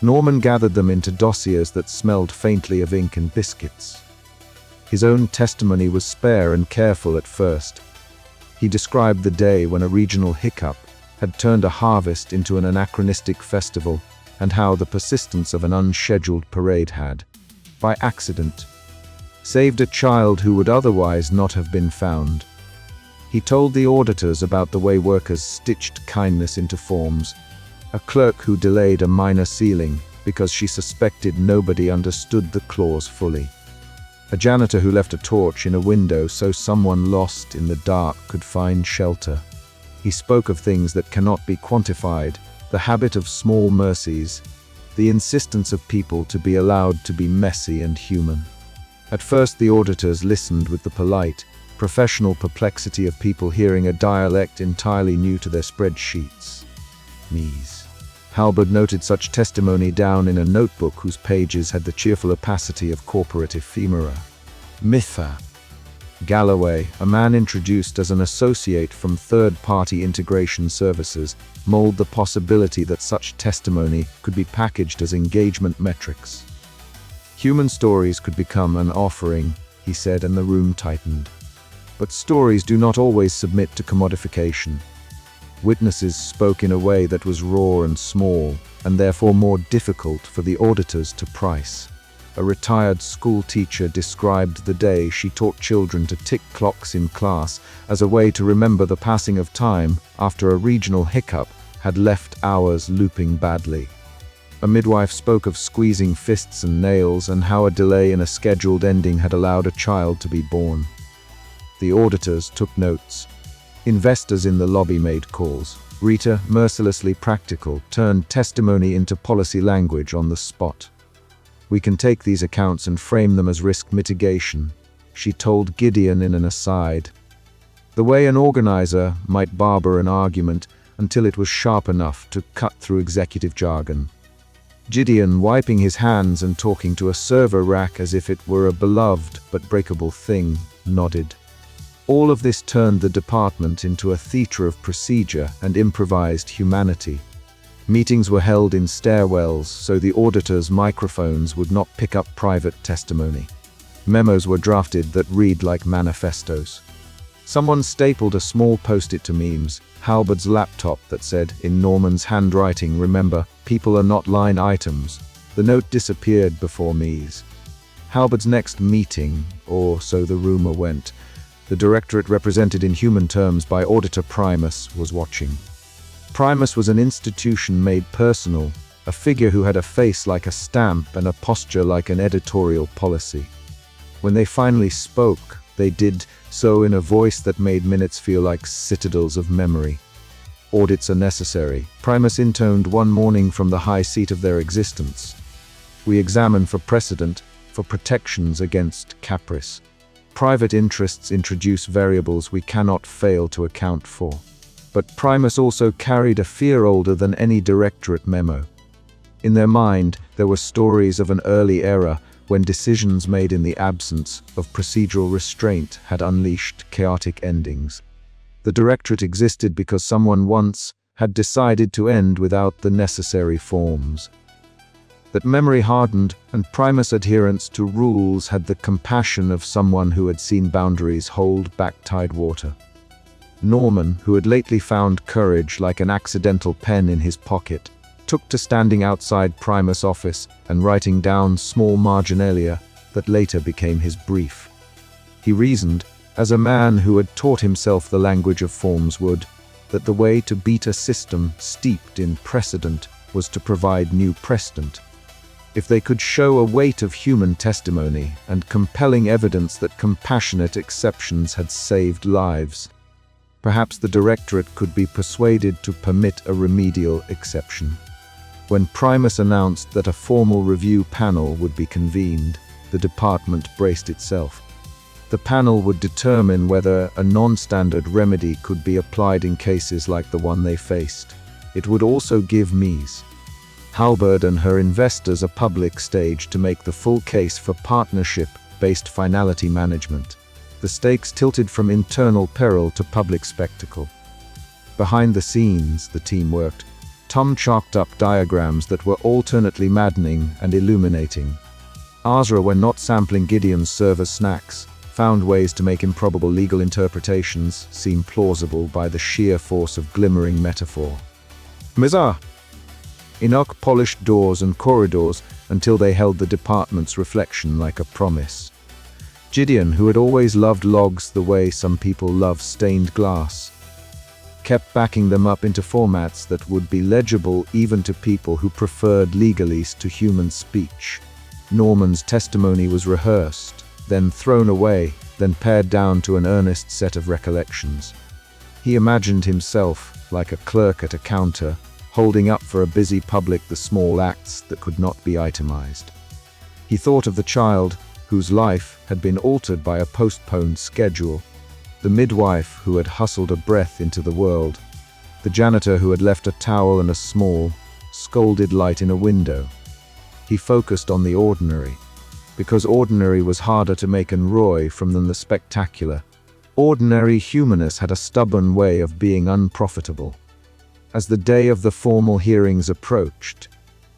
Norman gathered them into dossiers that smelled faintly of ink and biscuits. His own testimony was spare and careful at first. He described the day when a regional hiccup had turned a harvest into an anachronistic festival, and how the persistence of an unscheduled parade had, by accident, saved a child who would otherwise not have been found. He told the auditors about the way workers stitched kindness into forms, a clerk who delayed a minor sealing because she suspected nobody understood the clause fully, a janitor who left a torch in a window so someone lost in the dark could find shelter. He spoke of things that cannot be quantified, the habit of small mercies, the insistence of people to be allowed to be messy and human. At first the auditors listened with the polite, professional perplexity of people hearing a dialect entirely new to their spreadsheets. Mies. Halberd noted such testimony down in a notebook whose pages had the cheerful opacity of corporate ephemera. Mitha. Galloway, a man introduced as an associate from third-party integration services, mulled the possibility that such testimony could be packaged as engagement metrics. Human stories could become an offering, he said, and the room tightened. But stories do not always submit to commodification. Witnesses spoke in a way that was raw and small, and therefore more difficult for the auditors to price. A retired school teacher described the day she taught children to tick clocks in class as a way to remember the passing of time after a regional hiccup had left hours looping badly. A midwife spoke of squeezing fists and nails and how a delay in a scheduled ending had allowed a child to be born. The auditors took notes. Investors in the lobby made calls. Rita, mercilessly practical, turned testimony into policy language on the spot. "We can take these accounts and frame them as risk mitigation," she told Gideon in an aside. The way an organizer might barber an argument until it was sharp enough to cut through executive jargon. Gideon, wiping his hands and talking to a server rack as if it were a beloved but breakable thing, nodded. All of this turned the department into a theater of procedure and improvised humanity. Meetings were held in stairwells so the auditors' microphones would not pick up private testimony. Memos were drafted that read like manifestos. Someone stapled a small post-it to Memes, Halberd's laptop, that said, in Norman's handwriting, "Remember, people are not line items." The note disappeared before Mies. Halberd's next meeting, or so the rumor went, the directorate represented in human terms by Auditor Primus was watching. Primus was an institution made personal, a figure who had a face like a stamp and a posture like an editorial policy. When they finally spoke, They did so in a voice that made minutes feel like citadels of memory. Audits are necessary, Primus intoned one morning from the high seat of their existence. We examine for precedent, for protections against caprice. Private interests introduce variables we cannot fail to account for. But Primus also carried a fear older than any directorate memo. In their mind, there were stories of an early era when decisions made in the absence of procedural restraint had unleashed chaotic endings. The directorate existed because someone once had decided to end without the necessary forms. That memory hardened, and Primus' adherence to rules had the compassion of someone who had seen boundaries hold back tidewater. Norman, who had lately found courage like an accidental pen in his pocket, took to standing outside Primus' office and writing down small marginalia that later became his brief. He reasoned, as a man who had taught himself the language of forms would, that the way to beat a system steeped in precedent was to provide new precedent. If they could show a weight of human testimony and compelling evidence that compassionate exceptions had saved lives, perhaps the directorate could be persuaded to permit a remedial exception. When Primus announced that a formal review panel would be convened, the department braced itself. The panel would determine whether a non-standard remedy could be applied in cases like the one they faced. It would also give Ms. Halberd and her investors a public stage to make the full case for partnership-based finality management. The stakes tilted from internal peril to public spectacle. Behind the scenes, the team worked. Tom chalked up diagrams that were alternately maddening and illuminating. Azra, when not sampling Gideon's server's snacks, found ways to make improbable legal interpretations seem plausible by the sheer force of glimmering metaphor. Mizar! Enoch polished doors and corridors until they held the department's reflection like a promise. Gideon, who had always loved logs the way some people love stained glass, kept backing them up into formats that would be legible even to people who preferred legalese to human speech. Norman's testimony was rehearsed, then thrown away, then pared down to an earnest set of recollections. He imagined himself, like a clerk at a counter, holding up for a busy public the small acts that could not be itemized. He thought of the child whose life had been altered by a postponed schedule, the midwife who had hustled a breath into the world, the janitor who had left a towel and a small, scalded light in a window. He focused on the ordinary, because ordinary was harder to make and roy from than the spectacular. Ordinary humanness had a stubborn way of being unprofitable. As the day of the formal hearings approached,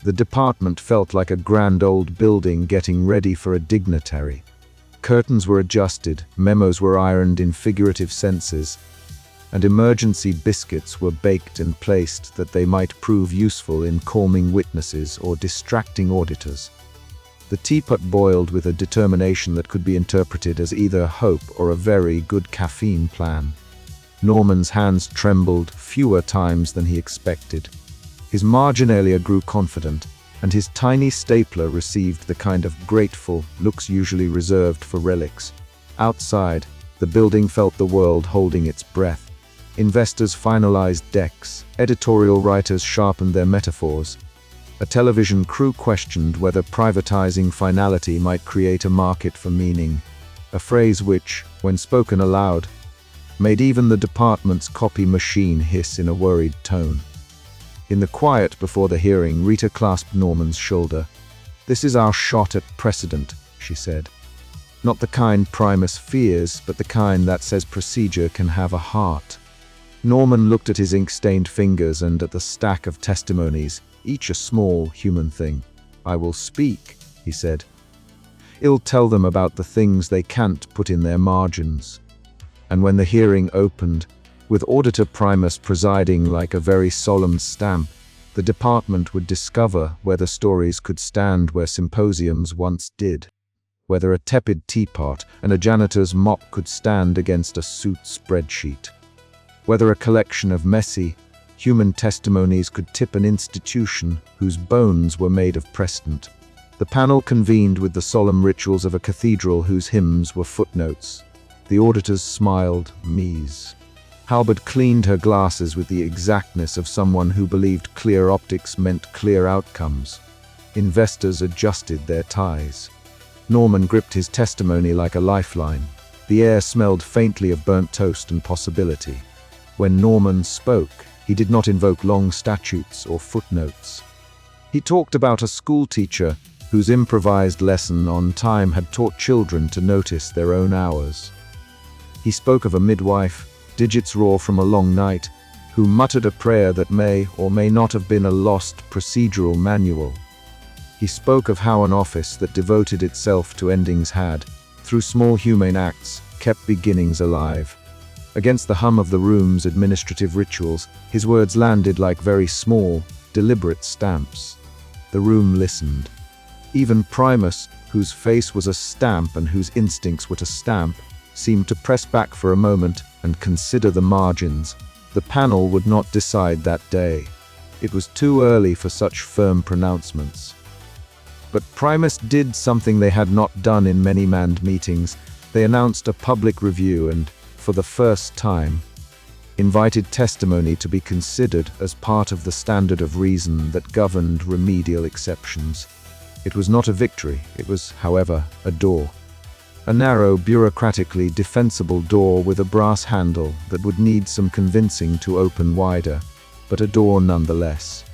the department felt like a grand old building getting ready for a dignitary. Curtains were adjusted, memos were ironed in figurative senses, and emergency biscuits were baked and placed that they might prove useful in calming witnesses or distracting auditors. The teapot boiled with a determination that could be interpreted as either hope or a very good caffeine plan. Norman's hands trembled fewer times than he expected. His marginalia grew confident, and his tiny stapler received the kind of grateful looks usually reserved for relics. Outside, the building felt the world holding its breath. Investors finalized decks, editorial writers sharpened their metaphors. A television crew questioned whether privatizing finality might create a market for meaning, a phrase which, when spoken aloud, made even the department's copy machine hiss in a worried tone. In the quiet before the hearing, Rita clasped Norman's shoulder. "This is our shot at precedent," she said. "Not the kind Primus fears, but the kind that says procedure can have a heart." Norman looked at his ink-stained fingers and at the stack of testimonies, each a small human thing. "I will speak," he said. "I'll tell them about the things they can't put in their margins." And when the hearing opened, with Auditor Primus presiding like a very solemn stamp, the department would discover whether stories could stand where symposiums once did, whether a tepid teapot and a janitor's mop could stand against a suit spreadsheet, whether a collection of messy, human testimonies could tip an institution whose bones were made of precedent. The panel convened with the solemn rituals of a cathedral whose hymns were footnotes. The auditors smiled, mise. Halbert cleaned her glasses with the exactness of someone who believed clear optics meant clear outcomes. Investors adjusted their ties. Norman gripped his testimony like a lifeline. The air smelled faintly of burnt toast and possibility. When Norman spoke, he did not invoke long statutes or footnotes. He talked about a schoolteacher whose improvised lesson on time had taught children to notice their own hours. He spoke of a midwife, digits raw from a long night, who muttered a prayer that may or may not have been a lost procedural manual. He spoke of how an office that devoted itself to endings had, through small humane acts, kept beginnings alive. Against the hum of the room's administrative rituals, his words landed like very small, deliberate stamps. The room listened. Even Primus, whose face was a stamp and whose instincts were to stamp, seemed to press back for a moment and consider the margins. The panel would not decide that day. It was too early for such firm pronouncements. But Primus did something they had not done in many manned meetings. They announced a public review and, for the first time, invited testimony to be considered as part of the standard of reason that governed remedial exceptions. It was not a victory, it was, however, a door. A narrow, bureaucratically defensible door with a brass handle that would need some convincing to open wider, but a door nonetheless.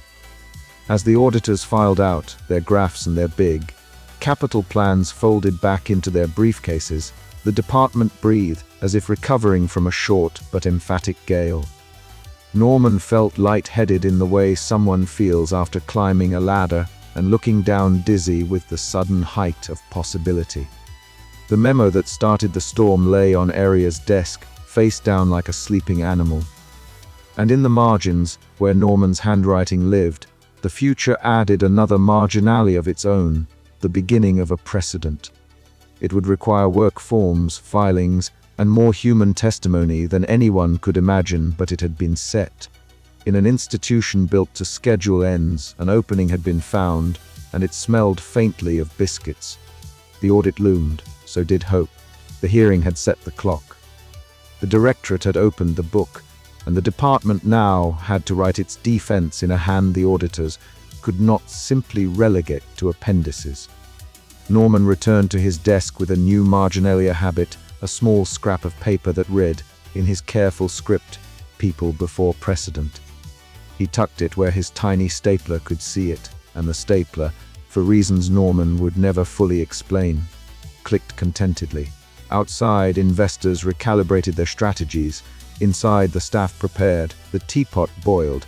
As the auditors filed out, their graphs and their big, capital plans folded back into their briefcases, the department breathed as if recovering from a short but emphatic gale. Norman felt light-headed in the way someone feels after climbing a ladder and looking down dizzy with the sudden height of possibility. The memo that started the storm lay on Aria's desk, face down like a sleeping animal. And in the margins, where Norman's handwriting lived, the future added another marginalia of its own, the beginning of a precedent. It would require work forms, filings, and more human testimony than anyone could imagine, but it had been set. In an institution built to schedule ends, an opening had been found, and it smelled faintly of biscuits. The audit loomed, so did hope. The hearing had set the clock. The directorate had opened the book, and the department now had to write its defense in a hand the auditors could not simply relegate to appendices. Norman returned to his desk with a new marginalia habit, a small scrap of paper that read, in his careful script, "People before precedent." He tucked it where his tiny stapler could see it, and the stapler, for reasons Norman would never fully explain, clicked contentedly. Outside, investors recalibrated their strategies. Inside, the staff prepared, the teapot boiled.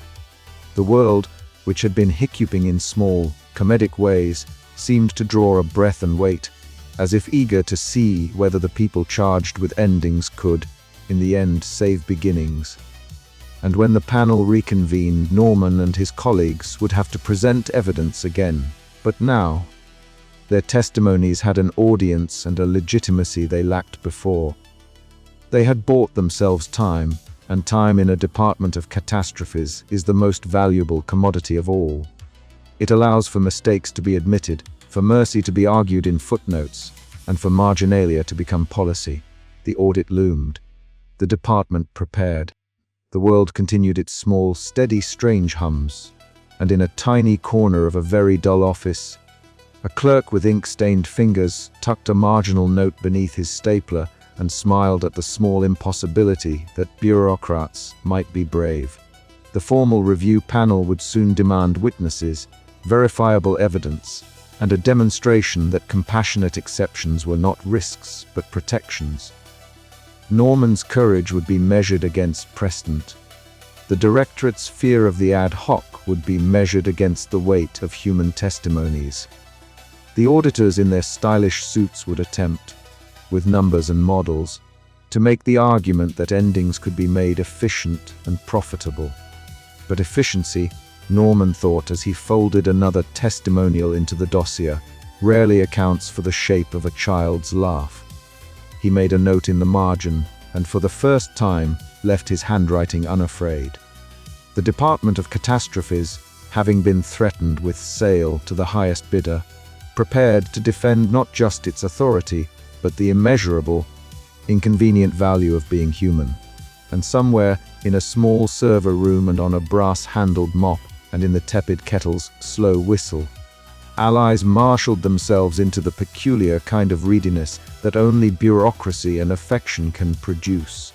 The world, which had been hiccuping in small, comedic ways, seemed to draw a breath and wait, as if eager to see whether the people charged with endings could, in the end, save beginnings. And when the panel reconvened, Norman and his colleagues would have to present evidence again. But now, their testimonies had an audience and a legitimacy they lacked before. They had bought themselves time, and time in a department of catastrophes is the most valuable commodity of all. It allows for mistakes to be admitted, for mercy to be argued in footnotes, and for marginalia to become policy. The audit loomed. The department prepared. The world continued its small, steady, strange hums. And in a tiny corner of a very dull office, a clerk with ink-stained fingers tucked a marginal note beneath his stapler and smiled at the small impossibility that bureaucrats might be brave. The formal review panel would soon demand witnesses, verifiable evidence, and a demonstration that compassionate exceptions were not risks but protections. Norman's courage would be measured against precedent. The directorate's fear of the ad hoc would be measured against the weight of human testimonies. The auditors in their stylish suits would attempt, with numbers and models, to make the argument that endings could be made efficient and profitable. But efficiency, Norman thought as he folded another testimonial into the dossier, rarely accounts for the shape of a child's laugh. He made a note in the margin, and for the first time left his handwriting unafraid. The Department of Catastrophes, having been threatened with sale to the highest bidder, prepared to defend not just its authority, but the immeasurable, inconvenient value of being human. And somewhere, in a small server room and on a brass-handled mop, and in the tepid kettle's slow whistle, allies marshaled themselves into the peculiar kind of readiness that only bureaucracy and affection can produce.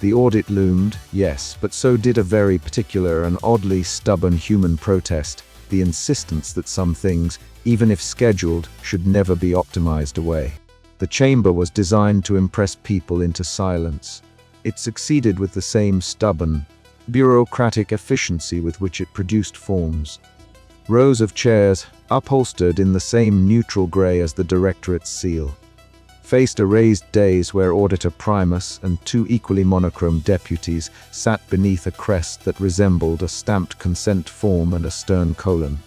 The audit loomed, yes, but so did a very particular and oddly stubborn human protest, the insistence that some things, even if scheduled, should never be optimized away. The chamber was designed to impress people into silence. It succeeded with the same stubborn, bureaucratic efficiency with which it produced forms. Rows of chairs, upholstered in the same neutral grey as the directorate's seal, faced a raised dais where Auditor Primus and two equally monochrome deputies sat beneath a crest that resembled a stamped consent form and a stern colon.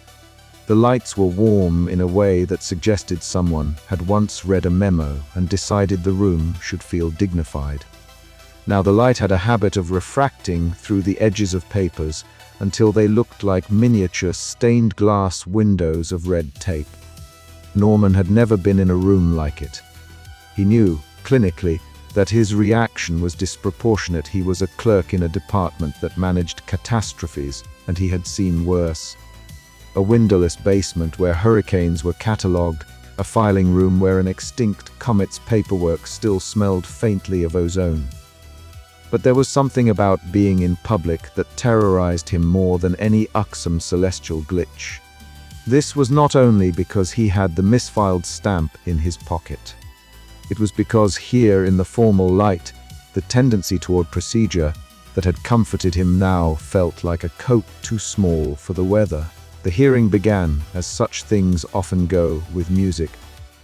The lights were warm in a way that suggested someone had once read a memo and decided the room should feel dignified. Now the light had a habit of refracting through the edges of papers until they looked like miniature stained glass windows of red tape. Norman had never been in a room like it. He knew, clinically, that his reaction was disproportionate. He was a clerk in a department that managed catastrophes, and he had seen worse. A windowless basement where hurricanes were catalogued, a filing room where an extinct comet's paperwork still smelled faintly of ozone. But there was something about being in public that terrorized him more than any uxum celestial glitch. This was not only because he had the misfiled stamp in his pocket. It was because here in the formal light, the tendency toward procedure that had comforted him now felt like a coat too small for the weather. The hearing began, as such things often go, with music,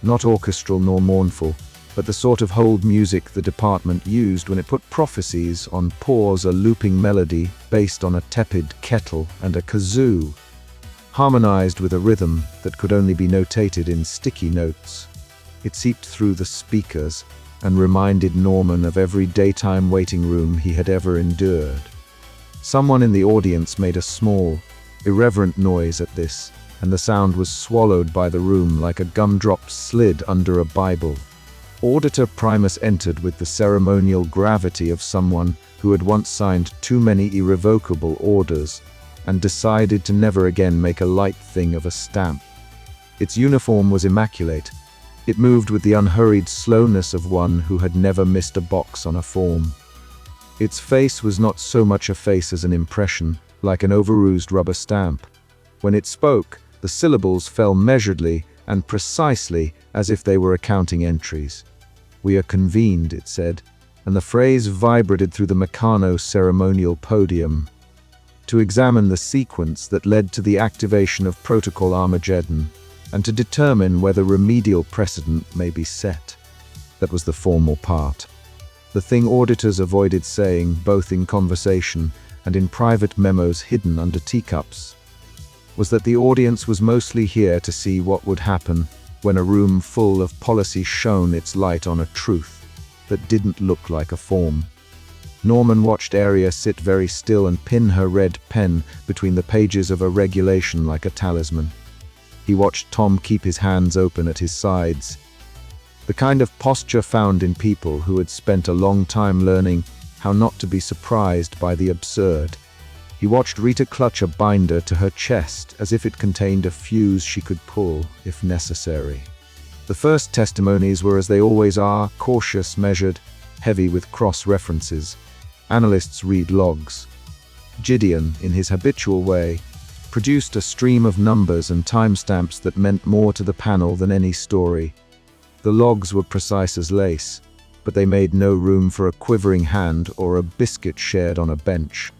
not orchestral nor mournful, but the sort of hold music the department used when it put prophecies on pause, a looping melody based on a tepid kettle and a kazoo, harmonized with a rhythm that could only be notated in sticky notes. It seeped through the speakers and reminded Norman of every daytime waiting room he had ever endured. Someone in the audience made a small, irreverent noise at this, and the sound was swallowed by the room like a gumdrop slid under a Bible. Auditor Primus entered with the ceremonial gravity of someone who had once signed too many irrevocable orders and decided to never again make a light thing of a stamp. Its uniform was immaculate. It moved with the unhurried slowness of one who had never missed a box on a form. Its face was not so much a face as an impression, like an overused rubber stamp. When it spoke, the syllables fell measuredly and precisely as if they were accounting entries. "We are convened," it said, and the phrase vibrated through the Meccano ceremonial podium, "to examine the sequence that led to the activation of Protocol Armageddon, and to determine whether remedial precedent may be set." That was the formal part. The thing auditors avoided saying, both in conversation and in private memos hidden under teacups, was that the audience was mostly here to see what would happen when a room full of policy shone its light on a truth that didn't look like a form. Norman watched Aria sit very still and pin her red pen between the pages of a regulation like a talisman. He watched Tom keep his hands open at his sides, the kind of posture found in people who had spent a long time learning how not to be surprised by the absurd. He watched Rita clutch a binder to her chest as if it contained a fuse she could pull, if necessary. The first testimonies were as they always are, cautious, measured, heavy with cross-references. Analysts read logs. Gideon, in his habitual way, produced a stream of numbers and timestamps that meant more to the panel than any story. The logs were precise as lace, but they made no room for a quivering hand or a biscuit shared on a bench.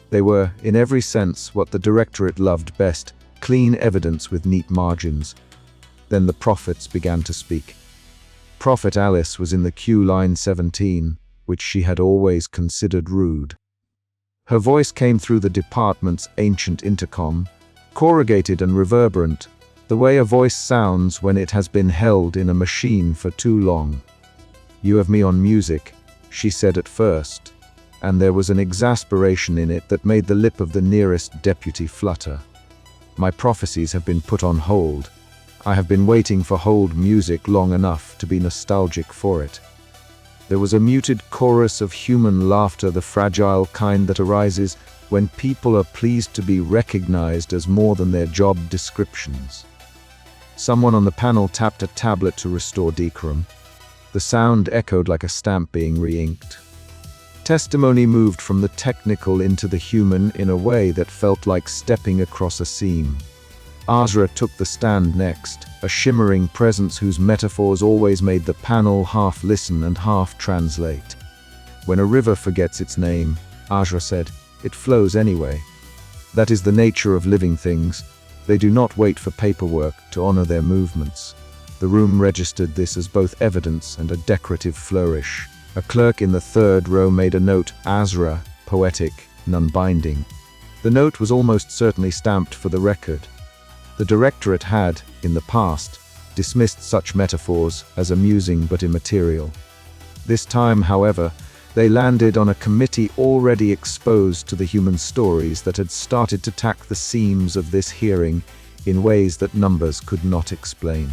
They were, in every sense, what the directorate loved best, clean evidence with neat margins. Then the prophets began to speak. Prophet Alice was in the queue line 17, which she had always considered rude. Her voice came through the department's ancient intercom, corrugated and reverberant, the way a voice sounds when it has been held in a machine for too long. "You have me on music," she said at first, and there was an exasperation in it that made the lip of the nearest deputy flutter. "My prophecies have been put on hold. I have been waiting for hold music long enough to be nostalgic for it." There was a muted chorus of human laughter, the fragile kind that arises when people are pleased to be recognized as more than their job descriptions. Someone on the panel tapped a tablet to restore decorum. The sound echoed like a stamp being re-inked. Testimony moved from the technical into the human in a way that felt like stepping across a seam. Azra took the stand next, a shimmering presence whose metaphors always made the panel half listen and half translate. When a river forgets its name, Azra said, it flows anyway. That is the nature of living things. They do not wait for paperwork to honor their movements. The room registered this as both evidence and a decorative flourish. A clerk in the third row made a note, Azra, poetic, non-binding. The note was almost certainly stamped for the record. The directorate had, in the past, dismissed such metaphors as amusing but immaterial. This time, however, they landed on a committee already exposed to the human stories that had started to tack the seams of this hearing in ways that numbers could not explain.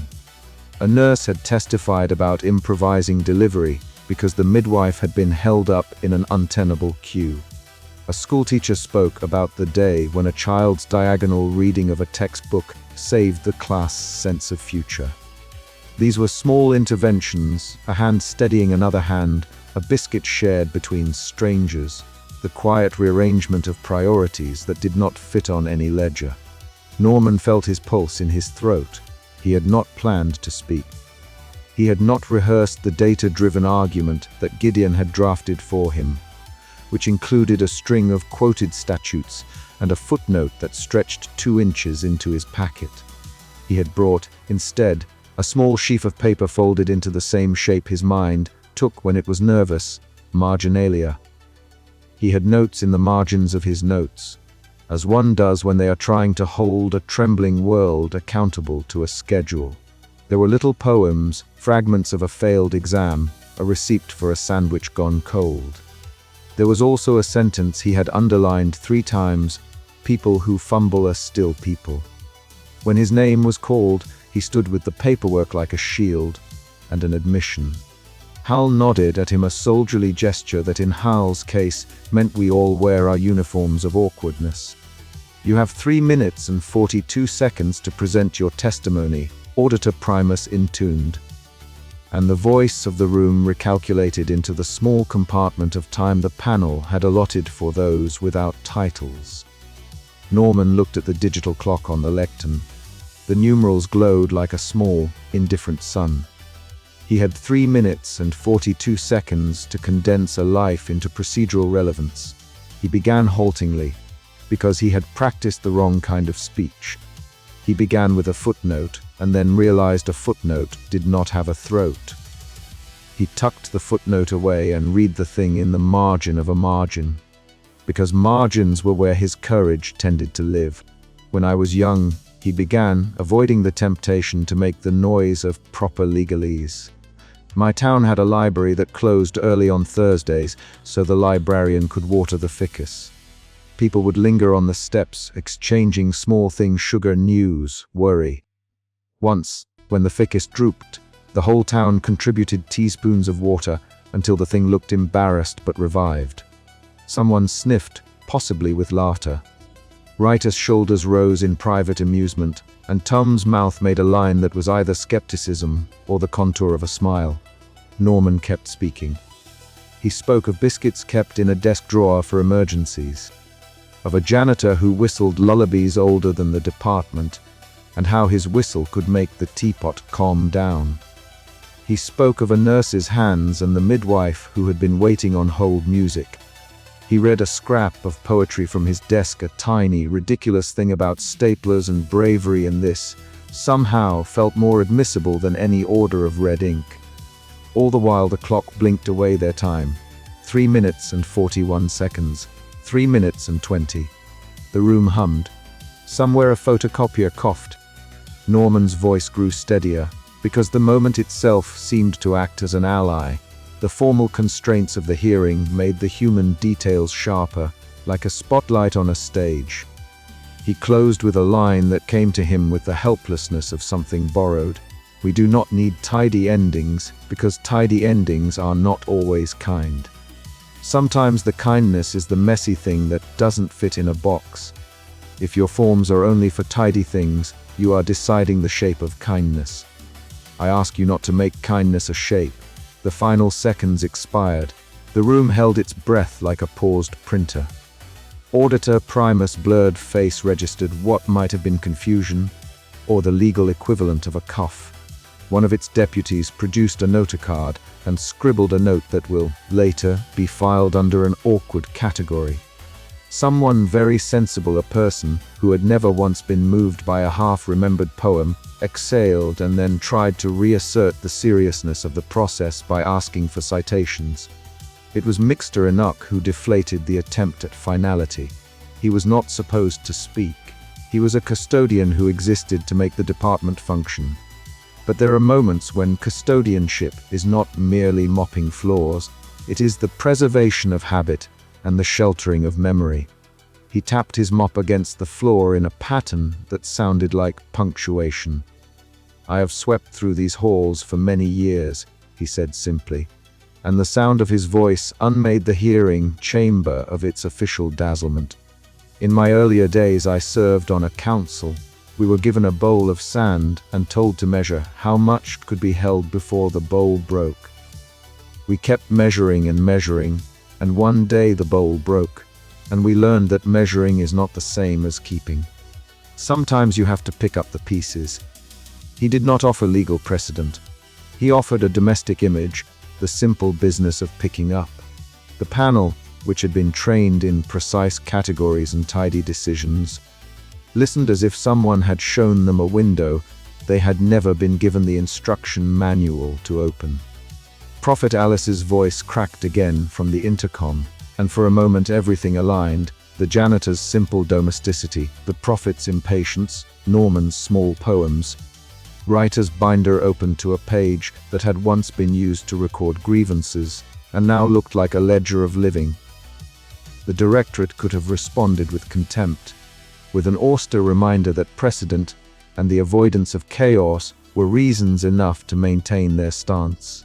A nurse had testified about improvising delivery because the midwife had been held up in an untenable queue. A schoolteacher spoke about the day when a child's diagonal reading of a textbook saved the class' sense of future. These were small interventions, a hand steadying another hand, a biscuit shared between strangers, the quiet rearrangement of priorities that did not fit on any ledger. Norman felt his pulse in his throat. He had not planned to speak. He had not rehearsed the data-driven argument that Gideon had drafted for him, which included a string of quoted statutes and a footnote that stretched 2 inches into his packet. He had brought, instead, a small sheaf of paper folded into the same shape his mind took when it was nervous, marginalia. He had notes in the margins of his notes, as one does when they are trying to hold a trembling world accountable to a schedule. There were little poems, fragments of a failed exam, a receipt for a sandwich gone cold. There was also a sentence he had underlined 3 times, people who fumble are still people. When his name was called, he stood with the paperwork like a shield and an admission. Hal nodded at him, a soldierly gesture that in Hal's case meant we all wear our uniforms of awkwardness. You have 3 minutes and 42 seconds to present your testimony, Auditor Primus intoned. And the voice of the room recalculated into the small compartment of time the panel had allotted for those without titles. Norman looked at the digital clock on the lectern. The numerals glowed like a small, indifferent sun. He had 3 minutes and 42 seconds to condense a life into procedural relevance. He began haltingly, because he had practiced the wrong kind of speech. He began with a footnote, and then realized a footnote did not have a throat. He tucked the footnote away and read the thing in the margin of a margin, because margins were where his courage tended to live. When I was young, he began, avoiding the temptation to make the noise of proper legalese. My town had a library that closed early on Thursdays, so the librarian could water the ficus. People would linger on the steps, exchanging small things, sugar, news, worry. Once, when the ficus drooped, the whole town contributed teaspoons of water until the thing looked embarrassed but revived. Someone sniffed, possibly with laughter. Ryta's shoulders rose in private amusement, and Tom's mouth made a line that was either skepticism or the contour of a smile. Norman kept speaking. He spoke of biscuits kept in a desk drawer for emergencies, of a janitor who whistled lullabies older than the department, and how his whistle could make the teapot calm down. He spoke of a nurse's hands and the midwife who had been waiting on hold music. He read a scrap of poetry from his desk, a tiny, ridiculous thing about staplers and bravery, and this, somehow, felt more admissible than any order of red ink. All the while the clock blinked away their time. 3 minutes and 41 seconds. 3 minutes and 20. The room hummed. Somewhere a photocopier coughed. Norman's voice grew steadier, because the moment itself seemed to act as an ally. The formal constraints of the hearing made the human details sharper, like a spotlight on a stage. He closed with a line that came to him with the helplessness of something borrowed. We do not need tidy endings because tidy endings are not always kind. Sometimes the kindness is the messy thing that doesn't fit in a box. If your forms are only for tidy things, you are deciding the shape of kindness. I ask you not to make kindness a shape. The final seconds expired. The room held its breath like a paused printer. Auditor Primus' blurred face registered what might have been confusion, or the legal equivalent of a cough. One of its deputies produced a notacard and scribbled a note that will, later, be filed under an awkward category. Someone very sensible, a person who had never once been moved by a half-remembered poem, exhaled and then tried to reassert the seriousness of the process by asking for citations. It was Mixter Enoch who deflated the attempt at finality. He was not supposed to speak. He was a custodian who existed to make the department function. But there are moments when custodianship is not merely mopping floors, it is the preservation of habit and the sheltering of memory. He tapped his mop against the floor in a pattern that sounded like punctuation. "I have swept through these halls for many years," he said simply, and the sound of his voice unmade the hearing chamber of its official dazzlement. "In my earlier days I served on a council. We were given a bowl of sand and told to measure how much could be held before the bowl broke. We kept measuring and measuring, and one day the bowl broke, and we learned that measuring is not the same as keeping. Sometimes you have to pick up the pieces." He did not offer legal precedent. He offered a domestic image, the simple business of picking up. The panel, which had been trained in precise categories and tidy decisions, listened as if someone had shown them a window they had never been given the instruction manual to open. Prophet Alice's voice cracked again from the intercom, and for a moment everything aligned: the janitor's simple domesticity, the prophet's impatience, Norman's small poems. Writer's binder opened to a page that had once been used to record grievances, and now looked like a ledger of living. The directorate could have responded with contempt, with an austere reminder that precedent and the avoidance of chaos were reasons enough to maintain their stance.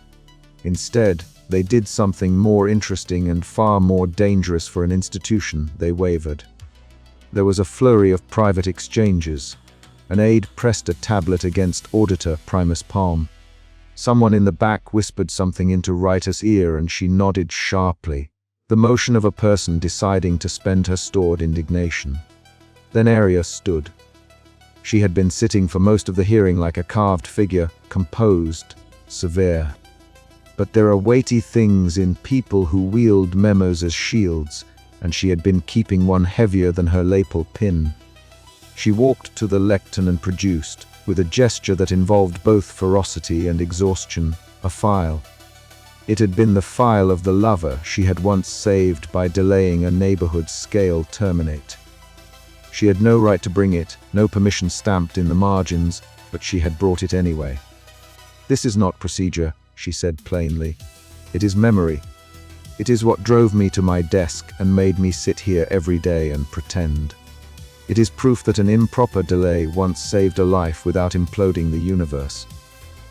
Instead, they did something more interesting and far more dangerous for an institution. They wavered. There was a flurry of private exchanges. An aide pressed a tablet against Auditor Primus' palm. Someone in the back whispered something into Writer's ear and she nodded sharply, the motion of a person deciding to spend her stored indignation. Then Aria stood. She had been sitting for most of the hearing like a carved figure, composed, severe. But there are weighty things in people who wield memos as shields, and she had been keeping one heavier than her lapel pin. She walked to the lectern and produced, with a gesture that involved both ferocity and exhaustion, a file. It had been the file of the lover she had once saved by delaying a neighborhood scale terminate. She had no right to bring it, no permission stamped in the margins, but she had brought it anyway. "This is not procedure," she said plainly. "It is memory. It is what drove me to my desk and made me sit here every day and pretend. It is proof that an improper delay once saved a life without imploding the universe."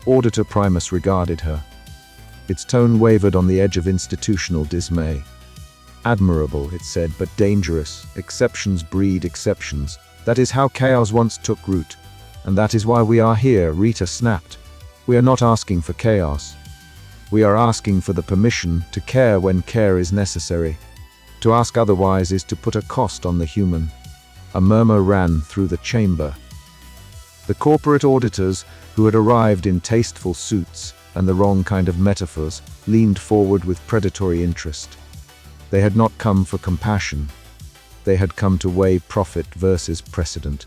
Auditor Primus regarded her. Its tone wavered on the edge of institutional dismay. "Admirable," it said, "but dangerous. Exceptions breed exceptions. That is how chaos once took root. And that is why we are here," Rita snapped. "We are not asking for chaos. We are asking for the permission to care when care is necessary. To ask otherwise is to put a cost on the human." A murmur ran through the chamber. The corporate auditors, who had arrived in tasteful suits and the wrong kind of metaphors, leaned forward with predatory interest. They had not come for compassion. They had come to weigh profit versus precedent.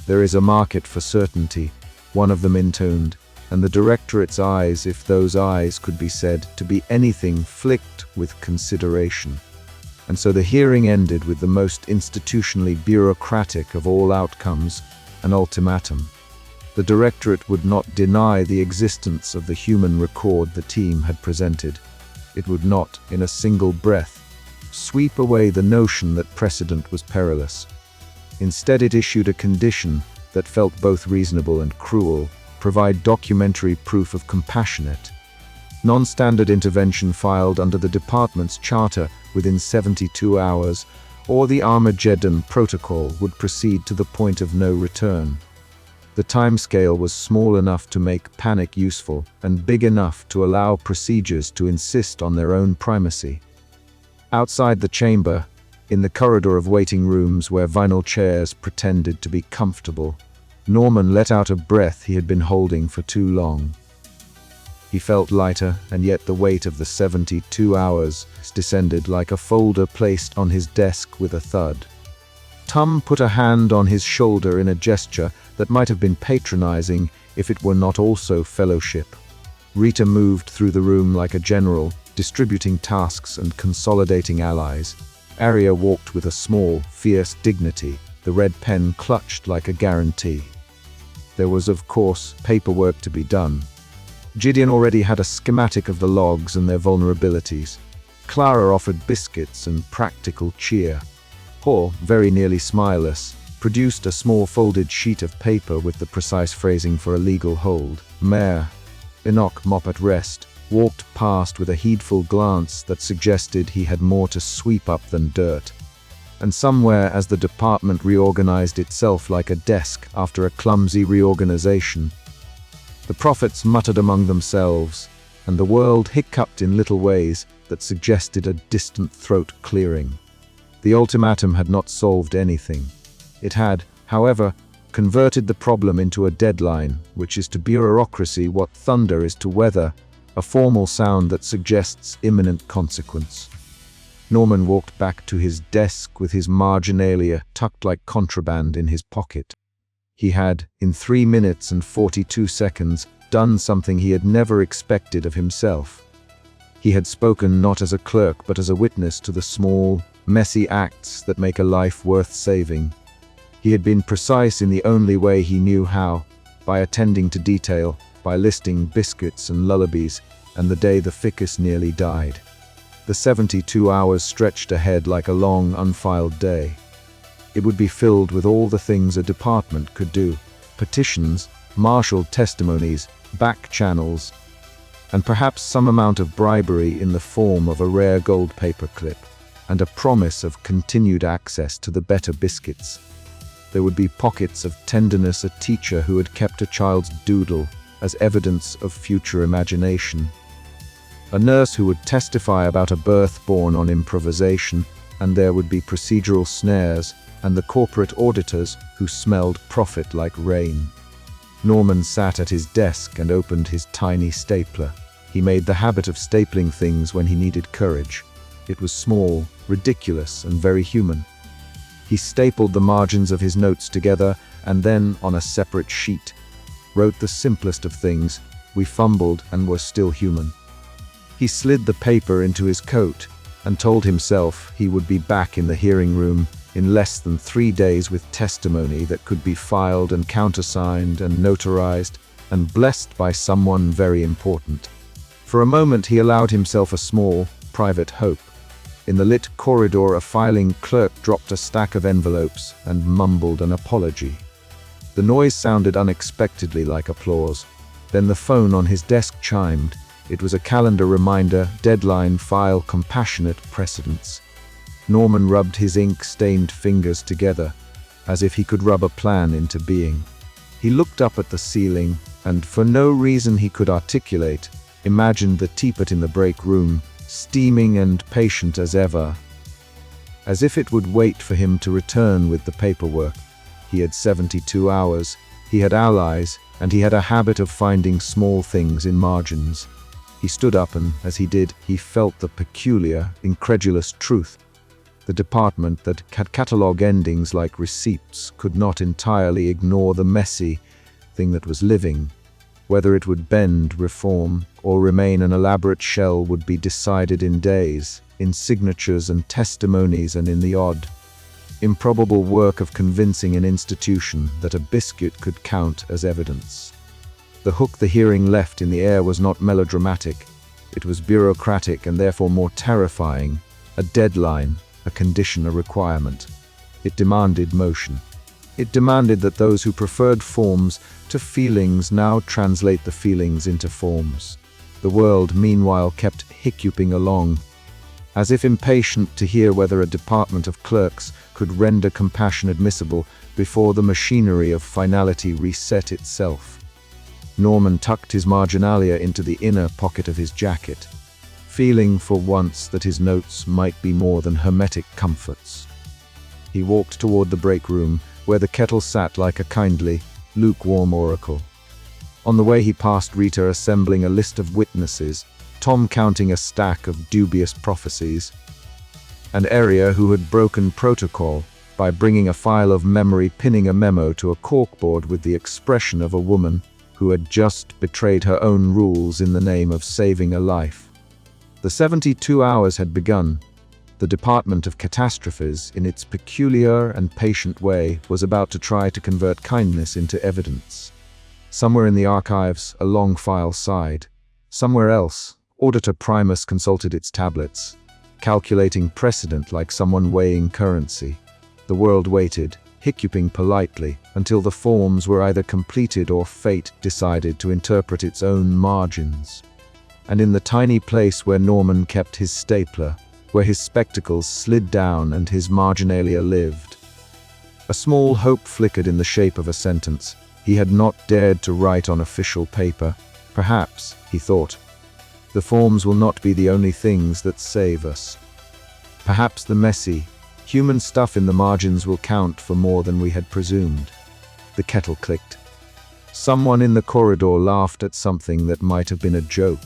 "There is a market for certainty," one of them intoned, and the directorate's eyes, if those eyes could be said to be anything, flicked with consideration. And so the hearing ended with the most institutionally bureaucratic of all outcomes, an ultimatum. The directorate would not deny the existence of the human record the team had presented. It would not, in a single breath, sweep away the notion that precedent was perilous. Instead, it issued a condition that felt both reasonable and cruel, provide documentary proof of compassionate, non-standard intervention filed under the department's charter within 72 hours, or the Armageddon Protocol would proceed to the point of no return. The timescale was small enough to make panic useful and big enough to allow procedures to insist on their own primacy. Outside the chamber, in the corridor of waiting rooms where vinyl chairs pretended to be comfortable, Norman let out a breath he had been holding for too long. He felt lighter, and yet the weight of the 72 hours descended like a folder placed on his desk with a thud. Tum put a hand on his shoulder in a gesture that might have been patronizing if it were not also fellowship. Rita moved through the room like a general, distributing tasks and consolidating allies. Arya walked with a small, fierce dignity, the red pen clutched like a guarantee. There was, of course, paperwork to be done. Gideon already had a schematic of the logs and their vulnerabilities. Clara offered biscuits and practical cheer. Hor, very nearly smileless, produced a small folded sheet of paper with the precise phrasing for a legal hold. Mayor, Enoch, mop at rest, walked past with a heedful glance that suggested he had more to sweep up than dirt. And somewhere, as the department reorganized itself like a desk after a clumsy reorganization, the prophets muttered among themselves, and the world hiccuped in little ways that suggested a distant throat clearing. The ultimatum had not solved anything. It had, however, converted the problem into a deadline, which is to bureaucracy what thunder is to weather, a formal sound that suggests imminent consequence. Norman walked back to his desk with his marginalia tucked like contraband in his pocket. He had, in 3 minutes and 42 seconds, done something he had never expected of himself. He had spoken not as a clerk but as a witness to the small, messy acts that make a life worth saving. He had been precise in the only way he knew how, by attending to detail, by listing biscuits and lullabies, and the day the ficus nearly died. The 72 hours stretched ahead like a long, unfiled day. It would be filled with all the things a department could do: petitions, marshaled testimonies, back channels, and perhaps some amount of bribery in the form of a rare gold paper clip, and a promise of continued access to the better biscuits. There would be pockets of tenderness, a teacher who had kept a child's doodle as evidence of future imagination, a nurse who would testify about a birth born on improvisation, and there would be procedural snares, and the corporate auditors who smelled profit like rain. Norman sat at his desk and opened his tiny stapler. He made the habit of stapling things when he needed courage. It was small, ridiculous, and very human. He stapled the margins of his notes together and then, on a separate sheet, wrote the simplest of things: "We fumbled and were still human." He slid the paper into his coat and told himself he would be back in the hearing room in less than 3 days with testimony that could be filed and countersigned and notarized and blessed by someone very important. For a moment he allowed himself a small, private hope. In the lit corridor, a filing clerk dropped a stack of envelopes and mumbled an apology. The noise sounded unexpectedly like applause. Then the phone on his desk chimed. It was a calendar reminder: deadline, file, compassionate precedence. Norman rubbed his ink-stained fingers together, as if he could rub a plan into being. He looked up at the ceiling, and for no reason he could articulate, imagined the teapot in the break room, steaming and patient as ever, as if it would wait for him to return with the paperwork. He had 72 hours, he had allies, and he had a habit of finding small things in margins. He stood up and, as he did, he felt the peculiar, incredulous truth. The department that had catalog endings like receipts could not entirely ignore the messy thing that was living. Whether it would bend, reform, or remain an elaborate shell would be decided in days, in signatures and testimonies, and in the odd, improbable work of convincing an institution that a biscuit could count as evidence. The hook the hearing left in the air was not melodramatic. It was bureaucratic and therefore more terrifying. A deadline, a condition, a requirement. It demanded motion. It demanded that those who preferred forms to feelings now translate the feelings into forms. The world, meanwhile, kept hiccuping along, as if impatient to hear whether a department of clerks could render compassion admissible before the machinery of finality reset itself. Norman tucked his marginalia into the inner pocket of his jacket, feeling for once that his notes might be more than hermetic comforts. He walked toward the break room, where the kettle sat like a kindly, lukewarm oracle. On the way he passed Rita assembling a list of witnesses, Tom counting a stack of dubious prophecies, and Aria, who had broken protocol by bringing a file of memory, pinning a memo to a corkboard with the expression of a woman who had just betrayed her own rules in the name of saving a life. The 72 hours had begun. The Department of Catastrophes, in its peculiar and patient way, was about to try to convert kindness into evidence. Somewhere in the archives, a long file sighed. Somewhere else, Auditor Primus consulted its tablets, calculating precedent like someone weighing currency. The world waited, hiccuping politely, until the forms were either completed or fate decided to interpret its own margins. And in the tiny place where Norman kept his stapler, where his spectacles slid down and his marginalia lived, a small hope flickered in the shape of a sentence he had not dared to write on official paper. Perhaps, he thought, the forms will not be the only things that save us. Perhaps the messy, human stuff in the margins will count for more than we had presumed. The kettle clicked. Someone in the corridor laughed at something that might have been a joke.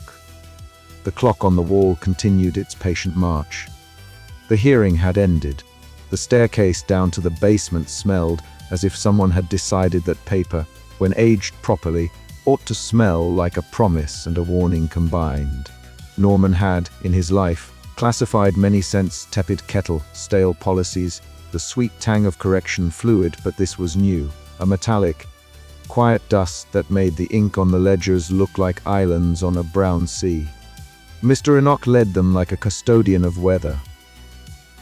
The clock on the wall continued its patient march. The hearing had ended. The staircase down to the basement smelled as if someone had decided that paper, when aged properly, ought to smell like a promise and a warning combined. Norman had, in his life, classified many scents: tepid kettle, stale policies, the sweet tang of correction fluid, but this was new, a metallic, quiet dust that made the ink on the ledgers look like islands on a brown sea. Mr. Enoch led them like a custodian of weather.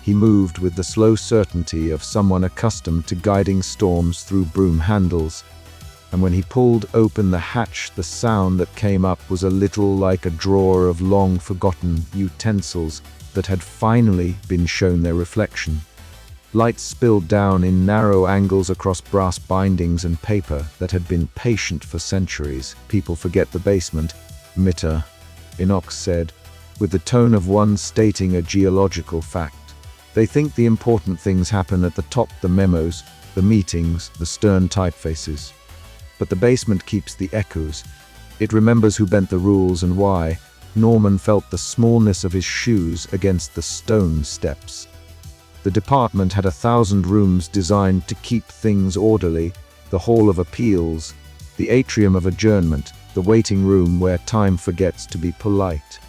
He moved with the slow certainty of someone accustomed to guiding storms through broom handles, and when he pulled open the hatch, the sound that came up was a little like a drawer of long-forgotten utensils that had finally been shown their reflection. Light spilled down in narrow angles across brass bindings and paper that had been patient for centuries. People forget the basement, Mitter, Enoch said, with the tone of one stating a geological fact. They think the important things happen at the top, the memos, the meetings, the stern typefaces. But the basement keeps the echoes. It remembers who bent the rules and why. Norman felt the smallness of his shoes against the stone steps. The department had 1,000 rooms designed to keep things orderly: the hall of appeals, the atrium of adjournment, the waiting room where time forgets to be polite.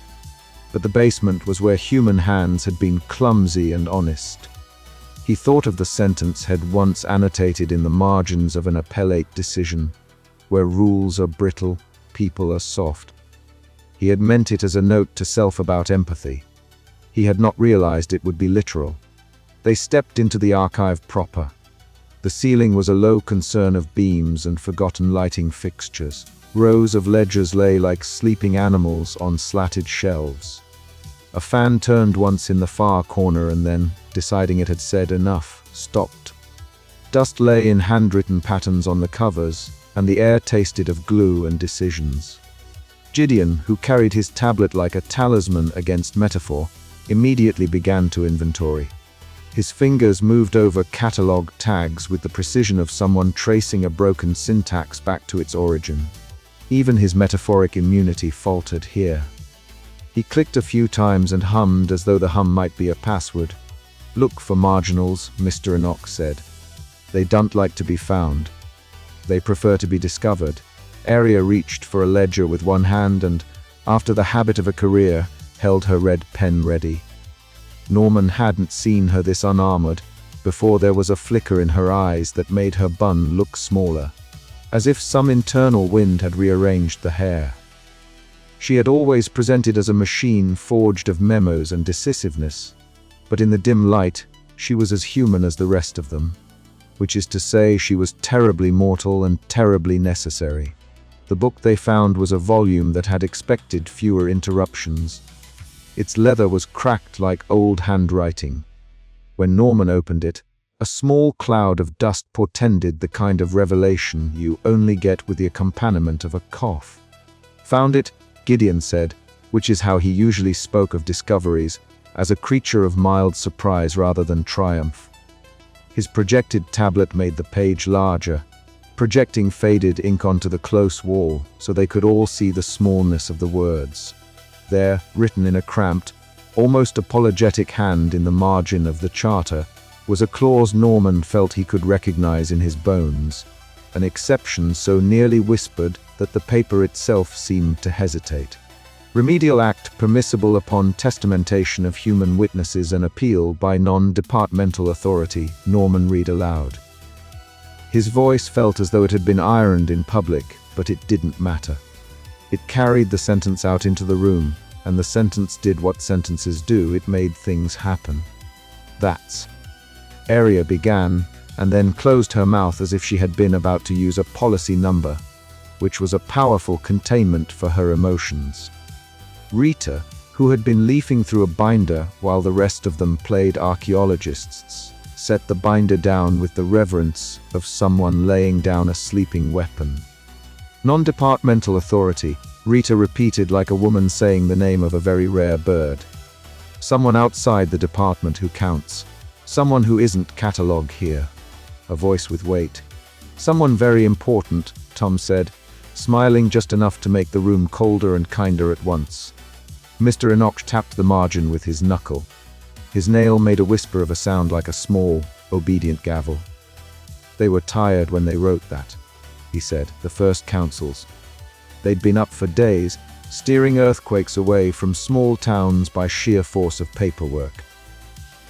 But the basement was where human hands had been clumsy and honest. He thought of the sentence had once annotated in the margins of an appellate decision: where rules are brittle, people are soft. He had meant it as a note to self about empathy. He had not realized it would be literal. They stepped into the archive proper. The ceiling was a low concern of beams and forgotten lighting fixtures. Rows of ledgers lay like sleeping animals on slatted shelves. A fan turned once in the far corner and then, deciding it had said enough, stopped. Dust lay in handwritten patterns on the covers, and the air tasted of glue and decisions. Gideon, who carried his tablet like a talisman against metaphor, immediately began to inventory. His fingers moved over catalog tags with the precision of someone tracing a broken syntax back to its origin. Even his metaphoric immunity faltered here. He clicked a few times and hummed as though the hum might be a password. "Look for marginals," Mr. Enoch said. "They don't like to be found. They prefer to be discovered." Aria reached for a ledger with one hand and, after the habit of a career, held her red pen ready. Norman hadn't seen her this unarmored before. There was a flicker in her eyes that made her bun look smaller, as if some internal wind had rearranged the hair. She had always presented as a machine forged of memos and decisiveness, but in the dim light, she was as human as the rest of them. which is to say she was terribly mortal and terribly necessary. The book they found was a volume that had expected fewer interruptions. Its leather was cracked like old handwriting. When Norman opened it, a small cloud of dust portended the kind of revelation you only get with the accompaniment of a cough. "Found it," Gideon said, which is how he usually spoke of discoveries, as a creature of mild surprise rather than triumph. His projected tablet made the page larger, projecting faded ink onto the close wall so they could all see the smallness of the words. There, written in a cramped, almost apologetic hand in the margin of the charter, was a clause Norman felt he could recognize in his bones, an exception so nearly whispered that the paper itself seemed to hesitate. "Remedial act permissible upon testamentation of human witnesses and appeal by non-departmental authority," Norman read aloud. His voice felt as though it had been ironed in public, but it didn't matter. It carried the sentence out into the room, and the sentence did what sentences do: it made things happen. "That's..." Aria began, and then closed her mouth as if she had been about to use a policy number, which was a powerful containment for her emotions. Rita, who had been leafing through a binder while the rest of them played archaeologists, set the binder down with the reverence of someone laying down a sleeping weapon. "Non-departmental authority," Rita repeated like a woman saying the name of a very rare bird. "Someone outside the department who counts. Someone who isn't catalogued here." A voice with weight. "Someone very important," Tom said, smiling just enough to make the room colder and kinder at once. Mr. Enoch tapped the margin with his knuckle. His nail made a whisper of a sound like a small, obedient gavel. "They were tired when they wrote that," he said, "the first councils. They'd been up for days, steering earthquakes away from small towns by sheer force of paperwork.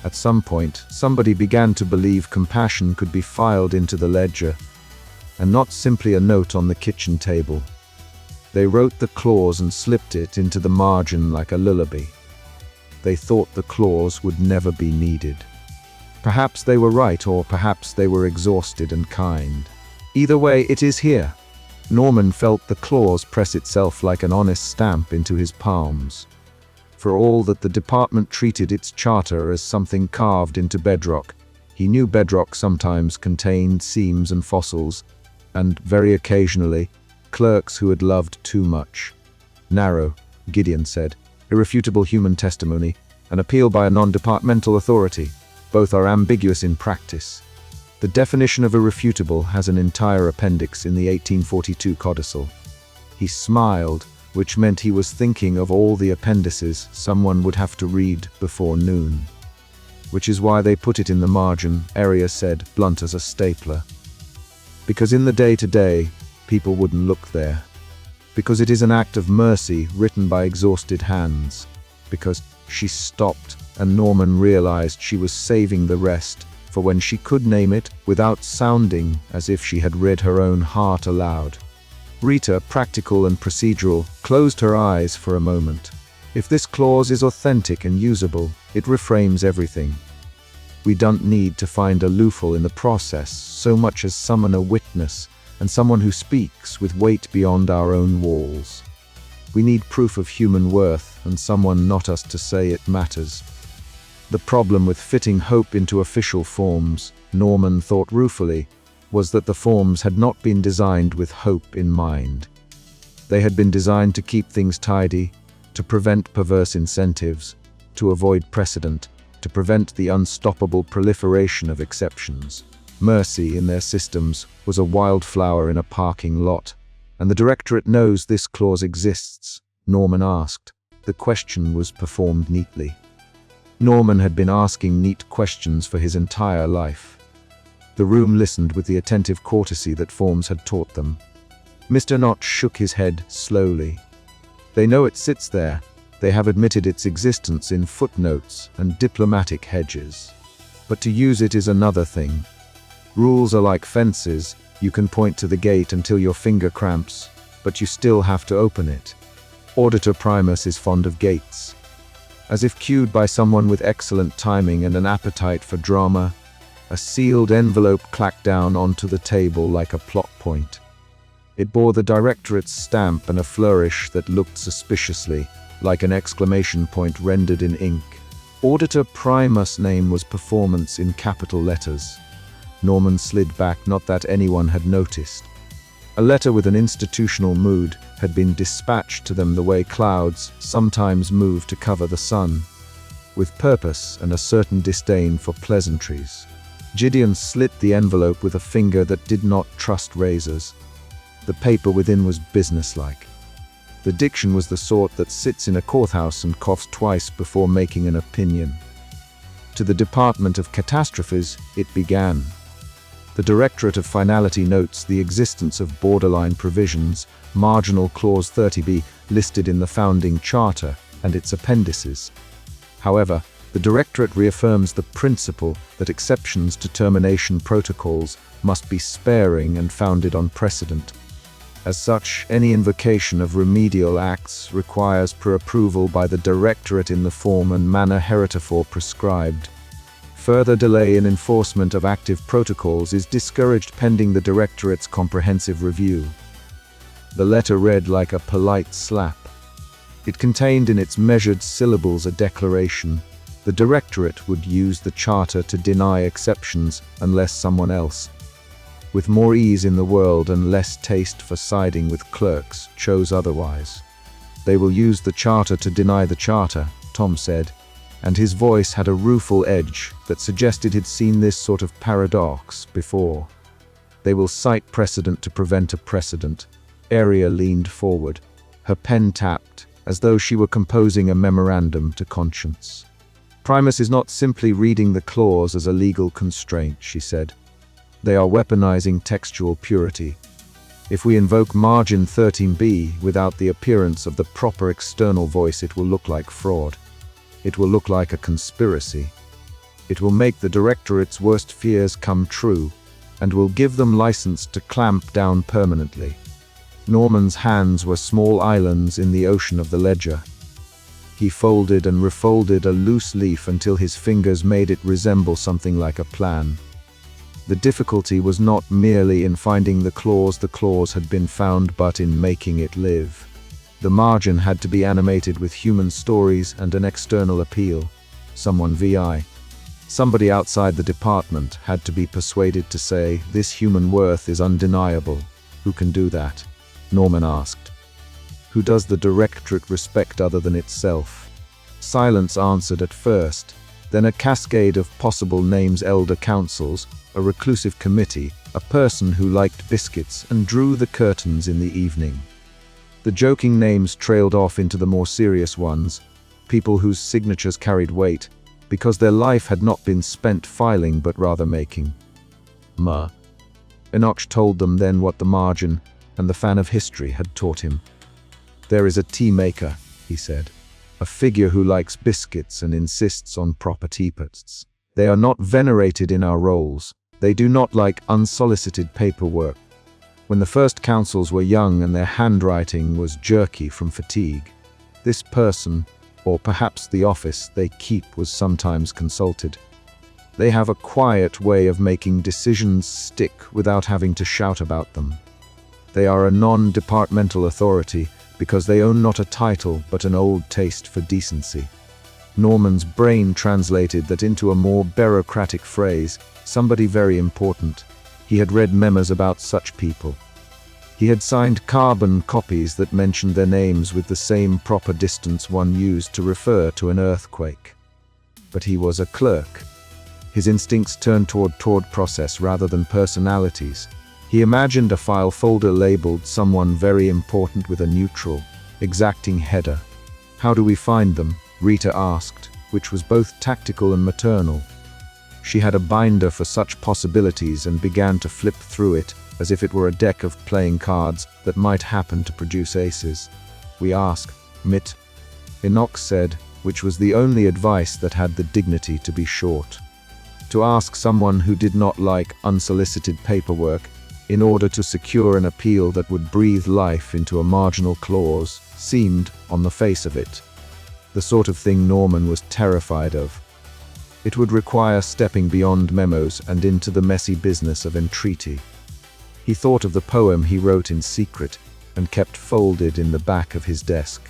At some point, somebody began to believe compassion could be filed into the ledger, and not simply a note on the kitchen table. They wrote the clause and slipped it into the margin like a lullaby. They thought the clause would never be needed. Perhaps they were right, or perhaps they were exhausted and kind. Either way, it is here." Norman felt the clause press itself like an honest stamp into his palms. For all that the department treated its charter as something carved into bedrock, he knew bedrock sometimes contained seams and fossils, and, very occasionally, clerks who had loved too much. "Narrow," Gideon said, "irrefutable human testimony, an appeal by a non-departmental authority. Both are ambiguous in practice." The definition of irrefutable has an entire appendix in the 1842 codicil. He smiled, which meant he was thinking of all the appendices someone would have to read before noon. "Which is why they put it in the margin," Aria said, blunt as a stapler. "Because in the day-to-day, people wouldn't look there. Because it is an act of mercy written by exhausted hands. Because..." She stopped, and Norman realized she was saving the rest for when she could name it without sounding as if she had read her own heart aloud. Rita, practical and procedural, closed her eyes for a moment. "If this clause is authentic and usable, it reframes everything. We don't need to find a loophole in the process so much as summon a witness, and someone who speaks with weight beyond our own walls. We need proof of human worth, and someone not us to say it matters." The problem with fitting hope into official forms, Norman thought ruefully, was that the forms had not been designed with hope in mind. They had been designed to keep things tidy, to prevent perverse incentives, to avoid precedent, to prevent the unstoppable proliferation of exceptions. Mercy in their systems was a wildflower in a parking lot. "And the Directorate knows this clause exists?" Norman asked. The question was performed neatly. Norman had been asking neat questions for his entire life. The room listened with the attentive courtesy that forms had taught them. Mr. Notch shook his head slowly. "They know it sits there. They have admitted its existence in footnotes and diplomatic hedges. But to use it is another thing. Rules are like fences. You can point to the gate until your finger cramps, but you still have to open it. Auditor Primus is fond of gates." As if cued by someone with excellent timing and an appetite for drama, A sealed envelope clacked down onto the table like a plot point. It bore the directorate's stamp and a flourish that looked suspiciously like an exclamation point rendered in ink. Auditor Primus' name was Performance in capital letters. Norman slid back, not that anyone had noticed. A letter with an institutional mood had been dispatched to them the way clouds sometimes move to cover the sun, with purpose and a certain disdain for pleasantries. Gideon slit the envelope with a finger that did not trust razors. The paper within was businesslike. The diction was the sort that sits in a courthouse and coughs twice before making an opinion. To the Department of Catastrophes, it began. The Directorate of Finality notes the existence of borderline provisions, marginal clause 30b, listed in the founding charter and its appendices. However, the Directorate reaffirms the principle that exceptions to termination protocols must be sparing and founded on precedent. As such, any invocation of remedial acts requires pre-approval by the Directorate in the form and manner heretofore prescribed. Further delay in enforcement of active protocols is discouraged pending the Directorate's comprehensive review. The letter read like a polite slap. It contained in its measured syllables a declaration. The Directorate would use the Charter to deny exceptions unless someone else, with more ease in the world and less taste for siding with clerks, chose otherwise. They will use the Charter to deny the Charter, Tom said, and his voice had a rueful edge that suggested he'd seen this sort of paradox before. They will cite precedent to prevent a precedent. Aria leaned forward. Her pen tapped, as though she were composing a memorandum to conscience. Primus is not simply reading the clause as a legal constraint, she said. They are weaponizing textual purity. If we invoke margin 13b without the appearance of the proper external voice, it will look like fraud. It will look like a conspiracy. It will make the Directorate's worst fears come true, and will give them license to clamp down permanently. Norman's hands were small islands in the ocean of the ledger. He folded and refolded a loose leaf until his fingers made it resemble something like a plan. The difficulty was not merely in finding the clause had been found, but in making it live. The margin had to be animated with human stories and an external appeal. Somebody outside the department had to be persuaded to say, this human worth is undeniable. Who can do that? Norman asked. Who does the Directorate respect other than itself? Silence answered at first, then a cascade of possible names: elder councils, a reclusive committee, a person who liked biscuits and drew the curtains in the evening. The joking names trailed off into the more serious ones, people whose signatures carried weight, because their life had not been spent filing but rather making. Enoch told them then what the margin and the fan of history had taught him. There is a tea maker, he said, a figure who likes biscuits and insists on proper teapots. They are not venerated in our rolls. They do not like unsolicited paperwork. When the first councils were young and their handwriting was jerky from fatigue, this person, or perhaps the office they keep, was sometimes consulted. They have a quiet way of making decisions stick without having to shout about them. They are a non-departmental authority because they own not a title but an old taste for decency. Norman's brain translated that into a more bureaucratic phrase, somebody very important. He had read memos about such people. He had signed carbon copies that mentioned their names with the same proper distance one used to refer to an earthquake. But he was a clerk. His instincts turned toward process rather than personalities. He imagined a file folder labeled someone very important with a neutral, exacting header. How do we find them? Rita asked, which was both tactical and maternal. She had a binder for such possibilities and began to flip through it as if it were a deck of playing cards that might happen to produce aces. We ask, Mitt, Enoch said, which was the only advice that had the dignity to be short. To ask someone who did not like unsolicited paperwork in order to secure an appeal that would breathe life into a marginal clause seemed, on the face of it, the sort of thing Norman was terrified of. It would require stepping beyond memos and into the messy business of entreaty. He thought of the poem he wrote in secret and kept folded in the back of his desk.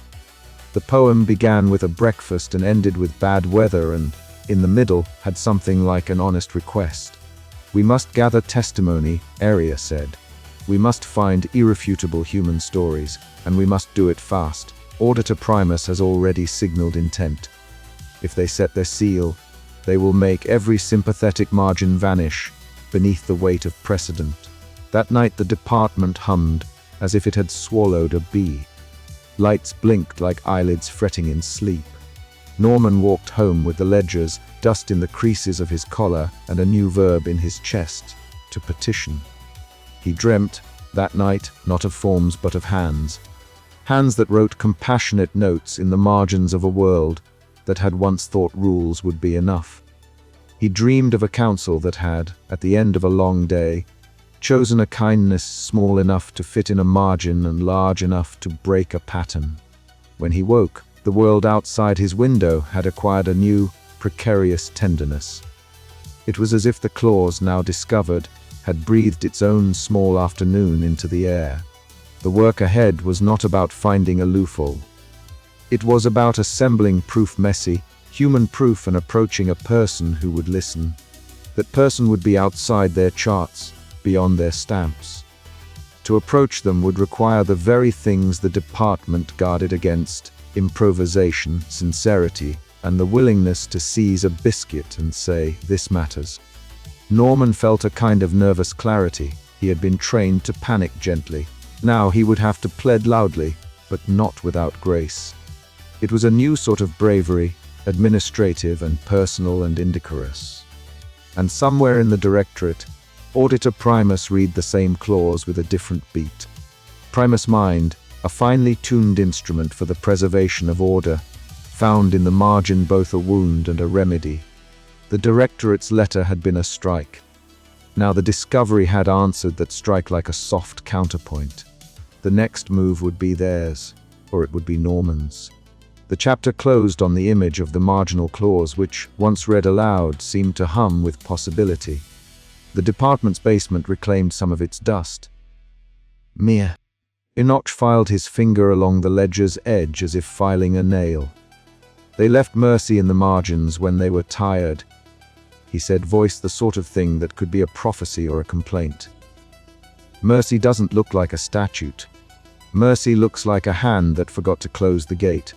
The poem began with a breakfast and ended with bad weather, and, in the middle, had something like an honest request. "We must gather testimony," Arya said. "We must find irrefutable human stories, and we must do it fast. Auditor Primus has already signaled intent. If they set their seal, they will make every sympathetic margin vanish beneath the weight of precedent." That night the department hummed as if it had swallowed a bee. Lights blinked like eyelids fretting in sleep. Norman walked home with the ledgers, dust in the creases of his collar, and a new verb in his chest: to petition. He dreamt, that night, not of forms but of hands. Hands that wrote compassionate notes in the margins of a world that had once thought rules would be enough. He dreamed of a council that had, at the end of a long day, chosen a kindness small enough to fit in a margin and large enough to break a pattern. When he woke, the world outside his window had acquired a new, precarious tenderness. It was as if the clause, now discovered, had breathed its own small afternoon into the air. The work ahead was not about finding a loophole. It was about assembling proof, messy, human proof, and approaching a person who would listen. That person would be outside their charts, beyond their stamps. To approach them would require the very things the department guarded against: improvisation, sincerity, and the willingness to seize a biscuit and say, "This matters." Norman felt a kind of nervous clarity. He had been trained to panic gently. Now he would have to plead loudly, but not without grace. It was a new sort of bravery, administrative and personal and indecorous. And somewhere in the directorate, Auditor Primus read the same clause with a different beat. Primus Mind, a finely tuned instrument for the preservation of order, found in the margin both a wound and a remedy. The directorate's letter had been a strike. Now the discovery had answered that strike like a soft counterpoint. The next move would be theirs, or it would be Norman's. The chapter closed on the image of the marginal clause which, once read aloud, seemed to hum with possibility. The department's basement reclaimed some of its dust. Mere. Enoch filed his finger along the ledger's edge as if filing a nail. "They left mercy in the margins when they were tired," he said, voice the sort of thing that could be a prophecy or a complaint. "Mercy doesn't look like a statute. Mercy looks like a hand that forgot to close the gate."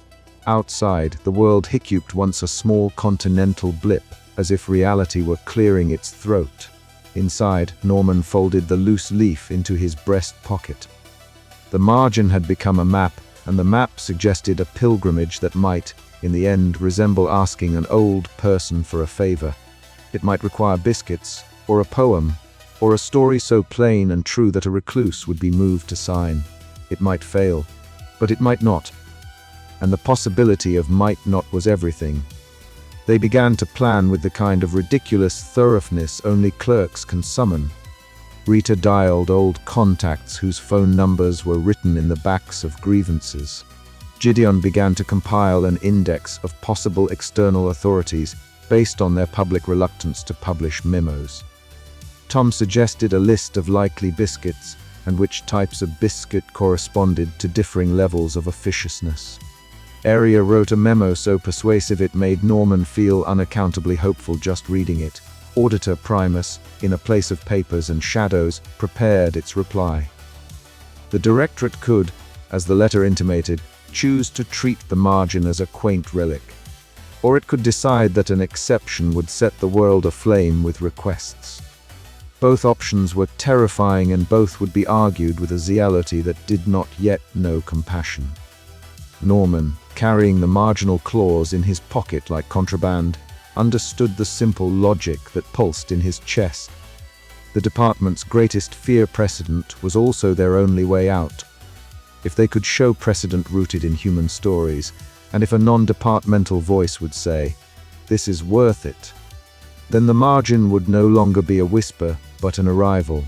Outside, the world hiccuped once a small continental blip, as if reality were clearing its throat. Inside, Norman folded the loose leaf into his breast pocket. The margin had become a map, and the map suggested a pilgrimage that might, in the end, resemble asking an old person for a favor. It might require biscuits, or a poem, or a story so plain and true that a recluse would be moved to sign. It might fail, but it might not. And the possibility of might not was everything. They began to plan with the kind of ridiculous thoroughness only clerks can summon. Rita dialed old contacts whose phone numbers were written in the backs of grievances. Gideon began to compile an index of possible external authorities based on their public reluctance to publish memos. Tom suggested a list of likely biscuits and which types of biscuit corresponded to differing levels of officiousness. Arya wrote a memo so persuasive it made Norman feel unaccountably hopeful just reading it. Auditor Primus, in a place of papers and shadows, prepared its reply. The directorate could, as the letter intimated, choose to treat the margin as a quaint relic. Or it could decide that an exception would set the world aflame with requests. Both options were terrifying, and both would be argued with a zealotry that did not yet know compassion. Norman, carrying the marginal clause in his pocket like contraband, understood the simple logic that pulsed in his chest. The department's greatest fear precedent was also their only way out. If they could show precedent rooted in human stories, and if a non-departmental voice would say, "This is worth it," then the margin would no longer be a whisper, but an arrival.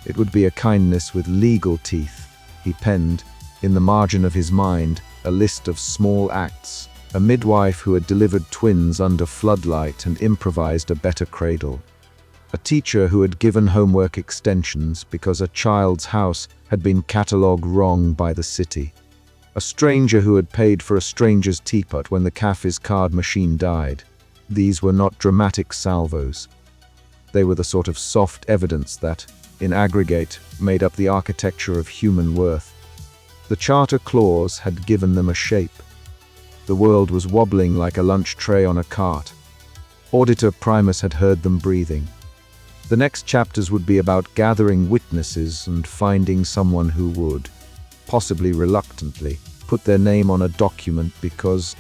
It would be a kindness with legal teeth. He penned, in the margin of his mind, a list of small acts, a midwife who had delivered twins under floodlight and improvised a better cradle, a teacher who had given homework extensions because a child's house had been catalogued wrong by the city, a stranger who had paid for a stranger's teapot when the cafe's card machine died. These were not dramatic salvos. They were the sort of soft evidence that, in aggregate, made up the architecture of human worth. The charter clause had given them a shape. The world was wobbling like a lunch tray on a cart. Auditor Primus had heard them breathing. The next chapters would be about gathering witnesses and finding someone who would, possibly reluctantly, put their name on a document because,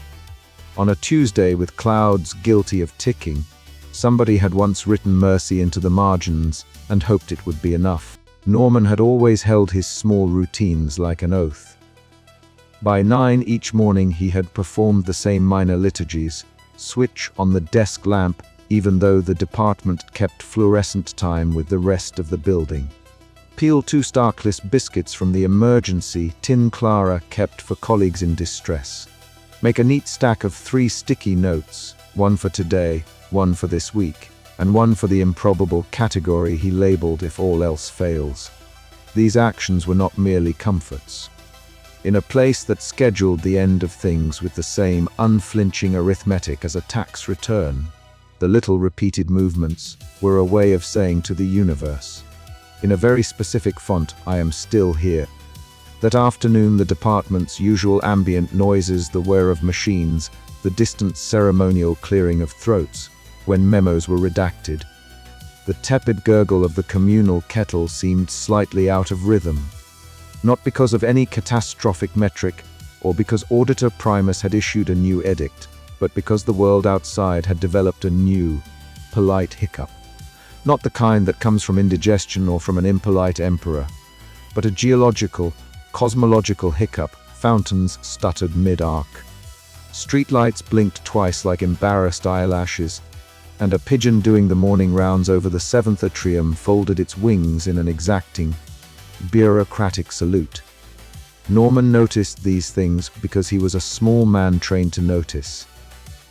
on a Tuesday with clouds guilty of ticking, somebody had once written mercy into the margins and hoped it would be enough. Norman had always held his small routines like an oath. By 9 each morning he had performed the same minor liturgies, switch on the desk lamp even though the department kept fluorescent time with the rest of the building. Peel 2 Starkless biscuits from the emergency tin Clara kept for colleagues in distress. Make a neat stack of 3 sticky notes, one for today, one for this week, and one for the improbable category he labeled if all else fails. These actions were not merely comforts. In a place that scheduled the end of things with the same unflinching arithmetic as a tax return, the little repeated movements were a way of saying to the universe, in a very specific font, I am still here. That afternoon the department's usual ambient noises, the whir of machines, the distant ceremonial clearing of throats, when memos were redacted. The tepid gurgle of the communal kettle seemed slightly out of rhythm. Not because of any catastrophic metric, or because Auditor Primus had issued a new edict, but because the world outside had developed a new, polite hiccup. Not the kind that comes from indigestion or from an impolite emperor, but a geological, cosmological hiccup. Fountains stuttered mid-arc. Streetlights blinked twice like embarrassed eyelashes, and a pigeon doing the morning rounds over the 7th atrium folded its wings in an exacting, bureaucratic salute. Norman noticed these things because he was a small man trained to notice.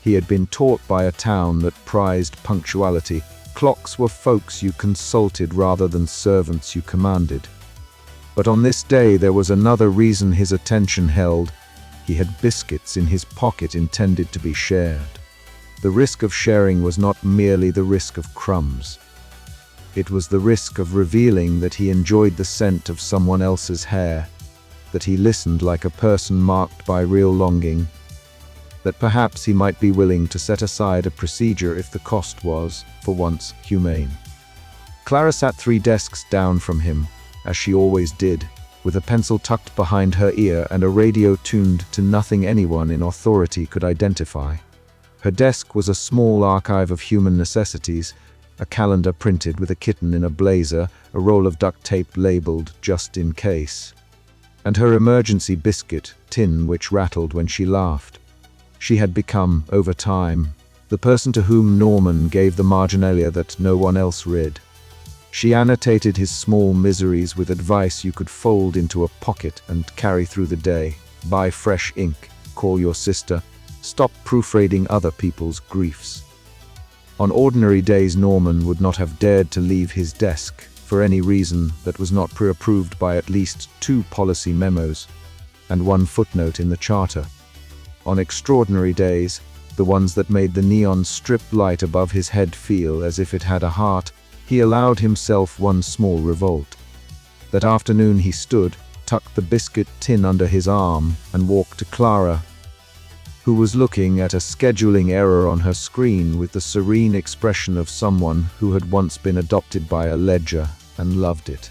He had been taught by a town that prized punctuality. Clocks were folks you consulted rather than servants you commanded. But on this day there was another reason his attention held. He had biscuits in his pocket intended to be shared. The risk of sharing was not merely the risk of crumbs. It was the risk of revealing that he enjoyed the scent of someone else's hair, that he listened like a person marked by real longing, that perhaps he might be willing to set aside a procedure if the cost was, for once, humane. Clara sat 3 desks down from him, as she always did, with a pencil tucked behind her ear and a radio tuned to nothing anyone in authority could identify. Her desk was a small archive of human necessities, a calendar printed with a kitten in a blazer, a roll of duct tape labeled "just in case," and her emergency biscuit tin which rattled when she laughed. She had become, over time, the person to whom Norman gave the marginalia that no one else read. She annotated his small miseries with advice you could fold into a pocket and carry through the day. Buy fresh ink, call your sister, stop proofreading other people's griefs. On ordinary days Norman would not have dared to leave his desk for any reason that was not pre-approved by at least 2 policy memos and 1 footnote in the charter. On extraordinary days, the ones that made the neon strip light above his head feel as if it had a heart, he allowed himself one small revolt. That afternoon he stood, tucked the biscuit tin under his arm, and walked to Clara, who was looking at a scheduling error on her screen with the serene expression of someone who had once been adopted by a ledger and loved it.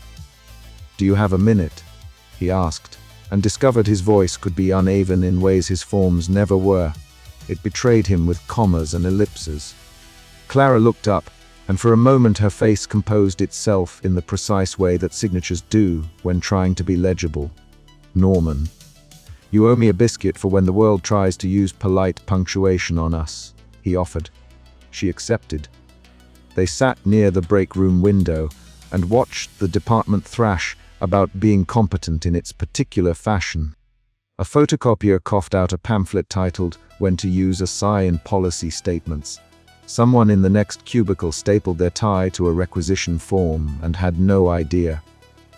"Do you have a minute?" he asked, and discovered his voice could be uneven in ways his forms never were. It betrayed him with commas and ellipses. Clara looked up, and for a moment her face composed itself in the precise way that signatures do when trying to be legible. "Norman, you owe me a biscuit for when the world tries to use polite punctuation on us," he offered. She accepted. They sat near the break room window and watched the department thrash about being competent in its particular fashion. A photocopier coughed out a pamphlet titled, "When to Use a Sigh in Policy Statements." Someone in the next cubicle stapled their tie to a requisition form and had no idea.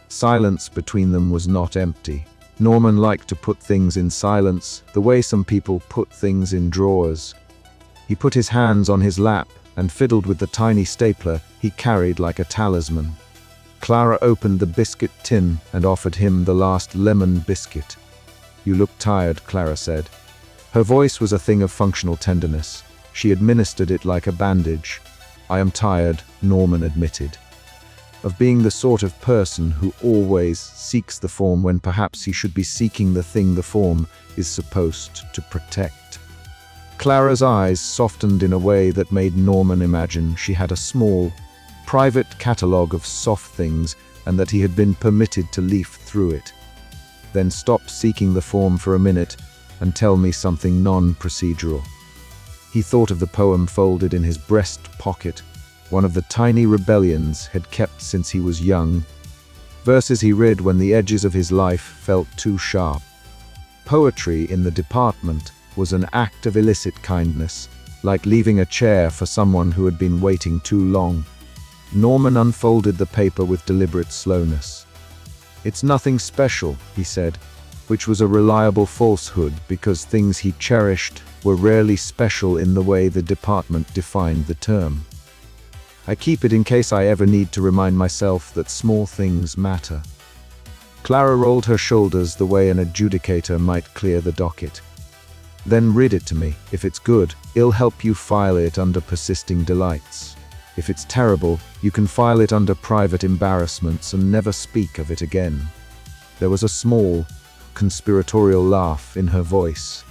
Silence between them was not empty. Norman liked to put things in silence, the way some people put things in drawers. He put his hands on his lap and fiddled with the tiny stapler he carried like a talisman. Clara opened the biscuit tin and offered him the last lemon biscuit. "You look tired," Clara said. Her voice was a thing of functional tenderness. She administered it like a bandage. "I am tired," Norman admitted. Of being the sort of person who always seeks the form when perhaps he should be seeking the thing the form is supposed to protect. Clara's eyes softened in a way that made Norman imagine she had a small, private catalogue of soft things and that he had been permitted to leaf through it. "Then stop seeking the form for a minute and tell me something non-procedural." He thought of the poem folded in his breast pocket, one of the tiny rebellions he'd kept since he was young, verses he read when the edges of his life felt too sharp. Poetry in the department was an act of illicit kindness, like leaving a chair for someone who had been waiting too long. Norman unfolded the paper with deliberate slowness. "It's nothing special," he said, which was a reliable falsehood because things he cherished were rarely special in the way the department defined the term. "I keep it in case I ever need to remind myself that small things matter." Clara rolled her shoulders the way an adjudicator might clear the docket. "Then read it to me. If it's good, it'll help you file it under persisting delights. If it's terrible, you can file it under private embarrassments and never speak of it again." There was a small, conspiratorial laugh in her voice.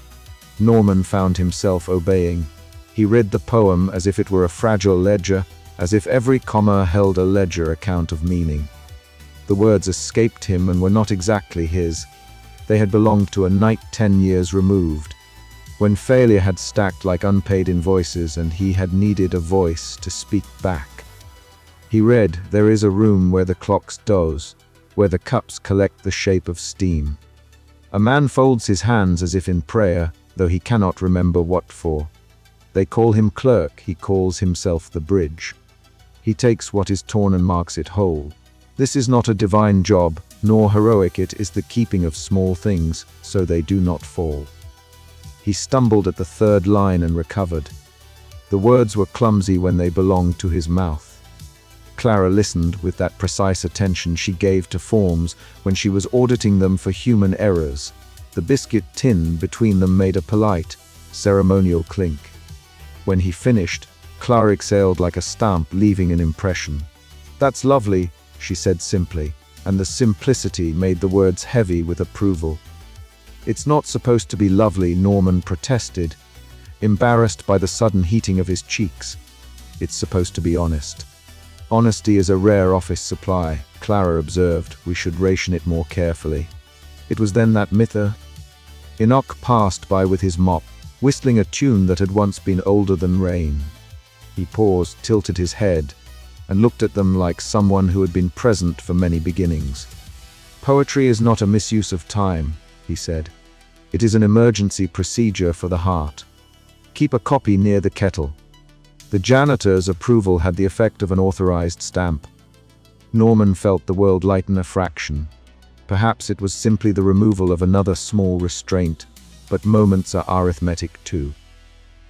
Norman found himself obeying. He read the poem as if it were a fragile ledger, as if every comma held a ledger account of meaning. The words escaped him and were not exactly his. They had belonged to a night 10 years removed, when failure had stacked like unpaid invoices and he had needed a voice to speak back. He read, "There is a room where the clocks doze, where the cups collect the shape of steam. A man folds his hands as if in prayer, though he cannot remember what for. They call him clerk, he calls himself the bridge. He takes what is torn and marks it whole. This is not a divine job, nor heroic. It is the keeping of small things, so they do not fall." He stumbled at the third line and recovered. The words were clumsy when they belonged to his mouth. Clara listened with that precise attention she gave to forms when she was auditing them for human errors. The biscuit tin between them made a polite, ceremonial clink. When he finished, Clara exhaled like a stamp, leaving an impression. "That's lovely," she said simply, and the simplicity made the words heavy with approval. "It's not supposed to be lovely," Norman protested, embarrassed by the sudden heating of his cheeks. "It's supposed to be honest." "Honesty is a rare office supply," Clara observed. "We should ration it more carefully." It was then that Enoch passed by with his mop, whistling a tune that had once been older than rain. He paused, tilted his head, and looked at them like someone who had been present for many beginnings. "Poetry is not a misuse of time," he said. "It is an emergency procedure for the heart. Keep a copy near the kettle." The janitor's approval had the effect of an authorized stamp. Norman felt the world lighten a fraction. Perhaps it was simply the removal of another small restraint, but moments are arithmetic too.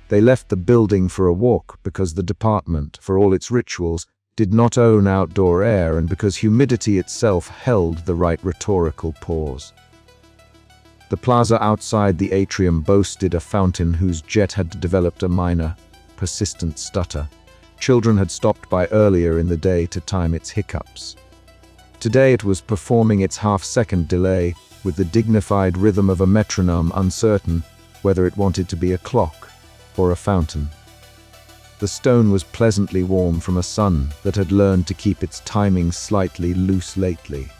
They left the building for a walk because the department, for all its rituals, did not own outdoor air and because humidity itself held the right rhetorical pause. The plaza outside the atrium boasted a fountain whose jet had developed a minor, persistent stutter. Children had stopped by earlier in the day to time its hiccups. Today it was performing its half-second delay with the dignified rhythm of a metronome, uncertain whether it wanted to be a clock or a fountain. The stone was pleasantly warm from a sun that had learned to keep its timing slightly loose lately.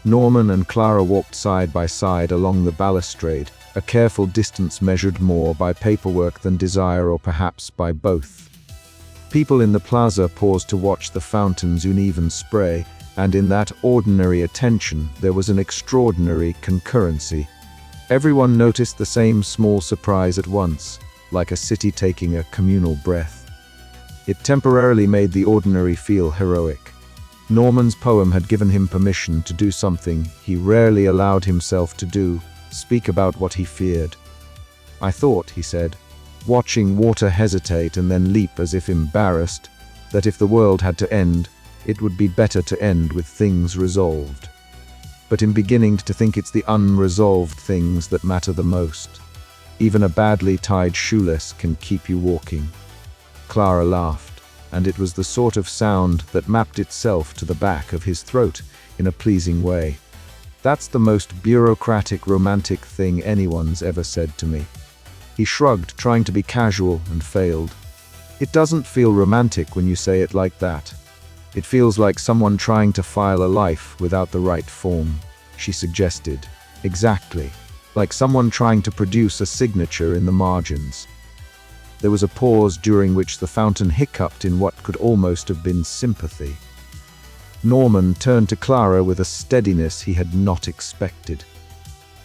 Norman and Clara walked side by side along the balustrade, a careful distance measured more by paperwork than desire, or perhaps by both. People in the plaza paused to watch the fountain's uneven spray, and in that ordinary attention there was an extraordinary concurrency. Everyone noticed the same small surprise at once, like a city taking a communal breath. It temporarily made the ordinary feel heroic. Norman's poem had given him permission to do something he rarely allowed himself to do, speak about what he feared. "I thought," he said, watching water hesitate and then leap as if embarrassed, "that if the world had to end, it would be better to end with things resolved. But in beginning to think it's the unresolved things that matter the most. Even a badly tied shoelace can keep you walking." Clara laughed, and it was the sort of sound that mapped itself to the back of his throat in a pleasing way. "That's the most bureaucratic, romantic thing anyone's ever said to me." He shrugged, trying to be casual, and failed. "It doesn't feel romantic when you say it like that. It feels like someone trying to file a life without the right form," she suggested. "Exactly. Like someone trying to produce a signature in the margins." There was a pause during which the fountain hiccuped in what could almost have been sympathy. Norman turned to Clara with a steadiness he had not expected.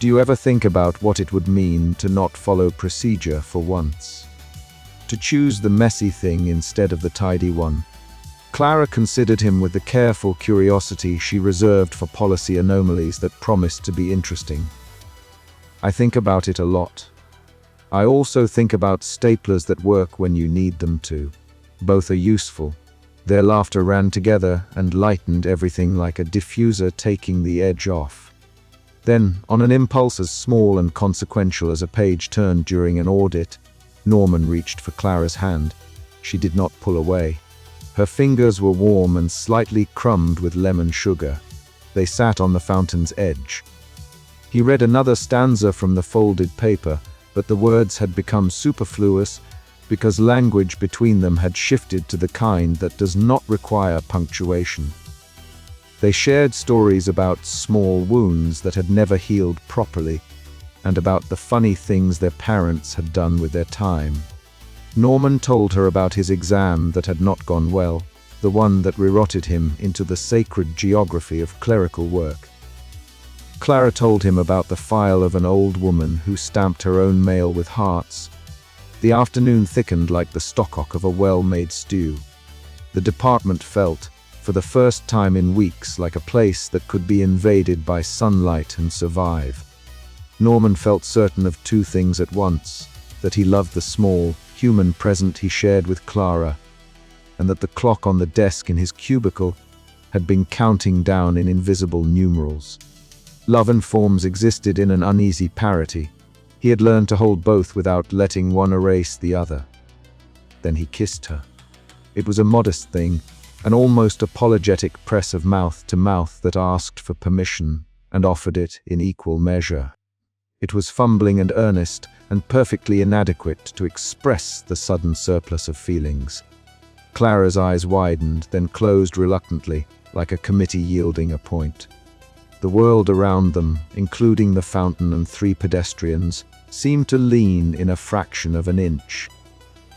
"Do you ever think about what it would mean to not follow procedure for once? To choose the messy thing instead of the tidy one?" Clara considered him with the careful curiosity she reserved for policy anomalies that promised to be interesting. "I think about it a lot. I also think about staplers that work when you need them to. Both are useful." Their laughter ran together and lightened everything like a diffuser taking the edge off. Then, on an impulse as small and consequential as a page turned during an audit, Norman reached for Clara's hand. She did not pull away. Her fingers were warm and slightly crumbed with lemon sugar. They sat on the fountain's edge. He read another stanza from the folded paper, but the words had become superfluous because language between them had shifted to the kind that does not require punctuation. They shared stories about small wounds that had never healed properly, and about the funny things their parents had done with their time. Norman told her about his exam that had not gone well, the one that rerotted him into the sacred geography of clerical work. Clara told him about the file of an old woman who stamped her own mail with hearts. The afternoon thickened like the stockhook of a well-made stew. The department felt, for the first time in weeks, like a place that could be invaded by sunlight and survive. Norman felt certain of two things at once: that he loved the small, human present he shared with Clara, and that the clock on the desk in his cubicle had been counting down in invisible numerals. Love and forms existed in an uneasy parity. He had learned to hold both without letting one erase the other. Then he kissed her. It was a modest thing, an almost apologetic press of mouth to mouth that asked for permission and offered it in equal measure. It was fumbling and earnest and perfectly inadequate to express the sudden surplus of feelings. Clara's eyes widened, then closed reluctantly, like a committee yielding a point. The world around them, including the fountain and three pedestrians, seemed to lean in a fraction of an inch.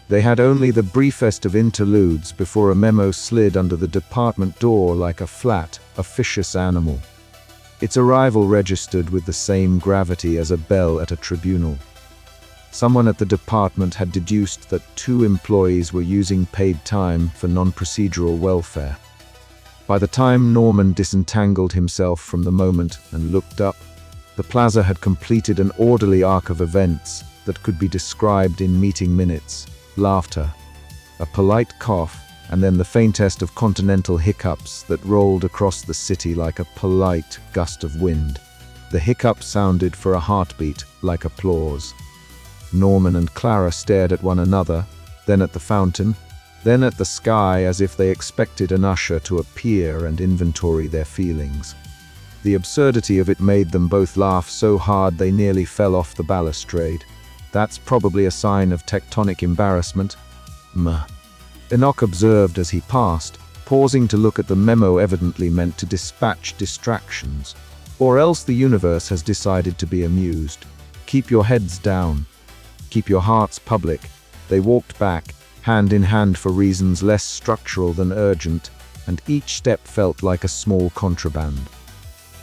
They had only the briefest of interludes before a memo slid under the department door like a flat, officious animal. Its arrival registered with the same gravity as a bell at a tribunal. Someone at the department had deduced that 2 employees were using paid time for non-procedural welfare. By the time Norman disentangled himself from the moment and looked up, the plaza had completed an orderly arc of events that could be described in meeting minutes: laughter, a polite cough, and then the faintest of continental hiccups that rolled across the city like a polite gust of wind. The hiccup sounded for a heartbeat, like applause. Norman and Clara stared at one another, then at the fountain, then at the sky, as if they expected an usher to appear and inventory their feelings. The absurdity of it made them both laugh so hard they nearly fell off the balustrade. "That's probably a sign of tectonic embarrassment." Enoch observed as he passed, pausing to look at the memo evidently meant to dispatch distractions. "Or else the universe has decided to be amused. Keep your heads down. Keep your hearts public." They walked back, hand in hand for reasons less structural than urgent, and each step felt like a small contraband.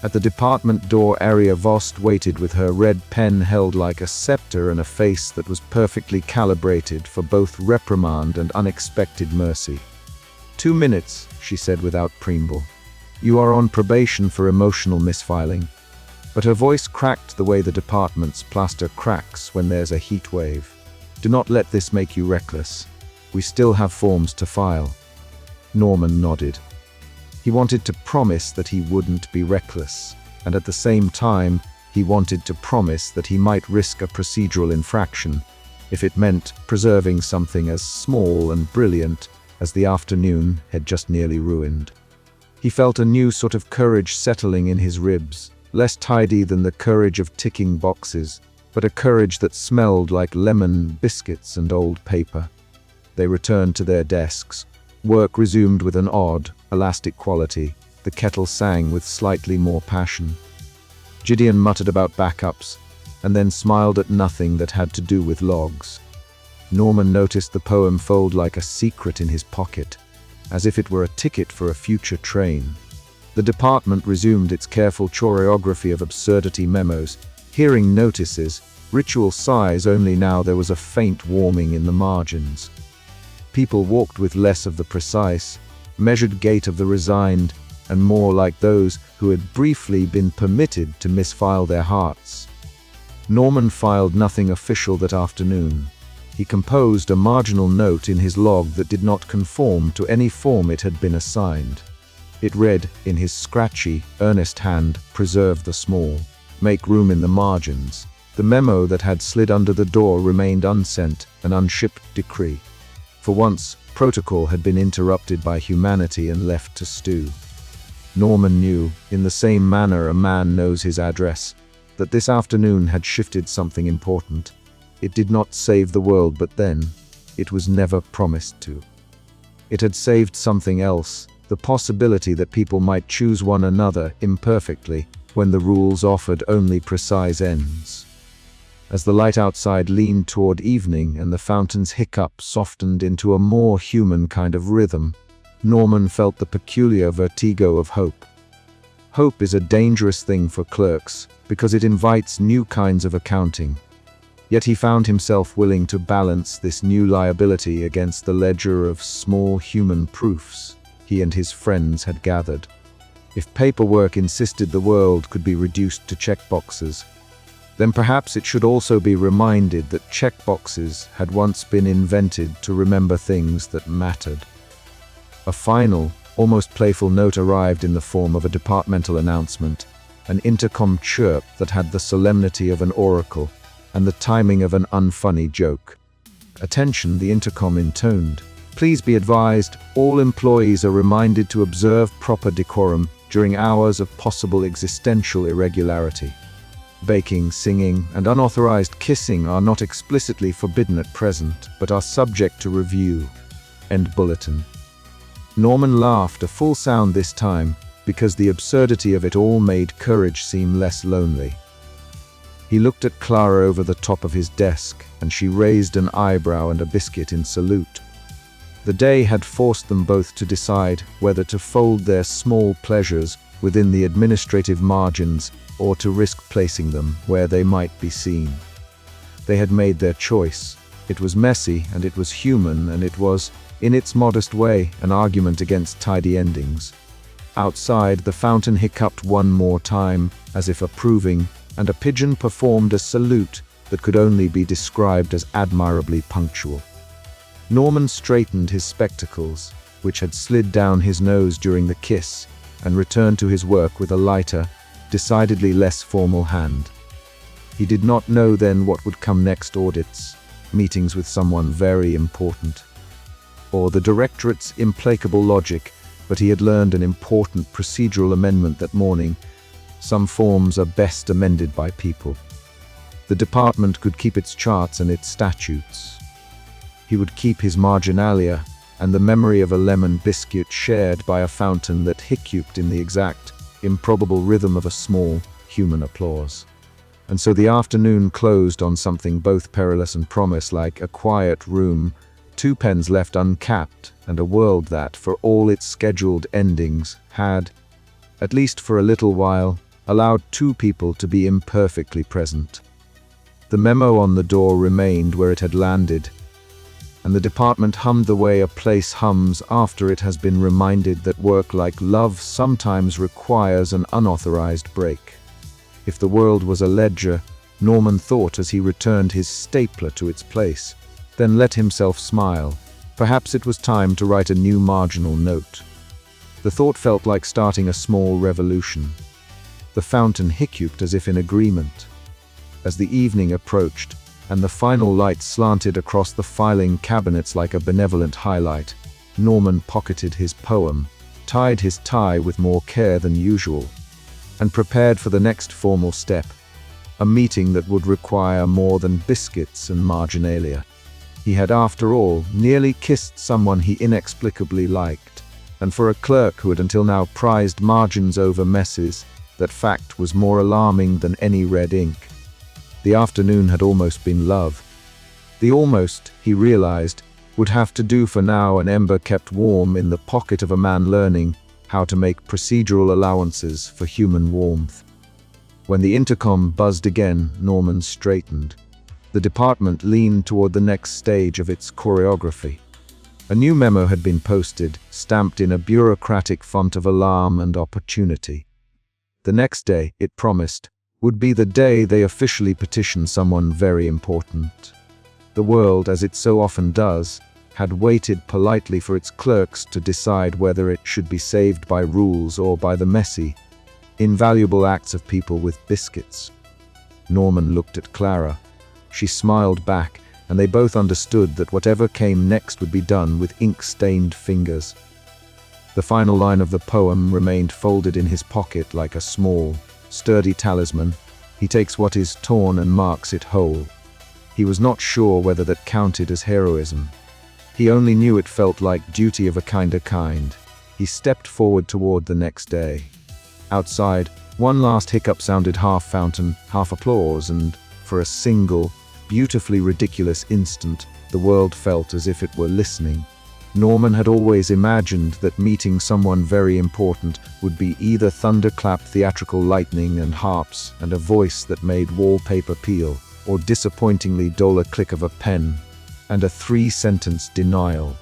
At the department door area, Vost waited with her red pen held like a scepter and a face that was perfectly calibrated for both reprimand and unexpected mercy. 2 minutes, she said without preamble. You are on probation for emotional misfiling. But her voice cracked the way the department's plaster cracks when there's a heat wave. Do not let this make you reckless. We still have forms to file. Norman nodded. He wanted to promise that he wouldn't be reckless, and at the same time, he wanted to promise that he might risk a procedural infraction if it meant preserving something as small and brilliant as the afternoon had just nearly ruined. He felt a new sort of courage settling in his ribs, less tidy than the courage of ticking boxes, but a courage that smelled like lemon, biscuits, and old paper. They returned to their desks. Work resumed with an odd, elastic quality. The kettle sang with slightly more passion. Gideon muttered about backups, and then smiled at nothing that had to do with logs. Norman noticed the poem fold like a secret in his pocket, as if it were a ticket for a future train. The department resumed its careful choreography of absurdity memos, hearing notices, ritual sighs, only now there was a faint warming in the margins. People walked with less of the precise, measured gait of the resigned, and more like those who had briefly been permitted to misfile their hearts. Norman filed nothing official that afternoon. He composed a marginal note in his log that did not conform to any form it had been assigned. It read, in his scratchy, earnest hand, "Preserve the small. Make room in the margins." The memo that had slid under the door remained unsent, an unshipped decree. For once, protocol had been interrupted by humanity and left to stew. Norman knew, in the same manner a man knows his address, that this afternoon had shifted something important. It did not save the world, but then, it was never promised to. It had saved something else, the possibility that people might choose one another imperfectly when the rules offered only precise ends. As the light outside leaned toward evening and the fountain's hiccup softened into a more human kind of rhythm, Norman felt the peculiar vertigo of hope. Hope is a dangerous thing for clerks because it invites new kinds of accounting. Yet he found himself willing to balance this new liability against the ledger of small human proofs he and his friends had gathered. If paperwork insisted the world could be reduced to checkboxes, then perhaps it should also be reminded that checkboxes had once been invented to remember things that mattered. A final, almost playful note arrived in the form of a departmental announcement, an intercom chirp that had the solemnity of an oracle and the timing of an unfunny joke. "Attention," the intercom intoned. "Please be advised, all employees are reminded to observe proper decorum during hours of possible existential irregularity. Baking, singing, and unauthorized kissing are not explicitly forbidden at present, but are subject to review." End bulletin. Norman laughed, a full sound this time, because the absurdity of it all made courage seem less lonely. He looked at Clara over the top of his desk, and she raised an eyebrow and a biscuit in salute. The day had forced them both to decide whether to fold their small pleasures within the administrative margins or to risk placing them where they might be seen. They had made their choice. It was messy, and it was human, and it was, in its modest way, an argument against tidy endings. Outside, the fountain hiccuped one more time, as if approving, and a pigeon performed a salute that could only be described as admirably punctual. Norman straightened his spectacles, which had slid down his nose during the kiss, and returned to his work with a lighter, decidedly less formal hand. He did not know then what would come next: audits, meetings with someone very important, or the directorate's implacable logic, but he had learned an important procedural amendment that morning. Some forms are best amended by people. The department could keep its charts and its statutes. He would keep his marginalia and the memory of a lemon biscuit shared by a fountain that hiccuped in the exact, improbable rhythm of a small, human applause. And so the afternoon closed on something both perilous and promise-like: a quiet room, 2 pens left uncapped, and a world that, for all its scheduled endings, had, at least for a little while, allowed two people to be imperfectly present. The memo on the door remained where it had landed, and the department hummed the way a place hums after it has been reminded that work like love sometimes requires an unauthorized break. If the world was a ledger, Norman thought as he returned his stapler to its place, then let himself smile. Perhaps it was time to write a new marginal note. The thought felt like starting a small revolution. The fountain hiccuped as if in agreement. As the evening approached, and the final light slanted across the filing cabinets like a benevolent highlight, Norman pocketed his poem, tied his tie with more care than usual, and prepared for the next formal step, a meeting that would require more than biscuits and marginalia. He had, after all, nearly kissed someone he inexplicably liked, and for a clerk who had until now prized margins over messes, that fact was more alarming than any red ink. The afternoon had almost been love. The almost, he realized, would have to do for now, an ember kept warm in the pocket of a man learning how to make procedural allowances for human warmth. When the intercom buzzed again, Norman straightened. The department leaned toward the next stage of its choreography. A new memo had been posted, stamped in a bureaucratic font of alarm and opportunity. The next day, it promised, would be the day they officially petitioned someone very important. The world, as it so often does, had waited politely for its clerks to decide whether it should be saved by rules or by the messy, invaluable acts of people with biscuits. Norman looked at Clara. She smiled back, and they both understood that whatever came next would be done with ink-stained fingers. The final line of the poem remained folded in his pocket like a small, sturdy talisman. He takes what is torn and marks it whole. He was not sure whether that counted as heroism. He only knew it felt like duty of a kinder kind. He stepped forward toward the next day. Outside, one last hiccup sounded half fountain, half applause, and for a single, beautifully ridiculous instant, the world felt as if it were listening. Norman had always imagined that meeting someone very important would be either thunderclap theatrical lightning and harps and a voice that made wallpaper peel, or disappointingly dull a click of a pen and a three-sentence denial.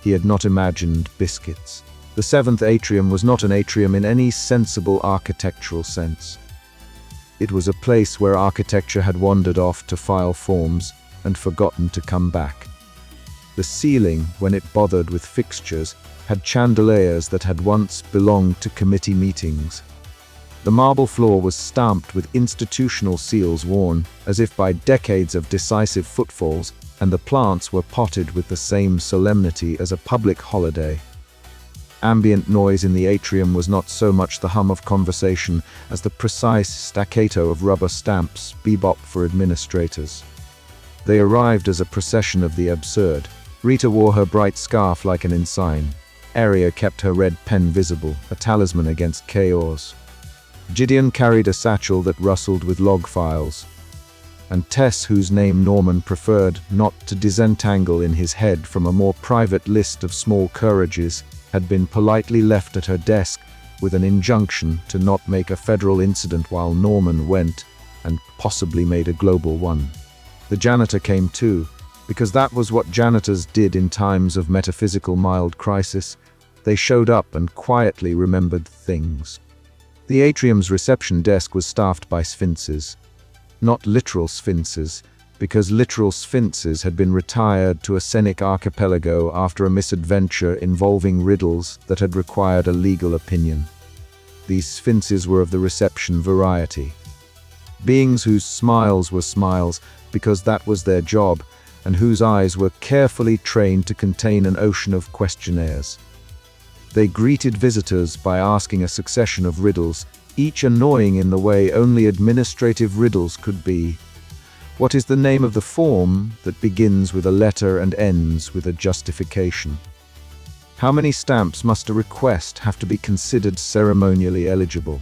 He had not imagined biscuits. The seventh atrium was not an atrium in any sensible architectural sense. It was a place where architecture had wandered off to file forms and forgotten to come back. The ceiling, when it bothered with fixtures, had chandeliers that had once belonged to committee meetings. The marble floor was stamped with institutional seals worn, as if by decades of decisive footfalls, and the plants were potted with the same solemnity as a public holiday. Ambient noise in the atrium was not so much the hum of conversation as the precise staccato of rubber stamps, bebop for administrators. They arrived as a procession of the absurd. Rita wore her bright scarf like an ensign. Aria kept her red pen visible, a talisman against chaos. Gideon carried a satchel that rustled with log files. And Tess, whose name Norman preferred not to disentangle in his head from a more private list of small courages, had been politely left at her desk with an injunction to not make a federal incident while Norman went and possibly made a global one. The janitor came too, because that was what janitors did in times of metaphysical mild crisis. They showed up and quietly remembered things. The atrium's reception desk was staffed by sphinxes. Not literal sphinxes, because literal sphinxes had been retired to a scenic archipelago after a misadventure involving riddles that had required a legal opinion. These sphinxes were of the reception variety. Beings whose smiles were smiles because that was their job, and whose eyes were carefully trained to contain an ocean of questionnaires. They greeted visitors by asking a succession of riddles, each annoying in the way only administrative riddles could be. What is the name of the form that begins with a letter and ends with a justification? How many stamps must a request have to be considered ceremonially eligible?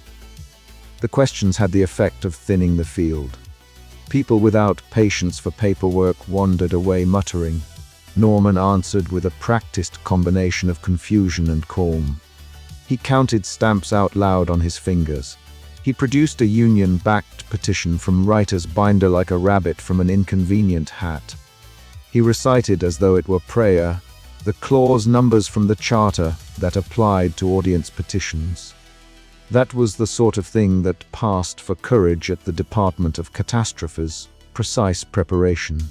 The questions had the effect of thinning the field. People without patience for paperwork wandered away muttering. Norman answered with a practiced combination of confusion and calm. He counted stamps out loud on his fingers. He produced a union-backed petition from writer's binder like a rabbit from an inconvenient hat. He recited as though it were prayer, the clause numbers from the charter that applied to audience petitions. That was the sort of thing that passed for courage at the Department of Catastrophes, precise preparation.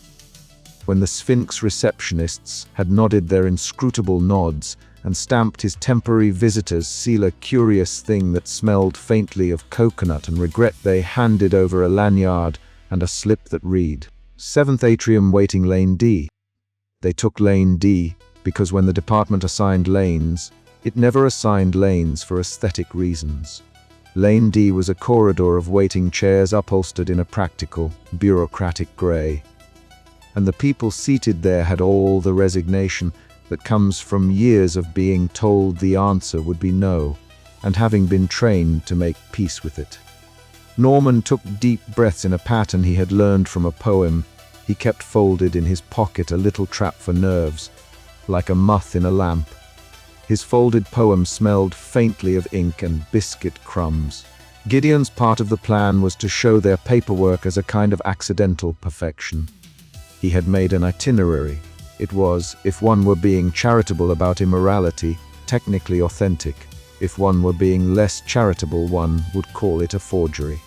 When the Sphinx receptionists had nodded their inscrutable nods and stamped his temporary visitors seal a curious thing that smelled faintly of coconut and regret, they handed over a lanyard and a slip that read, 7th Atrium Waiting Lane D. They took Lane D because when the department assigned lanes, it never assigned lanes for aesthetic reasons. Lane D was a corridor of waiting chairs upholstered in a practical, bureaucratic grey. And the people seated there had all the resignation that comes from years of being told the answer would be no, and having been trained to make peace with it. Norman took deep breaths in a pattern he had learned from a poem. He kept folded in his pocket a little trap for nerves, like a moth in a lamp. His folded poem smelled faintly of ink and biscuit crumbs. Gideon's part of the plan was to show their paperwork as a kind of accidental perfection. He had made an itinerary. It was, if one were being charitable about immorality, technically authentic. If one were being less charitable, one would call it a forgery.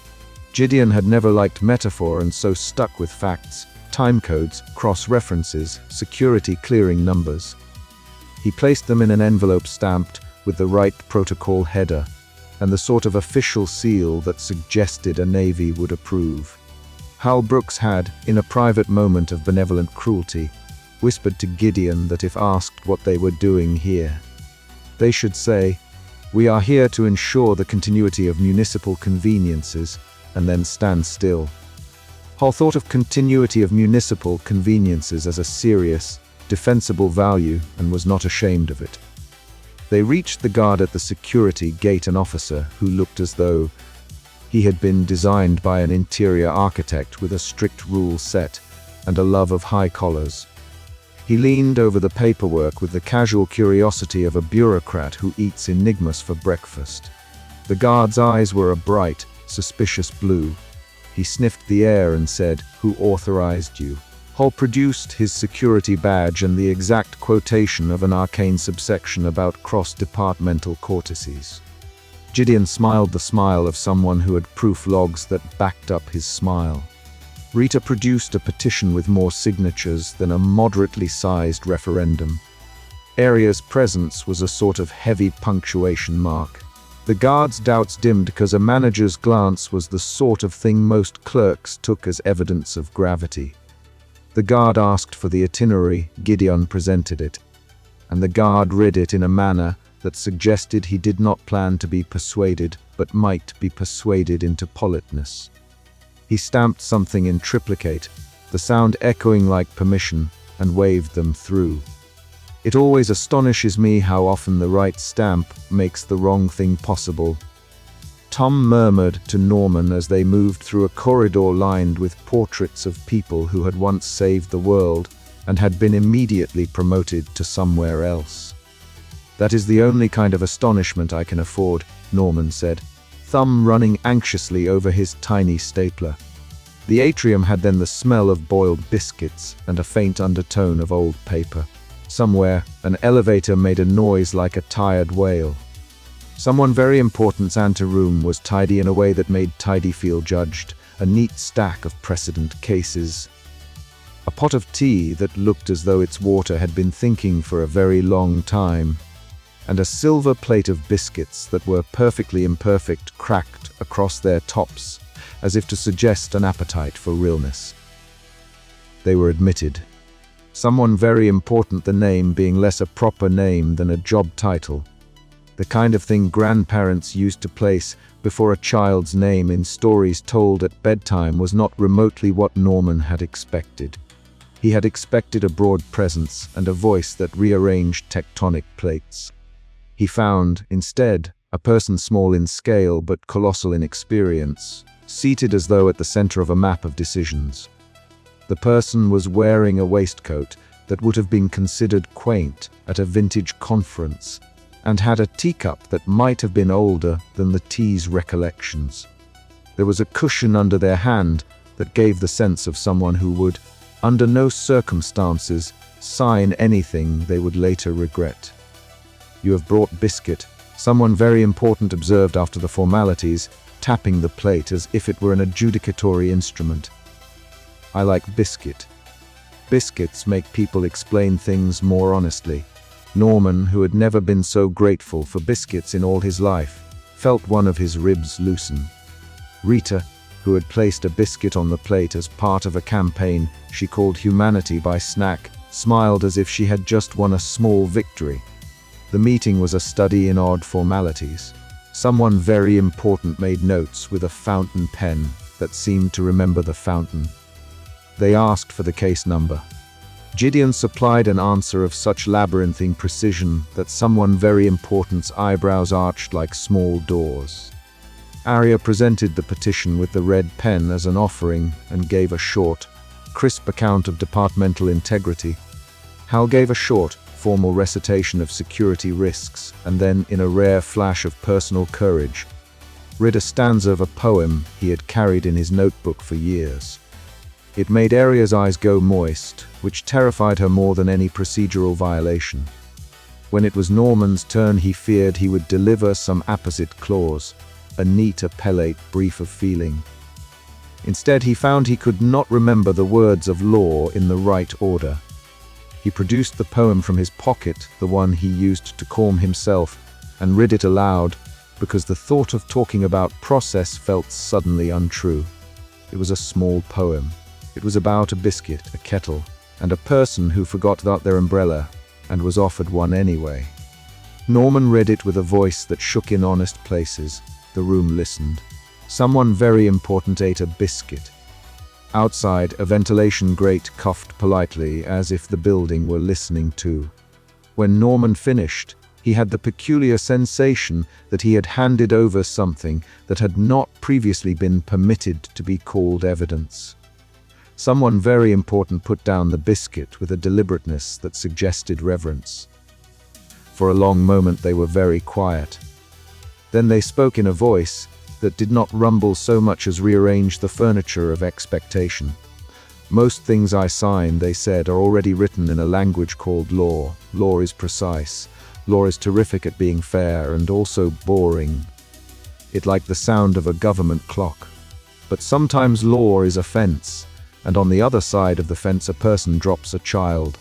Gideon had never liked metaphor and so stuck with facts, timecodes, cross-references, security clearing numbers. He placed them in an envelope stamped with the right protocol header and the sort of official seal that suggested a Navy would approve. Hal Brooks had, in a private moment of benevolent cruelty, whispered to Gideon that if asked what they were doing here, they should say, "We are here to ensure the continuity of municipal conveniences," and then stand still. Hal thought of continuity of municipal conveniences as a serious, defensible value and was not ashamed of it. They reached the guard at the security gate, an officer who looked as though he had been designed by an interior architect with a strict rule set and a love of high collars. He leaned over the paperwork with the casual curiosity of a bureaucrat who eats enigmas for breakfast. The guard's eyes were a bright, suspicious blue. He sniffed the air and said, "Who authorized you?" Hall produced his security badge and the exact quotation of an arcane subsection about cross-departmental courtesies. Gideon smiled the smile of someone who had proof logs that backed up his smile. Rita produced a petition with more signatures than a moderately sized referendum. Aria's presence was a sort of heavy punctuation mark. The guard's doubts dimmed because a manager's glance was the sort of thing most clerks took as evidence of gravity. The guard asked for the itinerary, Gideon presented it, and the guard read it in a manner that suggested he did not plan to be persuaded, but might be persuaded into politeness. He stamped something in triplicate, the sound echoing like permission, and waved them through. It always astonishes me how often the right stamp makes the wrong thing possible. Tom murmured to Norman as they moved through a corridor lined with portraits of people who had once saved the world and had been immediately promoted to somewhere else. "That is the only kind of astonishment I can afford," Norman said, thumb running anxiously over his tiny stapler. The atrium had then the smell of boiled biscuits and a faint undertone of old paper. Somewhere, an elevator made a noise like a tired whale. Someone very important's anteroom was tidy in a way that made tidy feel judged, a neat stack of precedent cases. A pot of tea that looked as though its water had been thinking for a very long time, and a silver plate of biscuits that were perfectly imperfect cracked across their tops, as if to suggest an appetite for realness. They were admitted. Someone very important, the name being less a proper name than a job title. The kind of thing grandparents used to place before a child's name in stories told at bedtime was not remotely what Norman had expected. He had expected a broad presence and a voice that rearranged tectonic plates. He found, instead, a person small in scale but colossal in experience, seated as though at the center of a map of decisions. The person was wearing a waistcoat that would have been considered quaint at a vintage conference, and had a teacup that might have been older than the tea's recollections. There was a cushion under their hand that gave the sense of someone who would, under no circumstances, sign anything they would later regret. "You have brought biscuit," someone very important observed after the formalities, tapping the plate as if it were an adjudicatory instrument. "I like biscuit." Biscuits make people explain things more honestly. Norman, who had never been so grateful for biscuits in all his life, felt one of his ribs loosen. Rita, who had placed a biscuit on the plate as part of a campaign she called Humanity by Snack, smiled as if she had just won a small victory. The meeting was a study in odd formalities. Someone very important made notes with a fountain pen that seemed to remember the fountain. They asked for the case number. Gideon supplied an answer of such labyrinthine precision that someone very important's eyebrows arched like small doors. Arya presented the petition with the red pen as an offering and gave a short, crisp account of departmental integrity. Hal gave a short, formal recitation of security risks, and then, in a rare flash of personal courage, read a stanza of a poem he had carried in his notebook for years. It made Arya's eyes go moist, which terrified her more than any procedural violation. When it was Norman's turn, he feared he would deliver some apposite clause, a neat appellate brief of feeling. Instead, he found he could not remember the words of law in the right order. He produced the poem from his pocket, the one he used to calm himself, and read it aloud, because the thought of talking about process felt suddenly untrue. It was a small poem. It was about a biscuit, a kettle, and a person who forgot about their umbrella and was offered one anyway. Norman read it with a voice that shook in honest places. The room listened. Someone very important ate a biscuit. Outside, a ventilation grate coughed politely as if the building were listening too. When Norman finished, he had the peculiar sensation that he had handed over something that had not previously been permitted to be called evidence. Someone very important put down the biscuit with a deliberateness that suggested reverence. For a long moment they were very quiet. Then they spoke in a voice that did not rumble so much as rearrange the furniture of expectation. "Most things I sign," they said, "are already written in a language called law. Law is precise. Law is terrific at being fair and also boring. It like the sound of a government clock. But sometimes law is a fence, and on the other side of the fence a person drops a child.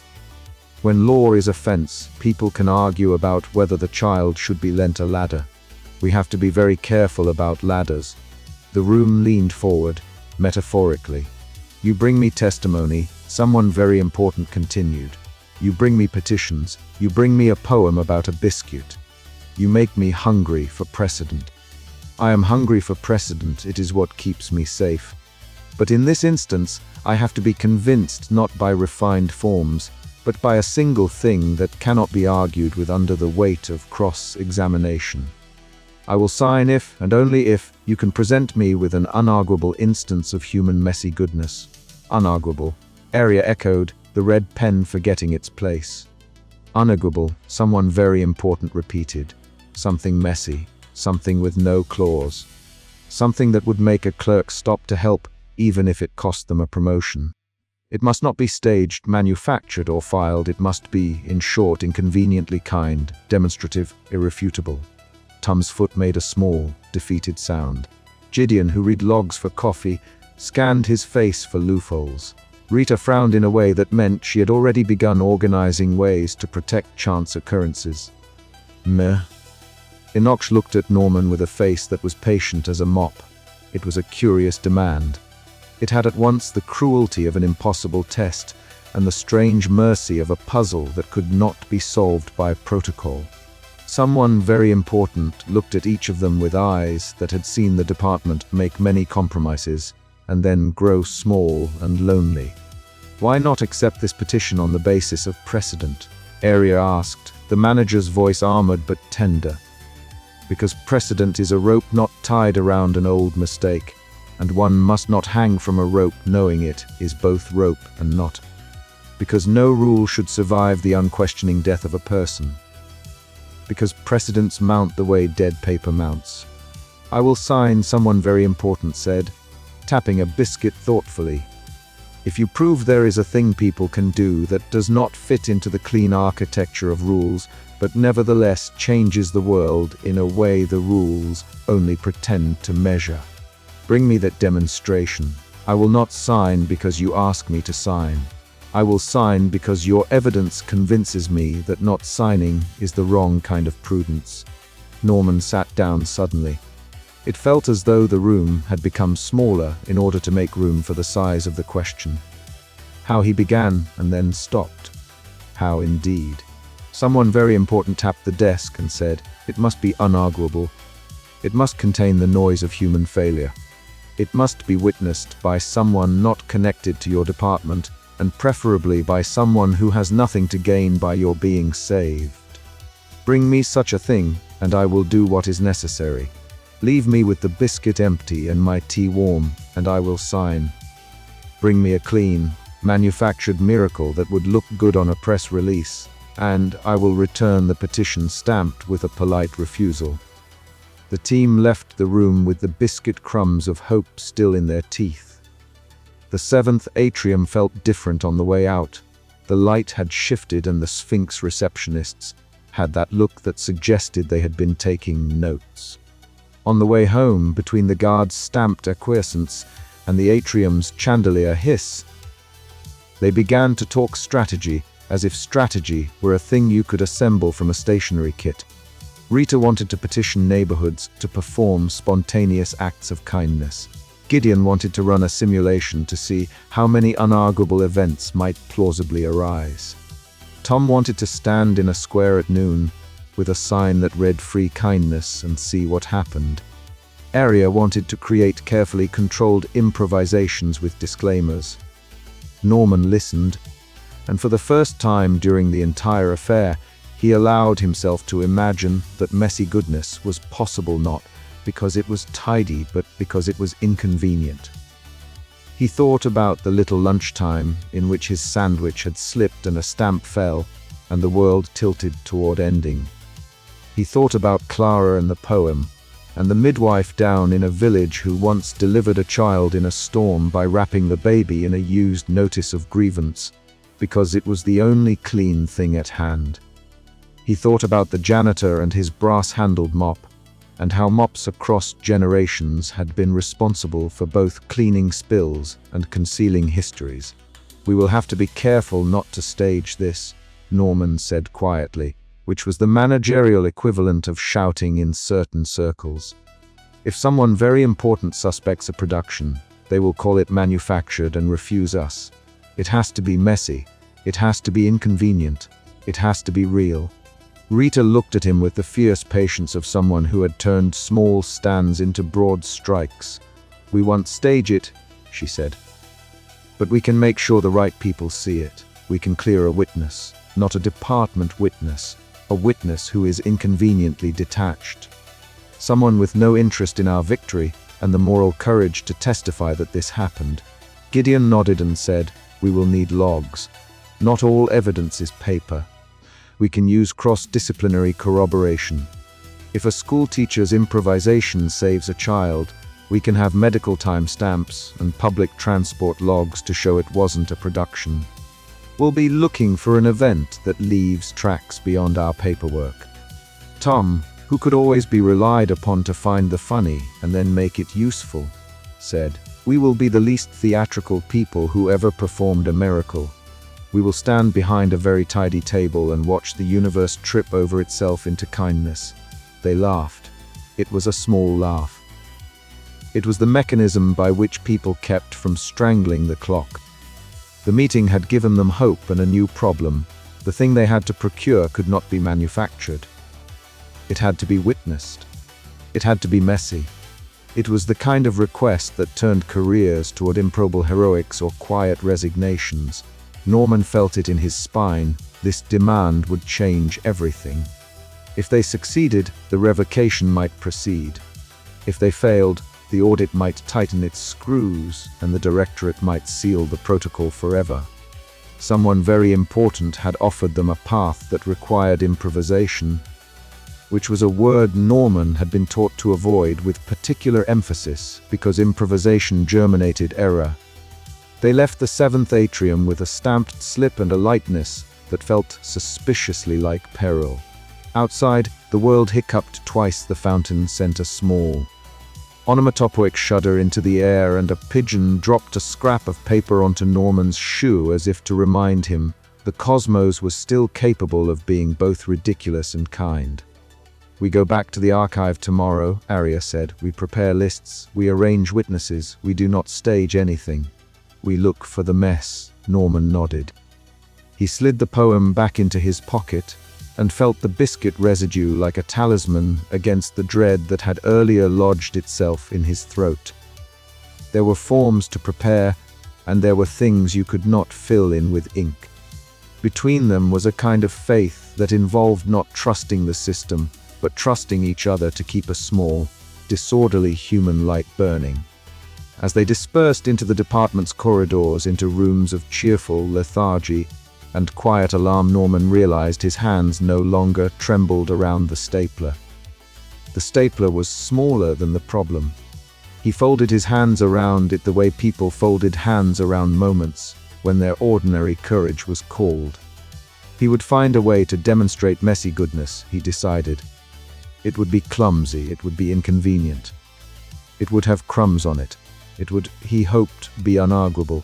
When law is a fence, people can argue about whether the child should be lent a ladder. We have to be very careful about ladders." The room leaned forward, metaphorically. "You bring me testimony," someone very important continued. "You bring me petitions. You bring me a poem about a biscuit. You make me hungry for precedent. I am hungry for precedent. It is what keeps me safe. But in this instance, I have to be convinced not by refined forms, but by a single thing that cannot be argued with under the weight of cross-examination. I will sign if, and only if, you can present me with an unarguable instance of human messy goodness." "Unarguable," Arya echoed, the red pen forgetting its place. "Unarguable," someone very important repeated. "Something messy, something with no clause. Something that would make a clerk stop to help, even if it cost them a promotion. It must not be staged, manufactured, or filed. It must be, in short, inconveniently kind, demonstrative, irrefutable." Tom's foot made a small, defeated sound. Gideon, who read logs for coffee, scanned his face for loopholes. Rita frowned in a way that meant she had already begun organizing ways to protect chance occurrences. Meh. Enoch looked at Norman with a face that was patient as a mop. It was a curious demand. It had at once the cruelty of an impossible test and the strange mercy of a puzzle that could not be solved by protocol. Someone very important looked at each of them with eyes that had seen the department make many compromises and then grow small and lonely. "Why not accept this petition on the basis of precedent?" Arya asked, the manager's voice armored but tender. "Because precedent is a rope not tied around an old mistake, and one must not hang from a rope knowing it is both rope and knot. Because no rule should survive the unquestioning death of a person. Because precedents mount the way dead paper mounts. "I will sign," someone very important said, tapping a biscuit thoughtfully. "If you prove there is a thing people can do that does not fit into the clean architecture of rules, but nevertheless changes the world in a way the rules only pretend to measure. Bring me that demonstration. I will not sign because you ask me to sign. I will sign because your evidence convinces me that not signing is the wrong kind of prudence." Norman sat down suddenly. It felt as though the room had become smaller in order to make room for the size of the question. How he began and then stopped. How indeed. Someone very important tapped the desk and said, "It must be unarguable. It must contain the noise of human failure. It must be witnessed by someone not connected to your department, and preferably by someone who has nothing to gain by your being saved. Bring me such a thing, and I will do what is necessary. Leave me with the biscuit empty and my tea warm, and I will sign. Bring me a clean, manufactured miracle that would look good on a press release, and I will return the petition stamped with a polite refusal." The team left the room with the biscuit crumbs of hope still in their teeth. The seventh atrium felt different on the way out. The light had shifted and the Sphinx receptionists had that look that suggested they had been taking notes. On the way home, between the guards' stamped acquiescence and the atrium's chandelier hiss, they began to talk strategy, as if strategy were a thing you could assemble from a stationery kit. Rita wanted to petition neighborhoods to perform spontaneous acts of kindness. Gideon wanted to run a simulation to see how many unarguable events might plausibly arise. Tom wanted to stand in a square at noon with a sign that read "Free Kindness" and see what happened. Aria wanted to create carefully controlled improvisations with disclaimers. Norman listened, and for the first time during the entire affair, he allowed himself to imagine that messy goodness was possible not because it was tidy, but because it was inconvenient. He thought about the little lunchtime in which his sandwich had slipped and a stamp fell, and the world tilted toward ending. He thought about Clara and the poem, and the midwife down in a village who once delivered a child in a storm by wrapping the baby in a used notice of grievance, because it was the only clean thing at hand. He thought about the janitor and his brass-handled mop, and how mops across generations had been responsible for both cleaning spills and concealing histories. "We will have to be careful not to stage this," Norman said quietly, which was the managerial equivalent of shouting in certain circles. "If someone very important suspects a production, they will call it manufactured and refuse us. It has to be messy. It has to be inconvenient. It has to be real." Rita looked at him with the fierce patience of someone who had turned small stands into broad strikes. "We won't stage it," she said. "But we can make sure the right people see it. We can clear a witness, not a department witness, a witness who is inconveniently detached. Someone with no interest in our victory and the moral courage to testify that this happened." Gideon nodded and said, "We will need logs. Not all evidence is paper. We can use cross-disciplinary corroboration. If a school teacher's improvisation saves a child, we can have medical timestamps and public transport logs to show it wasn't a production. We'll be looking for an event that leaves tracks beyond our paperwork." Tom, who could always be relied upon to find the funny and then make it useful, said, "We will be the least theatrical people who ever performed a miracle. We will stand behind a very tidy table and watch the universe trip over itself into kindness." They laughed. It was a small laugh. It was the mechanism by which people kept from strangling the clock. The meeting had given them hope and a new problem. The thing they had to procure could not be manufactured. It had to be witnessed. It had to be messy. It was the kind of request that turned careers toward improbable heroics or quiet resignations. Norman felt it in his spine. This demand would change everything. If they succeeded, the revocation might proceed. If they failed, the audit might tighten its screws and the directorate might seal the protocol forever. Someone very important had offered them a path that required improvisation. which was a word Norman had been taught to avoid with particular emphasis because improvisation germinated error. They left the seventh atrium with a stamped slip and a lightness that felt suspiciously like peril. Outside, the world hiccuped twice. The fountain sent a small, onomatopoeic shudder into the air, and a pigeon dropped a scrap of paper onto Norman's shoe as if to remind him the cosmos was still capable of being both ridiculous and kind. "We go back to the archive tomorrow," Arya said. "We prepare lists, we arrange witnesses, we do not stage anything. We look for the mess." Norman nodded. He slid the poem back into his pocket and felt the biscuit residue like a talisman against the dread that had earlier lodged itself in his throat. There were forms to prepare, and there were things you could not fill in with ink. Between them was a kind of faith that involved not trusting the system, but trusting each other to keep a small, disorderly human light burning. As they dispersed into the department's corridors, into rooms of cheerful lethargy and quiet alarm, Norman realized his hands no longer trembled around the stapler. The stapler was smaller than the problem. He folded his hands around it the way people folded hands around moments when their ordinary courage was called. He would find a way to demonstrate messy goodness, he decided. It would be clumsy, it would be inconvenient. It would have crumbs on it. It would, he hoped, be unarguable.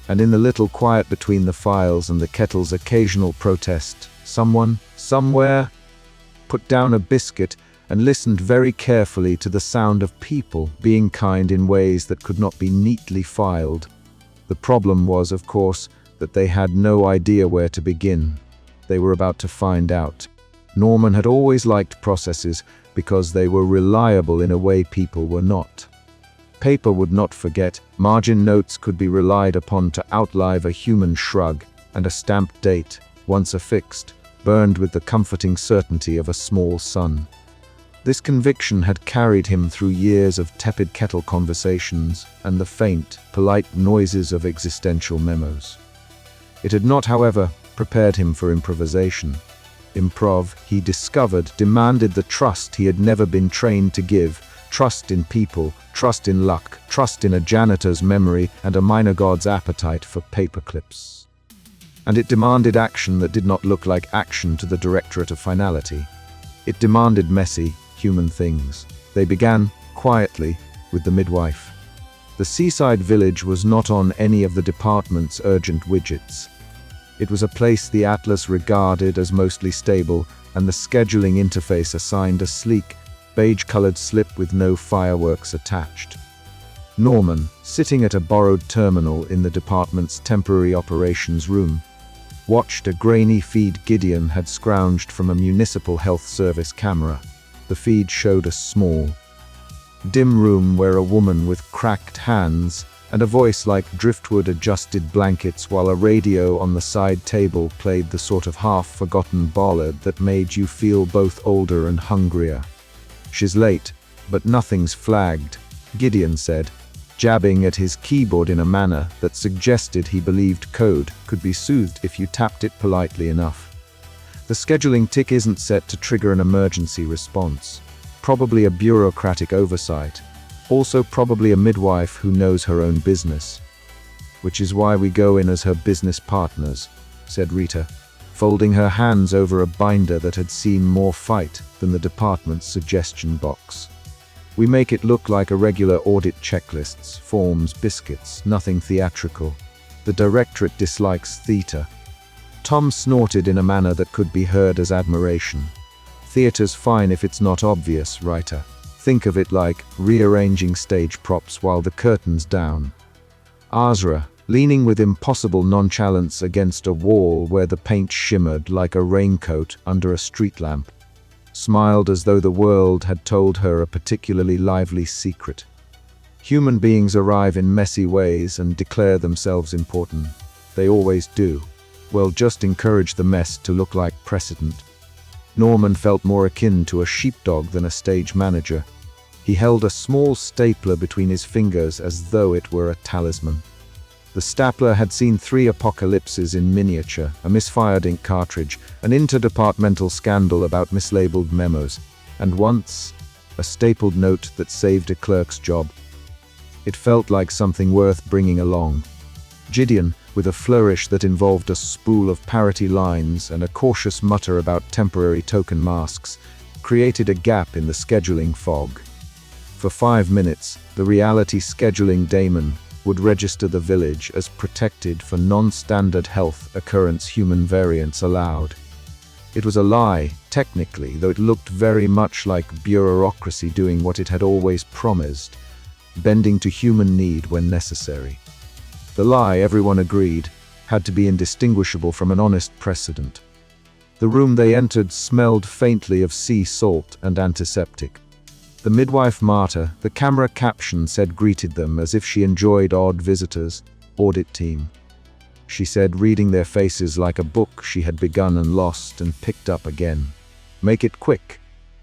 And in the little quiet between the files and the kettle's occasional protest, someone, somewhere, put down a biscuit and listened very carefully to the sound of people being kind in ways that could not be neatly filed. The problem was, of course, that they had no idea where to begin. They were about to find out. Norman had always liked processes because they were reliable in a way people were not. Paper would not forget, margin notes could be relied upon to outlive a human shrug, and a stamped date, once affixed, burned with the comforting certainty of a small sun. This conviction had carried him through years of tepid kettle conversations and the faint, polite noises of existential memos. It had not, however, prepared him for improvisation. Improv, he discovered, demanded the trust he had never been trained to give. Trust in people, trust in luck, trust in a janitor's memory and a minor god's appetite for paperclips. And it demanded action that did not look like action to the Directorate of Finality. It demanded messy, human things. They began, quietly, with the midwife. The seaside village was not on any of the department's urgent widgets. It was a place the Atlas regarded as mostly stable, and the scheduling interface assigned a sleek, beige-colored slip with no fireworks attached. Norman, sitting at a borrowed terminal in the department's temporary operations room, watched a grainy feed Gideon had scrounged from a municipal health service camera. The feed showed a small, dim room where a woman with cracked hands and a voice like driftwood-adjusted blankets, while a radio on the side table played the sort of half-forgotten ballad that made you feel both older and hungrier. "She's late, but nothing's flagged," Gideon said, jabbing at his keyboard in a manner that suggested he believed code could be soothed if you tapped it politely enough. "The scheduling tick isn't set to trigger an emergency response. Probably a bureaucratic oversight. Also probably a midwife who knows her own business. Which is why we go in as her business partners," said Rita, folding her hands over a binder that had seen more fight than the department's suggestion box. "We make it look like a regular audit checklists, forms, biscuits, nothing theatrical. The Directorate dislikes theater." Tom snorted in a manner that could be heard as admiration. "Theater's fine if it's not obvious, writer. Think of it like rearranging stage props while the curtain's down." Azra, leaning with impossible nonchalance against a wall where the paint shimmered like a raincoat under a street lamp, smiled as though the world had told her a particularly lively secret. Human beings arrive in messy ways and declare themselves important. They always do. Well, just encourage the mess to look like precedent. Norman felt more akin to a sheepdog than a stage manager. He held a small stapler between his fingers as though it were a talisman. The stapler had seen 3 apocalypses in miniature, a misfired ink cartridge, an interdepartmental scandal about mislabeled memos, and once, a stapled note that saved a clerk's job. It felt like something worth bringing along. Gideon, with a flourish that involved a spool of parody lines and a cautious mutter about temporary token masks, created a gap in the scheduling fog. For 5 minutes, the reality scheduling daemon would register the village as protected for non-standard health occurrence human variants allowed. It was a lie, technically, though it looked very much like bureaucracy doing what it had always promised, bending to human need when necessary. The lie, everyone agreed, had to be indistinguishable from an honest precedent. The room they entered smelled faintly of sea salt and antiseptic. The midwife Marta, the camera caption said, greeted them as if she enjoyed odd visitors. Audit team. She said, reading their faces like a book she had begun and lost and picked up again. Make it quick.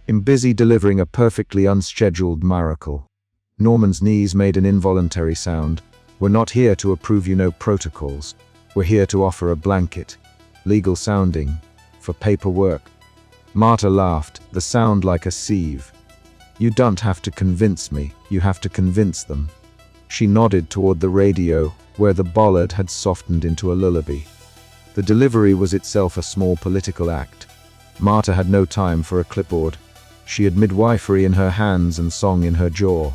I'm busy delivering a perfectly unscheduled miracle. Norman's knees made an involuntary sound. We're not here to approve protocols. We're here to offer a blanket, legal sounding, for paperwork. Marta laughed, the sound like a sieve. You don't have to convince me, you have to convince them. She nodded toward the radio, where the bollard had softened into a lullaby. The delivery was itself a small political act. Marta had no time for a clipboard. She had midwifery in her hands and song in her jaw.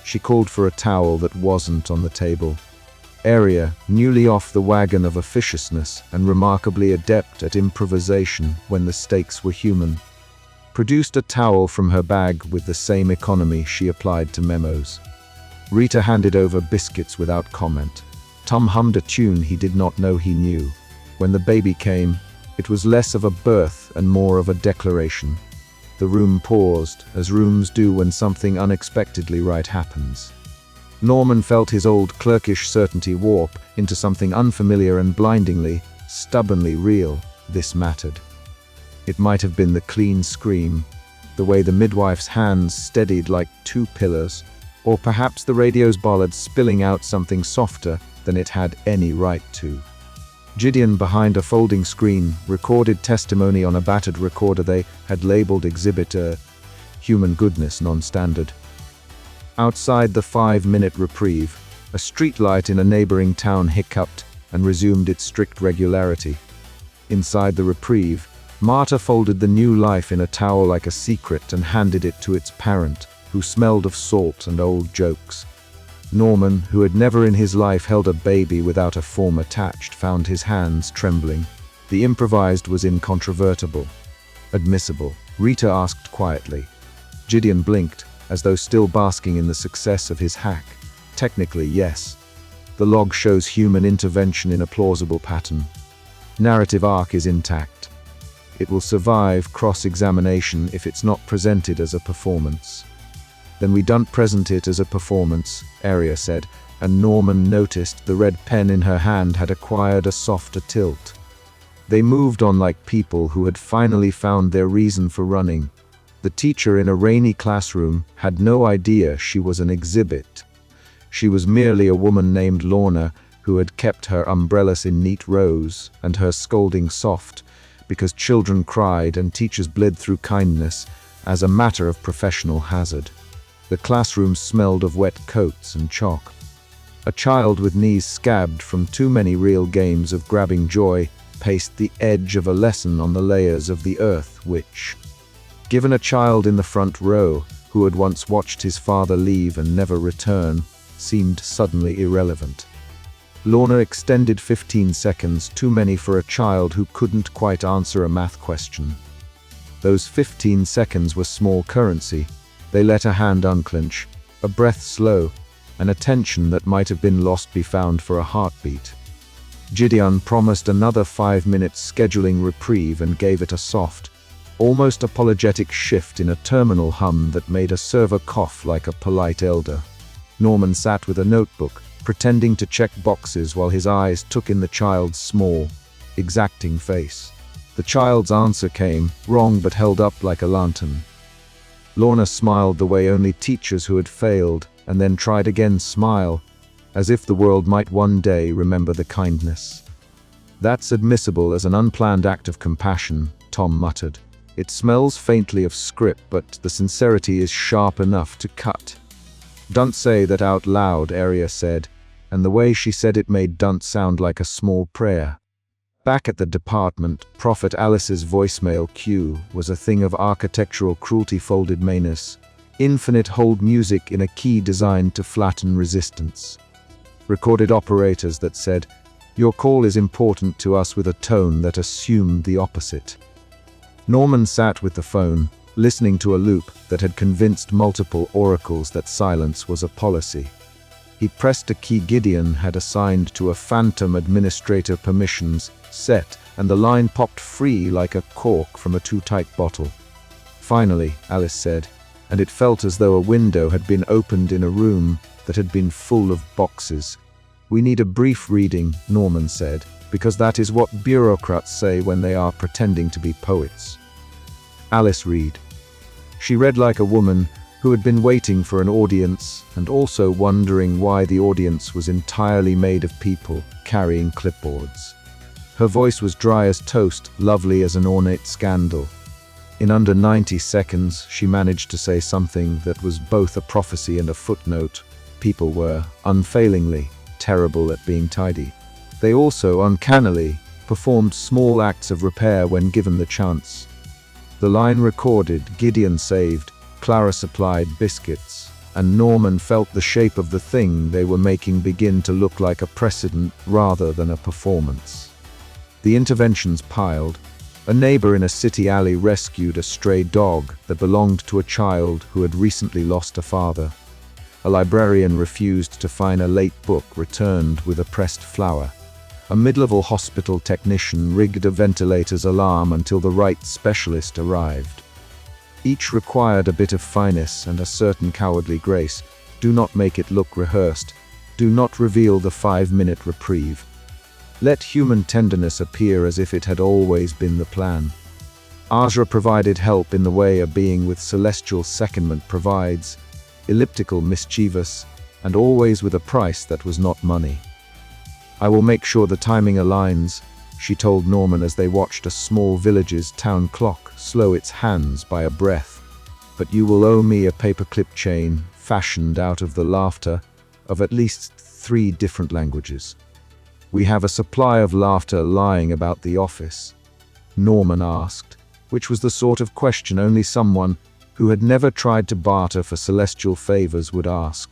She called for a towel that wasn't on the table. Aria, newly off the wagon of officiousness and remarkably adept at improvisation when the stakes were human, produced a towel from her bag with the same economy she applied to memos. Rita handed over biscuits without comment. Tom hummed a tune he did not know he knew. When the baby came, it was less of a birth and more of a declaration. The room paused, as rooms do when something unexpectedly right happens. Norman felt his old clerkish certainty warp into something unfamiliar and blindingly, stubbornly real. This mattered. It might have been the clean scream, the way the midwife's hands steadied like 2 pillars, or perhaps the radio's bollard spilling out something softer than it had any right to. Gideon, behind a folding screen, recorded testimony on a battered recorder they had labeled Exhibit Human Goodness Non-Standard. Outside the 5-minute reprieve, a streetlight in a neighboring town hiccuped and resumed its strict regularity. Inside the reprieve, Marta folded the new life in a towel like a secret and handed it to its parent, who smelled of salt and old jokes. Norman, who had never in his life held a baby without a form attached, found his hands trembling. The improvised was incontrovertible. Admissible, Rita asked quietly. Gideon blinked, as though still basking in the success of his hack. Technically, yes. The log shows human intervention in a plausible pattern. Narrative arc is intact. It will survive cross-examination if it's not presented as a performance. Then we don't present it as a performance, Aria said, and Norman noticed the red pen in her hand had acquired a softer tilt. They moved on like people who had finally found their reason for running. The teacher in a rainy classroom had no idea she was an exhibit. She was merely a woman named Lorna who had kept her umbrellas in neat rows and her scolding soft, because children cried and teachers bled through kindness as a matter of professional hazard. The classroom smelled of wet coats and chalk. A child with knees scabbed from too many real games of grabbing joy paced the edge of a lesson on the layers of the earth which, given a child in the front row who had once watched his father leave and never return, seemed suddenly irrelevant. Lorna extended 15 seconds, too many for a child who couldn't quite answer a math question. Those 15 seconds were small currency. They let a hand unclench, a breath slow, an attention that might have been lost be found for a heartbeat. Gideon promised another 5-minute scheduling reprieve and gave it a soft, almost apologetic shift in a terminal hum that made a server cough like a polite elder. Norman sat with a notebook, pretending to check boxes while his eyes took in the child's small, exacting face. The child's answer came, wrong but held up like a lantern. Lorna smiled the way only teachers who had failed, and then tried again smile, as if the world might one day remember the kindness. "That's admissible as an unplanned act of compassion," Tom muttered. "It smells faintly of script, but the sincerity is sharp enough to cut." "Don't say that out loud," Arya said, and the way she said it made Dunt sound like a small prayer. Back at the department, Prophet Alice's voicemail queue was a thing of architectural cruelty folded menace, infinite hold music in a key designed to flatten resistance. Recorded operators that said, "Your call is important to us," with a tone that assumed the opposite. Norman sat with the phone, listening to a loop that had convinced multiple oracles that silence was a policy. He pressed a key Gideon had assigned to a phantom administrator permissions set, and the line popped free like a cork from a too-tight bottle. "Finally," Alice said, and it felt as though a window had been opened in a room that had been full of boxes. "We need a brief reading," Norman said, "because that is what bureaucrats say when they are pretending to be poets." Alice read. She read like a woman who had been waiting for an audience and also wondering why the audience was entirely made of people carrying clipboards. Her voice was dry as toast, lovely as an ornate scandal. In under 90 seconds, she managed to say something that was both a prophecy and a footnote. People were, unfailingly, terrible at being tidy. They also, uncannily, performed small acts of repair when given the chance. The line recorded, Gideon saved, Clara supplied biscuits, and Norman felt the shape of the thing they were making begin to look like a precedent rather than a performance. The interventions piled. A neighbor in a city alley rescued a stray dog that belonged to a child who had recently lost a father. A librarian refused to find a late book returned with a pressed flower. A mid-level hospital technician rigged a ventilator's alarm until the right specialist arrived. Each required a bit of finesse and a certain cowardly grace. Do not make it look rehearsed. Do not reveal the 5-minute reprieve. Let human tenderness appear as if it had always been the plan. Azra provided help in the way a being with celestial secondment provides, elliptical, mischievous, and always with a price that was not money. "I will make sure the timing aligns," she told Norman as they watched a small village's town clock slow its hands by a breath. "But you will owe me a paperclip chain fashioned out of the laughter of at least 3 different languages." "We have a supply of laughter lying about the office?" Norman asked, which was the sort of question only someone who had never tried to barter for celestial favors would ask.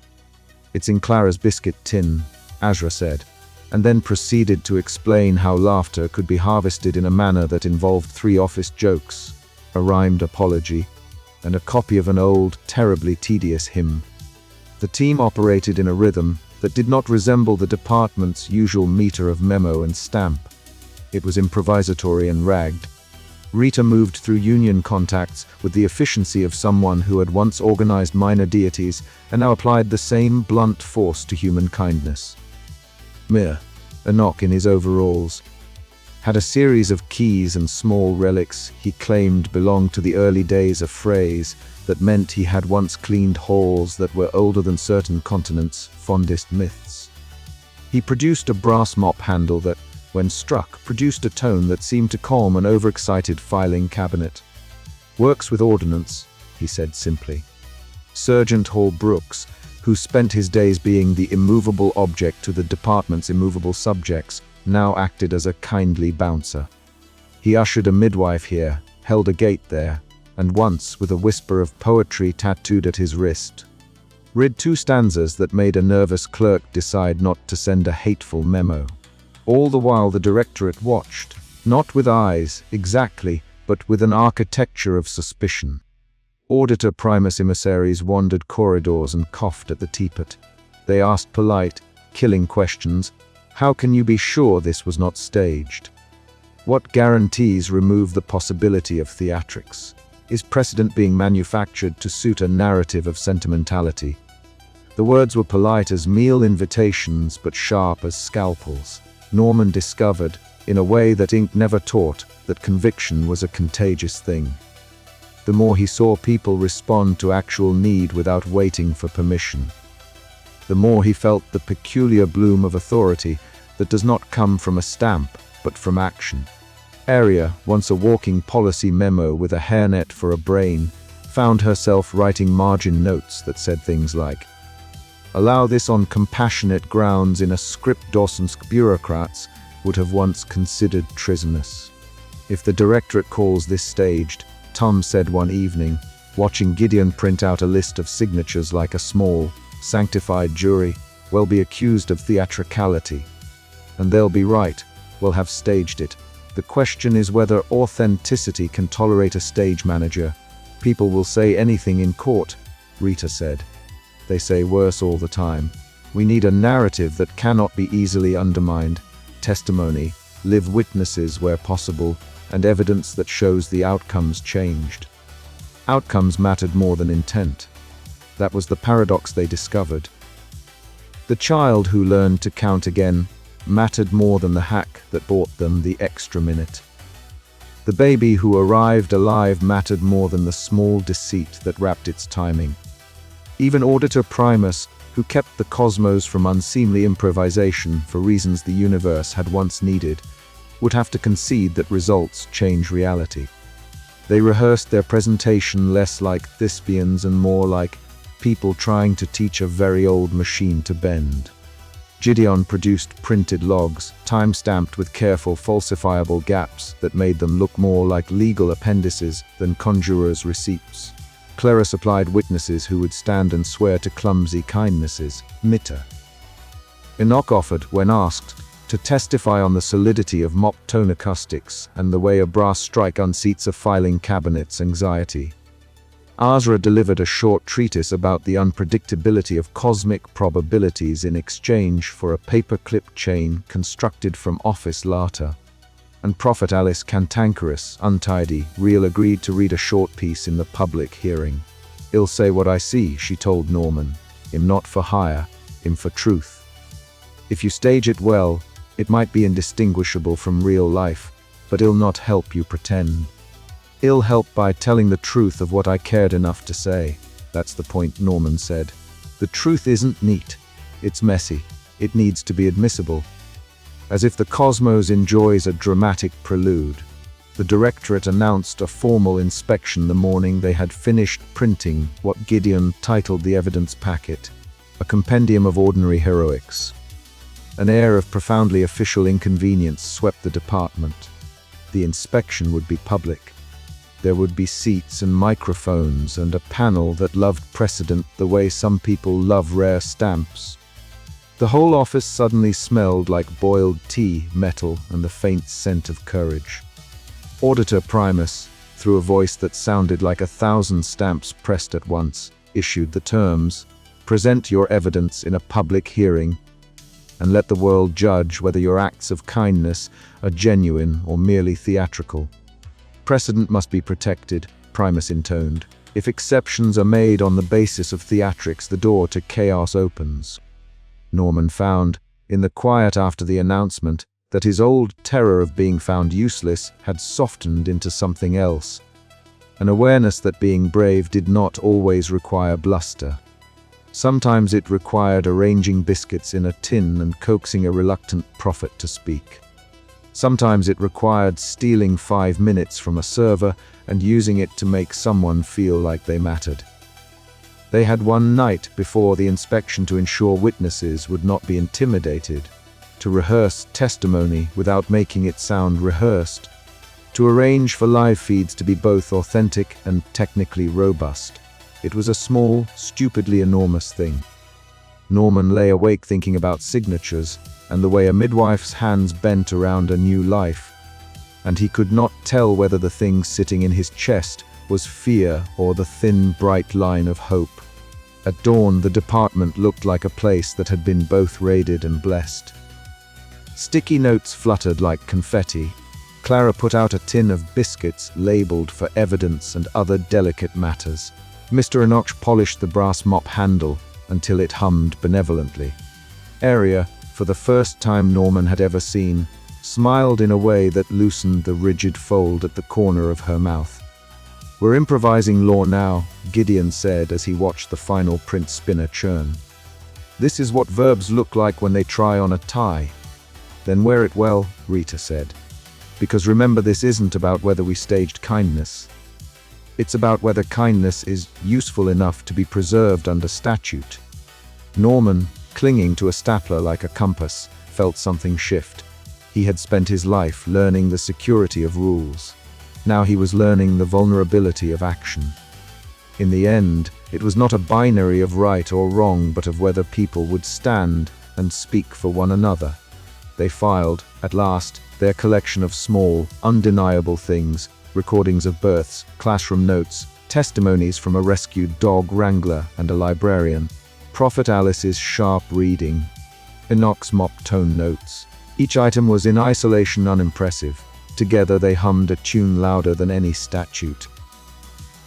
"It's in Clara's biscuit tin," Azra said, and then proceeded to explain how laughter could be harvested in a manner that involved 3 office jokes, a rhymed apology, and a copy of an old, terribly tedious hymn. The team operated in a rhythm that did not resemble the department's usual meter of memo and stamp. It was improvisatory and ragged. Rita moved through union contacts with the efficiency of someone who had once organized minor deities and now applied the same blunt force to human kindness. Mir, Enoch in his overalls, had a series of keys and small relics he claimed belonged to the early days of phrase that meant he had once cleaned halls that were older than certain continents' fondest myths. He produced a brass mop handle that, when struck, produced a tone that seemed to calm an overexcited filing cabinet. "Works with ordnance," he said simply. Sergeant Hall Brooks, who spent his days being the immovable object to the department's immovable subjects, now acted as a kindly bouncer. He ushered a midwife here, held a gate there, and once, with a whisper of poetry tattooed at his wrist, read 2 stanzas that made a nervous clerk decide not to send a hateful memo. All the while the directorate watched, not with eyes, exactly, but with an architecture of suspicion. Auditor Primus emissaries wandered corridors and coughed at the teapot. They asked polite, killing questions. How can you be sure this was not staged? What guarantees remove the possibility of theatrics? Is precedent being manufactured to suit a narrative of sentimentality? The words were polite as meal invitations but sharp as scalpels. Norman discovered, in a way that ink never taught, that conviction was a contagious thing. The more he saw people respond to actual need without waiting for permission. the more he felt the peculiar bloom of authority that does not come from a stamp, but from action. Aria, once a walking policy memo with a hairnet for a brain, found herself writing margin notes that said things like, "Allow this on compassionate grounds in a script Dawsonsk bureaucrats would have once considered treasonous." "If the directorate calls this staged," Tom said one evening, watching Gideon print out a list of signatures like a small, sanctified jury, "we'll be accused of theatricality. And they'll be right, we'll have staged it. The question is whether authenticity can tolerate a stage manager. People will say anything in court," Rita said. "They say worse all the time. We need a narrative that cannot be easily undermined, testimony, live witnesses where possible, and evidence that shows the outcomes changed." Outcomes mattered more than intent. That was the paradox they discovered. The child who learned to count again mattered more than the hack that bought them the extra minute. The baby who arrived alive mattered more than the small deceit that wrapped its timing. Even Auditor Primus, who kept the cosmos from unseemly improvisation for reasons the universe had once needed, would have to concede that results change reality. They rehearsed their presentation less like thespians and more like people trying to teach a very old machine to bend. Gideon produced printed logs, time-stamped with careful falsifiable gaps that made them look more like legal appendices than conjurers' receipts. Clara supplied witnesses who would stand and swear to clumsy kindnesses, mitre. Enoch offered, when asked, to testify on the solidity of mop tone acoustics and the way a brass strike unseats a filing cabinet's anxiety. Azra delivered a short treatise about the unpredictability of cosmic probabilities in exchange for a paperclip chain constructed from office lata. And Prophet Alice Cantankerous, untidy, real agreed to read a short piece in the public hearing. "I'll say what I see," she told Norman. "I'm not for hire, I'm for truth. If you stage it well, it might be indistinguishable from real life, but it'll not help you pretend. It'll help by telling the truth of what I cared enough to say." "That's the point," Norman said. "The truth isn't neat. It's messy. It needs to be admissible." As if the cosmos enjoys a dramatic prelude, the directorate announced a formal inspection the morning they had finished printing what Gideon titled the evidence packet, a compendium of ordinary heroics. An air of profoundly official inconvenience swept the department. The inspection would be public. There would be seats and microphones and a panel that loved precedent the way some people love rare stamps. The whole office suddenly smelled like boiled tea, metal, and the faint scent of courage. Auditor Primus, through a voice that sounded like 1,000 stamps pressed at once, issued the terms: "Present your evidence in a public hearing, and let the world judge whether your acts of kindness are genuine or merely theatrical." "Precedent must be protected," Primus intoned. "If exceptions are made on the basis of theatrics, the door to chaos opens." Norman found, in the quiet after the announcement, that his old terror of being found useless had softened into something else, an awareness that being brave did not always require bluster. Sometimes it required arranging biscuits in a tin and coaxing a reluctant prophet to speak. Sometimes it required stealing 5 minutes from a server and using it to make someone feel like they mattered. They had one night before the inspection to ensure witnesses would not be intimidated, to rehearse testimony without making it sound rehearsed, to arrange for live feeds to be both authentic and technically robust. It was a small, stupidly enormous thing. Norman lay awake thinking about signatures and the way a midwife's hands bent around a new life, and he could not tell whether the thing sitting in his chest was fear or the thin, bright line of hope. At dawn, the department looked like a place that had been both raided and blessed. Sticky notes fluttered like confetti. Clara put out a tin of biscuits labeled for evidence and other delicate matters. Mr. Enoch polished the brass mop handle until it hummed benevolently. Aria, for the first time Norman had ever seen, smiled in a way that loosened the rigid fold at the corner of her mouth. "We're improvising law now," Gideon said as he watched the final print spinner churn. This is what verbs look like when they try on a tie. Then wear it well, Rita said. Because remember, this isn't about whether we staged kindness. It's about whether kindness is useful enough to be preserved under statute. Norman, clinging to a stapler like a compass, felt something shift. He had spent his life learning the security of rules. Now he was learning the vulnerability of action. In the end, it was not a binary of right or wrong, but of whether people would stand and speak for one another. They filed, at last, their collection of small, undeniable things, recordings of births, classroom notes, testimonies from a rescued dog wrangler and a librarian, Prophet Alice's sharp reading, Enoch's mop-tone notes. Each item was in isolation unimpressive. Together they hummed a tune louder than any statute.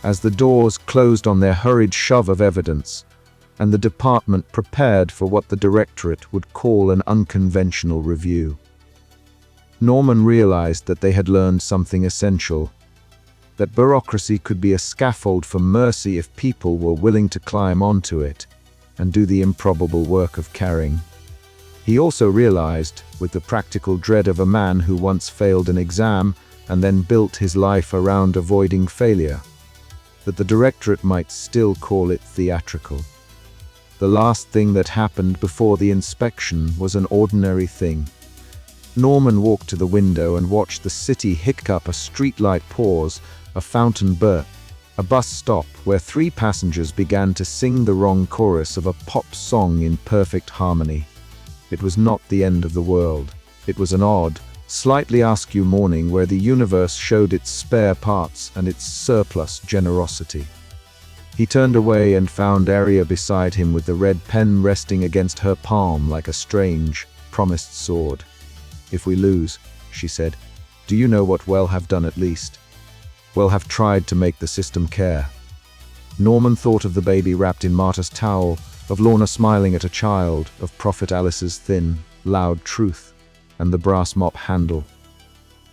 As the doors closed on their hurried shove of evidence, and the department prepared for what the directorate would call an unconventional review, Norman realized that they had learned something essential, that bureaucracy could be a scaffold for mercy if people were willing to climb onto it and do the improbable work of caring. He also realized, with the practical dread of a man who once failed an exam and then built his life around avoiding failure, that the directorate might still call it theatrical. The last thing that happened before the inspection was an ordinary thing. Norman walked to the window and watched the city hiccup, a streetlight pause, a fountain burst, a bus stop where 3 passengers began to sing the wrong chorus of a pop song in perfect harmony. It was not the end of the world. It was an odd, slightly askew morning where the universe showed its spare parts and its surplus generosity. He turned away and found Arya beside him with the red pen resting against her palm like a strange, promised sword. "If we lose," she said, "do you know what we'll have done at least? We'll have tried to make the system care." Norman thought of the baby wrapped in Marta's towel, of Lorna smiling at a child, of Prophet Alice's thin, loud truth, and the brass mop handle.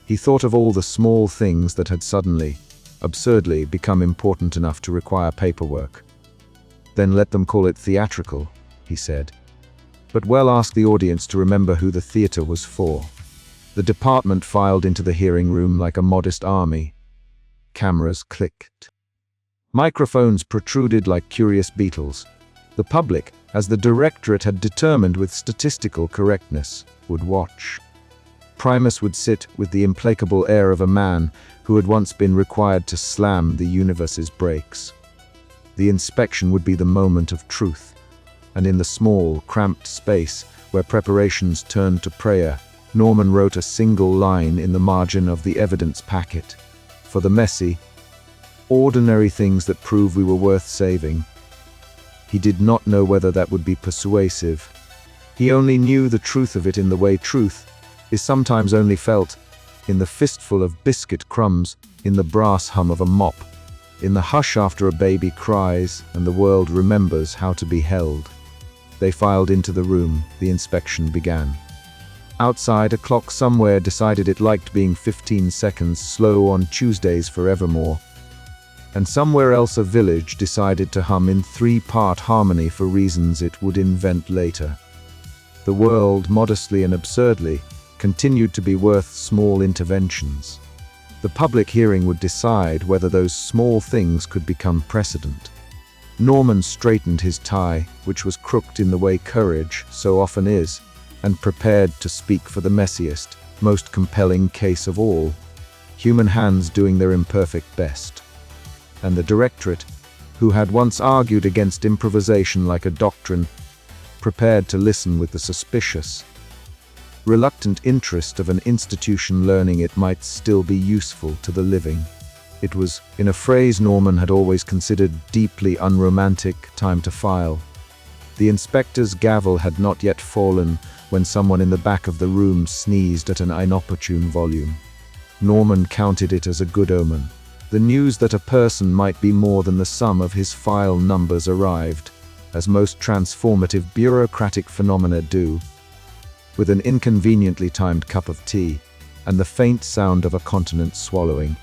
He thought of all the small things that had suddenly, absurdly, become important enough to require paperwork. "Then let them call it theatrical," he said. "But well, ask the audience to remember who the theater was for." The department filed into the hearing room like a modest army. Cameras clicked. Microphones protruded like curious beetles. The public, as the directorate had determined with statistical correctness, would watch. Primus would sit with the implacable air of a man who had once been required to slam the universe's brakes. The inspection would be the moment of truth, and in the small, cramped space where preparations turned to prayer, Norman wrote a single line in the margin of the evidence packet. For the messy, ordinary things that prove we were worth saving. He did not know whether that would be persuasive. He only knew the truth of it in the way truth is sometimes only felt, in the fistful of biscuit crumbs, in the brass hum of a mop, in the hush after a baby cries and the world remembers how to be held. They filed into the room. The inspection began. Outside, a clock somewhere decided it liked being 15 seconds slow on Tuesdays forevermore. And somewhere else a village decided to hum in 3-part harmony for reasons it would invent later. The world, modestly and absurdly, continued to be worth small interventions. The public hearing would decide whether those small things could become precedent. Norman straightened his tie, which was crooked in the way courage so often is, and prepared to speak for the messiest, most compelling case of all, human hands doing their imperfect best. And the directorate, who had once argued against improvisation like a doctrine, prepared to listen with the suspicious, reluctant interest of an institution learning it might still be useful to the living. It was, in a phrase Norman had always considered deeply unromantic, time to file. The inspector's gavel had not yet fallen when someone in the back of the room sneezed at an inopportune volume. Norman counted it as a good omen. The news that a person might be more than the sum of his file numbers arrived, as most transformative bureaucratic phenomena do, with an inconveniently timed cup of tea and the faint sound of a continent swallowing.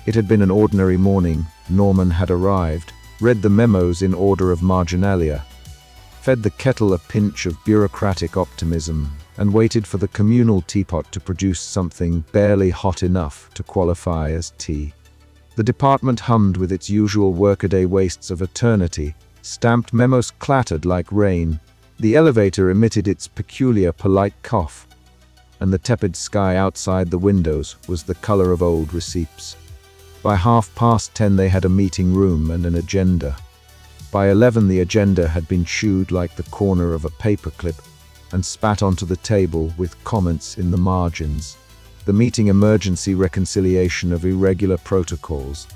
It had been an ordinary morning. Norman had arrived, read the memos in order of marginalia, fed the kettle a pinch of bureaucratic optimism, and waited for the communal teapot to produce something barely hot enough to qualify as tea. The department hummed with its usual workaday wastes of eternity. Stamped memos clattered like rain. The elevator emitted its peculiar polite cough, and the tepid sky outside the windows was the color of old receipts. By 10:30 they had a meeting room and an agenda. By 11 the agenda had been chewed like the corner of a paperclip and spat onto the table with comments in the margins. The meeting emergency reconciliation of irregular protocols.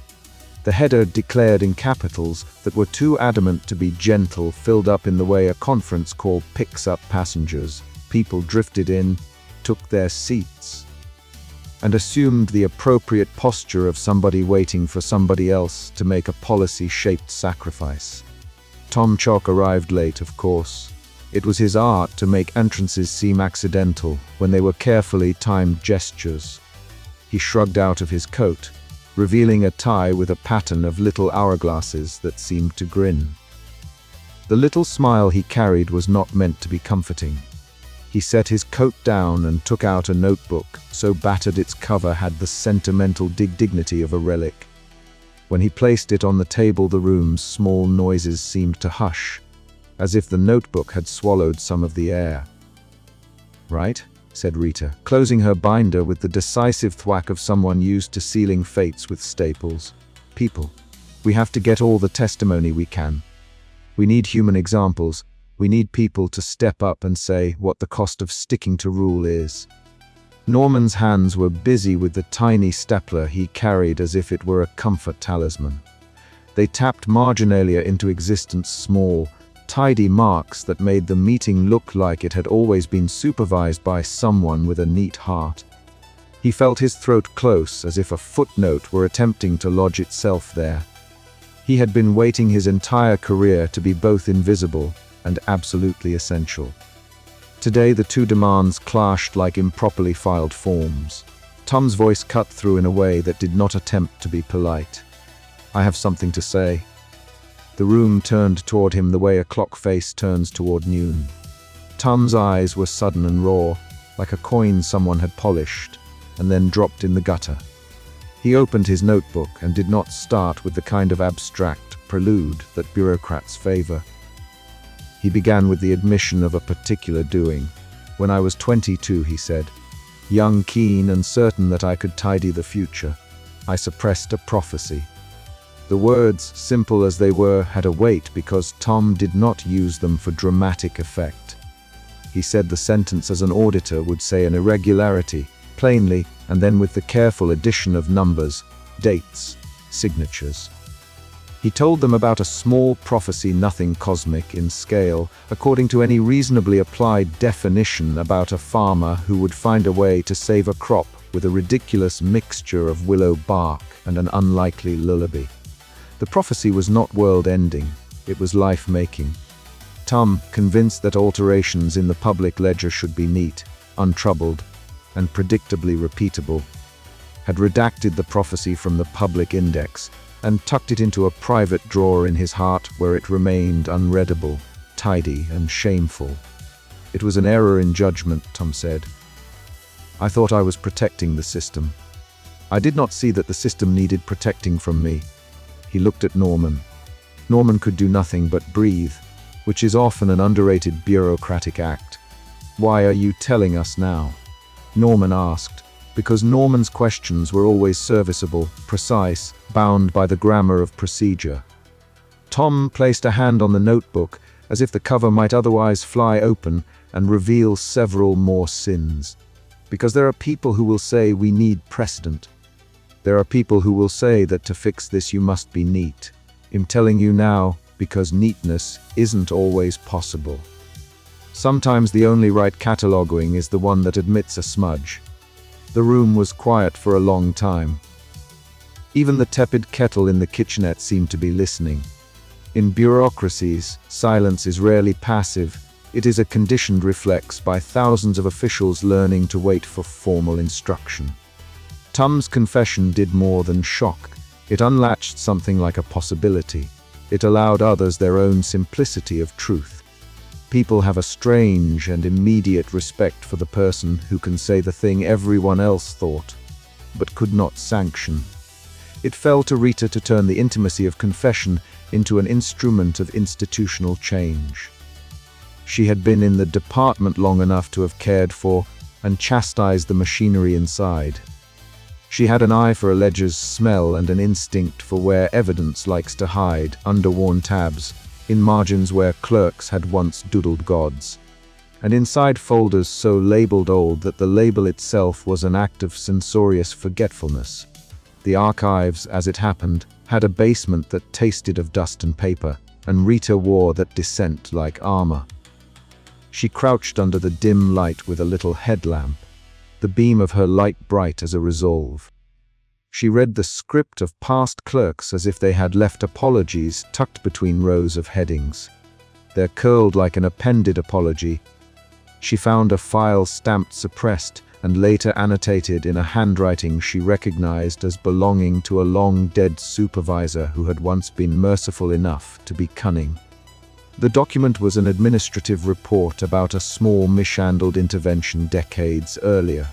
The header declared in capitals that were too adamant to be gentle filled up in the way a conference call picks up passengers. People drifted in, took their seats, and assumed the appropriate posture of somebody waiting for somebody else to make a policy-shaped sacrifice. Tom Chalk arrived late, of course. It was his art to make entrances seem accidental when they were carefully timed gestures. He shrugged out of his coat, revealing a tie with a pattern of little hourglasses that seemed to grin. The little smile he carried was not meant to be comforting. He set his coat down and took out a notebook, so battered its cover had the sentimental dignity of a relic. When he placed it on the table, the room's small noises seemed to hush, as if the notebook had swallowed some of the air. "Right," said Rita, closing her binder with the decisive thwack of someone used to sealing fates with staples. "People. We have to get all the testimony we can. We need human examples. We need people to step up and say what the cost of sticking to rule is." Norman's hands were busy with the tiny stapler he carried as if it were a comfort talisman. They tapped marginalia into existence, small, tidy marks that made the meeting look like it had always been supervised by someone with a neat heart. He felt his throat close, as if a footnote were attempting to lodge itself there. He had been waiting his entire career to be both invisible and absolutely essential. Today the two demands clashed like improperly filed forms. Tom's voice cut through in a way that did not attempt to be polite. "I have something to say." The room turned toward him the way a clock face turns toward noon. Tom's eyes were sudden and raw, like a coin someone had polished and then dropped in the gutter. He opened his notebook and did not start with the kind of abstract prelude that bureaucrats favor. He began with the admission of a particular doing. "When I was 22, he said, young, keen, and certain that I could tidy the future, I suppressed a prophecy." The words, simple as they were, had a weight because Tom did not use them for dramatic effect. He said the sentence as an auditor would say an irregularity, plainly, and then with the careful addition of numbers, dates, signatures. He told them about a small prophecy, nothing cosmic in scale, according to any reasonably applied definition, about a farmer who would find a way to save a crop with a ridiculous mixture of willow bark and an unlikely lullaby. The prophecy was not world-ending, it was life-making. Tom, convinced that alterations in the public ledger should be neat, untroubled, and predictably repeatable, had redacted the prophecy from the public index and tucked it into a private drawer in his heart where it remained unreadable, tidy, and shameful. "It was an error in judgment," Tom said. "I thought I was protecting the system. I did not see that the system needed protecting from me." He looked at Norman. Norman could do nothing but breathe, which is often an underrated bureaucratic act. "Why are you telling us now?" Norman asked, because Norman's questions were always serviceable, precise, bound by the grammar of procedure. Tom placed a hand on the notebook, as if the cover might otherwise fly open and reveal several more sins. "Because there are people who will say we need precedent. There are people who will say that to fix this you must be neat. I'm telling you now, because neatness isn't always possible. Sometimes the only right cataloging is the one that admits a smudge." The room was quiet for a long time. Even the tepid kettle in the kitchenette seemed to be listening. In bureaucracies, silence is rarely passive. It is a conditioned reflex by thousands of officials learning to wait for formal instruction. Tom's confession did more than shock. It unlatched something like a possibility. It allowed others their own simplicity of truth. People have a strange and immediate respect for the person who can say the thing everyone else thought, but could not sanction. It fell to Rita to turn the intimacy of confession into an instrument of institutional change. She had been in the department long enough to have cared for and chastised the machinery inside. She had an eye for a ledger's smell and an instinct for where evidence likes to hide under worn tabs, in margins where clerks had once doodled gods, and inside folders so labeled old that the label itself was an act of censorious forgetfulness. The archives, as it happened, had a basement that tasted of dust and paper, and Rita wore that descent like armor. She crouched under the dim light with a little headlamp, the beam of her light bright as a resolve. She read the script of past clerks as if they had left apologies tucked between rows of headings. They're curled like an appended apology. She found a file stamped suppressed and later annotated in a handwriting she recognized as belonging to a long-dead supervisor who had once been merciful enough to be cunning. The document was an administrative report about a small mishandled intervention decades earlier.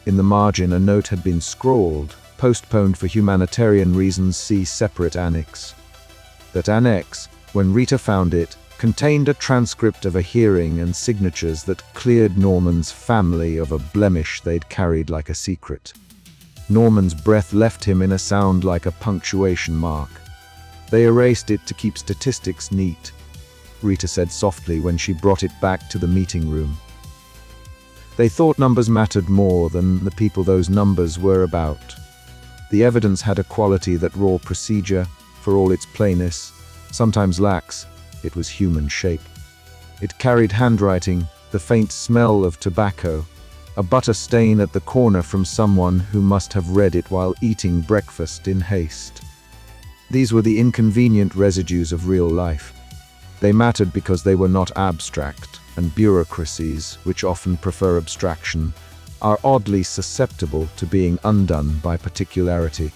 In the margin, a note had been scrawled, "Postponed for humanitarian reasons, see separate annex." That annex, when Rita found it, contained a transcript of a hearing and signatures that cleared Norman's family of a blemish they'd carried like a secret. Norman's breath left him in a sound like a punctuation mark. They erased it to keep statistics neat, Rita said softly when she brought it back to the meeting room. They thought numbers mattered more than the people those numbers were about. The evidence had a quality that raw procedure, for all its plainness, sometimes lacks. It was human shape. It carried handwriting, the faint smell of tobacco, a butter stain at the corner from someone who must have read it while eating breakfast in haste. These were the inconvenient residues of real life. They mattered because they were not abstract, and bureaucracies, which often prefer abstraction, are oddly susceptible to being undone by particularity.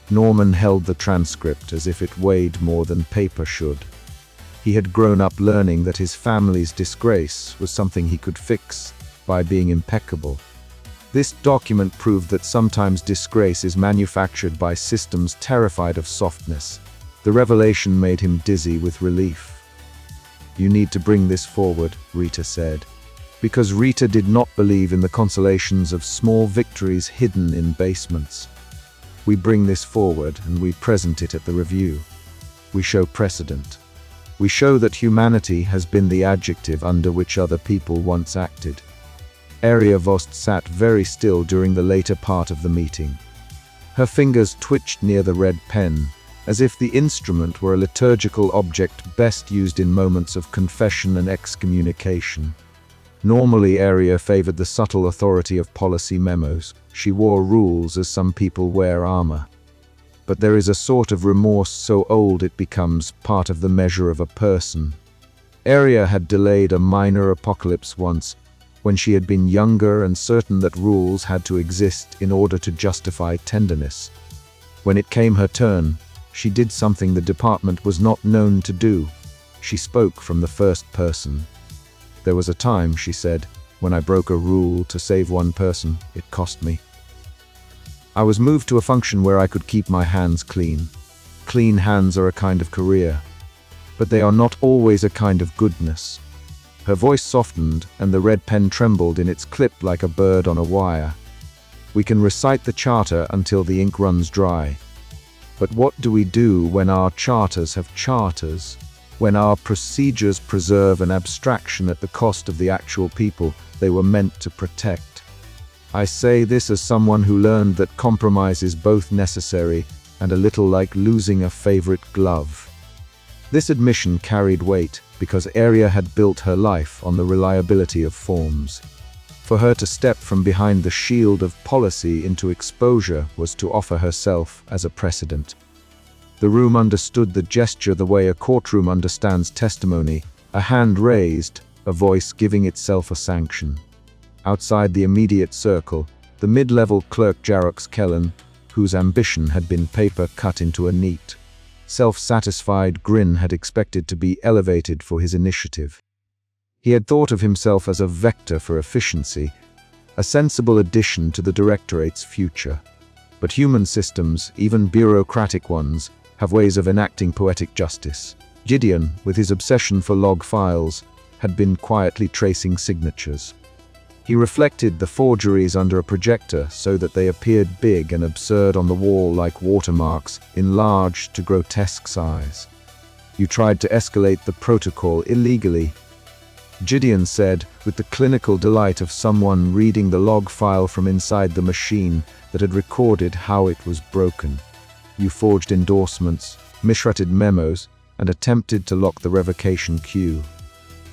Norman held the transcript as if it weighed more than paper should. He had grown up learning that his family's disgrace was something he could fix by being impeccable. This document proved that sometimes disgrace is manufactured by systems terrified of softness. The revelation made him dizzy with relief. "You need to bring this forward," Rita said, because Rita did not believe in the consolations of small victories hidden in basements. "We bring this forward and we present it at the review. We show precedent. We show that humanity has been the adjective under which other people once acted." Arya Vost sat very still during the later part of the meeting. Her fingers twitched near the red pen, as if the instrument were a liturgical object best used in moments of confession and excommunication. Normally, Arya favored the subtle authority of policy memos. She wore rules as some people wear armor. But there is a sort of remorse so old it becomes part of the measure of a person. Arya had delayed a minor apocalypse once, when she had been younger and certain that rules had to exist in order to justify tenderness. When it came her turn, she did something the department was not known to do. She spoke from the first person. "There was a time," she said, "when I broke a rule to save one person. It cost me. I was moved to a function where I could keep my hands clean. Clean hands are a kind of career, but they are not always a kind of goodness." Her voice softened, and the red pen trembled in its clip like a bird on a wire. "We can recite the charter until the ink runs dry. But what do we do when our charters have charters? When our procedures preserve an abstraction at the cost of the actual people they were meant to protect? I say this as someone who learned that compromise is both necessary and a little like losing a favorite glove." This admission carried weight because Arya had built her life on the reliability of forms. For her to step from behind the shield of policy into exposure was to offer herself as a precedent. The room understood the gesture the way a courtroom understands testimony, a hand raised, a voice giving itself a sanction. Outside the immediate circle, the mid-level clerk Jarox Kellen, whose ambition had been paper cut into a neat, self-satisfied grin had expected to be elevated for his initiative. He had thought of himself as a vector for efficiency, a sensible addition to the directorate's future. But human systems, even bureaucratic ones, have ways of enacting poetic justice. Gideon, with his obsession for log files, had been quietly tracing signatures. He reflected the forgeries under a projector so that they appeared big and absurd on the wall like watermarks, enlarged to grotesque size. You tried to escalate the protocol illegally. Gideon said, with the clinical delight of someone reading the log file from inside the machine that had recorded how it was broken. You forged endorsements, miswritten memos, and attempted to lock the revocation queue.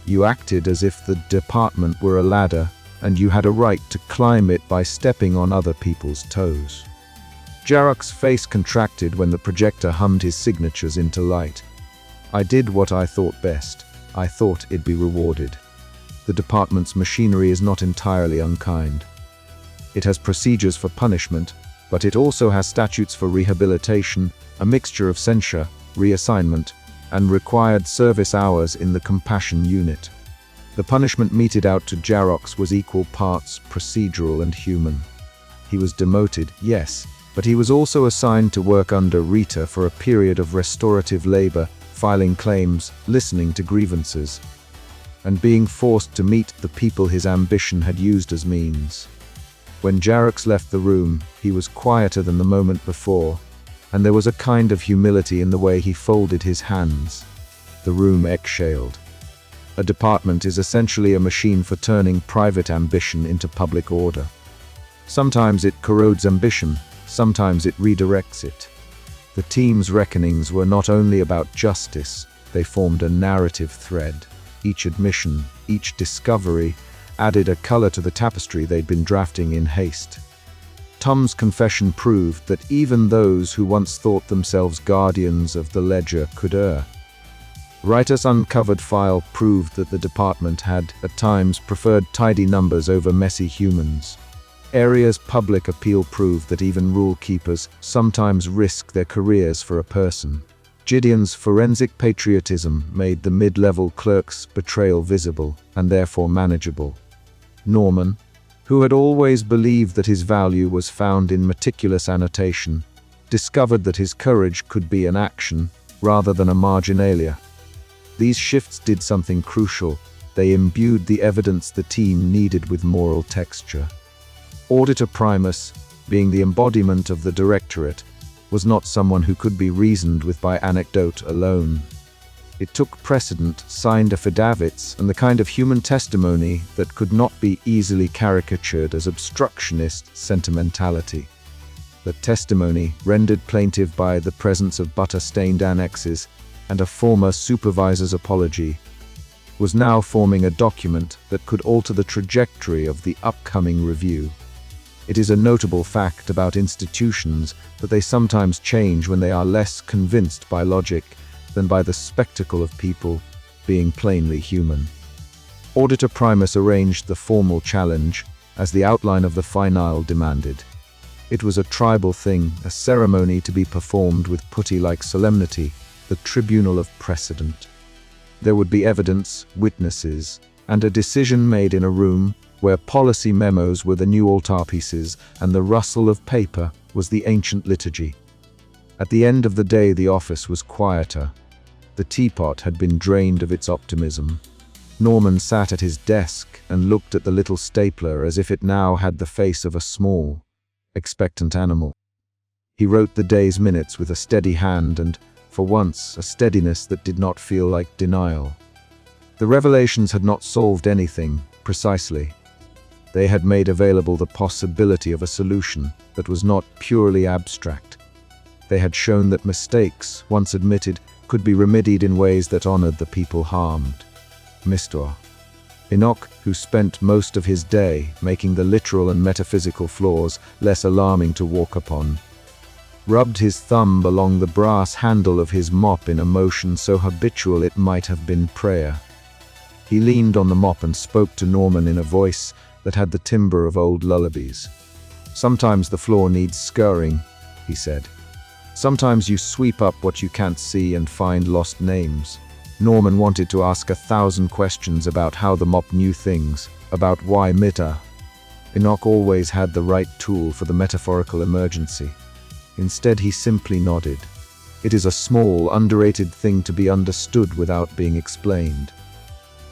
You acted as if the department were a ladder, and you had a right to climb it by stepping on other people's toes. Jarrock's face contracted when the projector hummed his signatures into light. I did what I thought best. I thought it'd be rewarded. The department's machinery is not entirely unkind. It has procedures for punishment, but it also has statutes for rehabilitation, a mixture of censure, reassignment, and required service hours in the compassion unit. The punishment meted out to Jarrock was equal parts procedural and human. He was demoted, yes, but he was also assigned to work under Rita for a period of restorative labor, filing claims, listening to grievances, and being forced to meet the people his ambition had used as means. When Jarrock left the room, he was quieter than the moment before, and there was a kind of humility in the way he folded his hands. The room exhaled. A department is essentially a machine for turning private ambition into public order. Sometimes it corrodes ambition, sometimes it redirects it. The team's reckonings were not only about justice, they formed a narrative thread. Each admission, each discovery, added a color to the tapestry they'd been drafting in haste. Tom's confession proved that even those who once thought themselves guardians of the ledger could err. Writer's uncovered file proved that the department had, at times, preferred tidy numbers over messy humans. Aria's public appeal proved that even rule keepers sometimes risk their careers for a person. Gideon's forensic patriotism made the mid-level clerk's betrayal visible and therefore manageable. Norman, who had always believed that his value was found in meticulous annotation, discovered that his courage could be an action rather than a marginalia. These shifts did something crucial. They imbued the evidence the team needed with moral texture. Auditor Primus, being the embodiment of the directorate, was not someone who could be reasoned with by anecdote alone. It took precedent, signed affidavits, and the kind of human testimony that could not be easily caricatured as obstructionist sentimentality. The testimony, rendered plaintive by the presence of butter-stained annexes and a former supervisor's apology, was now forming a document that could alter the trajectory of the upcoming review. It is a notable fact about institutions that they sometimes change when they are less convinced by logic than by the spectacle of people being plainly human. Auditor Primus arranged the formal challenge as the outline of the finale demanded. It was a tribal thing, a ceremony to be performed with putty-like solemnity, the tribunal of precedent. There would be evidence, witnesses, and a decision made in a room where policy memos were the new altarpieces and the rustle of paper was the ancient liturgy. At the end of the day, the office was quieter. The teapot had been drained of its optimism. Norman sat at his desk and looked at the little stapler as if it now had the face of a small, expectant animal. He wrote the day's minutes with a steady hand and, for once, a steadiness that did not feel like denial. The revelations had not solved anything, precisely. They had made available the possibility of a solution that was not purely abstract. They had shown that mistakes, once admitted, could be remedied in ways that honored the people harmed. Mr. Enoch, who spent most of his day making the literal and metaphysical flaws less alarming to walk upon, rubbed his thumb along the brass handle of his mop in a motion so habitual it might have been prayer. He leaned on the mop and spoke to Norman in a voice that had the timbre of old lullabies. "Sometimes the floor needs scouring," he said. "Sometimes you sweep up what you can't see and find lost names. Norman wanted to ask 1,000 questions about how the mop knew things, about why Mita. Enoch always had the right tool for the metaphorical emergency. Instead, he simply nodded. It is a small, underrated thing to be understood without being explained.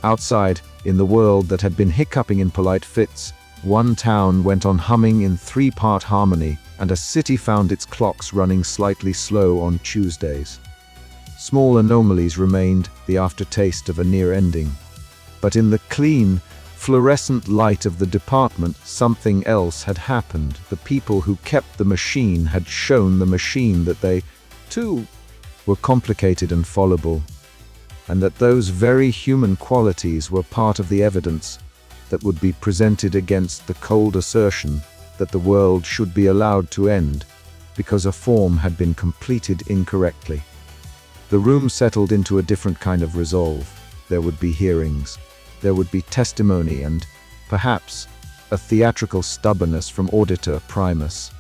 Outside, in the world that had been hiccuping in polite fits, one town went on humming in three-part harmony, and a city found its clocks running slightly slow on Tuesdays. Small anomalies remained, the aftertaste of a near ending. But in the clean, fluorescent light of the department, something else had happened. The people who kept the machine had shown the machine that they, too, were complicated and fallible, and that those very human qualities were part of the evidence that would be presented against the cold assertion that the world should be allowed to end because a form had been completed incorrectly. The room settled into a different kind of resolve. There would be hearings, there would be testimony, and, perhaps, a theatrical stubbornness from Auditor Primus.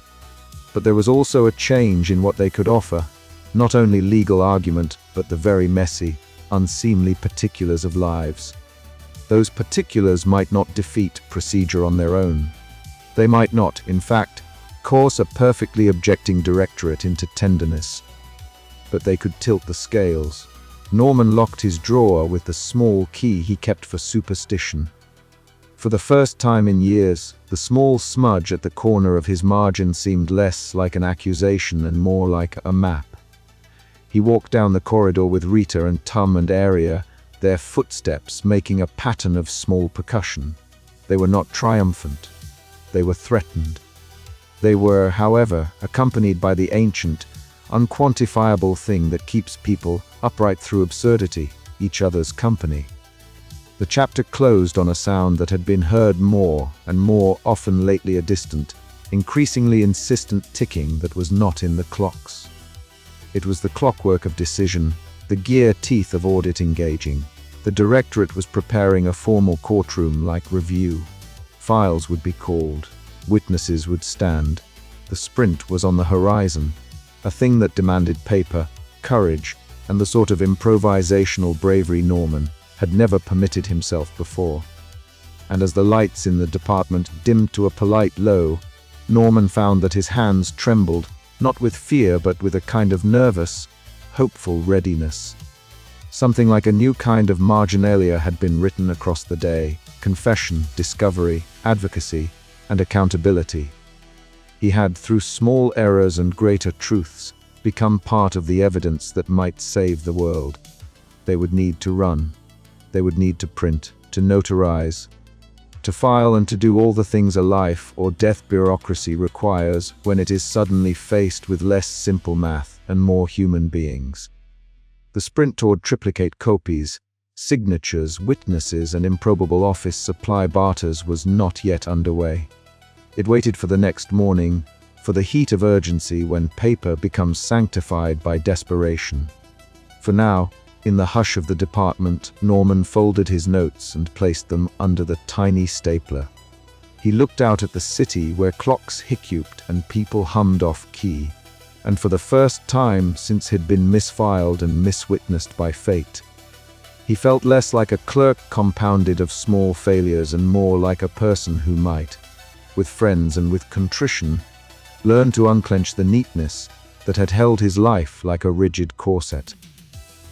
But there was also a change in what they could offer, not only legal argument, but the very messy, unseemly particulars of lives. Those particulars might not defeat procedure on their own. They might not, in fact, course a perfectly objecting directorate into tenderness. But they could tilt the scales. Norman locked his drawer with the small key he kept for superstition. For the first time in years, the small smudge at the corner of his margin seemed less like an accusation and more like a map. He walked down the corridor with Rita and Tum and Aria, their footsteps making a pattern of small percussion. They were not triumphant. They were threatened. They were, however, accompanied by the ancient, unquantifiable thing that keeps people upright through absurdity, each other's company. The chapter closed on a sound that had been heard more and more often lately, a distant, increasingly insistent ticking that was not in the clocks. It was the clockwork of decision, the gear teeth of audit engaging. The directorate was preparing a formal courtroom-like review. Files would be called. Witnesses would stand. The sprint was on the horizon, a thing that demanded paper, courage, and the sort of improvisational bravery Norman had never permitted himself before. And as the lights in the department dimmed to a polite low, Norman found that his hands trembled, not with fear but with a kind of nervous, hopeful readiness. Something like a new kind of marginalia had been written across the day: confession, discovery, advocacy, and accountability. He had, through small errors and greater truths, become part of the evidence that might save the world. They would need to run. They would need to print, to notarize, to file, and to do all the things a life or death bureaucracy requires when it is suddenly faced with less simple math and more human beings. The sprint toward triplicate copies, signatures, witnesses, and improbable office supply barters was not yet underway. It waited for the next morning, for the heat of urgency when paper becomes sanctified by desperation. For now, in the hush of the department, Norman folded his notes and placed them under the tiny stapler. He looked out at the city where clocks hiccuped and people hummed off-key, and for the first time since he'd been misfiled and miswitnessed by fate, he felt less like a clerk compounded of small failures and more like a person who might, with friends and with contrition, learn to unclench the neatness that had held his life like a rigid corset.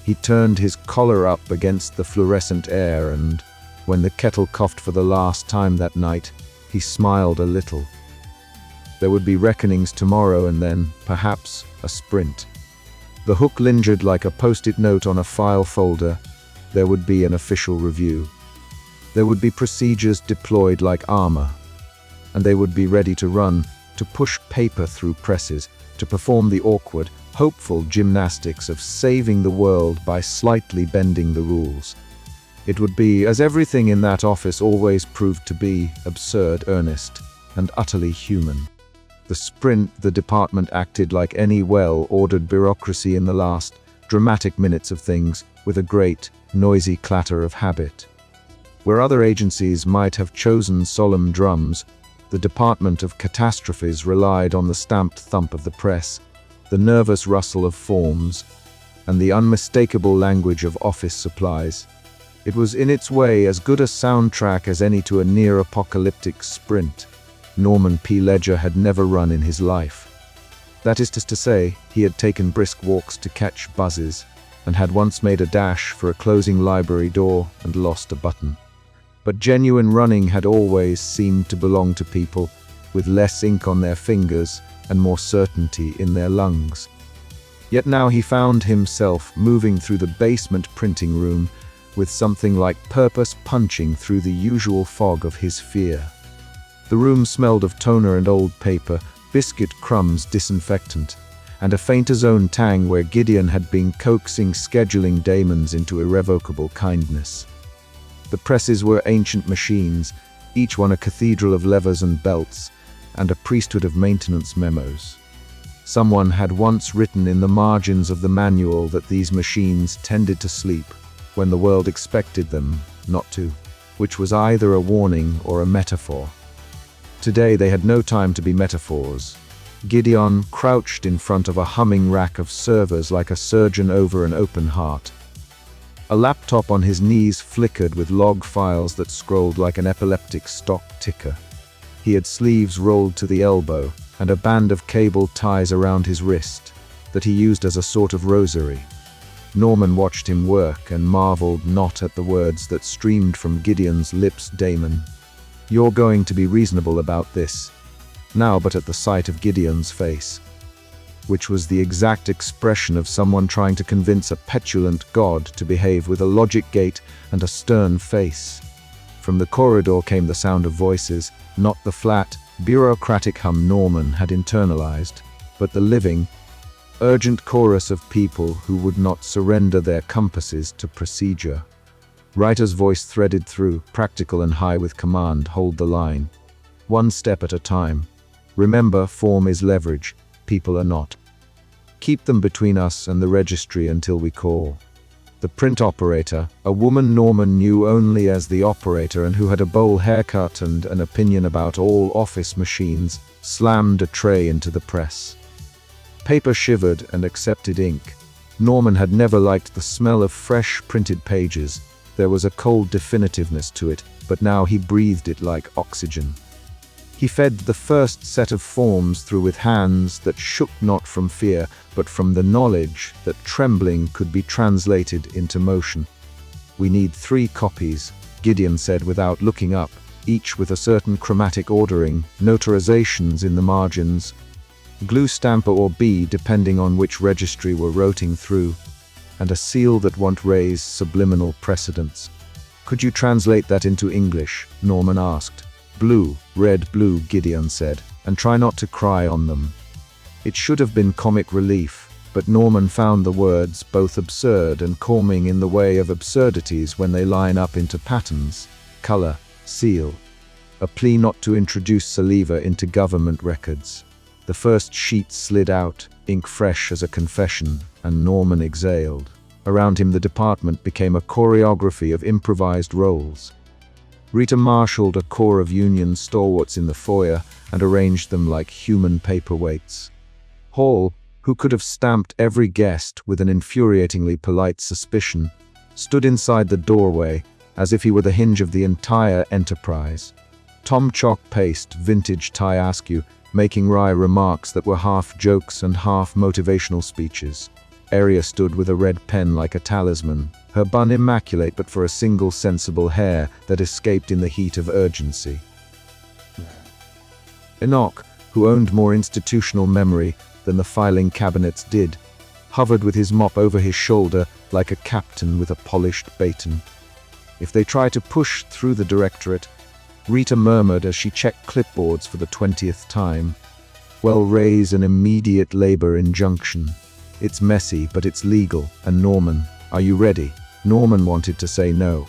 He turned his collar up against the fluorescent air, and, when the kettle coughed for the last time that night, he smiled a little. There would be reckonings tomorrow, and then, perhaps, a sprint. The hook lingered like a post-it note on a file folder. There would be an official review. There would be procedures deployed like armor. And they would be ready to run, to push paper through presses, to perform the awkward, hopeful gymnastics of saving the world by slightly bending the rules. It would be, as everything in that office always proved to be, absurd, earnest, and utterly human. The sprint, the department acted like any well-ordered bureaucracy in the last, dramatic minutes of things, with a great, noisy clatter of habit. Where other agencies might have chosen solemn drums, the Department of Catastrophes relied on the stamped thump of the press, the nervous rustle of forms, and the unmistakable language of office supplies. It was in its way as good a soundtrack as any to a near-apocalyptic sprint Norman P. Ledger had never run in his life. That is to say, he had taken brisk walks to catch buzzes, and had once made a dash for a closing library door and lost a button. But genuine running had always seemed to belong to people with less ink on their fingers and more certainty in their lungs. Yet now he found himself moving through the basement printing room with something like purpose punching through the usual fog of his fear. The room smelled of toner and old paper, biscuit crumbs, disinfectant, and a faint ozone tang where Gideon had been coaxing scheduling daemons into irrevocable kindness. The presses were ancient machines, each one a cathedral of levers and belts, and a priesthood of maintenance memos. Someone had once written in the margins of the manual that these machines tended to sleep when the world expected them not to, which was either a warning or a metaphor. Today they had no time to be metaphors. Gideon crouched in front of a humming rack of servers like a surgeon over an open heart. A laptop on his knees flickered with log files that scrolled like an epileptic stock ticker. He had sleeves rolled to the elbow and a band of cable ties around his wrist that he used as a sort of rosary. Norman watched him work and marveled not at the words that streamed from Gideon's lips. Damon, you're going to be reasonable about this. Now, but at the sight of Gideon's face, which was the exact expression of someone trying to convince a petulant god to behave with a logic gate and a stern face. From the corridor came the sound of voices, not the flat, bureaucratic hum Norman had internalized, but the living, urgent chorus of people who would not surrender their compasses to procedure. Writer's voice threaded through, practical and high with command. Hold the line. One step at a time. Remember, form is leverage, people are not. Keep them between us and the registry until we call. The print operator, a woman Norman knew only as the operator and who had a bowl haircut and an opinion about all office machines, slammed a tray into the press. Paper shivered and accepted ink. Norman had never liked the smell of fresh printed pages. There was a cold definitiveness to it, but now he breathed it like oxygen. He fed the first set of forms through with hands that shook not from fear, but from the knowledge that trembling could be translated into motion. We need 3 copies, Gideon said without looking up, each with a certain chromatic ordering, notarizations in the margins, glue stamper or B depending on which registry we're rotating through, and a seal that won't raise subliminal precedents. Could you translate that into English? Norman asked. Blue, red, blue, Gideon said, and try not to cry on them. It should have been comic relief, but Norman found the words both absurd and calming in the way of absurdities when they line up into patterns, color, seal. A plea not to introduce saliva into government records. The first sheet slid out, ink fresh as a confession, and Norman exhaled. Around him the department became a choreography of improvised roles. Rita marshaled a corps of Union stalwarts in the foyer and arranged them like human paperweights. Hall, who could have stamped every guest with an infuriatingly polite suspicion, stood inside the doorway as if he were the hinge of the entire enterprise. Tom chalk-paced vintage tie askew, making wry remarks that were half jokes and half motivational speeches. Aria stood with a red pen like a talisman, her bun immaculate but for a single sensible hair that escaped in the heat of urgency. Enoch, who owned more institutional memory than the filing cabinets did, hovered with his mop over his shoulder like a captain with a polished baton. If they try to push through the directorate, Rita murmured as she checked clipboards for the 20th time, well, raise an immediate labor injunction. It's messy, but it's legal. And Norman, are you ready? Norman wanted to say no.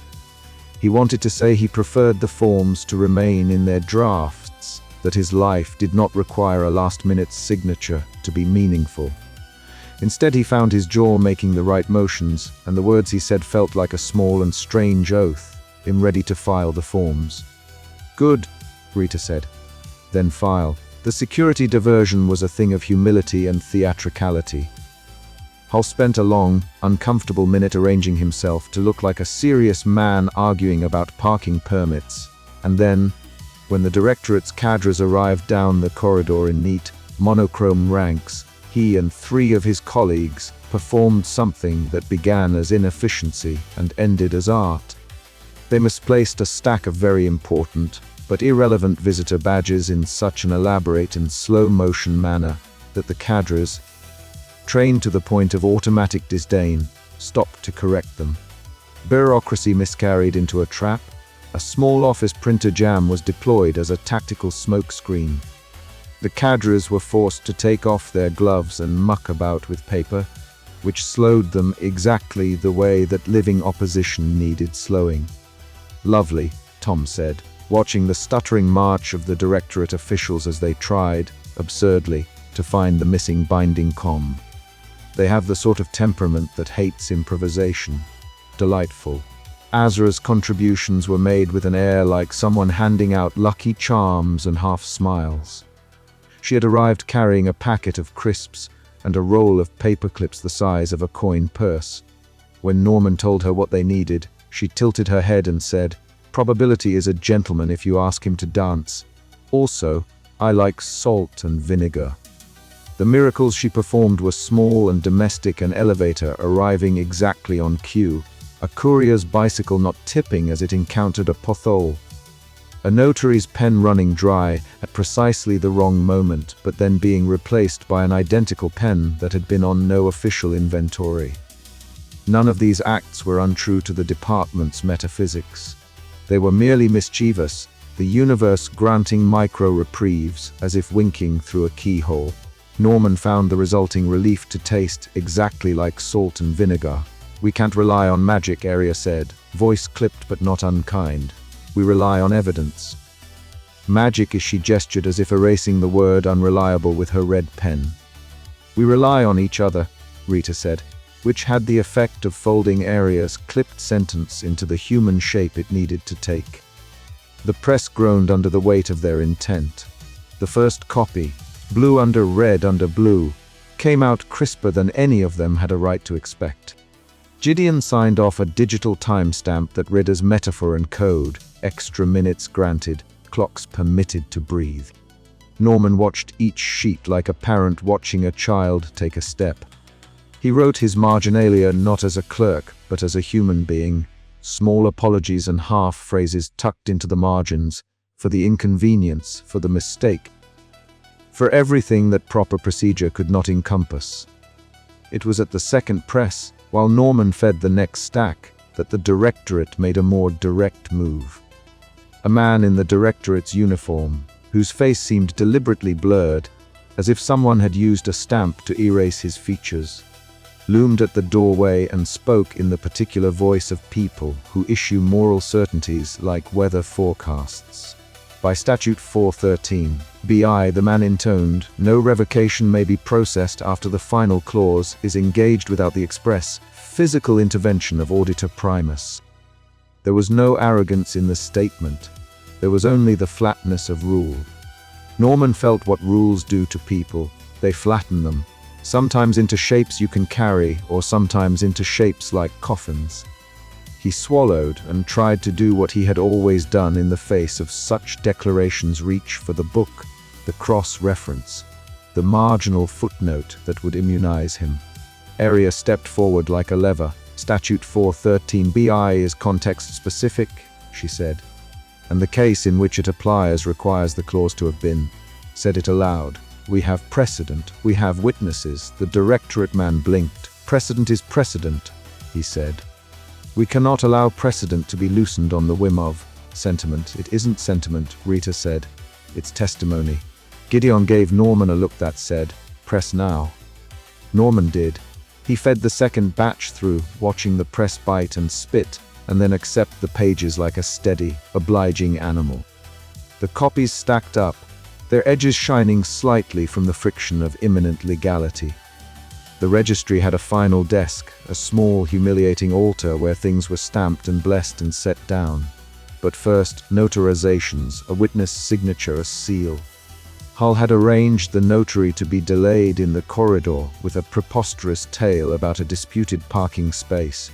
He wanted to say he preferred the forms to remain in their drafts, that his life did not require a last-minute signature to be meaningful. Instead, he found his jaw making the right motions, and the words he said felt like a small and strange oath, him ready to file the forms. Good, Rita said. Then file. The security diversion was a thing of humility and theatricality. Hull spent a long, uncomfortable minute arranging himself to look like a serious man arguing about parking permits, and then, when the directorate's cadres arrived down the corridor in neat, monochrome ranks, he and 3 of his colleagues performed something that began as inefficiency and ended as art. They misplaced a stack of very important, but irrelevant visitor badges in such an elaborate and slow-motion manner that the cadres, trained to the point of automatic disdain, stopped to correct them. Bureaucracy miscarried into a trap. A small office printer jam was deployed as a tactical smokescreen. The cadres were forced to take off their gloves and muck about with paper, which slowed them exactly the way that living opposition needed slowing. "Lovely," Tom said, watching the stuttering march of the directorate officials as they tried, absurdly, to find the missing binding comb. "They have the sort of temperament that hates improvisation. Delightful." Azra's contributions were made with an air like someone handing out lucky charms and half smiles. She had arrived carrying a packet of crisps and a roll of paper clips the size of a coin purse. When Norman told her what they needed, she tilted her head and said, "Probability is a gentleman if you ask him to dance. Also, I like salt and vinegar." The miracles she performed were small and domestic, an elevator arriving exactly on cue, a courier's bicycle not tipping as it encountered a pothole, a notary's pen running dry at precisely the wrong moment but then being replaced by an identical pen that had been on no official inventory. None of these acts were untrue to the department's metaphysics. They were merely mischievous, the universe granting micro-reprieves as if winking through a keyhole. Norman found the resulting relief to taste exactly like salt and vinegar. "We can't rely on magic," Arya said, voice clipped but not unkind. "We rely on evidence." "Magic," she gestured as if erasing the word unreliable with her red pen. "We rely on each other," Rita said, which had the effect of folding Arya's clipped sentence into the human shape it needed to take. The press groaned under the weight of their intent. The first copy, blue under red under blue, came out crisper than any of them had a right to expect. Gideon signed off a digital timestamp that read as metaphor and code, extra minutes granted, clocks permitted to breathe. Norman watched each sheet like a parent watching a child take a step. He wrote his marginalia not as a clerk, but as a human being, small apologies and half phrases tucked into the margins, for the inconvenience, for the mistake, for everything that proper procedure could not encompass. It was at the second press, while Norman fed the next stack, that the directorate made a more direct move. A man in the directorate's uniform, whose face seemed deliberately blurred, as if someone had used a stamp to erase his features, loomed at the doorway and spoke in the particular voice of people who issue moral certainties like weather forecasts. By Statute 413, BI, the man intoned, "No revocation may be processed after the final clause is engaged without the express, physical intervention of auditor primus." There was no arrogance in the statement. There was only the flatness of rule. Norman felt what rules do to people. They flatten them, sometimes into shapes you can carry, or sometimes into shapes like coffins. He swallowed and tried to do what he had always done in the face of such declarations: reach for the book, the cross-reference, the marginal footnote that would immunize him. Arya stepped forward like a lever. "Statute 413 BI is context-specific," she said, "and the case in which it applies requires the clause to have been." Said it aloud. "We have precedent. We have witnesses." The directorate man blinked. "Precedent is precedent," he said. "We cannot allow precedent to be loosened on the whim of sentiment." "It isn't sentiment," Rita said. "It's testimony." Gideon gave Norman a look that said, "Press now." Norman did. He fed the second batch through, watching the press bite and spit, and then accept the pages like a steady, obliging animal. The copies stacked up, their edges shining slightly from the friction of imminent legality. The registry had a final desk, a small, humiliating altar where things were stamped and blessed and set down. But first, notarizations, a witness signature, a seal. Hull had arranged the notary to be delayed in the corridor with a preposterous tale about a disputed parking space,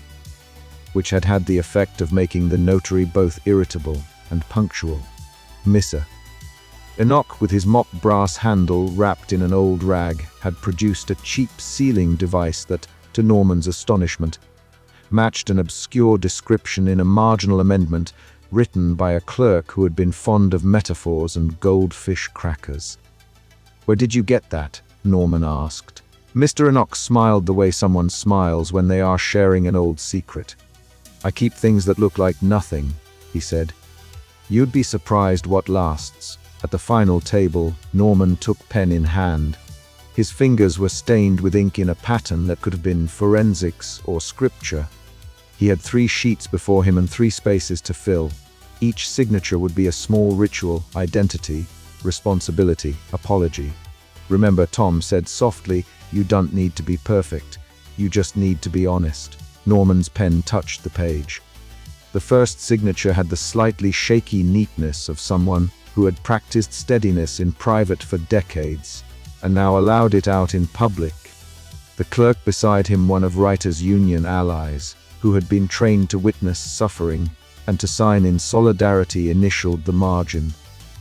which had had the effect of making the notary both irritable and punctual. Mr. Enoch, with his mop brass handle wrapped in an old rag, had produced a cheap sealing device that, to Norman's astonishment, matched an obscure description in a marginal amendment written by a clerk who had been fond of metaphors and goldfish crackers. "Where did you get that?" Norman asked. Mr. Enoch smiled the way someone smiles when they are sharing an old secret. "I keep things that look like nothing," he said. "You'd be surprised what lasts." At the final table, Norman took pen in hand. His fingers were stained with ink in a pattern that could have been forensics or scripture. He had 3 sheets before him and 3 spaces to fill. Each signature would be a small ritual: identity, responsibility, apology. "Remember," Tom said softly, "you don't need to be perfect. You just need to be honest." Norman's pen touched the page. The first signature had the slightly shaky neatness of someone who had practiced steadiness in private for decades, and now allowed it out in public. The clerk beside him, one of Writers' Union allies, who had been trained to witness suffering and to sign in solidarity, initialed the margin.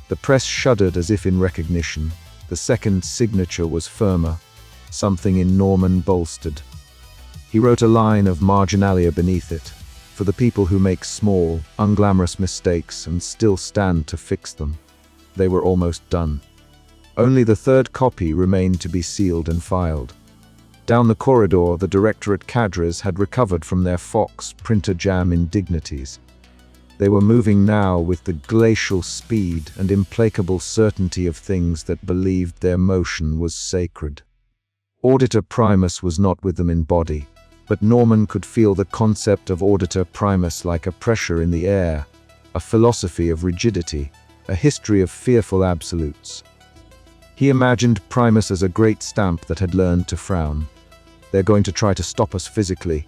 The press shuddered as if in recognition. The second signature was firmer. Something in Norman bolstered. He wrote a line of marginalia beneath it, for the people who make small, unglamorous mistakes and still stand to fix them. They were almost done. Only the third copy remained to be sealed and filed. Down the corridor, the directorate cadres had recovered from their Fox printer jam indignities. They were moving now with the glacial speed and implacable certainty of things that believed their motion was sacred. Auditor Primus was not with them in body, but Norman could feel the concept of Auditor Primus like a pressure in the air, a philosophy of rigidity, a history of fearful absolutes. He imagined Primus as a great stamp that had learned to frown. "They're going to try to stop us physically,"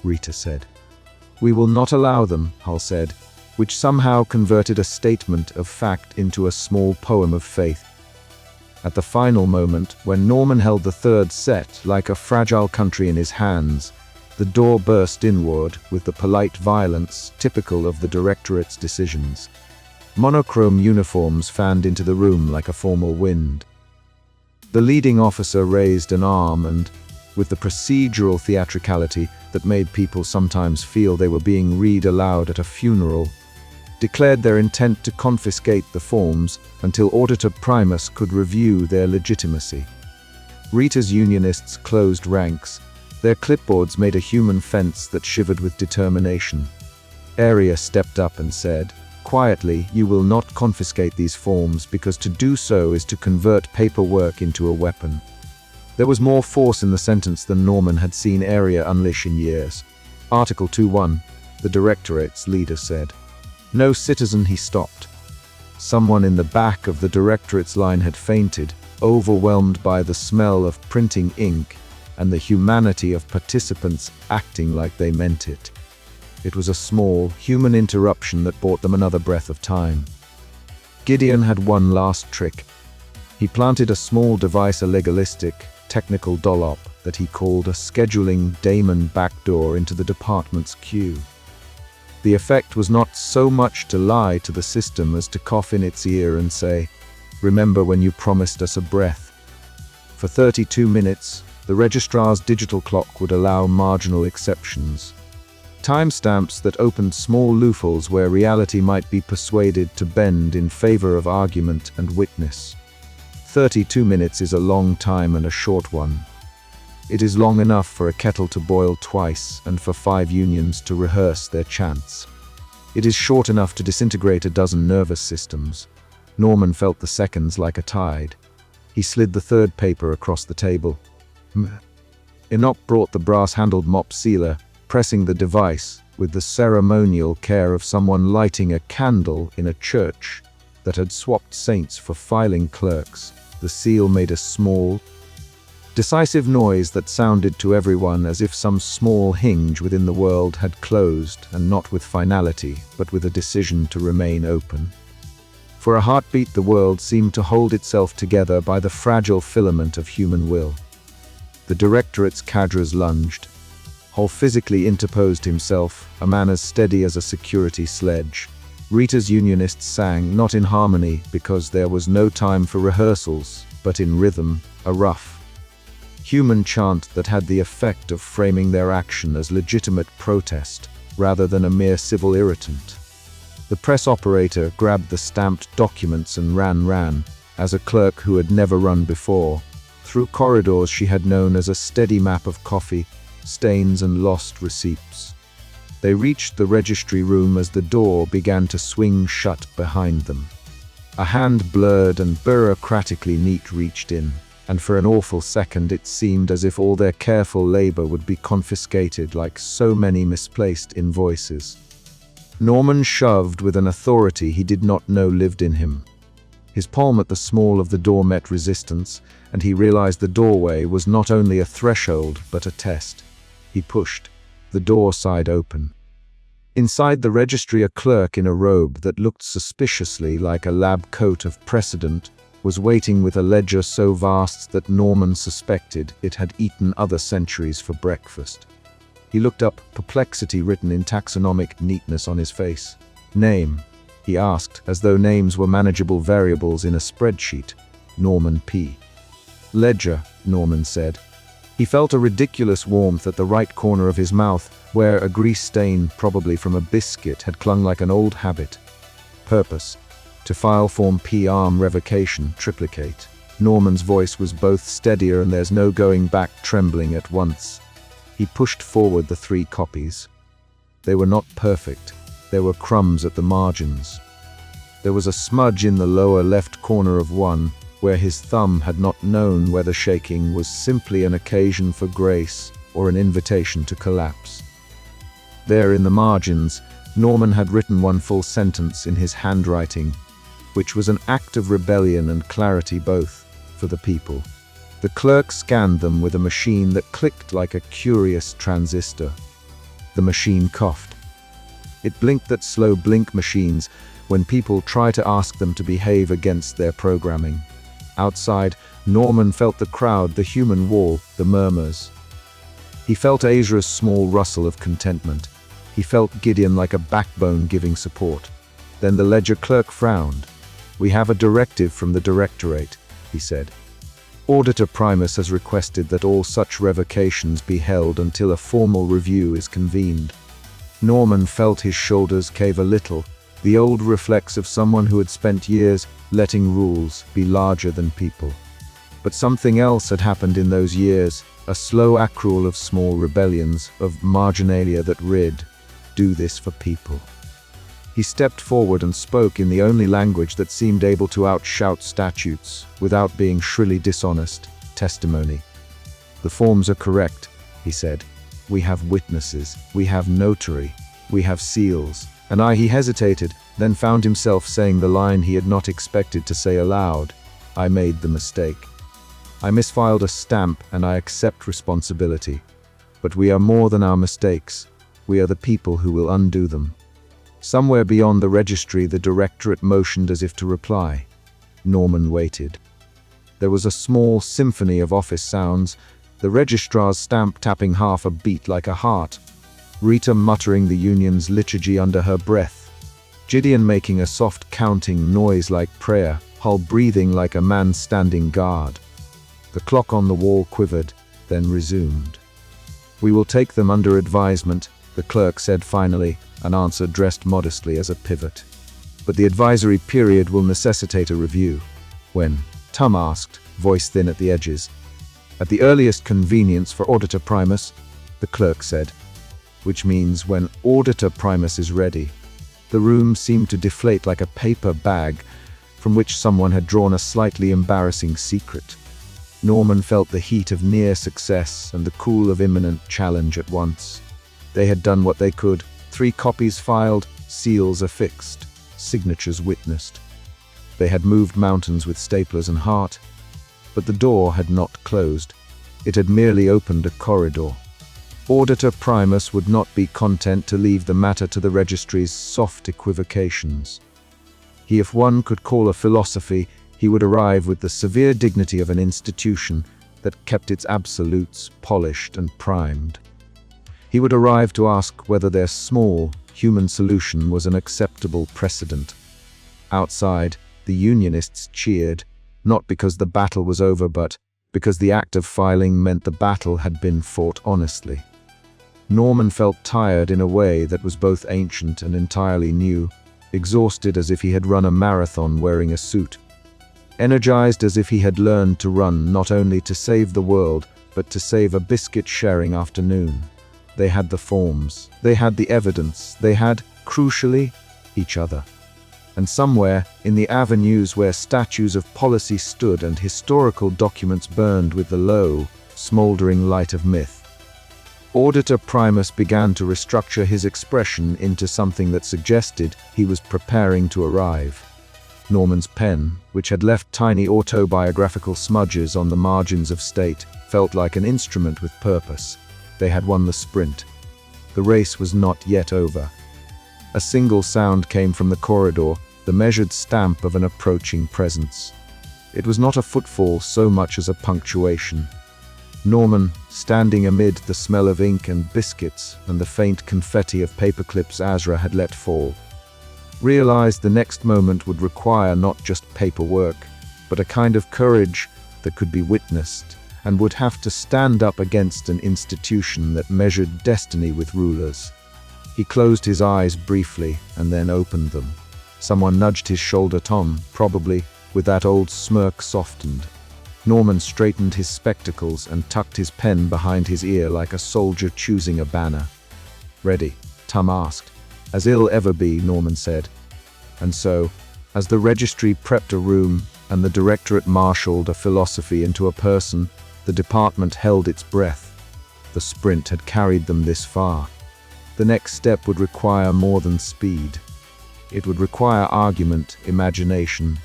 Rita said. "We will not allow them," Hull said, which somehow converted a statement of fact into a small poem of faith. At the final moment, when Norman held the third set like a fragile country in his hands, the door burst inward with the polite violence typical of the directorate's decisions. Monochrome uniforms fanned into the room like a formal wind. The leading officer raised an arm and, with the procedural theatricality that made people sometimes feel they were being read aloud at a funeral, declared their intent to confiscate the forms until Auditor Primus could review their legitimacy. Rita's unionists closed ranks. Their clipboards made a human fence that shivered with determination. Aria stepped up and said, quietly, "You will not confiscate these forms because to do so is to convert paperwork into a weapon." There was more force in the sentence than Norman had seen Aria unleash in years. Article 2.1, the directorate's leader said. "No citizen," he stopped. Someone in the back of the directorate's line had fainted, overwhelmed by the smell of printing ink and the humanity of participants acting like they meant it. It was a small, human interruption that bought them another breath of time. Gideon had one last trick. He planted a small device, a legalistic, technical dollop that he called a scheduling daemon backdoor into the department's queue. The effect was not so much to lie to the system as to cough in its ear and say, "Remember when you promised us a breath?" For 32 minutes, the registrar's digital clock would allow marginal exceptions. Timestamps that opened small loopholes where reality might be persuaded to bend in favor of argument and witness. 32 minutes is a long time and a short one. It is long enough for a kettle to boil twice and for 5 unions to rehearse their chants. It is short enough to disintegrate a dozen nervous systems. Norman felt the seconds like a tide. He slid the third paper across the table. Enoch brought the brass-handled mop sealer, pressing the device with the ceremonial care of someone lighting a candle in a church that had swapped saints for filing clerks. The seal made a small, decisive noise that sounded to everyone as if some small hinge within the world had closed, and not with finality, but with a decision to remain open. For a heartbeat, the world seemed to hold itself together by the fragile filament of human will. The directorate's cadres lunged. Hall physically interposed himself, a man as steady as a security sledge. Rita's unionists sang, not in harmony, because there was no time for rehearsals, but in rhythm, a rough, human chant that had the effect of framing their action as legitimate protest, rather than a mere civil irritant. The press operator grabbed the stamped documents and ran, as a clerk who had never run before, through corridors she had known as a steady map of coffee, stains and lost receipts. They reached the registry room as the door began to swing shut behind them. A hand blurred and bureaucratically neat reached in, and for an awful second it seemed as if all their careful labor would be confiscated like so many misplaced invoices. Norman shoved with an authority he did not know lived in him. His palm at the small of the door met resistance, and he realized the doorway was not only a threshold but a test. He pushed, the door side open. Inside the registry, a clerk in a robe that looked suspiciously like a lab coat of precedent was waiting with a ledger so vast that Norman suspected it had eaten other centuries for breakfast. He looked up, perplexity written in taxonomic neatness on his face. "Name?" he asked, as though names were manageable variables in a spreadsheet. "Norman P." "Ledger," Norman said. He felt a ridiculous warmth at the right corner of his mouth, where a grease stain, probably from a biscuit, had clung like an old habit. "Purpose: to file Form P arm revocation, triplicate." Norman's voice was both steadier and there's no going back trembling at once. He pushed forward the 3 copies. They were not perfect. There were crumbs at the margins. There was a smudge in the lower left corner of one, where his thumb had not known whether shaking was simply an occasion for grace or an invitation to collapse. There in the margins, Norman had written one full sentence in his handwriting, which was an act of rebellion and clarity both, for the people. The clerk scanned them with a machine that clicked like a curious transistor. The machine coughed. It blinked that slow blink machines when people try to ask them to behave against their programming. Outside, Norman felt the crowd, the human wall, the murmurs. He felt Asia's small rustle of contentment. He felt Gideon like a backbone giving support. Then the ledger clerk frowned. "We have a directive from the directorate," he said. "Auditor Primus has requested that all such revocations be held until a formal review is convened." Norman felt his shoulders cave a little, the old reflex of someone who had spent years letting rules be larger than people. But something else had happened in those years, a slow accrual of small rebellions, of marginalia that rid, "Do this for people." He stepped forward and spoke in the only language that seemed able to outshout statutes, without being shrilly dishonest, testimony. "The forms are correct," he said. "We have witnesses, we have notary, we have seals." He hesitated, then found himself saying the line he had not expected to say aloud. "I made the mistake. I misfiled a stamp and I accept responsibility. But we are more than our mistakes. We are the people who will undo them." Somewhere beyond the registry, the directorate motioned as if to reply. Norman waited. There was a small symphony of office sounds, the registrar's stamp tapping half a beat like a heart, Rita muttering the union's liturgy under her breath, Gideon making a soft counting noise like prayer, Hull breathing like a man standing guard. The clock on the wall quivered, then resumed. "We will take them under advisement," the clerk said finally, an answer dressed modestly as a pivot. "But the advisory period will necessitate a review." "When?" Tum asked, voice thin at the edges. "At the earliest convenience for Auditor Primus," the clerk said. "Which means when Auditor Primus is ready." The room seemed to deflate like a paper bag from which someone had drawn a slightly embarrassing secret. Norman felt the heat of near success and the cool of imminent challenge at once. They had done what they could. 3 copies filed, seals affixed, signatures witnessed. They had moved mountains with staplers and heart, but the door had not closed. It had merely opened a corridor. Auditor Primus would not be content to leave the matter to the registry's soft equivocations. If one could call a philosophy, he would arrive with the severe dignity of an institution that kept its absolutes polished and primed. He would arrive to ask whether their small, human solution was an acceptable precedent. Outside, the Unionists cheered, not because the battle was over, but because the act of filing meant the battle had been fought honestly. Norman felt tired in a way that was both ancient and entirely new, exhausted as if he had run a marathon wearing a suit, energized as if he had learned to run not only to save the world, but to save a biscuit-sharing afternoon. They had the forms, they had the evidence, they had, crucially, each other. And somewhere, in the avenues where statues of policy stood and historical documents burned with the low, smoldering light of myth, Auditor Primus began to restructure his expression into something that suggested he was preparing to arrive. Norman's pen, which had left tiny autobiographical smudges on the margins of state, felt like an instrument with purpose. They had won the sprint. The race was not yet over. A single sound came from the corridor, the measured stamp of an approaching presence. It was not a footfall so much as a punctuation. Norman, standing amid the smell of ink and biscuits and the faint confetti of paperclips Azra had let fall, realized the next moment would require not just paperwork, but a kind of courage that could be witnessed, and would have to stand up against an institution that measured destiny with rulers. He closed his eyes briefly and then opened them. Someone nudged his shoulder. Tom, probably, with that old smirk softened. Norman straightened his spectacles and tucked his pen behind his ear like a soldier choosing a banner. "Ready?" Tom asked. "As it'll ever be," Norman said. And so, as the registry prepped a room and the directorate marshaled a philosophy into a person, the department held its breath. The sprint had carried them this far. The next step would require more than speed. It would require argument, imagination,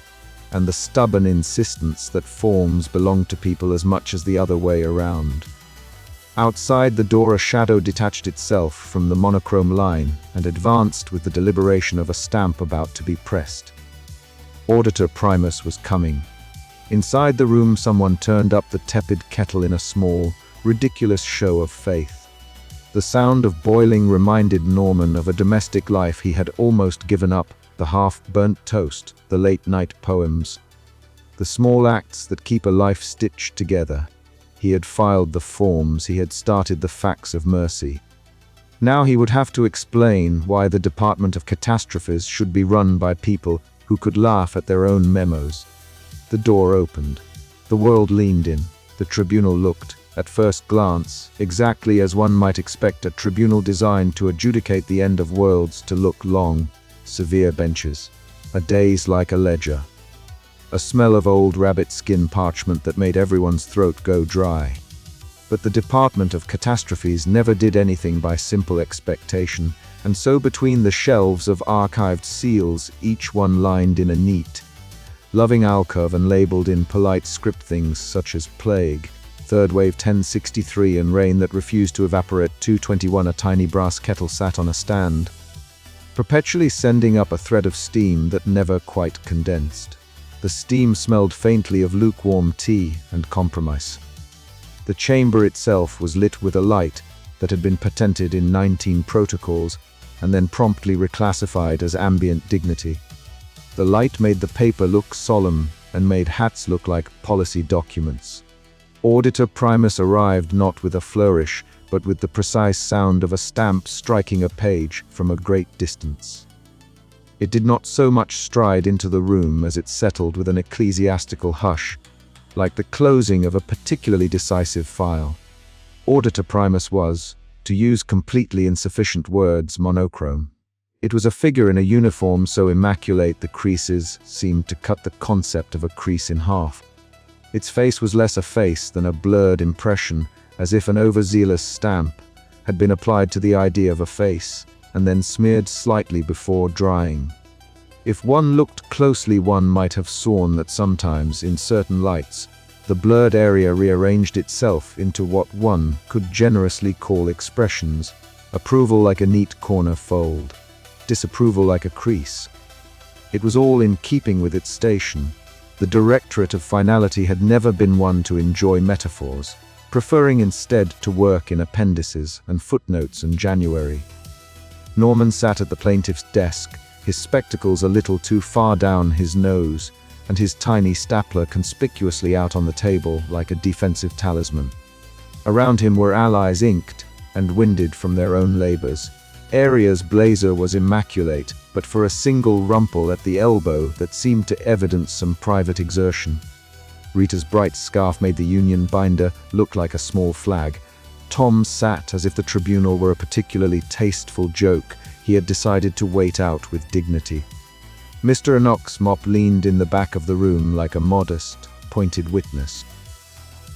and the stubborn insistence that forms belong to people as much as the other way around. Outside the door, a shadow detached itself from the monochrome line and advanced with the deliberation of a stamp about to be pressed. Auditor Primus was coming. Inside the room, someone turned up the tepid kettle in a small, ridiculous show of faith. The sound of boiling reminded Norman of a domestic life he had almost given up, the half-burnt toast, the late-night poems, the small acts that keep a life stitched together. He had filed the forms, he had started the facts of mercy. Now he would have to explain why the Department of Catastrophes should be run by people who could laugh at their own memos. The door opened. The world leaned in. The tribunal looked, at first glance, exactly as one might expect a tribunal designed to adjudicate the end of worlds to look. Long, severe benches, a daze like a ledger, a smell of old rabbit skin parchment that made everyone's throat go dry. But the Department of Catastrophes never did anything by simple expectation, and so between the shelves of archived seals, each one lined in a neat, loving alcove and labeled in polite script things such as plague, third wave 1063, and rain that refused to evaporate 221, a tiny brass kettle sat on a stand, perpetually sending up a thread of steam that never quite condensed. The steam smelled faintly of lukewarm tea and compromise. The chamber itself was lit with a light that had been patented in 19 protocols and then promptly reclassified as ambient dignity. The light made the paper look solemn and made hats look like policy documents. Auditor Primus arrived not with a flourish, but with the precise sound of a stamp striking a page from a great distance. It did not so much stride into the room as it settled with an ecclesiastical hush, like the closing of a particularly decisive file. Auditor Primus was, to use completely insufficient words, monochrome. It was a figure in a uniform so immaculate the creases seemed to cut the concept of a crease in half. Its face was less a face than a blurred impression, as if an overzealous stamp had been applied to the idea of a face, and then smeared slightly before drying. If one looked closely, one might have sworn that sometimes, in certain lights, the blurred area rearranged itself into what one could generously call expressions: approval like a neat corner fold, disapproval like a crease. It was all in keeping with its station. The Directorate of Finality had never been one to enjoy metaphors, preferring instead to work in appendices and footnotes and January. Norman sat at the plaintiff's desk, his spectacles a little too far down his nose, and his tiny stapler conspicuously out on the table like a defensive talisman. Around him were allies inked and winded from their own labors. Aria's blazer was immaculate, but for a single rumple at the elbow that seemed to evidence some private exertion. Rita's bright scarf made the union binder look like a small flag. Tom sat as if the tribunal were a particularly tasteful joke he had decided to wait out with dignity. Mr. Enoch's mop leaned in the back of the room like a modest, pointed witness.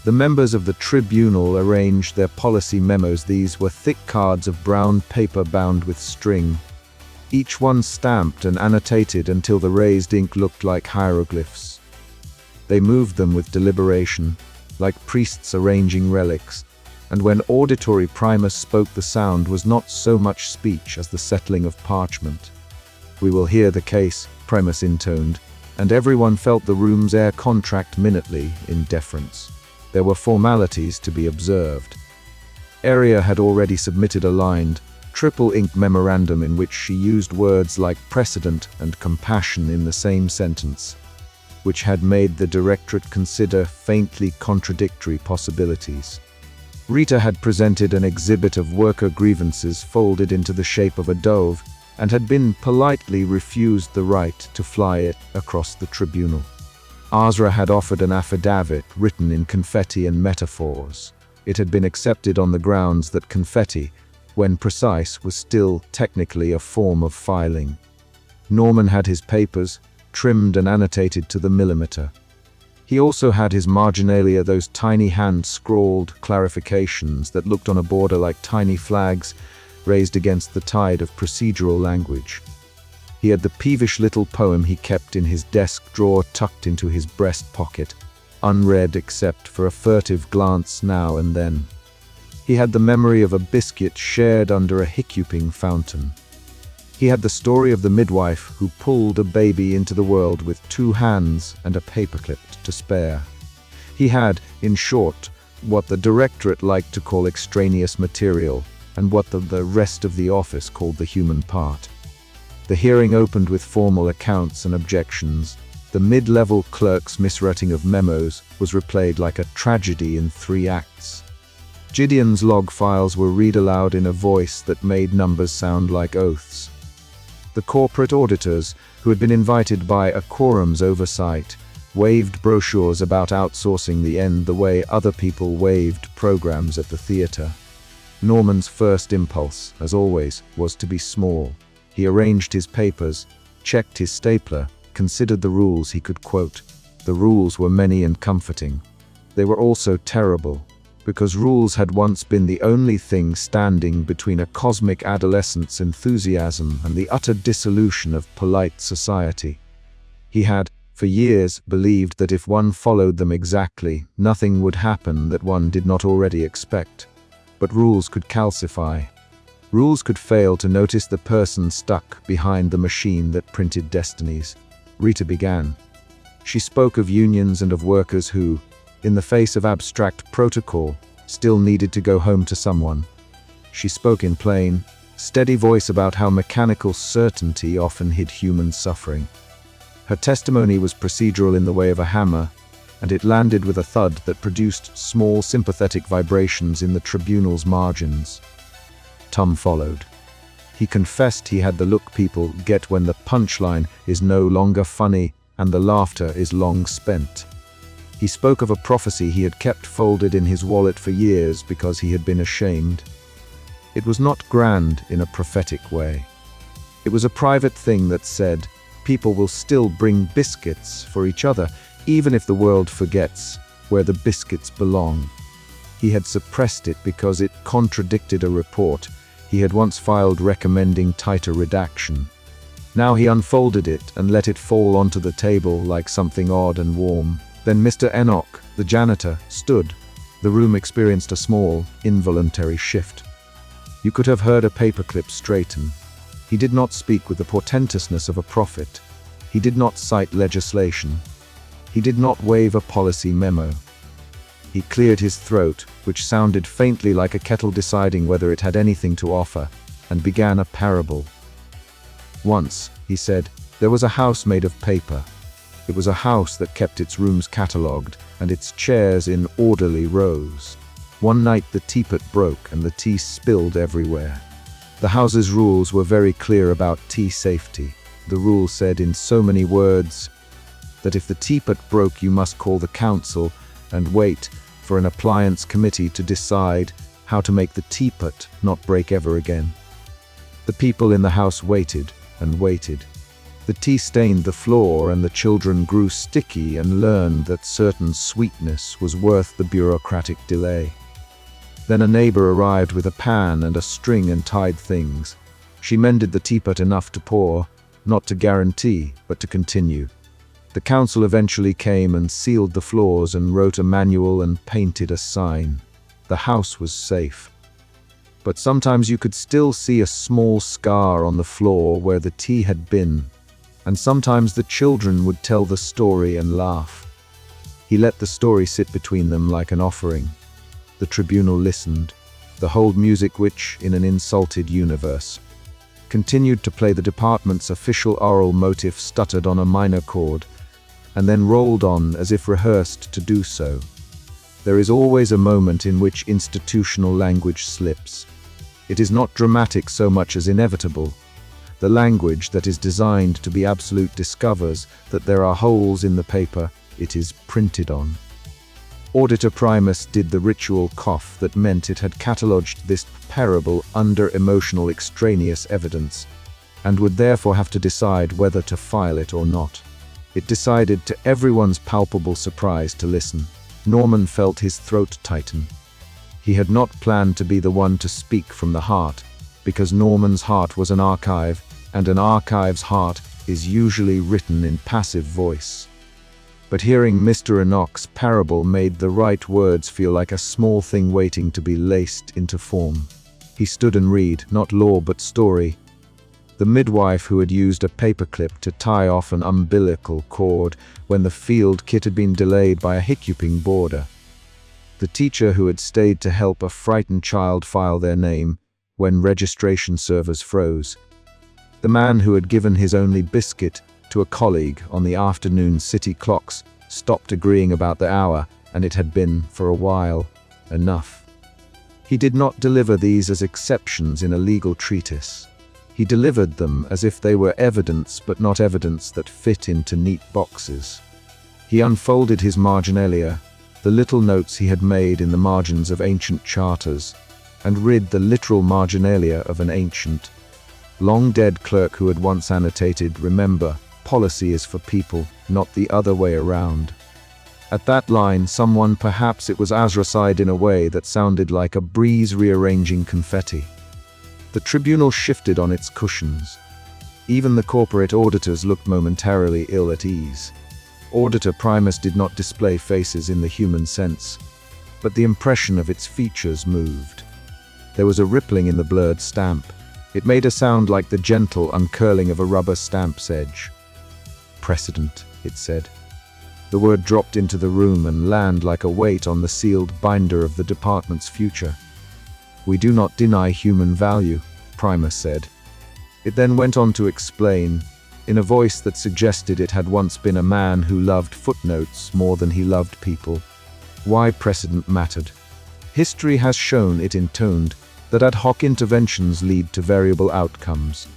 The members of the tribunal arranged their policy memos. These were thick cards of brown paper bound with string, each one stamped and annotated until the raised ink looked like hieroglyphs. They moved them with deliberation, like priests arranging relics, and when auditory Primus spoke, the sound was not so much speech as the settling of parchment. "We will hear the case," Primus intoned, and everyone felt the room's air contract minutely in deference. There were formalities to be observed. Aria had already submitted a lined, triple-ink memorandum in which she used words like precedent and compassion in the same sentence, which had made the Directorate consider faintly contradictory possibilities. Rita had presented an exhibit of worker grievances folded into the shape of a dove, and had been politely refused the right to fly it across the tribunal. Azra had offered an affidavit written in confetti and metaphors. It had been accepted on the grounds that confetti, when precise, was still technically a form of filing. Norman had his papers, trimmed and annotated to the millimeter. He also had his marginalia, those tiny hand-scrawled clarifications that looked on a border like tiny flags raised against the tide of procedural language. He had the peevish little poem he kept in his desk drawer tucked into his breast pocket, unread except for a furtive glance now and then. He had the memory of a biscuit shared under a hiccuping fountain. He had the story of the midwife who pulled a baby into the world with 2 hands and a paperclip to spare. He had, in short, what the Directorate liked to call extraneous material, and what the rest of the office called the human part. The hearing opened with formal accounts and objections. The mid-level clerk's miswriting of memos was replayed like a tragedy in 3 acts. Gideon's log files were read aloud in a voice that made numbers sound like oaths. The corporate auditors, who had been invited by a quorum's oversight, waved brochures about outsourcing the end the way other people waved programs at the theater. Norman's first impulse, as always, was to be small. He arranged his papers, checked his stapler, considered the rules he could quote. The rules were many and comforting. They were also terrible, because rules had once been the only thing standing between a cosmic adolescent's enthusiasm and the utter dissolution of polite society. He had, for years, believed that if one followed them exactly, nothing would happen that one did not already expect. But rules could calcify. Rules could fail to notice the person stuck behind the machine that printed destinies. Rita began. She spoke of unions and of workers who, in the face of abstract protocol, still needed to go home to someone. She spoke in plain, steady voice about how mechanical certainty often hid human suffering. Her testimony was procedural in the way of a hammer, and it landed with a thud that produced small sympathetic vibrations in the tribunal's margins. Tom followed. He confessed he had the look people get when the punchline is no longer funny and the laughter is long spent. He spoke of a prophecy he had kept folded in his wallet for years because he had been ashamed. It was not grand in a prophetic way. It was a private thing that said, people will still bring biscuits for each other, even if the world forgets where the biscuits belong. He had suppressed it because it contradicted a report he had once filed recommending tighter redaction. Now he unfolded it and let it fall onto the table like something odd and warm. Then Mr. Enoch, the janitor, stood. The room experienced a small, involuntary shift. You could have heard a paperclip straighten. He did not speak with the portentousness of a prophet. He did not cite legislation. He did not wave a policy memo. He cleared his throat, which sounded faintly like a kettle deciding whether it had anything to offer, and began a parable. Once, he said, there was a house made of paper. It was a house that kept its rooms catalogued and its chairs in orderly rows. One night the teapot broke and the tea spilled everywhere. The house's rules were very clear about tea safety. The rule said in so many words that if the teapot broke, you must call the council and wait for an appliance committee to decide how to make the teapot not break ever again. The people in the house waited and waited. The tea stained the floor and the children grew sticky and learned that certain sweetness was worth the bureaucratic delay. Then a neighbor arrived with a pan and a string and tied things. She mended the teapot enough to pour, not to guarantee, but to continue. The council eventually came and sealed the floors and wrote a manual and painted a sign. The house was safe. But sometimes you could still see a small scar on the floor where the tea had been, and sometimes the children would tell the story and laugh. He let the story sit between them like an offering. The tribunal listened, the hold music which, in an insulted universe, continued to play the department's official oral motif stuttered on a minor chord, and then rolled on as if rehearsed to do so. There is always a moment in which institutional language slips. It is not dramatic so much as inevitable. The language that is designed to be absolute discovers that there are holes in the paper it is printed on. Auditor Primus did the ritual cough that meant it had catalogued this parable under emotional extraneous evidence, and would therefore have to decide whether to file it or not. It decided to everyone's palpable surprise to listen. Norman felt his throat tighten. He had not planned to be the one to speak from the heart, because Norman's heart was an archive, and an archive's heart is usually written in passive voice. But hearing Mr. Enoch's parable made the right words feel like a small thing waiting to be laced into form. He stood and read, not law but story. The midwife who had used a paperclip to tie off an umbilical cord when the field kit had been delayed by a hiccuping boarder. The teacher who had stayed to help a frightened child file their name when registration servers froze. The man who had given his only biscuit to a colleague on the afternoon city clocks stopped agreeing about the hour, and it had been, for a while, enough. He did not deliver these as exceptions in a legal treatise. He delivered them as if they were evidence but not evidence that fit into neat boxes. He unfolded his marginalia, the little notes he had made in the margins of ancient charters, and read the literal marginalia of an ancient, long-dead clerk who had once annotated, "Remember, policy is for people, not the other way around." At that line, someone, perhaps it was Azra, sighed in a way that sounded like a breeze rearranging confetti. The tribunal shifted on its cushions. Even the corporate auditors looked momentarily ill at ease. Auditor Primus did not display faces in the human sense, but the impression of its features moved. There was a rippling in the blurred stamp. It made a sound like the gentle uncurling of a rubber stamp's edge. "Precedent," it said. The word dropped into the room and landed like a weight on the sealed binder of the department's future. "We do not deny human value," Primus said. It then went on to explain, in a voice that suggested it had once been a man who loved footnotes more than he loved people, why precedent mattered. History has shown, it intoned, that ad hoc interventions lead to variable outcomes.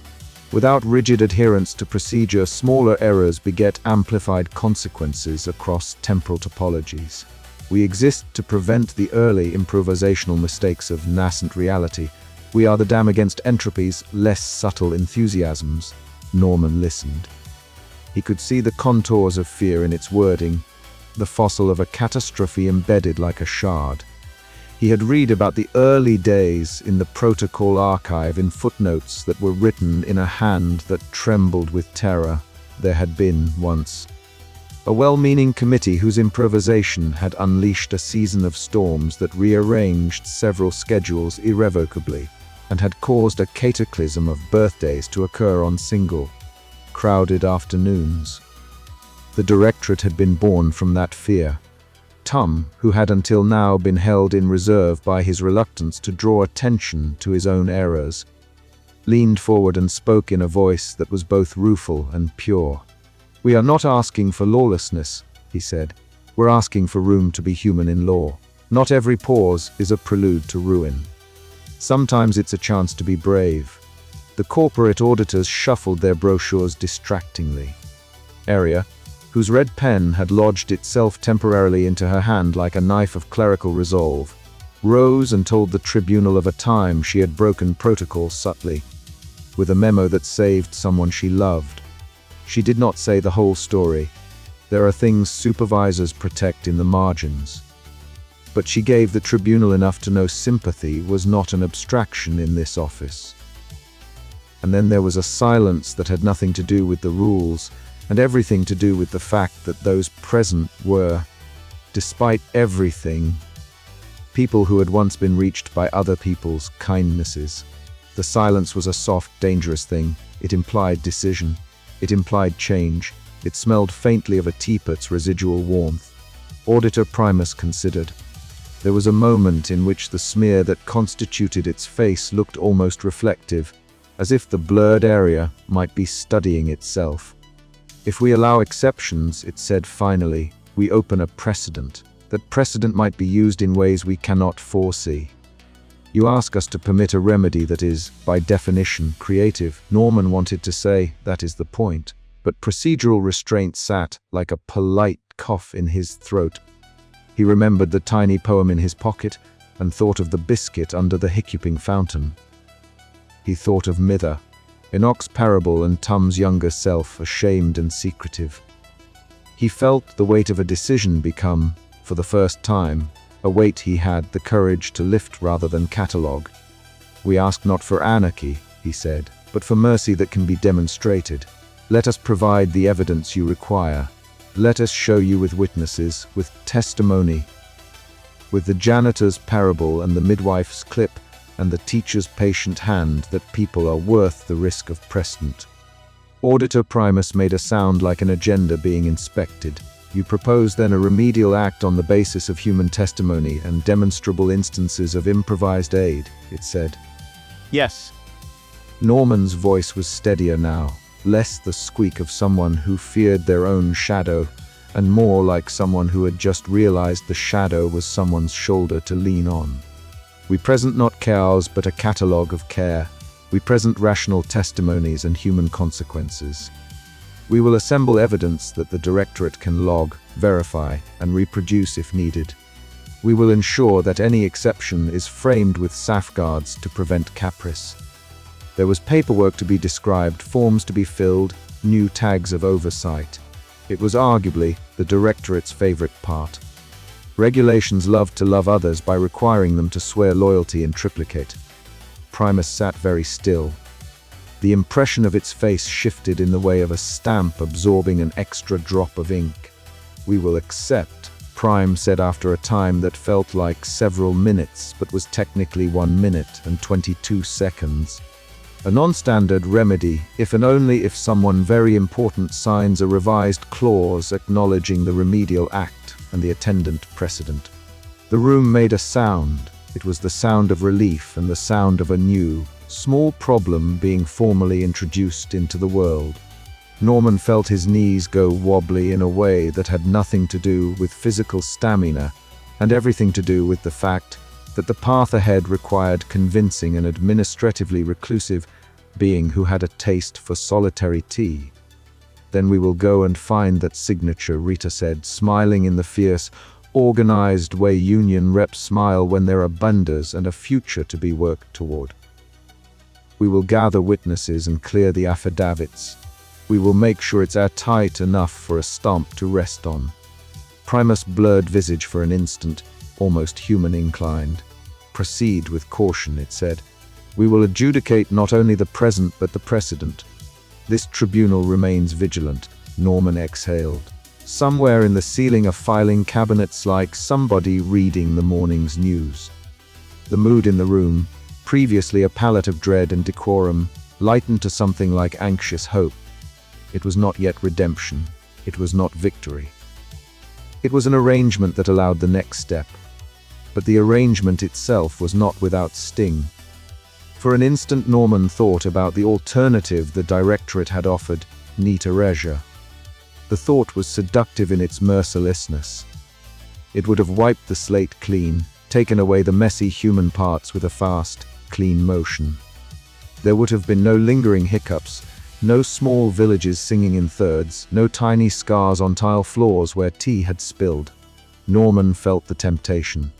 Without rigid adherence to procedure, smaller errors beget amplified consequences across temporal topologies. We exist to prevent the early improvisational mistakes of nascent reality. We are the dam against entropy's less subtle enthusiasms. Norman listened. He could see the contours of fear in its wording, the fossil of a catastrophe embedded like a shard. He had read about the early days in the protocol archive in footnotes that were written in a hand that trembled with terror. There had been, once, a well-meaning committee whose improvisation had unleashed a season of storms that rearranged several schedules irrevocably and had caused a cataclysm of birthdays to occur on single. crowded afternoons. The directorate had been born from that fear. Tom, who had until now been held in reserve by his reluctance to draw attention to his own errors, leaned forward and spoke in a voice that was both rueful and pure. "We are not asking for lawlessness," he said. "We're asking for room to be human in law. Not every pause is a prelude to ruin. Sometimes it's a chance to be brave." The corporate auditors shuffled their brochures distractingly. Arya, whose red pen had lodged itself temporarily into her hand like a knife of clerical resolve, rose and told the tribunal of a time she had broken protocol subtly, with a memo that saved someone she loved. She did not say the whole story. There are things supervisors protect in the margins. But she gave the tribunal enough to know sympathy was not an abstraction in this office. And then there was a silence that had nothing to do with the rules, and everything to do with the fact that those present were, despite everything, people who had once been reached by other people's kindnesses. The silence was a soft, dangerous thing. It implied decision. It implied change. It smelled faintly of a teapot's residual warmth. Auditor Primus considered. There was a moment in which the smear that constituted its face looked almost reflective, as if the blurred area might be studying itself. "If we allow exceptions," it said finally, "we open a precedent. That precedent might be used in ways we cannot foresee. You ask us to permit a remedy that is, by definition, creative." Norman wanted to say, "That is the point." But procedural restraint sat like a polite cough in his throat. He remembered the tiny poem in his pocket and thought of the biscuit under the hiccuping fountain. He thought of Mither, Enoch's parable, and Tom's younger self, ashamed and secretive. He felt the weight of a decision become, for the first time, a weight he had the courage to lift rather than catalogue. "We ask not for anarchy," he said, "but for mercy that can be demonstrated. Let us provide the evidence you require. Let us show you with witnesses, with testimony, with the janitor's parable and the midwife's clip and the teacher's patient hand that people are worth the risk of precedent." Auditor Primus made a sound like an agenda being inspected. "You propose then a remedial act on the basis of human testimony and demonstrable instances of improvised aid," it said. "Yes." Norman's voice was steadier now, less the squeak of someone who feared their own shadow, and more like someone who had just realized the shadow was someone's shoulder to lean on. "We present not chaos, but a catalogue of care. We present rational testimonies and human consequences. We will assemble evidence that the Directorate can log, verify, and reproduce if needed. We will ensure that any exception is framed with safeguards to prevent caprice." There was paperwork to be described, forms to be filled, new tags of oversight. It was arguably the Directorate's favorite part. Regulations loved to love others by requiring them to swear loyalty in triplicate. Primus sat very still. The impression of its face shifted in the way of a stamp absorbing an extra drop of ink. "We will accept," Prime said after a time that felt like several minutes but was technically 1 minute and 22 seconds. "A non-standard remedy, if and only if someone very important signs a revised clause acknowledging the remedial act and the attendant precedent." The room made a sound. It was the sound of relief and the sound of a new, small problem being formally introduced into the world. Norman felt his knees go wobbly in a way that had nothing to do with physical stamina and everything to do with the fact that the path ahead required convincing an administratively reclusive being who had a taste for solitary tea. "Then we will go and find that signature," Rita said, smiling in the fierce, organized way union reps smile when there are bunders and a future to be worked toward. "We will gather witnesses and clear the affidavits. We will make sure it's airtight enough for a stamp to rest on." Primus' blurred visage for an instant, almost human inclined. "Proceed with caution," it said. "We will adjudicate not only the present but the precedent. This tribunal remains vigilant." Norman exhaled. Somewhere in the ceiling of filing cabinets like somebody reading the morning's news. The mood in the room, previously a palette of dread and decorum, lightened to something like anxious hope. It was not yet redemption. It was not victory. It was an arrangement that allowed the next step. But the arrangement itself was not without sting. For an instant Norman thought about the alternative the directorate had offered, neat erasure. The thought was seductive in its mercilessness. It would have wiped the slate clean, taken away the messy human parts with a fast, clean motion. There would have been no lingering hiccups, no small villages singing in thirds, no tiny scars on tile floors where tea had spilled. Norman felt the temptation.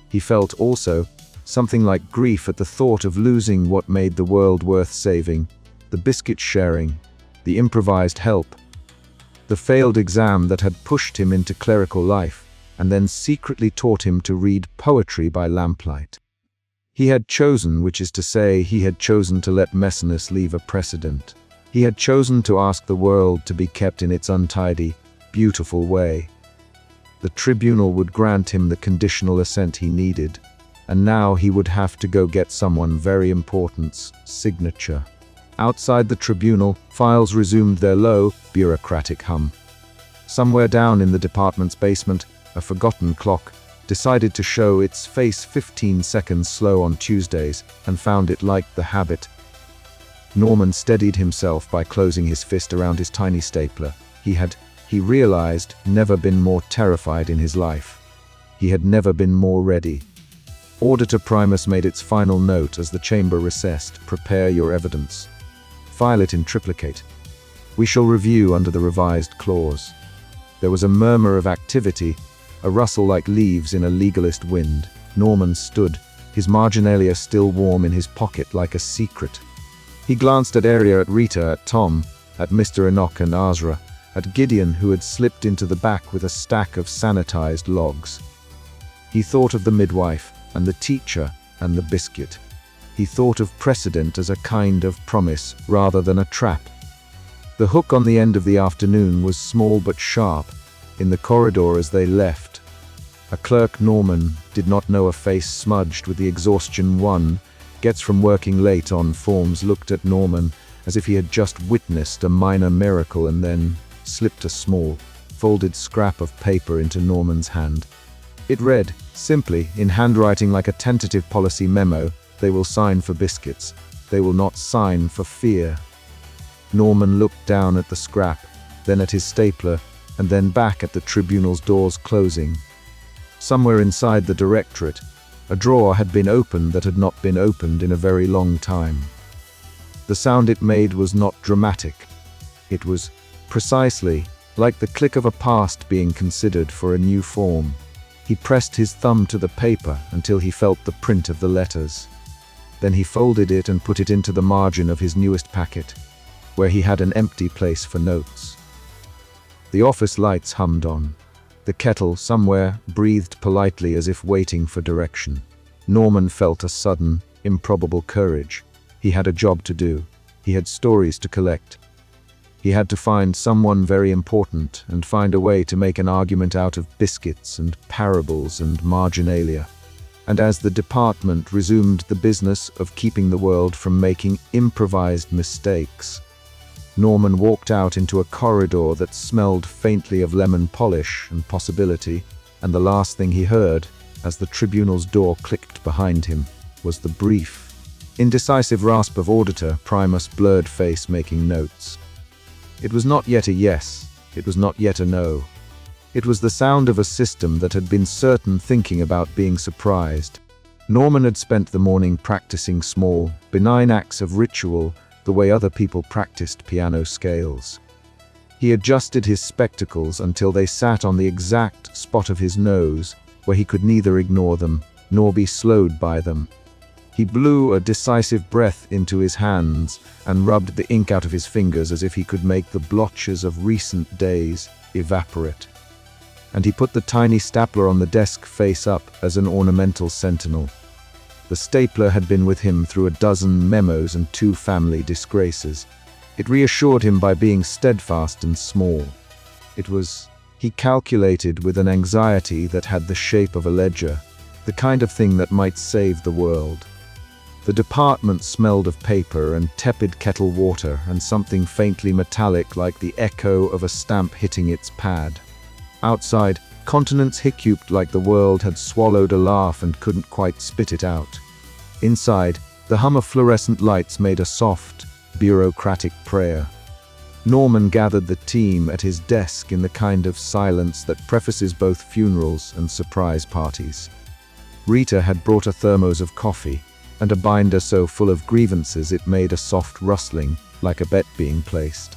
He felt also something like grief at the thought of losing what made the world worth saving, the biscuit sharing, the improvised help, the failed exam that had pushed him into clerical life and then secretly taught him to read poetry by lamplight. He had chosen, which is to say, he had chosen to let messiness leave a precedent. He had chosen to ask the world to be kept in its untidy, beautiful way. The tribunal would grant him the conditional assent he needed, and now he would have to go get someone very important's signature. Outside the tribunal, files resumed their low, bureaucratic hum. Somewhere down in the department's basement, a forgotten clock decided to show its face 15 seconds slow on Tuesdays and found it liked the habit. Norman steadied himself by closing his fist around his tiny stapler. He realized, never been more terrified in his life. He had never been more ready. Auditor Primus made its final note as the chamber recessed. Prepare your evidence. File it in triplicate. We shall review under the revised clause. There was a murmur of activity, a rustle like leaves in a legalist wind. Norman stood, his marginalia still warm in his pocket like a secret. He glanced at Aria, at Rita, at Tom, at Mr. Enoch and Azra, at Gideon, who had slipped into the back with a stack of sanitized logs. He thought of the midwife, and the teacher, and the biscuit. He thought of precedent as a kind of promise rather than a trap. The hook on the end of the afternoon was small but sharp. In the corridor as they left, a clerk, Norman, did not know, a face smudged with the exhaustion one gets from working late on forms, looked at Norman as if he had just witnessed a minor miracle and then slipped a small, folded scrap of paper into Norman's hand. It read, simply, in handwriting like a tentative policy memo, "They will sign for biscuits. They will not sign for fear." Norman looked down at the scrap, then at his stapler, and then back at the tribunal's doors closing. Somewhere inside the directorate, a drawer had been opened that had not been opened in a very long time. The sound it made was not dramatic. It was precisely like the click of a past being considered for a new form. He pressed his thumb to the paper until he felt the print of the letters. Then he folded it and put it into the margin of his newest packet, where he had an empty place for notes. The office lights hummed on. The kettle, somewhere, breathed politely as if waiting for direction. Norman felt a sudden, improbable courage. He had a job to do. He had stories to collect. He had to find someone very important and find a way to make an argument out of biscuits and parables and marginalia. And as the department resumed the business of keeping the world from making improvised mistakes, Norman walked out into a corridor that smelled faintly of lemon polish and possibility, and the last thing he heard, as the tribunal's door clicked behind him, was the brief, indecisive rasp of Auditor Primus' blurred face making notes. It was not yet a yes, it was not yet a no. It was the sound of a system that had been certain thinking about being surprised. Norman had spent the morning practicing small, benign acts of ritual the way other people practiced piano scales. He adjusted his spectacles until they sat on the exact spot of his nose where he could neither ignore them nor be slowed by them. He blew a decisive breath into his hands and rubbed the ink out of his fingers as if he could make the blotches of recent days evaporate. And he put the tiny stapler on the desk face up as an ornamental sentinel. The stapler had been with him through a dozen memos and 2 family disgraces. It reassured him by being steadfast and small. It was, he calculated with an anxiety that had the shape of a ledger, the kind of thing that might save the world. The department smelled of paper and tepid kettle water and something faintly metallic like the echo of a stamp hitting its pad. Outside, continents hiccuped like the world had swallowed a laugh and couldn't quite spit it out. Inside, the hum of fluorescent lights made a soft, bureaucratic prayer. Norman gathered the team at his desk in the kind of silence that prefaces both funerals and surprise parties. Rita had brought a thermos of coffee, and a binder so full of grievances it made a soft rustling, like a bet being placed.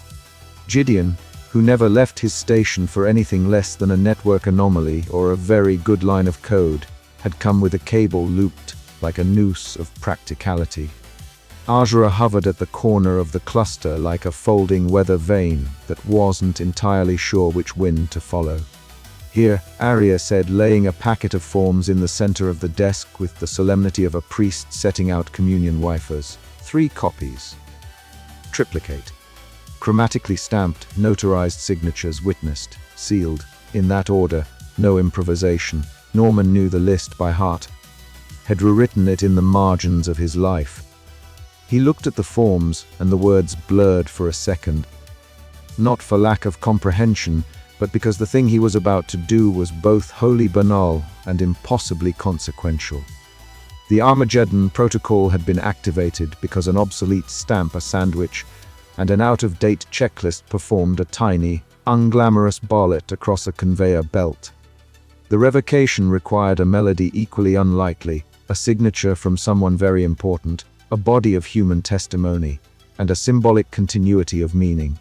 Gideon, who never left his station for anything less than a network anomaly or a very good line of code, had come with a cable looped like a noose of practicality. Azra hovered at the corner of the cluster like a folding weather vane that wasn't entirely sure which wind to follow. Here, Arya said, laying a packet of forms in the center of the desk with the solemnity of a priest setting out communion wafers. 3 copies. Triplicate. Chromatically stamped, notarized signatures witnessed, sealed, in that order, no improvisation. Norman knew the list by heart, had rewritten it in the margins of his life. He looked at the forms, and the words blurred for a second. Not for lack of comprehension, but because the thing he was about to do was both wholly banal and impossibly consequential. The Armageddon protocol had been activated because an obsolete stamp, a sandwich, and an out-of-date checklist performed a tiny, unglamorous ballet across a conveyor belt. The revocation required a melody equally unlikely, a signature from someone very important, a body of human testimony, and a symbolic continuity of meaning.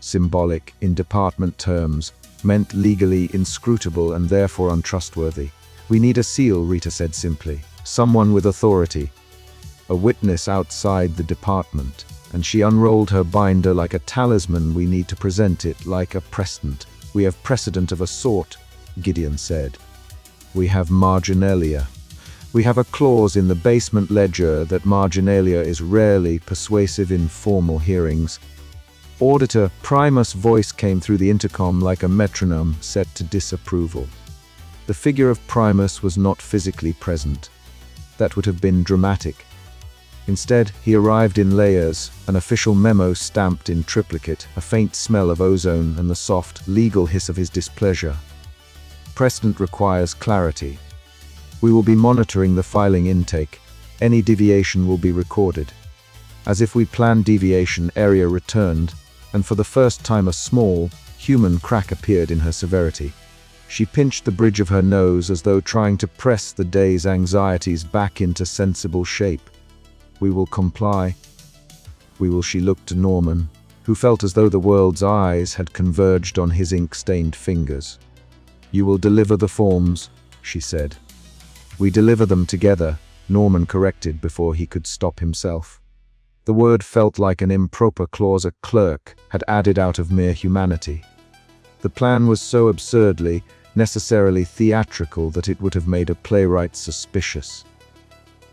Symbolic, in department terms, meant legally inscrutable and therefore untrustworthy. "We need a seal," Rita said simply. "Someone with authority. A witness outside the department." And she unrolled her binder like a talisman. "We need to present it like a precedent. We have precedent of a sort," Gideon said. "We have marginalia. We have a clause in the basement ledger that marginalia is rarely persuasive in formal hearings." Auditor Primus' voice came through the intercom like a metronome set to disapproval. The figure of Primus was not physically present. That would have been dramatic. Instead, he arrived in layers, an official memo stamped in triplicate, a faint smell of ozone, and the soft, legal hiss of his displeasure. "Precedent requires clarity. We will be monitoring the filing intake. Any deviation will be recorded." As if we planned deviation, Arya returned, and for the first time a small, human crack appeared in her severity. She pinched the bridge of her nose as though trying to press the day's anxieties back into sensible shape. "We will comply." "We will," she looked to Norman, who felt as though the world's eyes had converged on his ink-stained fingers. "You will deliver the forms," she said. "We deliver them together," Norman corrected before he could stop himself. The word felt like an improper clause a clerk had added out of mere humanity. The plan was so absurdly, necessarily theatrical that it would have made a playwright suspicious.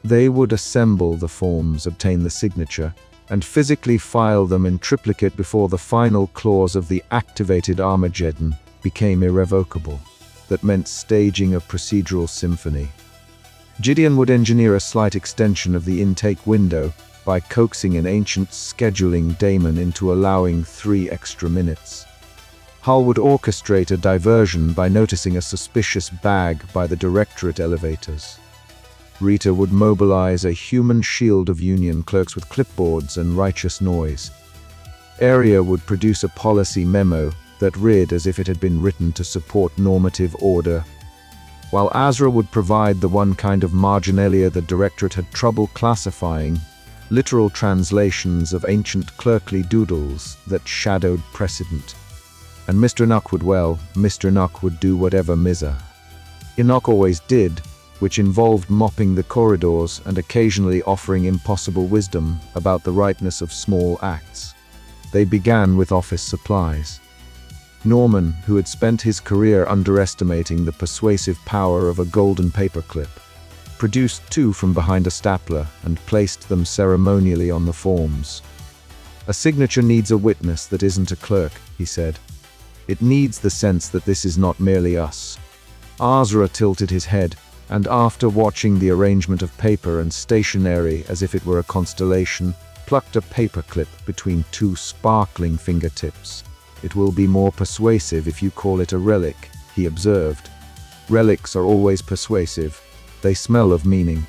They would assemble the forms, obtain the signature, and physically file them in triplicate before the final clause of the activated Armageddon became irrevocable. That meant staging a procedural symphony. Gideon would engineer a slight extension of the intake window by coaxing an ancient scheduling daemon into allowing 3 extra minutes. Hull would orchestrate a diversion by noticing a suspicious bag by the directorate elevators. Rita would mobilize a human shield of union clerks with clipboards and righteous noise. Arya would produce a policy memo that read as if it had been written to support normative order, while Azra would provide the one kind of marginalia the directorate had trouble classifying, literal translations of ancient clerkly doodles that shadowed precedent. And Mr. Nuck would do whatever Enoch always did, which involved mopping the corridors and occasionally offering impossible wisdom about the rightness of small acts. They began with office supplies. Norman, who had spent his career underestimating the persuasive power of a golden paperclip, produced 2 from behind a stapler and placed them ceremonially on the forms. "A signature needs a witness that isn't a clerk," he said. "It needs the sense that this is not merely us." Azra tilted his head. and after watching the arrangement of paper and stationery as if it were a constellation, plucked a paperclip between two sparkling fingertips. "It will be more persuasive if you call it a relic," he observed. "Relics are always persuasive. They smell of meaning."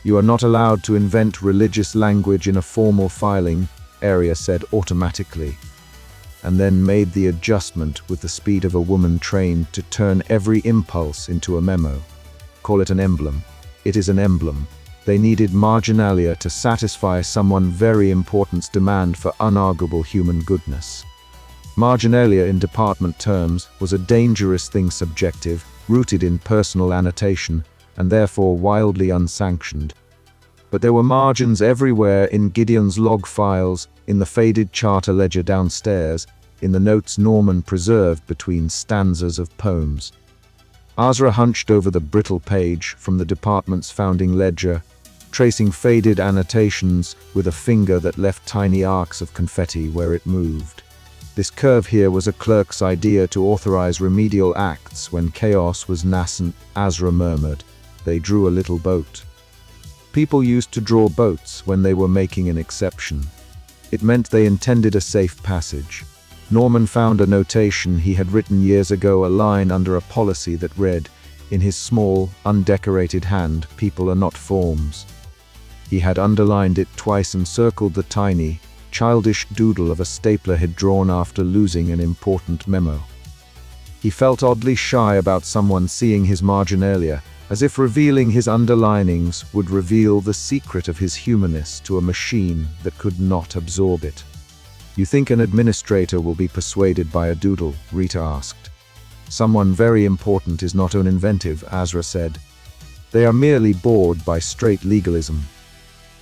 "You are not allowed to invent religious language in a formal filing," Arya said automatically, and then made the adjustment with the speed of a woman trained to turn every impulse into a memo. "Call it an emblem. It is an emblem." They needed marginalia to satisfy someone very important's demand for unarguable human goodness. Marginalia in department terms was a dangerous thing, subjective, rooted in personal annotation, and therefore wildly unsanctioned. But there were margins everywhere, in Gideon's log files, in the faded charter ledger downstairs, in the notes Norman preserved between stanzas of poems. Azra hunched over the brittle page from the department's founding ledger, tracing faded annotations with a finger that left tiny arcs of confetti where it moved. This curve here was a clerk's idea to authorize remedial acts when chaos was nascent, Azra murmured. They drew a little boat. People used to draw boats when they were making an exception. It meant they intended a safe passage. Norman found a notation he had written years ago, a line under a policy that read, in his small, undecorated hand, "People are not forms." He had underlined it twice and circled the tiny, childish doodle of a stapler he'd drawn after losing an important memo. He felt oddly shy about someone seeing his marginalia, as if revealing his underlinings would reveal the secret of his humanness to a machine that could not absorb it. "You think an administrator will be persuaded by a doodle?" Rita asked. "Someone very important is not uninventive," Azra said. "They are merely bored by straight legalism.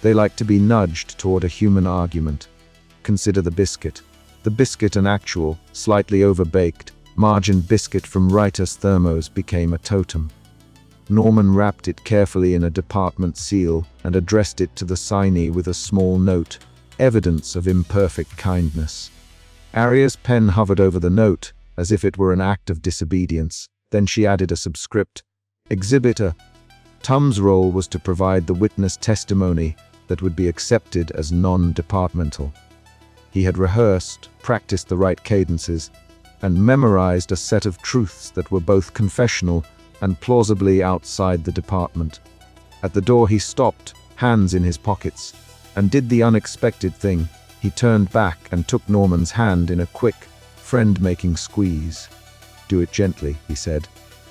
They like to be nudged toward a human argument. Consider the biscuit. The biscuit, an actual, slightly overbaked, margined biscuit from Writer's Thermos, became a totem. Norman wrapped it carefully in a department seal and addressed it to the signee with a small note, evidence of imperfect kindness. Arya's pen hovered over the note, as if it were an act of disobedience. Then she added a subscript. Exhibit A. Tum's role was to provide the witness testimony that would be accepted as non-departmental. He had rehearsed, practiced the right cadences, and memorized a set of truths that were both confessional and plausibly outside the department. At the door he stopped, hands in his pockets, and did the unexpected thing. He turned back and took Norman's hand in a quick, friend-making squeeze. "Do it gently," he said,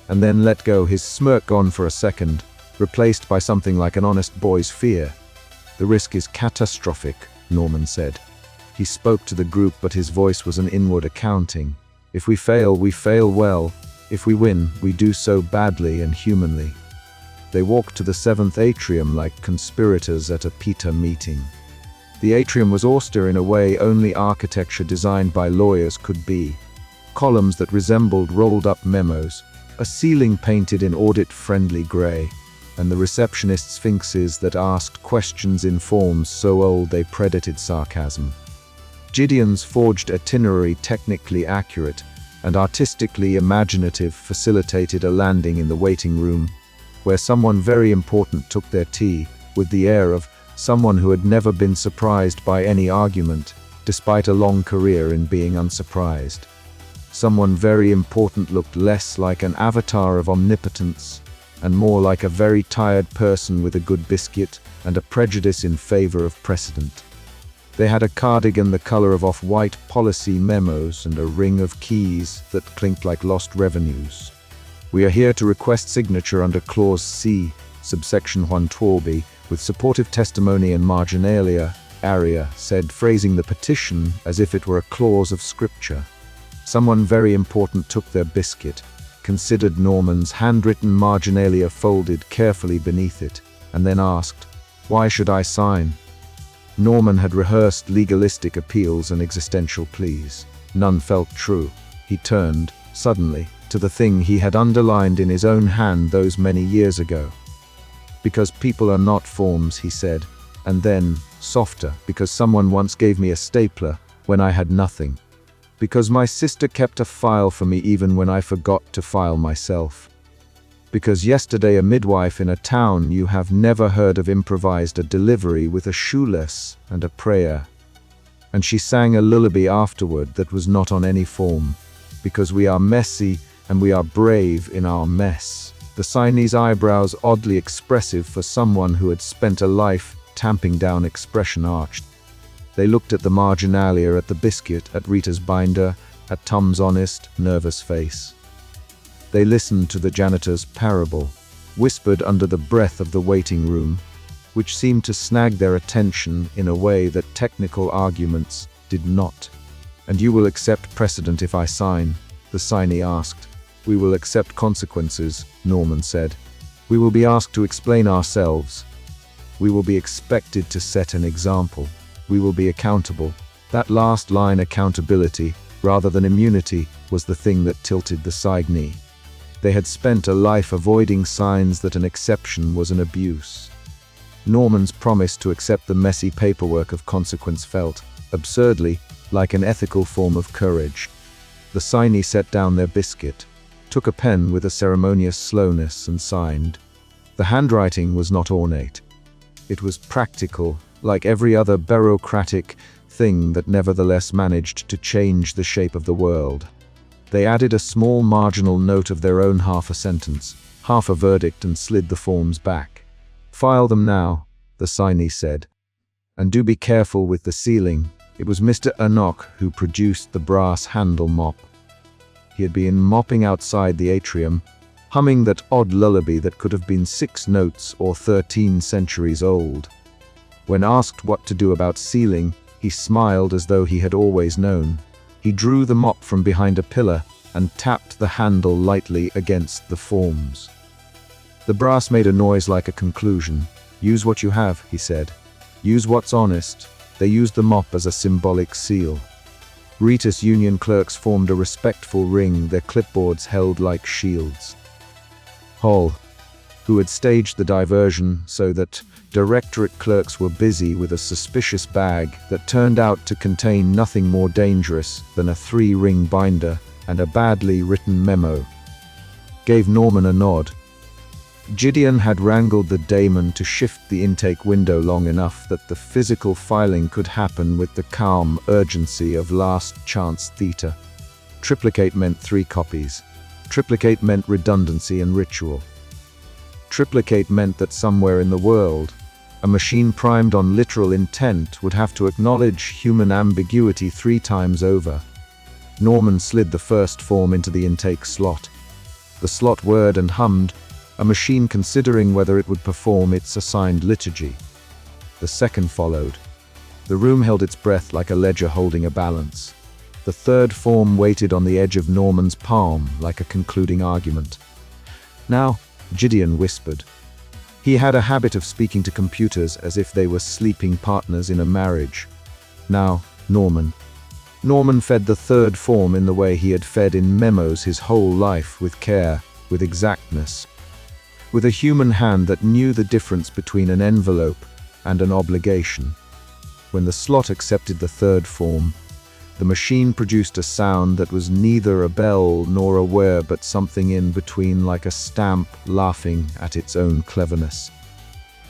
and then let go, his smirk gone for a second, replaced by something like an honest boy's fear. "The risk is catastrophic," Norman said. He spoke to the group, but his voice was an inward accounting. "If we fail well. If we win, we do so badly and humanly." They walked to the 7th atrium like conspirators at a PETA meeting. The atrium was austere in a way only architecture designed by lawyers could be. Columns that resembled rolled-up memos, a ceiling painted in audit-friendly gray, and the receptionist sphinxes that asked questions in forms so old they predated sarcasm. Gideon's forged itinerary, technically accurate and artistically imaginative, facilitated a landing in the waiting room, where someone very important took their tea, with the air of someone who had never been surprised by any argument, despite a long career in being unsurprised. Someone very important looked less like an avatar of omnipotence, and more like a very tired person with a good biscuit and a prejudice in favor of precedent. They had a cardigan the color of off-white policy memos and a ring of keys that clinked like lost revenues. "We are here to request signature under Clause C, subsection 112, with supportive testimony and marginalia," Arya said, phrasing the petition as if it were a clause of scripture. Someone very important took their biscuit, considered Norman's handwritten marginalia folded carefully beneath it, and then asked, "Why should I sign?" Norman had rehearsed legalistic appeals and existential pleas. None felt true. He turned, suddenly, to the thing he had underlined in his own hand those many years ago. "Because people are not forms," he said, and then, softer, "because someone once gave me a stapler when I had nothing. Because my sister kept a file for me even when I forgot to file myself." because yesterday a midwife in a town you have never heard of improvised a delivery with a shoelace and a prayer. And she sang a lullaby afterward that was not on any form, because we are messy and we are brave in our mess. The Siamese eyebrows oddly expressive for someone who had spent a life tamping down expression arched. They looked at the marginalia, at the biscuit, at Rita's binder, at Tom's honest, nervous face. They listened to the janitor's parable, whispered under the breath of the waiting room, which seemed to snag their attention in a way that technical arguments did not. "And you will accept precedent if I sign?" the signee asked. "We will accept consequences," Norman said. "We will be asked to explain ourselves. We will be expected to set an example. We will be accountable." That last line, accountability, rather than immunity, was the thing that tilted the signee. They had spent a life avoiding signs that an exception was an abuse. Norman's promise to accept the messy paperwork of consequence felt, absurdly, like an ethical form of courage. The signee set down their biscuit, took a pen with a ceremonious slowness and signed. The handwriting was not ornate. It was practical, like every other bureaucratic thing that nevertheless managed to change the shape of the world. They added a small marginal note of their own, half a sentence, half a verdict, and slid the forms back. "File them now," the signee said. "And do be careful with the sealing." It was Mr. Enoch who produced the brass handle mop. He had been mopping outside the atrium, humming that odd lullaby that could have been 6 notes or 13 centuries old. When asked what to do about sealing, he smiled as though he had always known. He drew the mop from behind a pillar and tapped the handle lightly against the forms. The brass made a noise like a conclusion. "Use what you have," he said. "Use what's honest." They used the mop as a symbolic seal. Rita's union clerks formed a respectful ring, their clipboards held like shields. Hall, who had staged the diversion so that directorate clerks were busy with a suspicious bag that turned out to contain nothing more dangerous than a 3-ring binder and a badly written memo, gave Norman a nod. Gideon had wrangled the daemon to shift the intake window long enough that the physical filing could happen with the calm urgency of last chance theta. Triplicate meant 3 copies. Triplicate meant redundancy and ritual. Triplicate meant that somewhere in the world, a machine primed on literal intent would have to acknowledge human ambiguity 3 times over. Norman slid the first form into the intake slot. The slot whirred and hummed, a machine considering whether it would perform its assigned liturgy. The second followed. The room held its breath like a ledger holding a balance. The third form waited on the edge of Norman's palm like a concluding argument. "Now," Gideon whispered. He had a habit of speaking to computers as if they were sleeping partners in a marriage. "Now, Norman." Norman fed the third form in the way he had fed in memos his whole life, with care, with exactness, with a human hand that knew the difference between an envelope and an obligation. When the slot accepted the third form, the machine produced a sound that was neither a bell nor a whir but something in between, like a stamp laughing at its own cleverness.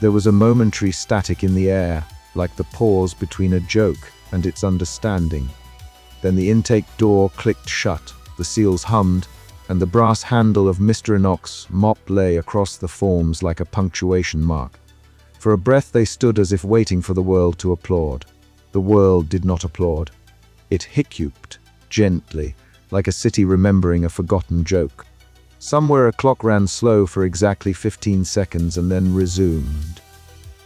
There was a momentary static in the air, like the pause between a joke and its understanding. Then the intake door clicked shut, the seals hummed, and the brass handle of Mr. Enoch's mop lay across the forms like a punctuation mark. For a breath they stood as if waiting for the world to applaud. The world did not applaud. It hiccuped, gently, like a city remembering a forgotten joke. Somewhere a clock ran slow for exactly 15 seconds and then resumed.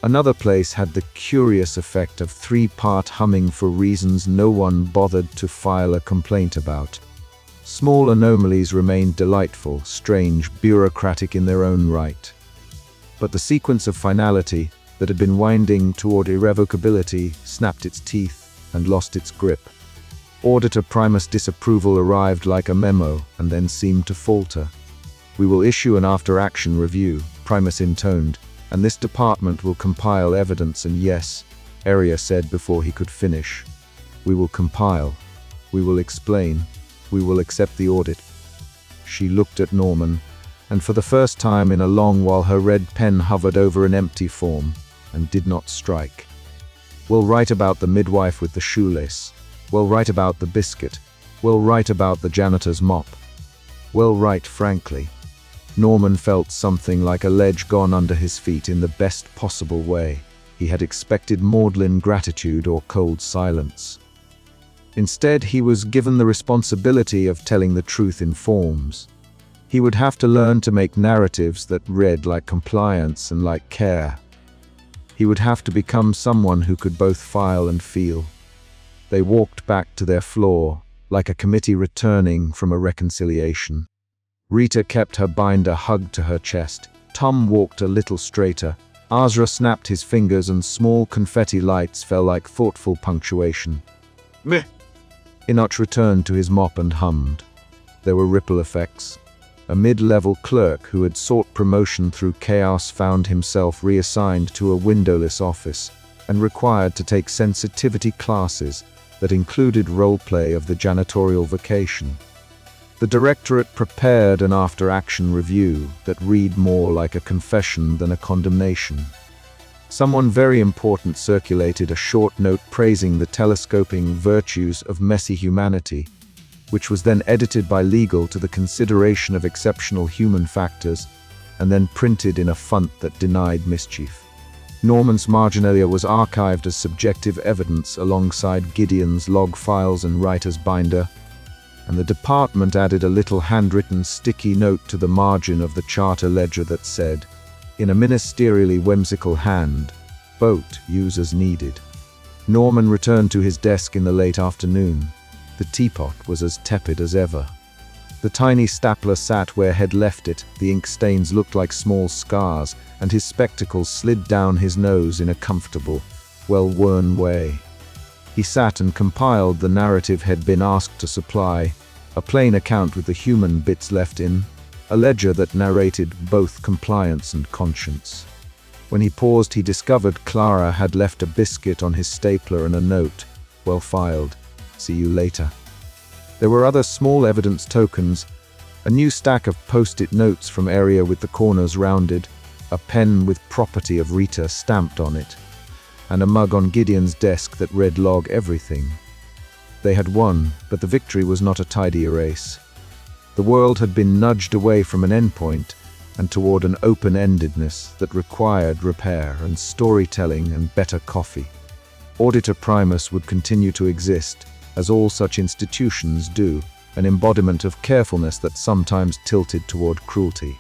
Another place had the curious effect of 3-part humming for reasons no one bothered to file a complaint about. Small anomalies remained delightful, strange, bureaucratic in their own right. But the sequence of finality that had been winding toward irrevocability snapped its teeth and lost its grip. Auditor Primus disapproval arrived like a memo and then seemed to falter. "We will issue an after-action review," Primus intoned, "and this department will compile evidence and yes," Area said before he could finish. "We will compile. We will explain. We will accept the audit." She looked at Norman, and for the first time in a long while her red pen hovered over an empty form and did not strike. We'll write about the midwife with the shoelace. We'll write about the biscuit. We'll write about the janitor's mop. We'll write frankly. Norman felt something like a ledge gone under his feet in the best possible way. He had expected maudlin gratitude or cold silence. Instead, he was given the responsibility of telling the truth in forms. He would have to learn to make narratives that read like compliance and like care. He would have to become someone who could both file and feel. They walked back to their floor, like a committee returning from a reconciliation. Rita kept her binder hugged to her chest. Tom walked a little straighter. Azra snapped his fingers and small confetti lights fell like thoughtful punctuation. Meh. Enoch returned to his mop and hummed. There were ripple effects. A mid-level clerk who had sought promotion through chaos found himself reassigned to a windowless office and required to take sensitivity classes that included role-play of the janitorial vacation. The directorate prepared an after-action review that read more like a confession than a condemnation. Someone very important circulated a short note praising the telescoping virtues of messy humanity, which was then edited by legal to the consideration of exceptional human factors and then printed in a font that denied mischief. Norman's marginalia was archived as subjective evidence alongside Gideon's log files and writer's binder, and the department added a little handwritten sticky note to the margin of the charter ledger that said, in a ministerially whimsical hand, "Boat, use as needed." Norman returned to his desk in the late afternoon. The teapot was as tepid as ever. The tiny stapler sat where he'd left it, the ink stains looked like small scars, and his spectacles slid down his nose in a comfortable, well-worn way. He sat and compiled the narrative he'd been asked to supply, a plain account with the human bits left in, a ledger that narrated both compliance and conscience. When he paused, he discovered Clara had left a biscuit on his stapler and a note, "Well filed. See you later." There were other small evidence tokens, a new stack of post-it notes from area with the corners rounded, a pen with property of Rita stamped on it, and a mug on Gideon's desk that read log everything. They had won, but the victory was not a tidy erase. The world had been nudged away from an endpoint and toward an open-endedness that required repair and storytelling and better coffee. Auditor Primus would continue to exist, as all such institutions do, an embodiment of carefulness that sometimes tilted toward cruelty.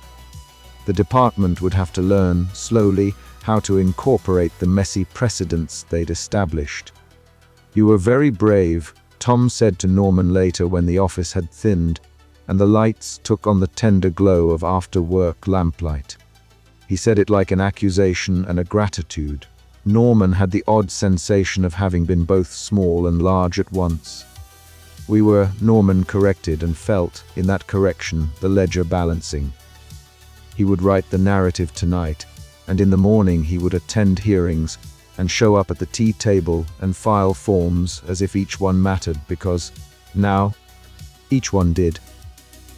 The department would have to learn, slowly, how to incorporate the messy precedents they'd established. "You were very brave," Tom said to Norman later when the office had thinned, and the lights took on the tender glow of after-work lamplight. He said it like an accusation and a gratitude. Norman had the odd sensation of having been both small and large at once. "We were," Norman corrected, and felt, in that correction, the ledger balancing. He would write the narrative tonight, and in the morning he would attend hearings and show up at the tea table and file forms as if each one mattered because, now, each one did.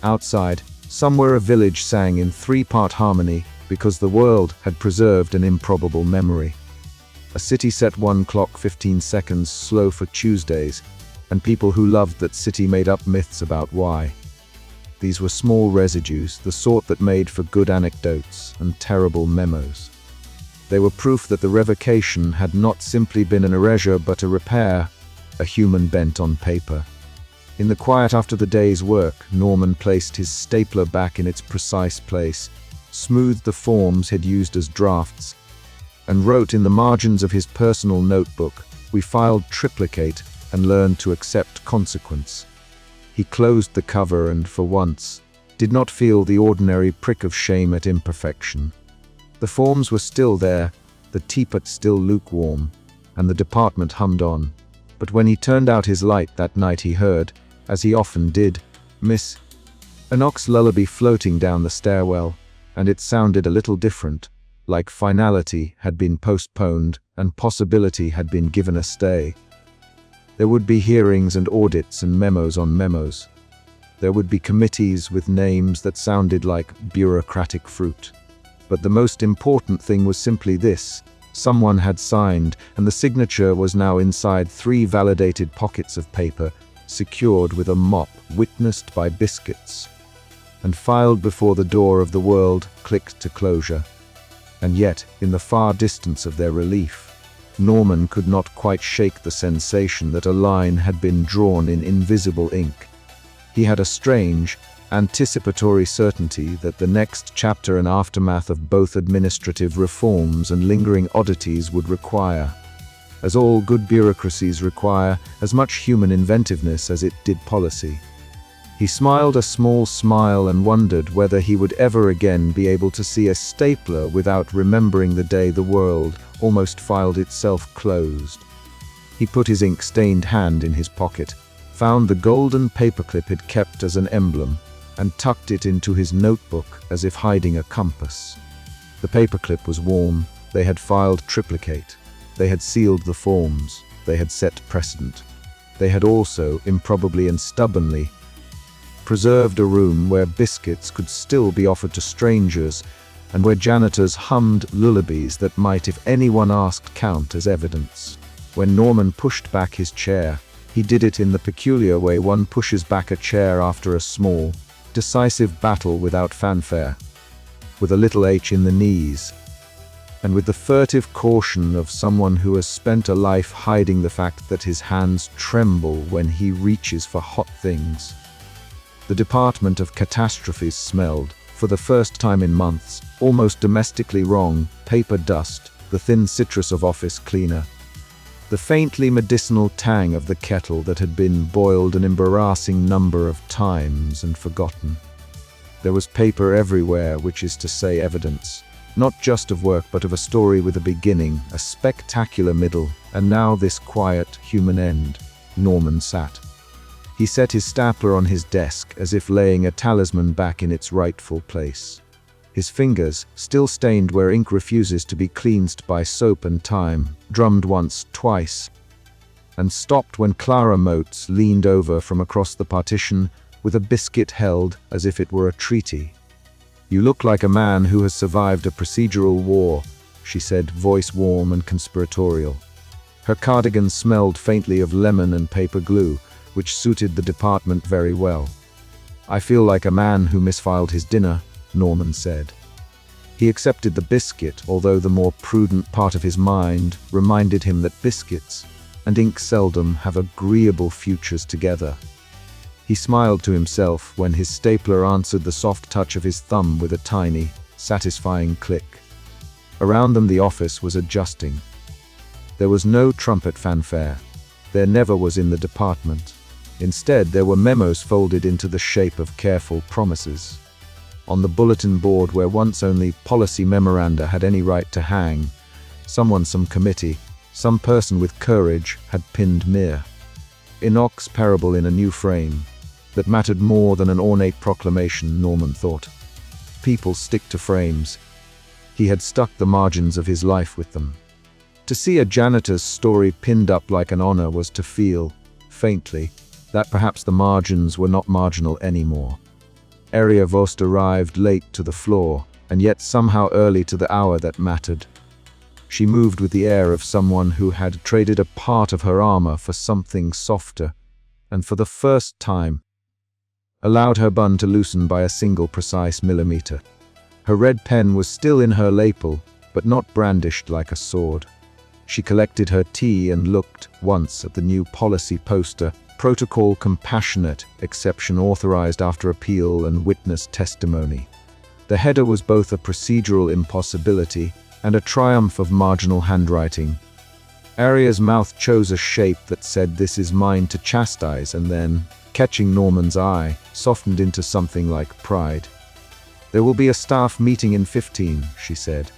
Outside, somewhere a village sang in three-part harmony because the world had preserved an improbable memory. A city set one clock 15 seconds slow for Tuesdays, and people who loved that city made up myths about why. These were small residues, the sort that made for good anecdotes and terrible memos. They were proof that the revocation had not simply been an erasure but a repair, a human bent on paper. In the quiet after the day's work, Norman placed his stapler back in its precise place, smoothed the forms he'd used as drafts, and wrote in the margins of his personal notebook, "We filed triplicate and learned to accept consequence." He closed the cover and, for once, did not feel the ordinary prick of shame at imperfection. The forms were still there, the teapot still lukewarm, and the department hummed on. But when he turned out his light that night he heard, as he often did, Miss Enoch's lullaby floating down the stairwell, and it sounded a little different, like finality had been postponed and possibility had been given a stay. There would be hearings and audits and memos on memos. There would be committees with names that sounded like bureaucratic fruit. But the most important thing was simply this: someone had signed, and the signature was now inside 3 validated pockets of paper, secured with a mop witnessed by biscuits, and filed before the door of the world clicked to closure. And yet, in the far distance of their relief, Norman could not quite shake the sensation that a line had been drawn in invisible ink. He had a strange, anticipatory certainty that the next chapter and aftermath of both administrative reforms and lingering oddities would require, as all good bureaucracies require, as much human inventiveness as it did policy. He smiled a small smile and wondered whether he would ever again be able to see a stapler without remembering the day the world almost filed itself closed. He put his ink-stained hand in his pocket, found the golden paperclip he'd kept as an emblem, and tucked it into his notebook as if hiding a compass. The paperclip was warm. They had filed triplicate. They had sealed the forms. They had set precedent. They had also, improbably and stubbornly, preserved a room where biscuits could still be offered to strangers, and where janitors hummed lullabies that might, if anyone asked, count as evidence. When Norman pushed back his chair, he did it in the peculiar way one pushes back a chair after a small, decisive battle without fanfare, with a little H in the knees, and with the furtive caution of someone who has spent a life hiding the fact that his hands tremble when he reaches for hot things. The Department of Catastrophes smelled, for the first time in months, almost domestically wrong, paper dust, the thin citrus of office cleaner, the faintly medicinal tang of the kettle that had been boiled an embarrassing number of times and forgotten. There was paper everywhere, which is to say evidence, not just of work but of a story with a beginning, a spectacular middle, and now this quiet, human end. Norman sat. He set his stapler on his desk as if laying a talisman back in its rightful place. His fingers, still stained where ink refuses to be cleansed by soap and time, drummed once, twice, and stopped when Clara Motes leaned over from across the partition with a biscuit held as if it were a treaty. "You look like a man who has survived a procedural war," she said, voice warm and conspiratorial. Her cardigan smelled faintly of lemon and paper glue, which suited the department very well. "I feel like a man who misfiled his dinner," Norman said. He accepted the biscuit, although the more prudent part of his mind reminded him that biscuits and ink seldom have agreeable futures together. He smiled to himself when his stapler answered the soft touch of his thumb with a tiny, satisfying click. Around them the office was adjusting. There was no trumpet fanfare. There never was in the department. Instead, there were memos folded into the shape of careful promises. On the bulletin board where once only policy memoranda had any right to hang, some committee, some person with courage had pinned Mir. Enoch's parable in a new frame, that mattered more than an ornate proclamation, Norman thought. People stick to frames. He had stuck the margins of his life with them. To see a janitor's story pinned up like an honor was to feel, faintly, that perhaps the margins were not marginal anymore. Area Vost arrived late to the floor, and yet somehow early to the hour that mattered. She moved with the air of someone who had traded a part of her armor for something softer, and for the first time, allowed her bun to loosen by a single precise millimeter. Her red pen was still in her lapel, but not brandished like a sword. She collected her tea and looked once at the new policy poster, Protocol Compassionate, exception authorized after appeal and witness testimony. The header was both a procedural impossibility and a triumph of marginal handwriting. Aria's mouth chose a shape that said, "This is mine to chastise," and then, catching Norman's eye, softened into something like pride. "There will be a staff meeting in 15, she said.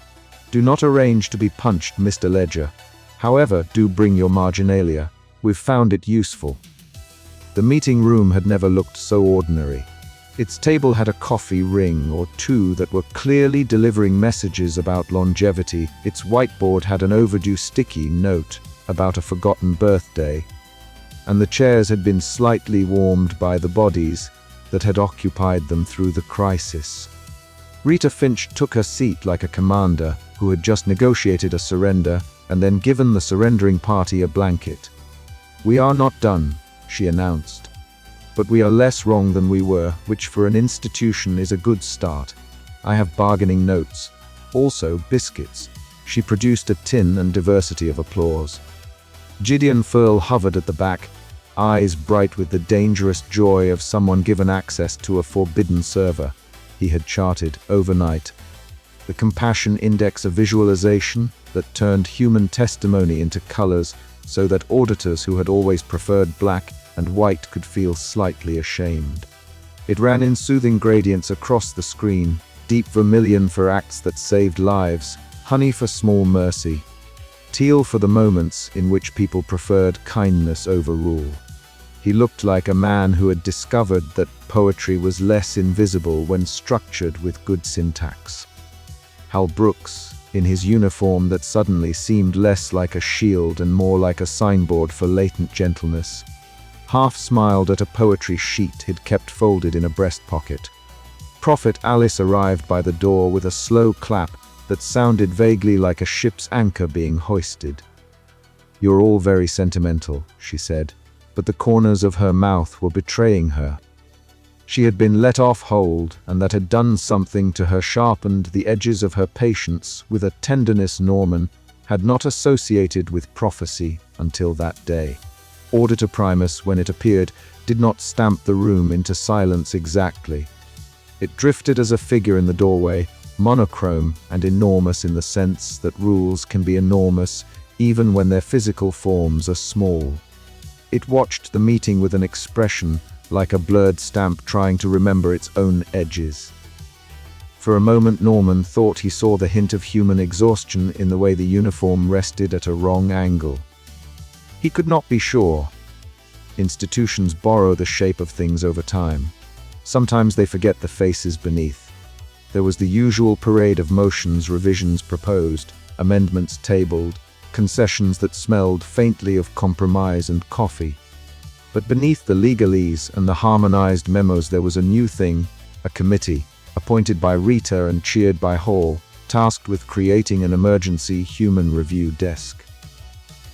"Do not arrange to be punched, Mr. Ledger. However, do bring your marginalia. We've found it useful." The meeting room had never looked so ordinary. Its table had a coffee ring or two that were clearly delivering messages about longevity. Its whiteboard had an overdue sticky note about a forgotten birthday. And the chairs had been slightly warmed by the bodies, that had occupied them through the crisis. Rita Finch took her seat like a commander who had just negotiated a surrender and then given the surrendering party a blanket. "We are not done," she announced. "But we are less wrong than we were, which for an institution is a good start. I have bargaining notes. Also biscuits." She produced a tin and diversity of applause. Gideon Furl hovered at the back, eyes bright with the dangerous joy of someone given access to a forbidden server he had charted overnight. The compassion index of visualization that turned human testimony into colors so that auditors who had always preferred black and white could feel slightly ashamed. It ran in soothing gradients across the screen, deep vermilion for acts that saved lives, honey for small mercy, teal for the moments in which people preferred kindness over rule. He looked like a man who had discovered that poetry was less invisible when structured with good syntax. Hal Brooks, in his uniform that suddenly seemed less like a shield and more like a signboard for latent gentleness, half smiled at a poetry sheet he'd kept folded in a breast pocket. Prophet Alice arrived by the door with a slow clap that sounded vaguely like a ship's anchor being hoisted. "You're all very sentimental," she said, but the corners of her mouth were betraying her. She had been let off hold, and that had done something to her, sharpened the edges of her patience with a tenderness Norman had not associated with prophecy until that day. Auditor Primus, when it appeared, did not stamp the room into silence exactly. It drifted as a figure in the doorway, monochrome and enormous in the sense that rules can be enormous even when their physical forms are small. It watched the meeting with an expression like a blurred stamp trying to remember its own edges. For a moment Norman thought he saw the hint of human exhaustion in the way the uniform rested at a wrong angle. He could not be sure. Institutions borrow the shape of things over time. Sometimes they forget the faces beneath. There was the usual parade of motions, revisions proposed, amendments tabled, concessions that smelled faintly of compromise and coffee. But beneath the legalese and the harmonized memos there was a new thing, a committee, appointed by Rita and cheered by Hall, tasked with creating an emergency human review desk.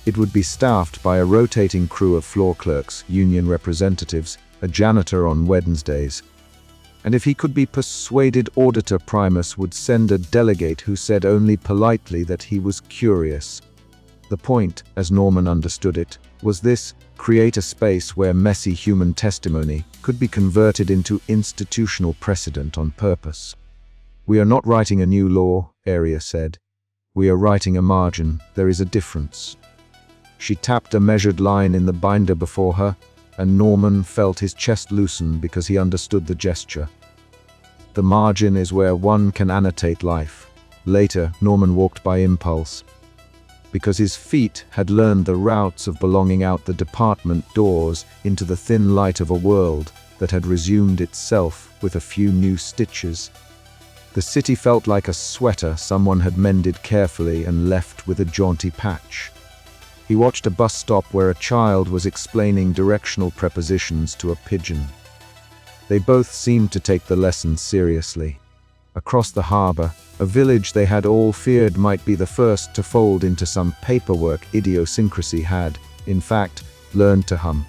It would be staffed by a rotating crew of floor clerks, union representatives, a janitor on Wednesdays. And if he could be persuaded, Auditor Primus would send a delegate who said only politely that he was curious. The point, as Norman understood it, was this: create a space where messy human testimony could be converted into institutional precedent on purpose. "We are not writing a new law," Aria said. "We are writing a margin. There is a difference." She tapped a measured line in the binder before her, and Norman felt his chest loosen because he understood the gesture. The margin is where one can annotate life. Later, Norman walked by impulse, because his feet had learned the routes of belonging out the department doors into the thin light of a world that had resumed itself with a few new stitches. The city felt like a sweater someone had mended carefully and left with a jaunty patch. He watched a bus stop where a child was explaining directional prepositions to a pigeon. They both seemed to take the lesson seriously. Across the harbor, a village they had all feared might be the first to fold into some paperwork idiosyncrasy had, in fact, learned to hum.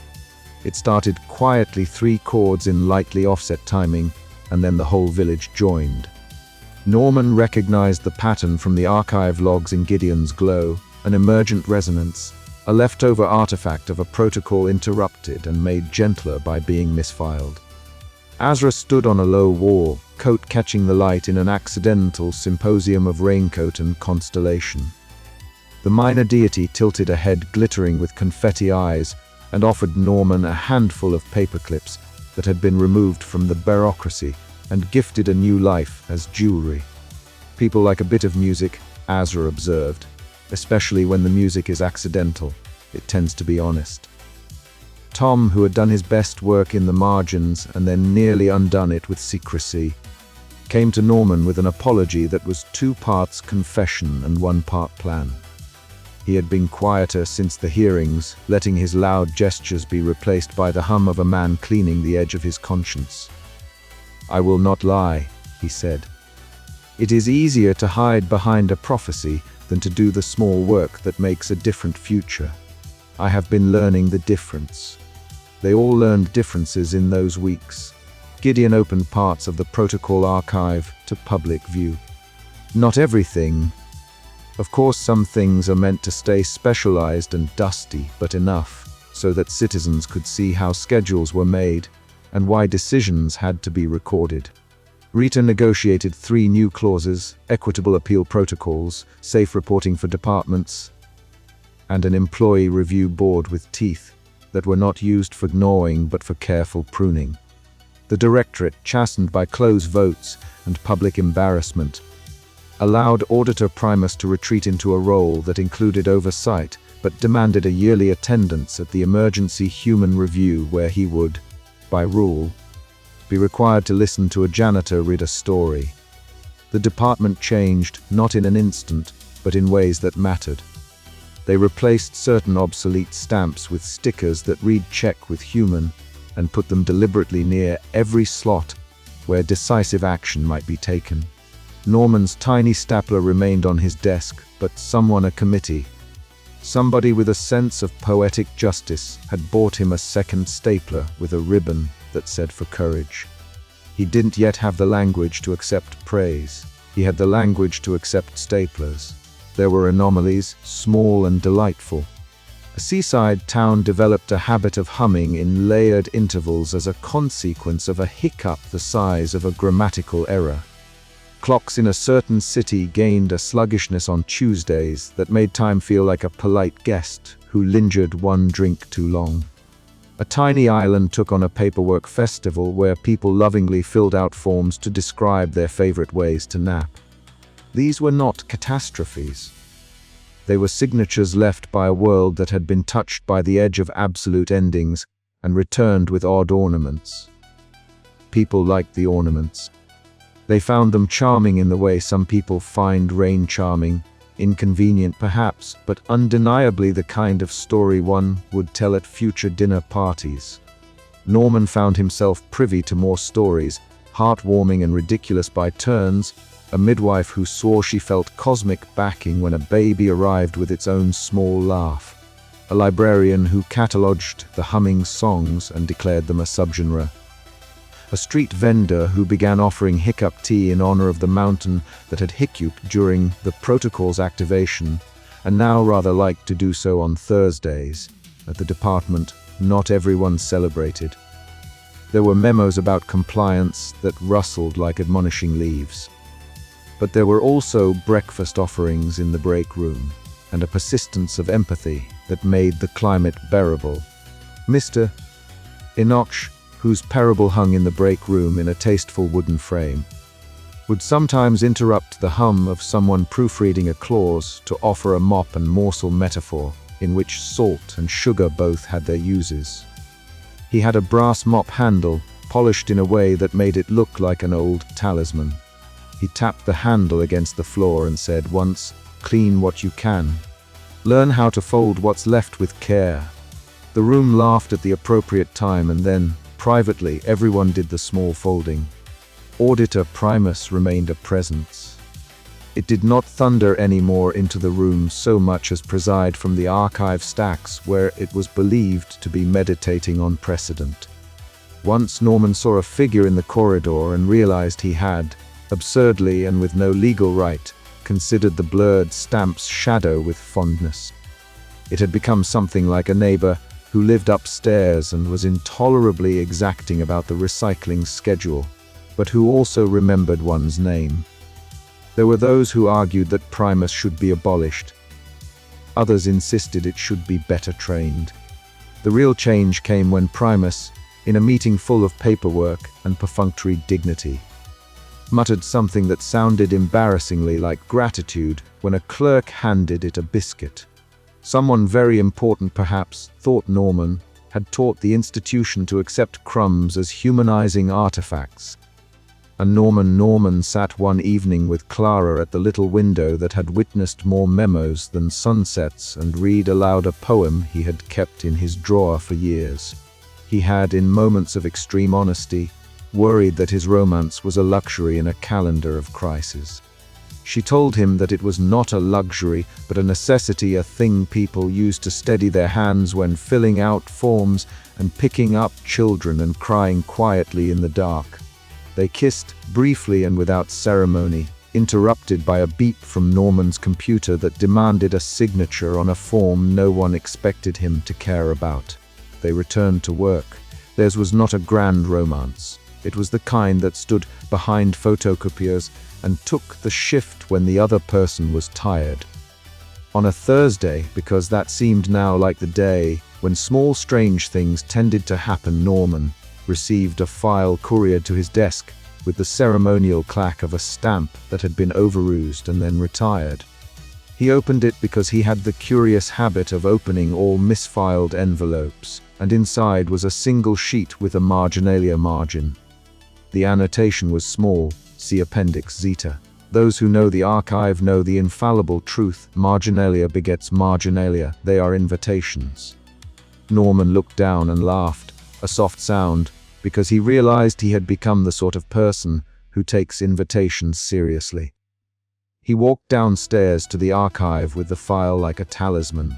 It started quietly, 3 chords in lightly offset timing, and then the whole village joined. Norman recognized the pattern from the archive logs in Gideon's glow, an emergent resonance, a leftover artifact of a protocol interrupted and made gentler by being misfiled. Azra stood on a low wall, coat catching the light in an accidental symposium of raincoat and constellation. The minor deity tilted a head glittering with confetti eyes and offered Norman a handful of paperclips that had been removed from the bureaucracy and gifted a new life as jewelry. "People like a bit of music," Azra observed. "Especially when the music is accidental. It tends to be honest." Tom, who had done his best work in the margins and then nearly undone it with secrecy, came to Norman with an apology that was 2 parts confession and 1 part plan. He had been quieter since the hearings, letting his loud gestures be replaced by the hum of a man cleaning the edge of his conscience. "I will not lie," he said. "It is easier to hide behind a prophecy than to do the small work that makes a different future. I have been learning the difference." They all learned differences in those weeks. Gideon opened parts of the protocol archive to public view. Not everything. Of course, some things are meant to stay specialized and dusty, but enough so that citizens could see how schedules were made and why decisions had to be recorded. Rita negotiated 3 new clauses: equitable appeal protocols, safe reporting for departments, and an employee review board with teeth that were not used for gnawing but for careful pruning. The directorate, chastened by close votes and public embarrassment, allowed Auditor Primus to retreat into a role that included oversight but demanded a yearly attendance at the emergency human review where he would, by rule, be required to listen to a janitor read a story. The department changed, not in an instant, but in ways that mattered. They replaced certain obsolete stamps with stickers that read "check with human" and put them deliberately near every slot where decisive action might be taken. Norman's tiny stapler remained on his desk, but someone, a committee, somebody with a sense of poetic justice, had bought him a second stapler with a ribbon that said "for courage." He didn't yet have the language to accept praise. He had the language to accept staplers. There were anomalies, small and delightful. A seaside town developed a habit of humming in layered intervals as a consequence of a hiccup the size of a grammatical error. Clocks in a certain city gained a sluggishness on Tuesdays that made time feel like a polite guest who lingered one drink too long. A tiny island took on a paperwork festival where people lovingly filled out forms to describe their favorite ways to nap. These were not catastrophes. They were signatures left by a world that had been touched by the edge of absolute endings and returned with odd ornaments. People liked the ornaments. They found them charming in the way some people find rain charming, inconvenient perhaps, but undeniably the kind of story one would tell at future dinner parties. Norman found himself privy to more stories, heartwarming and ridiculous by turns: a midwife who swore she felt cosmic backing when a baby arrived with its own small laugh, a librarian who catalogued the humming songs and declared them a subgenre, a street vendor who began offering hiccup tea in honor of the mountain that had hiccuped during the protocol's activation and now rather liked to do so on Thursdays. At the department, not everyone celebrated. There were memos about compliance that rustled like admonishing leaves. But there were also breakfast offerings in the break room, and a persistence of empathy that made the climate bearable. Mr. Enoch, whose parable hung in the break room in a tasteful wooden frame, would sometimes interrupt the hum of someone proofreading a clause to offer a mop and morsel metaphor in which salt and sugar both had their uses. He had a brass mop handle, polished in a way that made it look like an old talisman. He tapped the handle against the floor and said once, "Clean what you can. Learn how to fold what's left with care." The room laughed at the appropriate time, and then, privately, everyone did the small folding. Auditor Primus remained a presence. It did not thunder anymore into the room so much as preside from the archive stacks where it was believed to be meditating on precedent. Once Norman saw a figure in the corridor and realized he had, absurdly and with no legal right, considered the blurred stamp's shadow with fondness. It had become something like a neighbor who lived upstairs and was intolerably exacting about the recycling schedule, but who also remembered one's name. There were those who argued that Primus should be abolished. Others insisted it should be better trained. The real change came when Primus, in a meeting full of paperwork and perfunctory dignity, muttered something that sounded embarrassingly like gratitude when a clerk handed it a biscuit. Someone very important, perhaps, thought Norman, had taught the institution to accept crumbs as humanizing artifacts. And Norman sat one evening with Clara at the little window that had witnessed more memos than sunsets and read aloud a poem he had kept in his drawer for years. He had, in moments of extreme honesty, worried that his romance was a luxury in a calendar of crises. She told him that it was not a luxury, but a necessity, a thing people use to steady their hands when filling out forms and picking up children and crying quietly in the dark. They kissed, briefly and without ceremony, interrupted by a beep from Norman's computer that demanded a signature on a form no one expected him to care about. They returned to work. Theirs was not a grand romance. It was the kind that stood behind photocopiers and took the shift when the other person was tired. On a Thursday, because that seemed now like the day when small strange things tended to happen, Norman received a file couriered to his desk with the ceremonial clack of a stamp that had been overused and then retired. He opened it because he had the curious habit of opening all misfiled envelopes, and inside was a single sheet with a marginalia margin. The annotation was small, see Appendix Zeta. Those who know the archive know the infallible truth: marginalia begets marginalia. They are invitations. Norman looked down and laughed, a soft sound, because he realized he had become the sort of person who takes invitations seriously. He walked downstairs to the archive with the file like a talisman.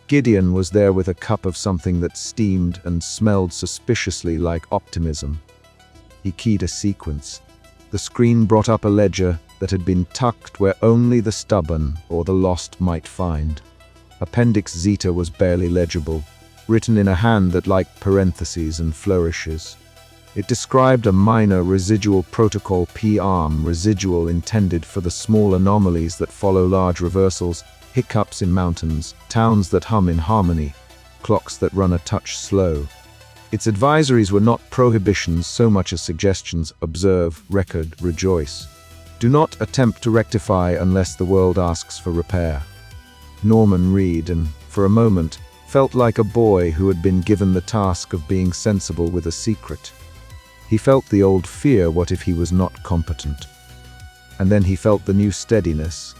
Gideon was there with a cup of something that steamed and smelled suspiciously like optimism. He keyed a sequence. The screen brought up a ledger that had been tucked where only the stubborn or the lost might find. Appendix Zeta was barely legible, written in a hand that liked parentheses and flourishes. It described a minor residual protocol P-arm residual intended for the small anomalies that follow large reversals, hiccups in mountains, towns that hum in harmony, clocks that run a touch slow. Its advisories were not prohibitions so much as suggestions: observe, record, rejoice. Do not attempt to rectify unless the world asks for repair. Norman read and, for a moment, felt like a boy who had been given the task of being sensible with a secret. He felt the old fear: what if he was not competent? And then he felt the new steadiness.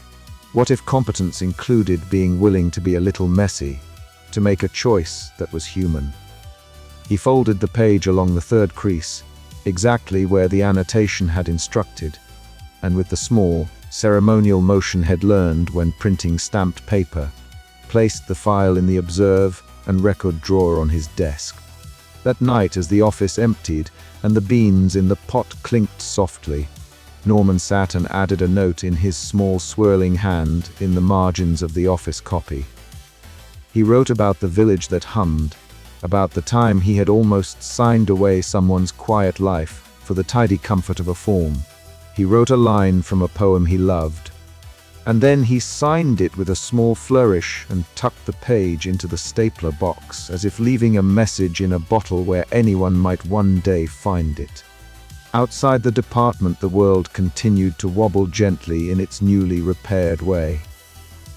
What if competence included being willing to be a little messy, to make a choice that was human? He folded the page along the third crease, exactly where the annotation had instructed, and with the small, ceremonial motion he'd learned when printing stamped paper, placed the file in the observe and record drawer on his desk. That night, as the office emptied and the beans in the pot clinked softly, Norman sat and added a note in his small swirling hand in the margins of the office copy. He wrote about the village that hummed, about the time he had almost signed away someone's quiet life for the tidy comfort of a form. He wrote a line from a poem he loved, and then he signed it with a small flourish and tucked the page into the stapler box, as if leaving a message in a bottle where anyone might one day find it. Outside the department, the world continued to wobble gently in its newly repaired way.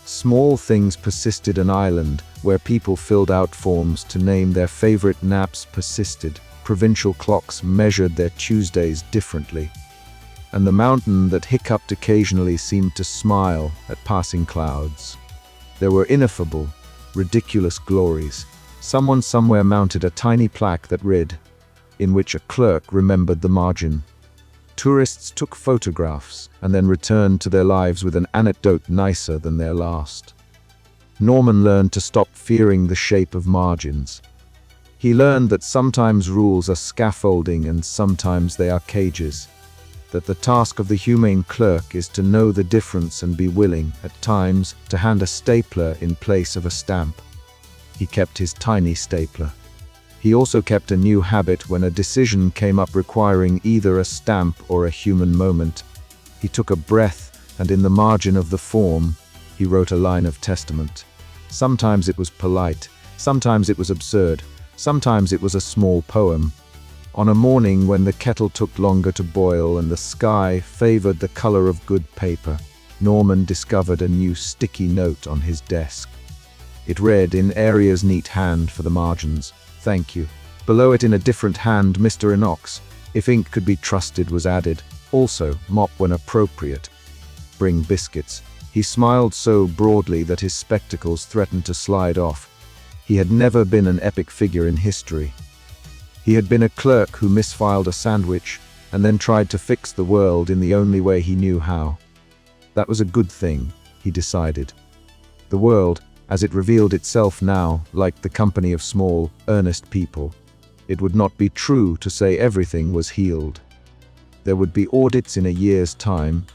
Small things persisted. An island where people filled out forms to name their favorite naps persisted. Provincial clocks measured their Tuesdays differently. And the mountain that hiccuped occasionally seemed to smile at passing clouds. There were ineffable, ridiculous glories. Someone somewhere mounted a tiny plaque that read, in which a clerk remembered the margin. Tourists took photographs and then returned to their lives with an anecdote nicer than their last. Norman learned to stop fearing the shape of margins. He learned that sometimes rules are scaffolding and sometimes they are cages. That the task of the humane clerk is to know the difference and be willing, at times, to hand a stapler in place of a stamp. He kept his tiny stapler. He also kept a new habit when a decision came up requiring either a stamp or a human moment. He took a breath, and in the margin of the form, he wrote a line of testament. Sometimes it was polite, sometimes it was absurd, sometimes it was a small poem. On a morning when the kettle took longer to boil and the sky favored the color of good paper, Norman discovered a new sticky note on his desk. It read in Aria's neat hand for the margins, "Thank you." Below it in a different hand, Mr. Inox, "If ink could be trusted," was added. Also, "Mop when appropriate. Bring biscuits." He smiled so broadly that his spectacles threatened to slide off. He had never been an epic figure in history. He had been a clerk who misfiled a sandwich and then tried to fix the world in the only way he knew how. That was a good thing, he decided. The world, as it revealed itself now, liked the company of small, earnest people. It would not be true to say everything was healed. There would be audits in a year's time,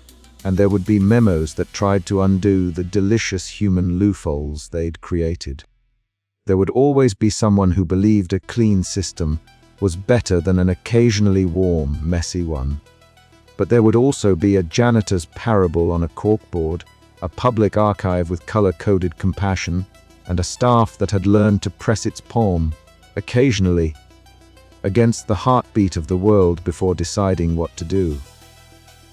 and there would be memos that tried to undo the delicious human loopholes they'd created. There would always be someone who believed a clean system was better than an occasionally warm, messy one. But there would also be a janitor's parable on a corkboard, a public archive with color-coded compassion, and a staff that had learned to press its palm, occasionally, against the heartbeat of the world before deciding what to do.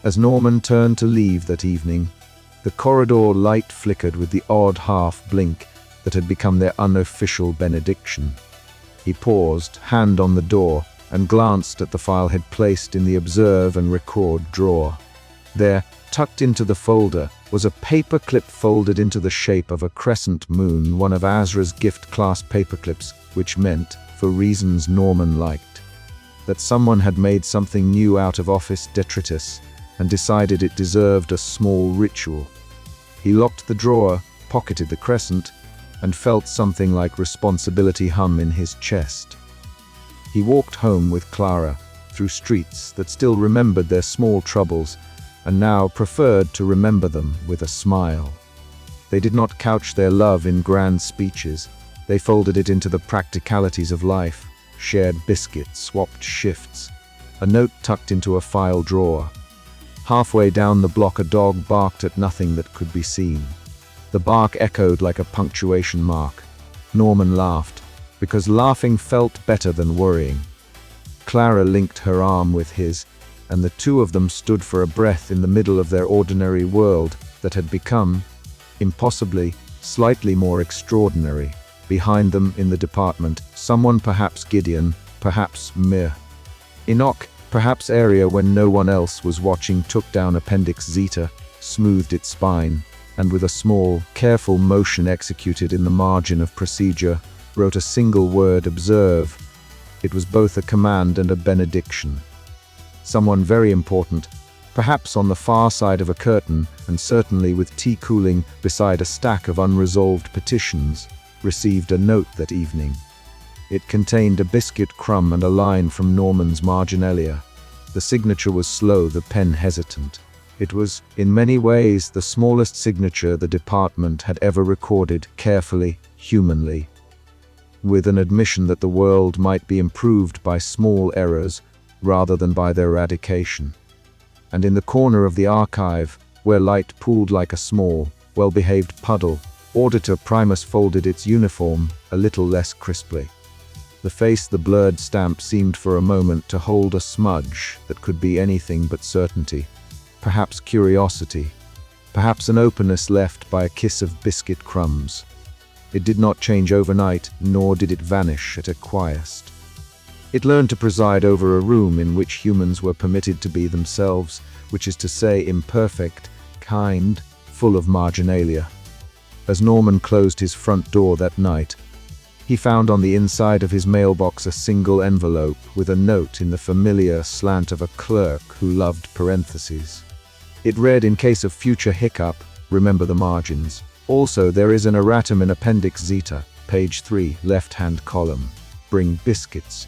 As Norman turned to leave that evening, the corridor light flickered with the odd half-blink that had become their unofficial benediction. He paused, hand on the door, and glanced at the file he'd placed in the observe and record drawer. There, tucked into the folder, was a paper clip folded into the shape of a crescent moon, one of Azra's gift class paperclips, which meant, for reasons Norman liked, that someone had made something new out of office detritus and decided it deserved a small ritual. He locked the drawer, pocketed the crescent, and felt something like responsibility hum in his chest. He walked home with Clara, through streets that still remembered their small troubles and now preferred to remember them with a smile. They did not couch their love in grand speeches. They folded it into the practicalities of life, shared biscuits, swapped shifts, a note tucked into a file drawer. Halfway down the block, a dog barked at nothing that could be seen. The bark echoed like a punctuation mark. Norman laughed, because laughing felt better than worrying. Clara linked her arm with his, and the two of them stood for a breath in the middle of their ordinary world that had become, impossibly, slightly more extraordinary. Behind them in the department, someone, perhaps Gideon, perhaps Mir. Enoch, perhaps Area, when no one else was watching, took down Appendix Zeta, smoothed its spine, and with a small, careful motion executed in the margin of procedure, wrote a single word, observe. It was both a command and a benediction. Someone very important, perhaps on the far side of a curtain, and certainly with tea cooling beside a stack of unresolved petitions, received a note that evening. It contained a biscuit crumb and a line from Norman's marginalia. The signature was slow, the pen hesitant. It was, in many ways, the smallest signature the department had ever recorded, carefully, humanly, with an admission that the world might be improved by small errors rather than by their eradication. And in the corner of the archive, where light pooled like a small, well-behaved puddle, Auditor Primus folded its uniform a little less crisply. The face, the blurred stamp, seemed for a moment to hold a smudge that could be anything but certainty. Perhaps curiosity. Perhaps an openness left by a kiss of biscuit crumbs. It did not change overnight, nor did it vanish at a quiesced. It learned to preside over a room in which humans were permitted to be themselves, which is to say imperfect, kind, full of marginalia. As Norman closed his front door that night, he found on the inside of his mailbox a single envelope with a note in the familiar slant of a clerk who loved parentheses. It read, in case of future hiccup, remember the margins. Also, there is an erratum in Appendix Zeta, page 3, left-hand column. Bring biscuits.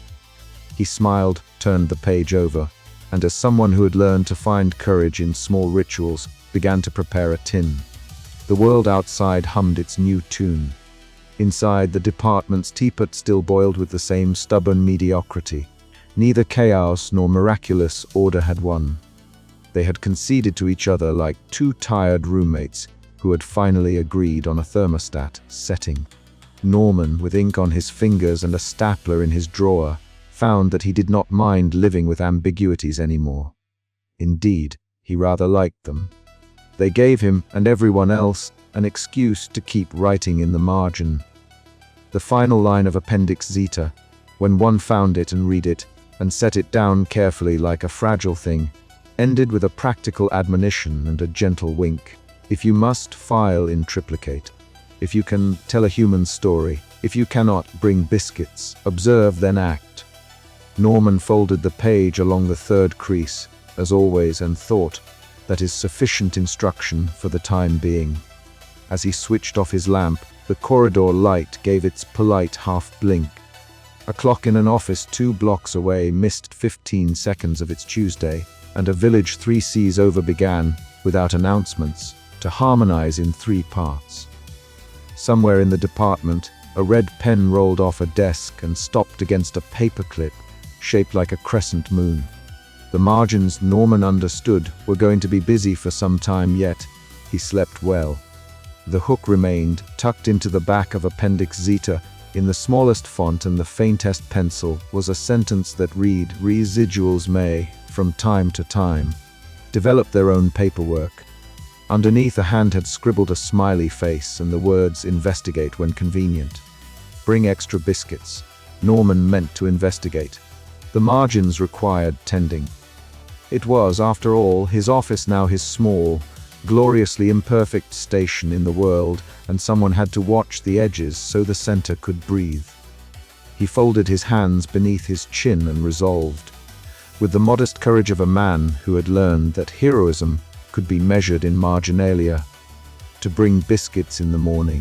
He smiled, turned the page over, and as someone who had learned to find courage in small rituals, began to prepare a tin. The world outside hummed its new tune. Inside, the department's teapot still boiled with the same stubborn mediocrity. Neither chaos nor miraculous order had won. They had conceded to each other like two tired roommates who had finally agreed on a thermostat setting. Norman, with ink on his fingers and a stapler in his drawer, found that he did not mind living with ambiguities anymore. Indeed, he rather liked them. They gave him, and everyone else, an excuse to keep writing in the margin. The final line of Appendix Zeta, when one found it and read it, and set it down carefully like a fragile thing, ended with a practical admonition and a gentle wink. If you must, file in triplicate. If you can, tell a human story. If you cannot, bring biscuits. Observe, then act. Norman folded the page along the third crease, as always, and thought, that is sufficient instruction for the time being. As he switched off his lamp, the corridor light gave its polite half-blink. A clock in an office 2 blocks away missed 15 seconds of its Tuesday, and a village 3 seas over began, without announcements, to harmonize in 3 parts. Somewhere in the department, a red pen rolled off a desk and stopped against a paperclip shaped like a crescent moon. The margins, Norman understood, were going to be busy for some time yet. He slept well. The hook remained, tucked into the back of Appendix Zeta. In the smallest font and the faintest pencil was a sentence that read, "Residuals may, from time to time, develop their own paperwork." Underneath, a hand had scribbled a smiley face and the words, "Investigate when convenient." Bring extra biscuits. Norman meant to investigate. The margins required tending. It was, after all, his office, now his small, gloriously imperfect station in the world, and someone had to watch the edges so the center could breathe. He folded his hands beneath his chin and resolved, with the modest courage of a man who had learned that heroism could be measured in marginalia, to bring biscuits in the morning.